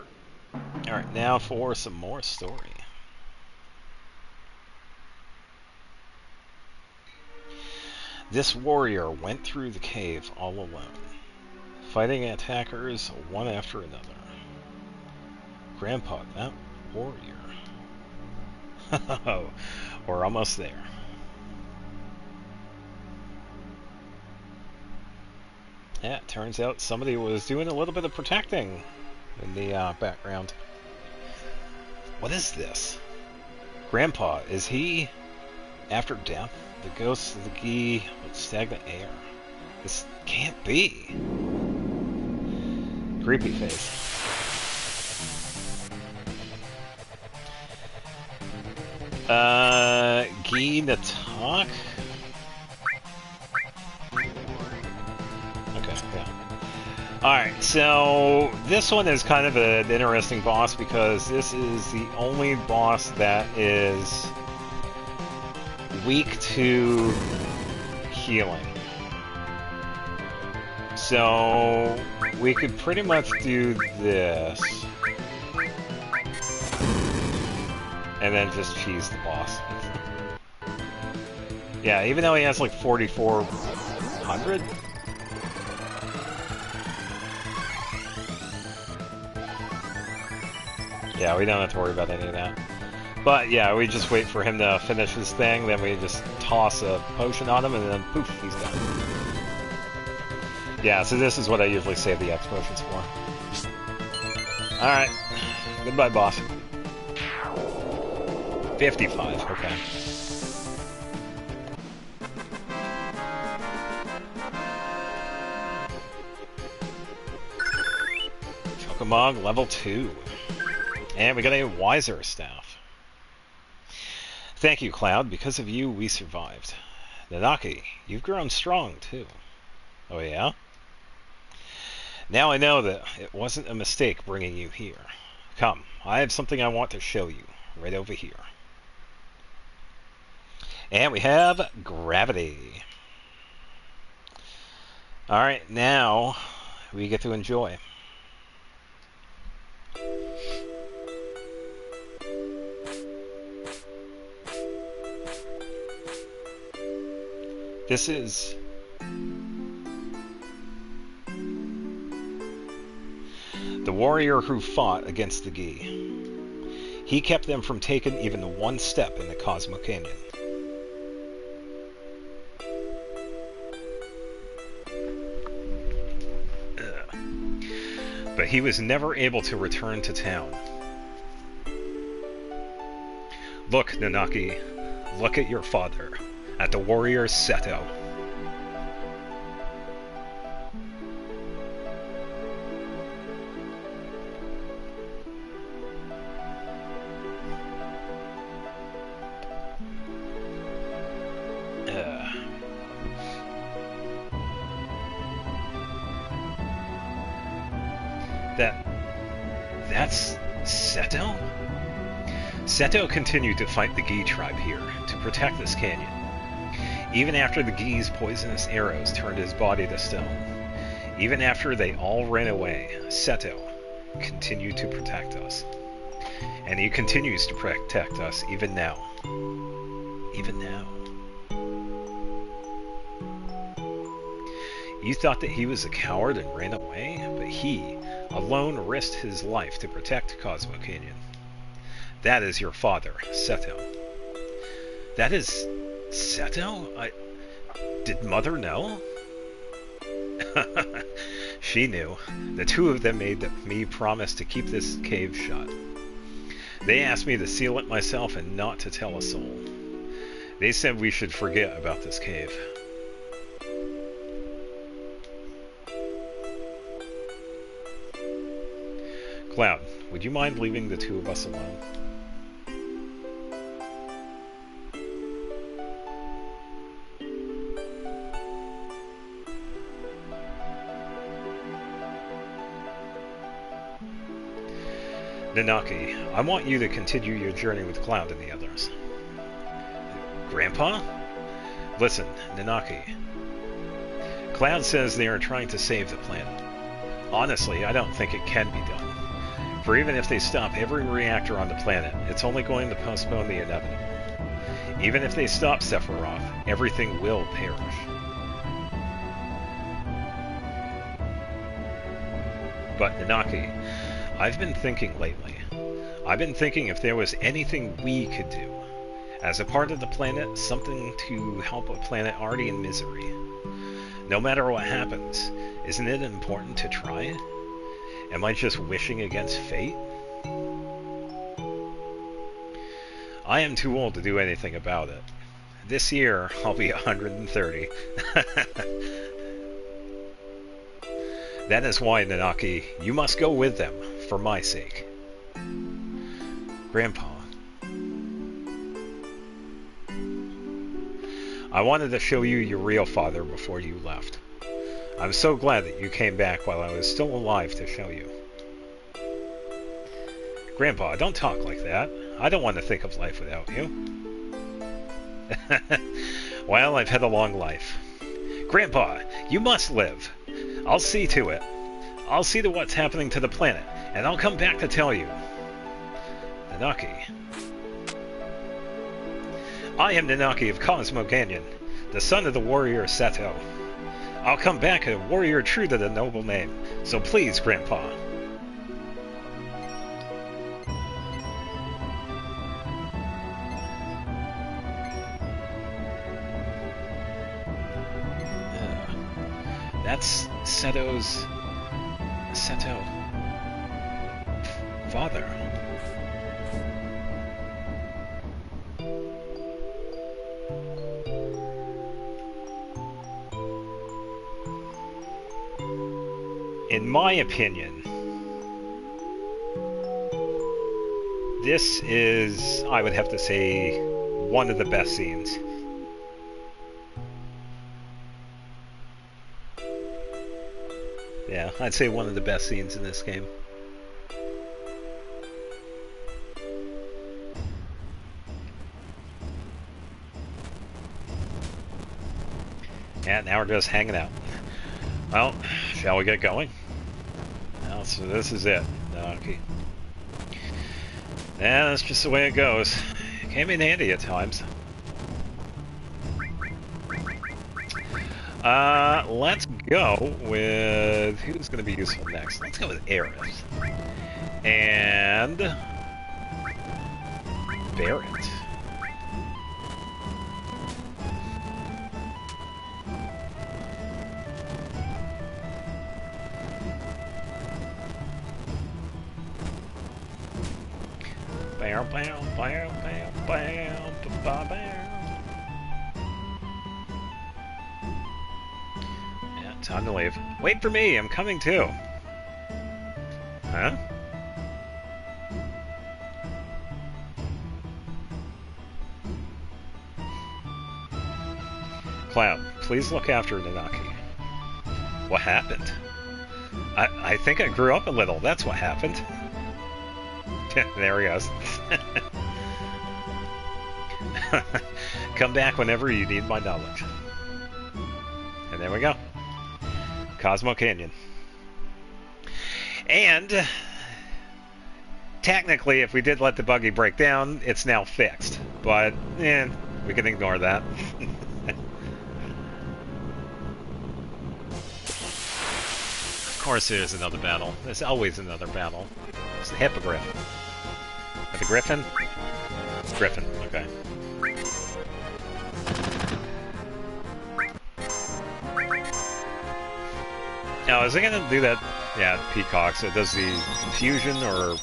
Alright, now for some more story. This warrior went through the cave all alone, fighting attackers one after another. Grandpa, that warrior. Oh, we're almost there. Yeah, it turns out somebody was doing a little bit of protecting in the background. What is this? Grandpa, is he after death? The ghosts of the Ghee with stagnant air. This can't be. Creepy face. Ghee Natak? Okay, yeah. Alright, so this one is kind of an interesting boss because this is the only boss that is weak to healing. So we could pretty much do this and then just cheese the boss. Yeah, even though he has like 4,400. Yeah, we don't have to worry about any of that. But yeah, we just wait for him to finish his thing, then we just toss a potion on him, and then poof, he's done. Yeah, so this is what I usually save the X potions for. Alright. Goodbye, boss. 55, okay. Chocomog, level 2. And we got a Wiser Staff. Thank you, Cloud. Because of you, we survived. Nanaki, you've grown strong, too. Oh, yeah? Now I know that it wasn't a mistake bringing you here. Come, I have something I want to show you, right over here. And we have gravity. Alright, now we get to enjoy. This is the warrior who fought against the Gi. He kept them from taking even one step in the Cosmo Canyon. But he was never able to return to town. Look, Nanaki, look at your father, at the warrior Seto. That's Seto? Seto continued to fight the Gi tribe here, to protect this canyon. Even after the Gi's poisonous arrows turned his body to stone, even after they all ran away, Seto continued to protect us. And he continues to protect us even now. Even now. You thought that he was a coward and ran away, but he alone risked his life to protect Cosmo Canyon. That is your father, Seto. That is Seto? Did Mother know? She knew. The two of them made me promise to keep this cave shut. They asked me to seal it myself and not to tell a soul. They said we should forget about this cave. Cloud, would you mind leaving the two of us alone? Nanaki, I want you to continue your journey with Cloud and the others. Grandpa? Listen, Nanaki. Cloud says they are trying to save the planet. Honestly, I don't think it can be done. For even if they stop every reactor on the planet, it's only going to postpone the inevitable. Even if they stop Sephiroth, everything will perish. But Nanaki, I've been thinking lately. I've been thinking if there was anything we could do. As a part of the planet, something to help a planet already in misery. No matter what happens, isn't it important to try it? Am I just wishing against fate? I am too old to do anything about it. This year, I'll be 130. That is why, Nanaki, you must go with them, for my sake. Grandpa. I wanted to show you your real father before you left. I'm so glad that you came back while I was still alive to show you. Grandpa, don't talk like that. I don't want to think of life without you. Well, I've had a long life. Grandpa, you must live. I'll see to it. I'll see to what's happening to the planet, and I'll come back to tell you. Nanaki. I am Nanaki of Cosmo Canyon, the son of the warrior Seto. I'll come back a warrior true to the noble name, so please, Grandpa. That's Seto's... Seto... father. In my opinion, this is, I would have to say, one of the best scenes. Yeah, I'd say one of the best scenes in this game. Yeah, now we're just hanging out. Well, shall we get going? Well, so this is it. Okay. Yeah, that's just the way it goes. It came in handy at times. Let's go with... Who's going to be useful next? Let's go with Aerith. And... Barret. Bow, bow, bow, bow, bow, bow, bow. Yeah, time to leave. Wait for me, I'm coming too. Huh? Cloud, please look after Nanaki. What happened? I think I grew up a little, that's what happened. There he goes. Come back whenever you need my knowledge. And there we go. Cosmo Canyon. And technically, if we did let the buggy break down, it's now fixed. But, we can ignore that. Of course there's another battle. There's always another battle. It's the Hippogriff. Or the Griffin? It's Griffin, okay. Now, is it gonna do that? Yeah, Peacock, so it does the confusion, or...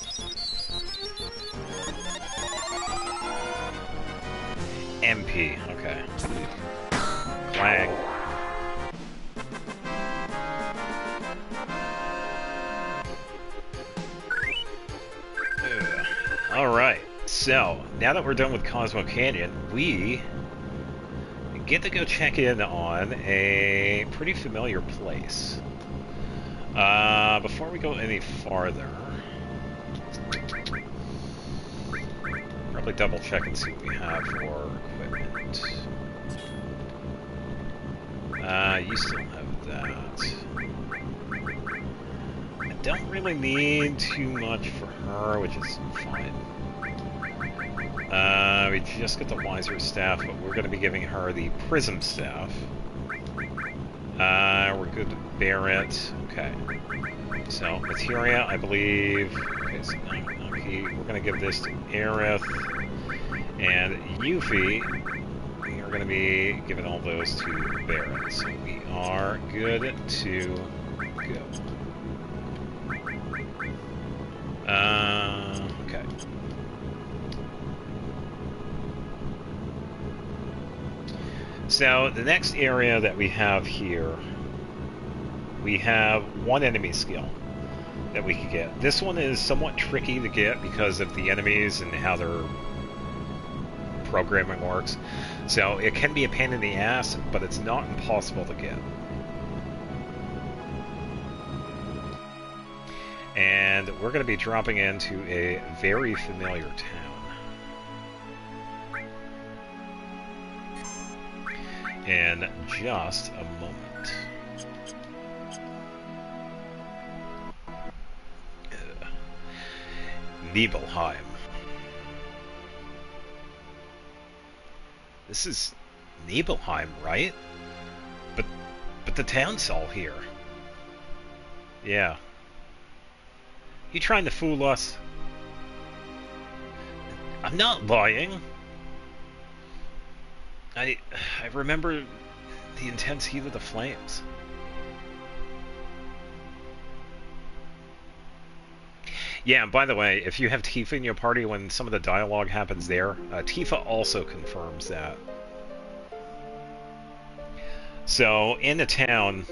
MP, okay. Clang. Alright, so, now that we're done with Cosmo Canyon, we get to go check in on a pretty familiar place. Before we go any farther, probably double check and see what we have for equipment. You still have that. I don't really need too much for her, which is fine. We just got the Wiser Staff, but we're going to be giving her the Prism Staff. We're good with Barret. Okay. So, Materia, I believe... Okay, so okay, we're going to give this to Aerith. And Yuffie, we are going to be giving all those to Barret. So we are good to go. Okay. So, the next area that we have here, we have one enemy skill that we can get. This one is somewhat tricky to get because of the enemies and how their programming works. So, it can be a pain in the ass, but it's not impossible to get. And we're going to be dropping into a very familiar town. In just a moment. Nibelheim. This is Nibelheim, right? But the town's all here. Yeah. You trying to fool us? I'm not lying. I remember the intense heat of the flames. Yeah, and by the way, if you have Tifa in your party when some of the dialogue happens there, Tifa also confirms that. So, in the town,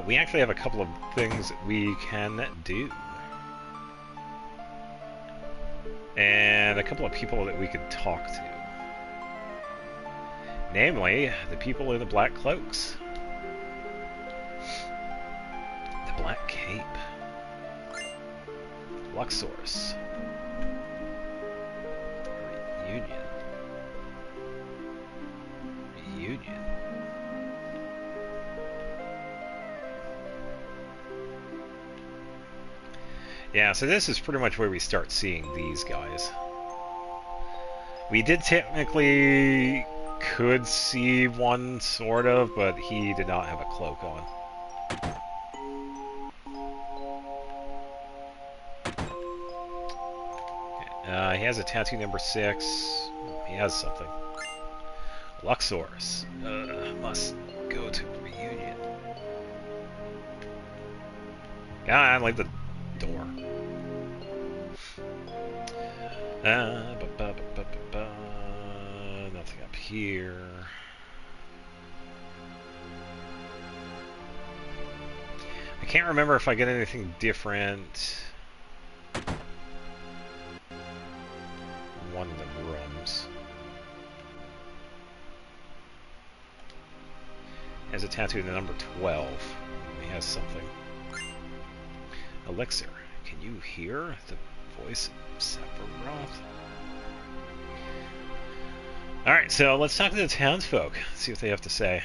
we actually have a couple of things that we can do. And a couple of people that we could talk to. Namely, the people in the black cloaks. The black ape. Luxor's. Reunion. Reunion. Yeah, so this is pretty much where we start seeing these guys. We did technically could see one, sort of, but he did not have a cloak on. Okay. He has a tattoo number 6. He has something. Luxor's. Must go to reunion. I like the door. Nothing up here. I can't remember if I get anything different. One of the rooms. He has a tattoo in the number 12. He has something. Elixir. Can you hear the voice of Sephiroth? Alright, so let's talk to the townsfolk, see what they have to say.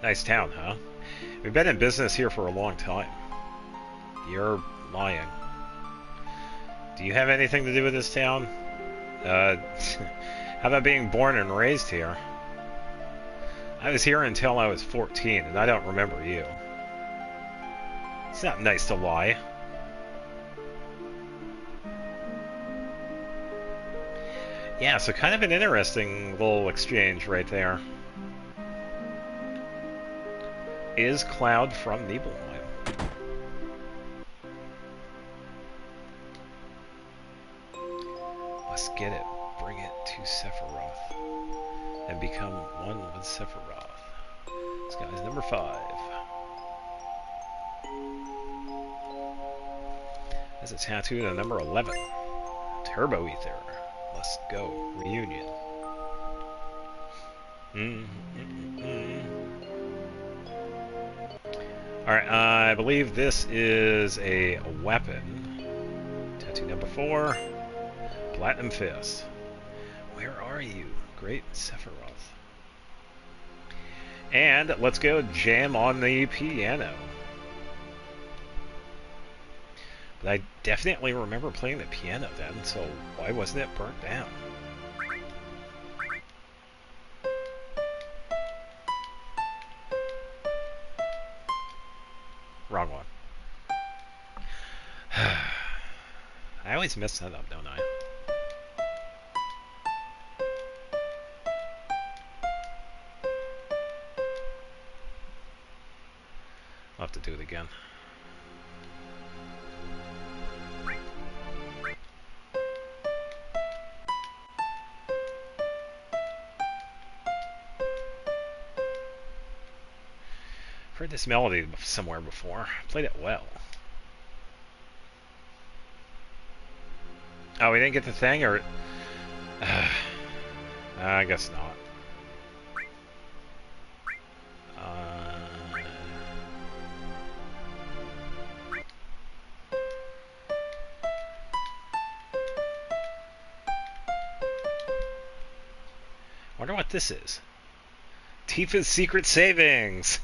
Nice town, huh? We've been in business here for a long time. You're lying. Do you have anything to do with this town? How about being born and raised here? I was here until I was 14, and I don't remember you. It's not nice to lie. Yeah, so kind of an interesting little exchange right there. Is Cloud from Nibelheim? Must get it. Bring it to Sephiroth. And become one with Sephiroth. This guy's number 5. Has a tattoo to number 11. Turbo Ether. Let's go. Reunion. Alright, I believe this is a weapon. Tattoo number 4. Platinum Fist. Where are you, great Sephiroth? And let's go jam on the piano. But I definitely remember playing the piano then, so why wasn't it burnt down? Wrong one. I always mess that up, don't I? I'll have to do it again. I've heard this melody somewhere before. Played it well. Oh, we didn't get the thing, or... I guess not. Wonder what this is. Tifa's Secret Savings!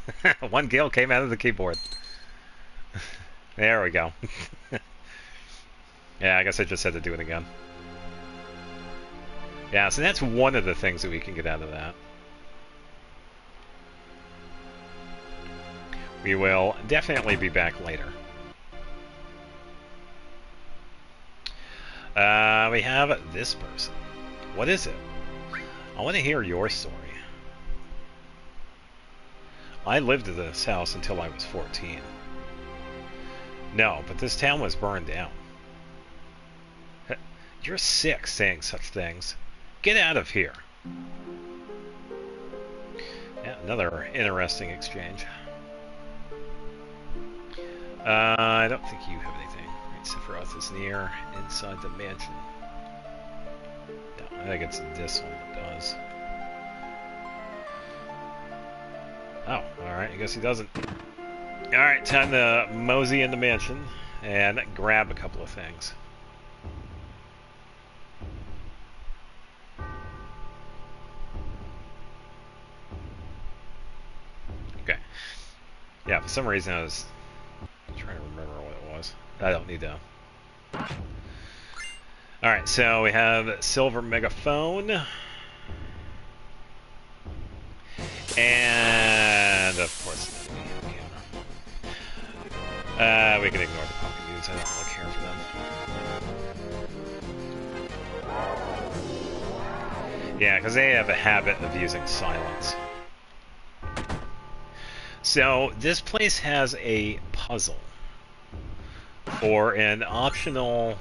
One Gale came out of the keyboard. There we go. Yeah, I guess I just had to do it again. Yeah, so that's one of the things that we can get out of that. We will definitely be back later. We have this person. What is it? I want to hear your story. I lived in this house until I was 14. No, but this town was burned down. You're sick saying such things. Get out of here. Yeah, another interesting exchange. I don't think you have anything. Right, Sephiroth is near, inside the mansion. No, I think it's this one that does. Oh, alright, I guess he doesn't. Alright, time to mosey in the mansion and grab a couple of things. Okay. Yeah, for some reason I was trying to remember what it was. I don't need to. Alright, so we have Silver Megaphone. And, of course, the camera. We can ignore the pocket dudes. I don't really care for them. Yeah, because they have a habit of using silence. So, this place has a puzzle for an optional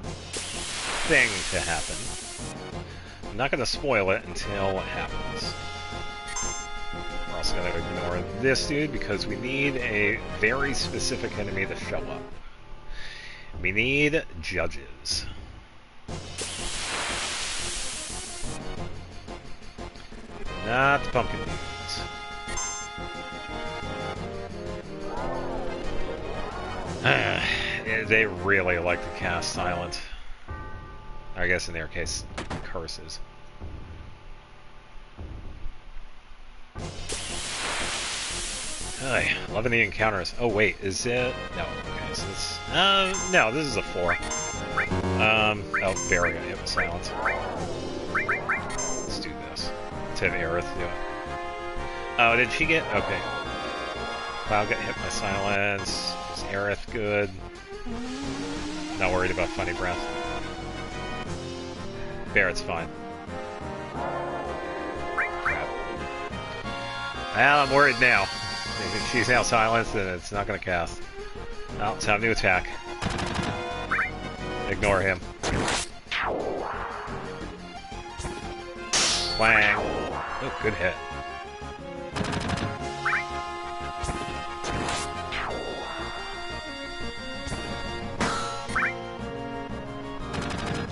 thing to happen. I'm not going to spoil it until it happens. We're also going to ignore this dude because we need a very specific enemy to show up. We need judges. Not the pumpkin dudes. They really like to cast silence. I guess in their case, curses. Loving the encounters. Oh wait, is it? No. Okay, so this. No, this is a 4. Oh, Barry got hit with silence. Let's do this. Let's have Aerith do it. Oh, did she get? Okay. Cloud got hit by silence. Is Aerith good? Not worried about funny breath. Barrett's fine. Crap. Well, I'm worried now. If she's now silenced, then it's not going to cast. Oh, time to attack. Ignore him. Wang. Oh, good hit.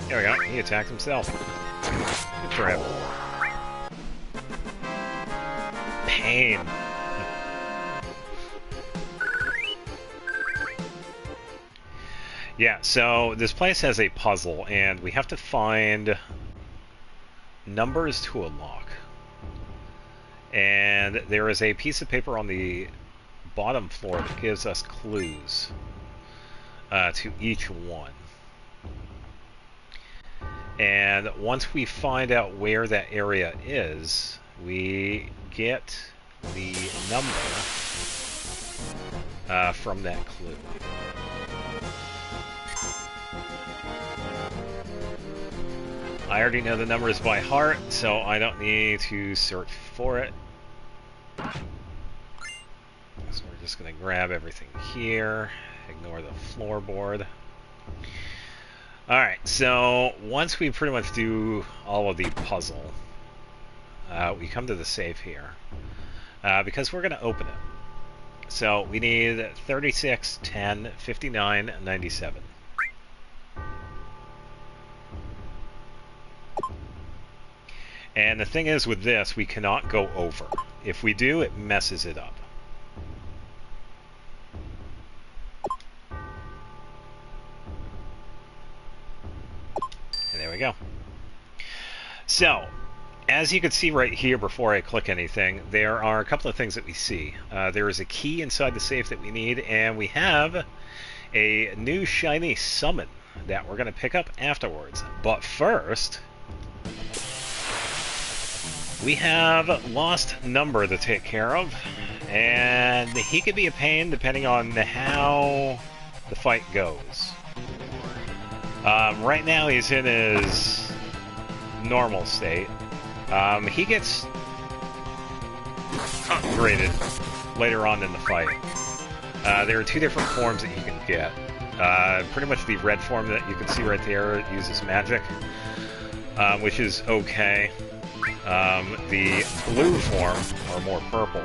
There we go. He attacked himself. Good for him. Pain. Yeah, so this place has a puzzle, and we have to find numbers to unlock. And there is a piece of paper on the bottom floor that gives us clues to each one. And once we find out where that area is, we get the number from that clue. I already know the numbers by heart, so I don't need to search for it. So we're just going to grab everything here, ignore the floorboard. Alright, so once we pretty much do all of the puzzle, we come to the safe here, because we're going to open it. So we need 36, 10, 59, 97. And the thing is with this, we cannot go over. If we do, it messes it up. And there we go. So, as you can see right here before I click anything, there are a couple of things that we see. There is a key inside the safe that we need, and we have a new shiny summon that we're going to pick up afterwards. But first, we have Lost Number to take care of, and he could be a pain depending on how the fight goes. Right now he's in his normal state. He gets upgraded later on in the fight. There are 2 different forms that you can get. Pretty much the red form that you can see right there uses magic, which is okay. The blue form, or more purple,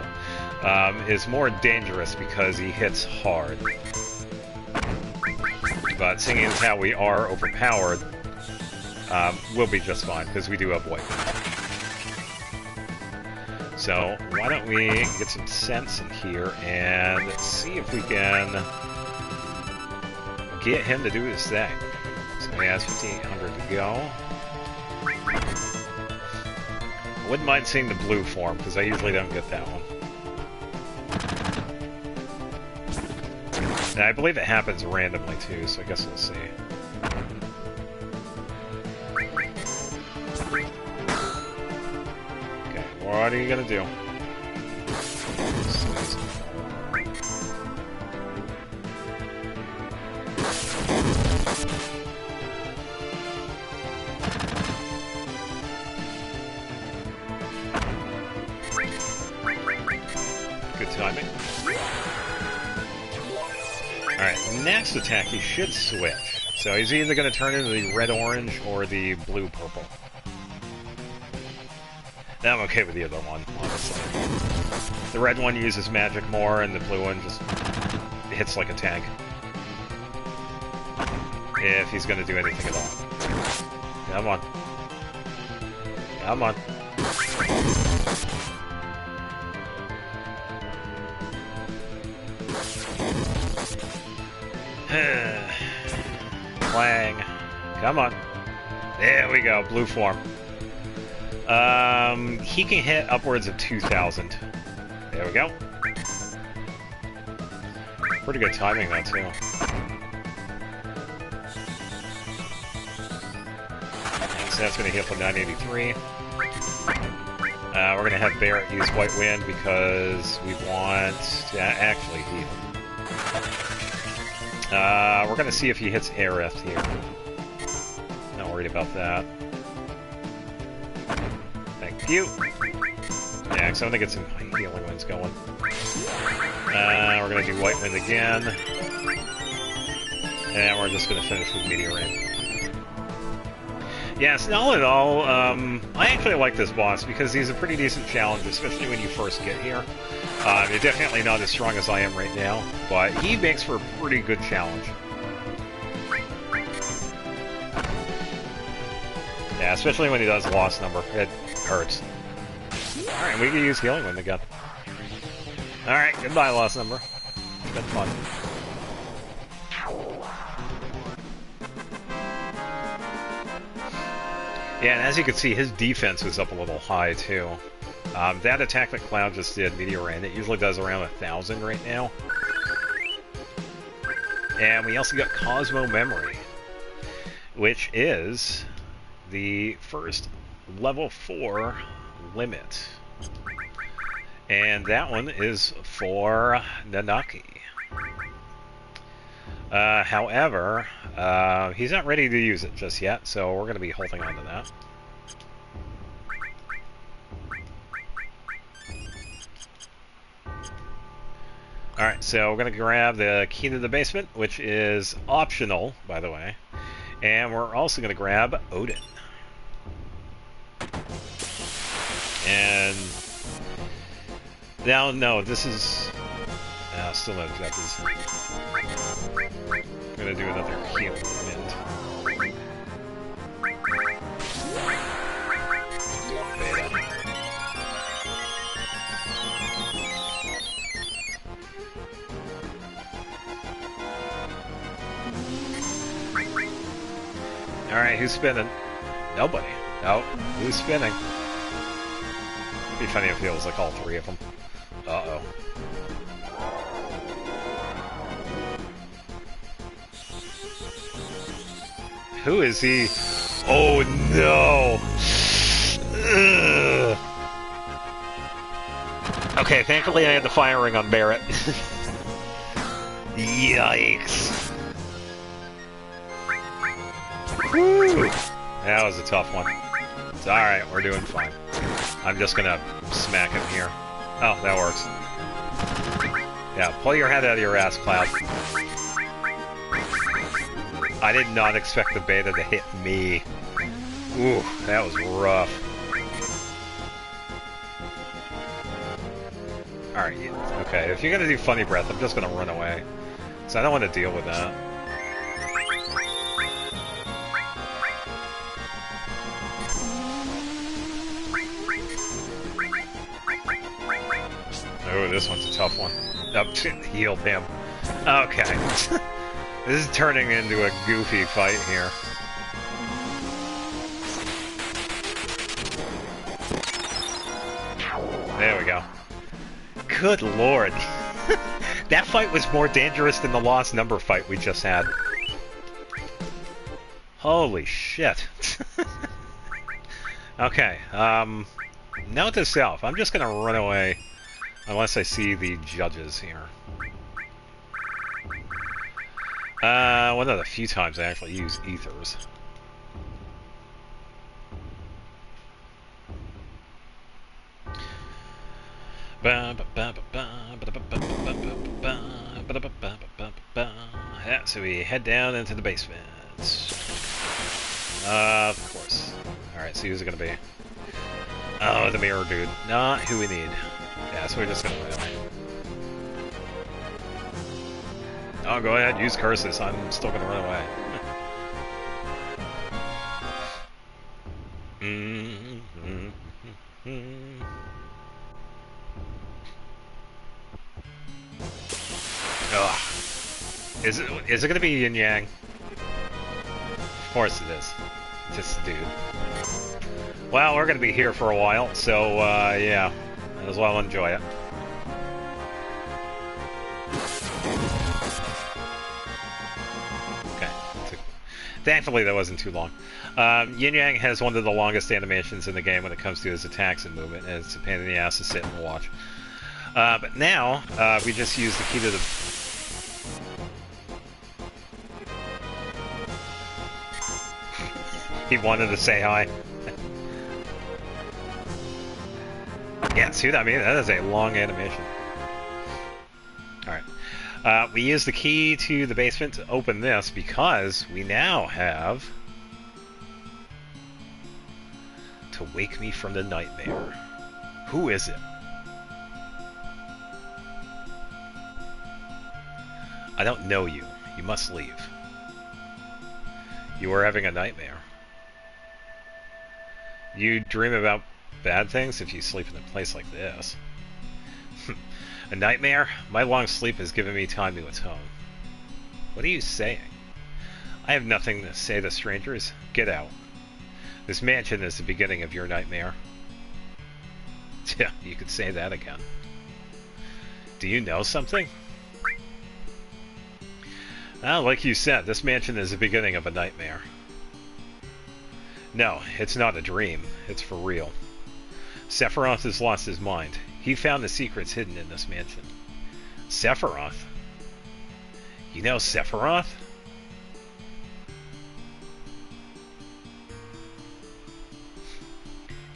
is more dangerous because he hits hard. But seeing as how we are overpowered, we'll be just fine, because we do have white. So, why don't we get some sense in here and see if we can get him to do his thing. So he has 5,800 to go. I wouldn't mind seeing the blue form, because I usually don't get that one. And I believe it happens randomly too, so I guess we'll see. Okay, what are you gonna do? Good timing. Alright, next attack he should switch. So he's either going to turn into the red-orange or the blue-purple. I'm okay with either one, honestly. The red one uses magic more, and the blue one just hits like a tank. If he's going to do anything at all. Come on. Come on. Clang. Come on. There we go, blue form. He can hit upwards of 2,000. There we go. Pretty good timing, though, too. So that's going to hit for 983. We're going to have Barrett use White Wind because we want to actually heal. We're going to see if he hits Aerith here. Not worried about that. Thank you. Yeah, because I'm going to get some healing winds going. We're going to do White Wind again. And we're just going to finish with Meteor Rain. Yes, all in all, I actually like this boss because he's a pretty decent challenge, especially when you first get here. You're definitely not as strong as I am right now, but he makes for a pretty good challenge. Yeah, especially when he does lost number. It hurts. Alright, we can use Healing Wind again. Alright, goodbye, lost number. It's been fun. Yeah, and as you can see, his defense was up a little high, too. That attack that Cloud just did, Meteor Rain, it usually does around 1,000 right now. And we also got Cosmo Memory, which is the first level 4 limit. And that one is for Nanaki. However, he's not ready to use it just yet, so we're going to be holding on to that. Alright, so we're going to grab the key to the basement, which is optional, by the way. And we're also going to grab Odin. And now, no, this is... still no objectives. I'm going to do another Healing Wind. Beta. Alright, who's spinning? Nobody. No, who's spinning? It'd be funny if it was like all three of them. Uh-oh. Who is he? Oh no! Ugh. Okay, thankfully I had the firing on Barrett. Yikes. Woo. That was a tough one. It's alright, we're doing fine. I'm just gonna smack him here. Oh, that works. Yeah, pull your head out of your ass, Cloud. I did not expect the beta to hit me. Ooh, that was rough. Alright, okay, if you're gonna do Funny Breath, I'm just gonna run away. So I don't want to deal with that. Oh, this one's a tough one. Oh, healed him. Okay. This is turning into a goofy fight here. There we go. Good lord. That fight was more dangerous than the lost number fight we just had. Holy shit. Okay, note to self, I'm just gonna run away unless I see the judges here. One of the few times I actually use ethers. Yeah, so we head down into the basement. Of course. Alright, so who's it gonna be? Oh, the mirror dude. Not who we need. Yeah, so we're just gonna run away. Oh, go ahead, use curses. I'm still gonna run away. Ugh. Is it gonna be yin yang? Of course it is. Just dude. Well, we're gonna be here for a while, so yeah, might as well enjoy it. Okay. Thankfully, that wasn't too long. Yin Yang has one of the longest animations in the game when it comes to his attacks and movement, and it's a pain in the ass to sit and watch. But now, we just use the key to the... He wanted to say hi. Yeah, see what I mean? That is a long animation. Alright. We use the key to the basement to open this because we now have... to wake me from the nightmare. Who is it? I don't know you. You must leave. You are having a nightmare. You dream about bad things if you sleep in a place like this. A nightmare? My long sleep has given me time to atone. What are you saying? I have nothing to say to strangers. Get out. This mansion is the beginning of your nightmare. Yeah, you could say that again. Do you know something? Well, like you said, this mansion is the beginning of a nightmare. No, it's not a dream. It's for real. Sephiroth has lost his mind. He found the secrets hidden in this mansion. Sephiroth? You know Sephiroth?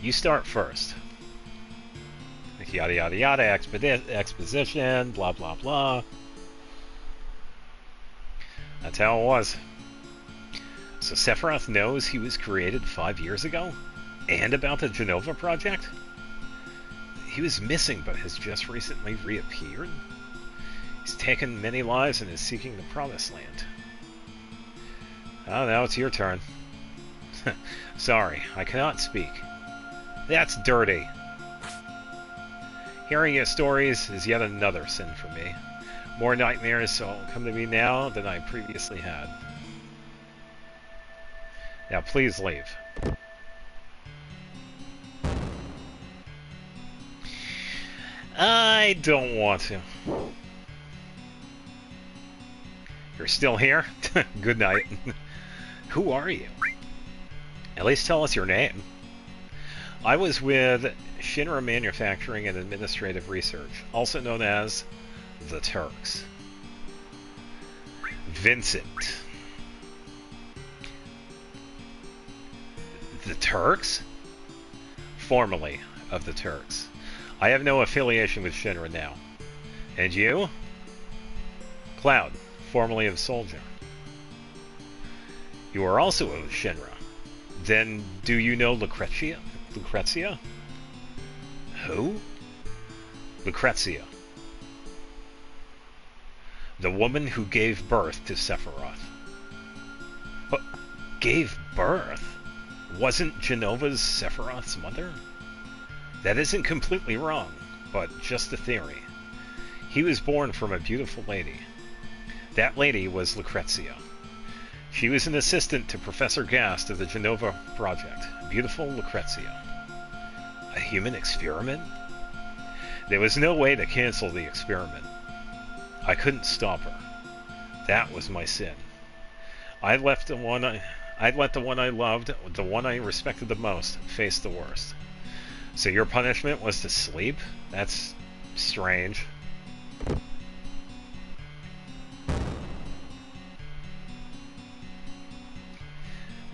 You start first. Yada yada yada, exposition, blah blah blah. That's how it was. So Sephiroth knows he was created 5 years ago? And about the Genova project? He was missing but has just recently reappeared? He's taken many lives and is seeking the Promised Land. Oh, now it's your turn. Sorry, I cannot speak. That's dirty. Hearing your stories is yet another sin for me. More nightmares will come to me now than I previously had. Now please leave. I don't want to. You're still here? Good night. Who are you? At least tell us your name. I was with Shinra Manufacturing and Administrative Research, also known as the Turks. Vincent. The Turks? Formerly of the Turks. I have no affiliation with Shinra now. And you? Cloud, formerly of Soldier. You are also of Shinra. Then do you know Lucrezia? Lucrezia? Who? Lucrezia. The woman who gave birth to Sephiroth. But gave birth? Wasn't Genova's Sephiroth's mother? That isn't completely wrong, but just a theory. He was born from a beautiful lady. That lady was Lucrezia. She was an assistant to Professor Gast of the Genova Project. Beautiful Lucrezia. A human experiment? There was no way to cancel the experiment. I couldn't stop her. That was my sin. I'd let the one I loved, the one I respected the most, face the worst. So your punishment was to sleep? That's strange.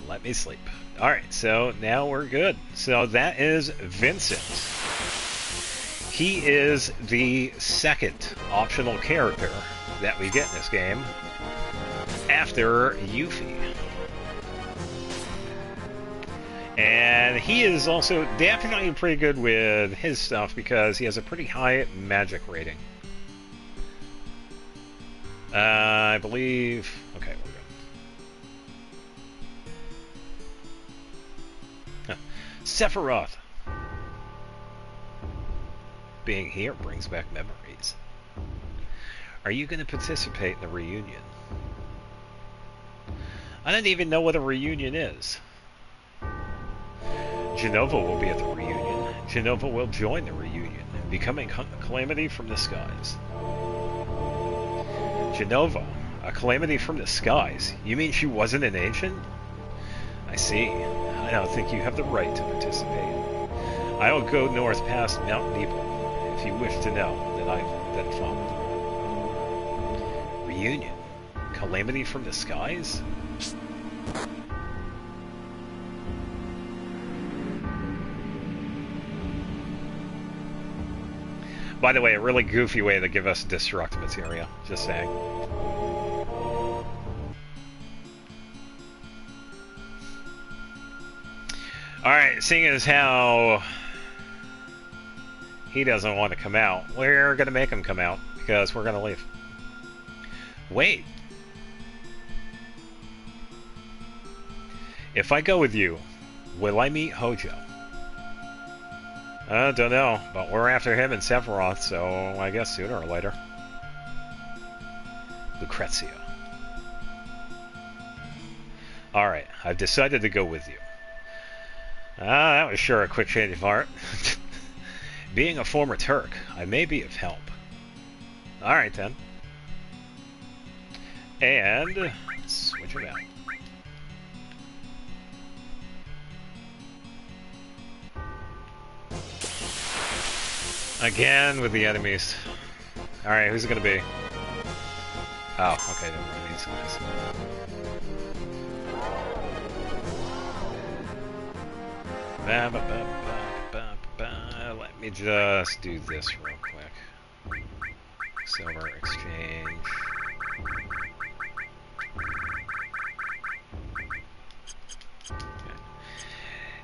Let me sleep. Alright, so now we're good. So that is Vincent. He is the second optional character that we get in this game after Yuffie. And he is also definitely pretty good with his stuff because he has a pretty high magic rating. I believe... Okay, we're good. Huh. Sephiroth. Being here brings back memories. Are you going to participate in the reunion? I don't even know what a reunion is. Genova will be at the reunion. Genova will join the reunion, becoming a calamity from the skies. Genova, a calamity from the skies? You mean she wasn't an ancient? I see. I don't think you have the right to participate. I will go north past Mount Nebel. If you wish to know, then follow. Reunion? Calamity from the skies? By the way, a really goofy way to give us destruct material. Just saying. Alright, seeing as how he doesn't want to come out, we're going to make him come out, because we're going to leave. Wait. If I go with you, will I meet Hojo? I don't know, but we're after him in Sephiroth, so I guess sooner or later. Lucrezia. Alright, I've decided to go with you. That was sure a quick change of heart. Being a former Turk, I may be of help. Alright then. And switch it out. Again with the enemies. Alright, who's it gonna be? Oh, okay, never mind these guys. Let me just do this real quick. Silver exchange.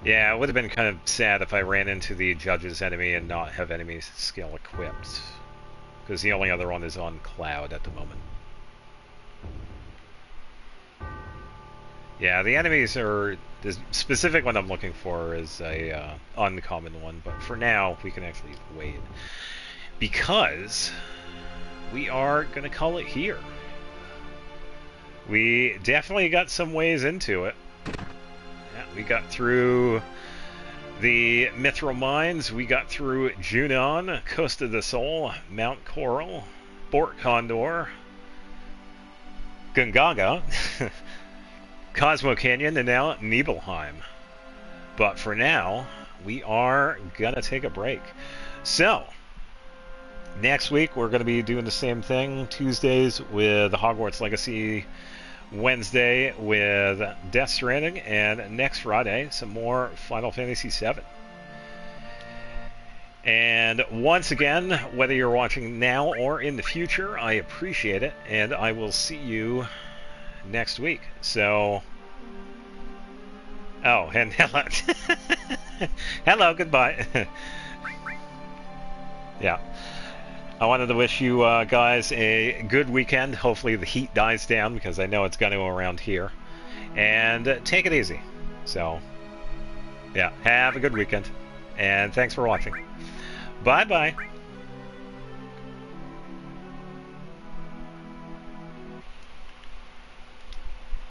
Yeah, it would have been kind of sad if I ran into the judge's enemy and not have enemy skill equipped. Because the only other one is on Cloud at the moment. Yeah, the enemies are... The specific one I'm looking for is a uncommon one, but for now, we can actually wait. Because we are going to call it here. We definitely got some ways into it. Yeah, we got through the Mithril Mines, we got through Junon, Costa del Sol, Mount Coral, Fort Condor, Gungaga, Cosmo Canyon, and now Nibelheim. But for now, we are going to take a break. So, next week we're going to be doing the same thing. Tuesdays with Hogwarts Legacy, Wednesday with Death Stranding, and next Friday some more Final Fantasy VII. And once again, whether you're watching now or in the future, I appreciate it, and I will see you next week. So, oh, and hello, hello, goodbye. Yeah. I wanted to wish you guys a good weekend. Hopefully the heat dies down, because I know it's going to around here. And take it easy. So, yeah, have a good weekend. And thanks for watching. Bye-bye.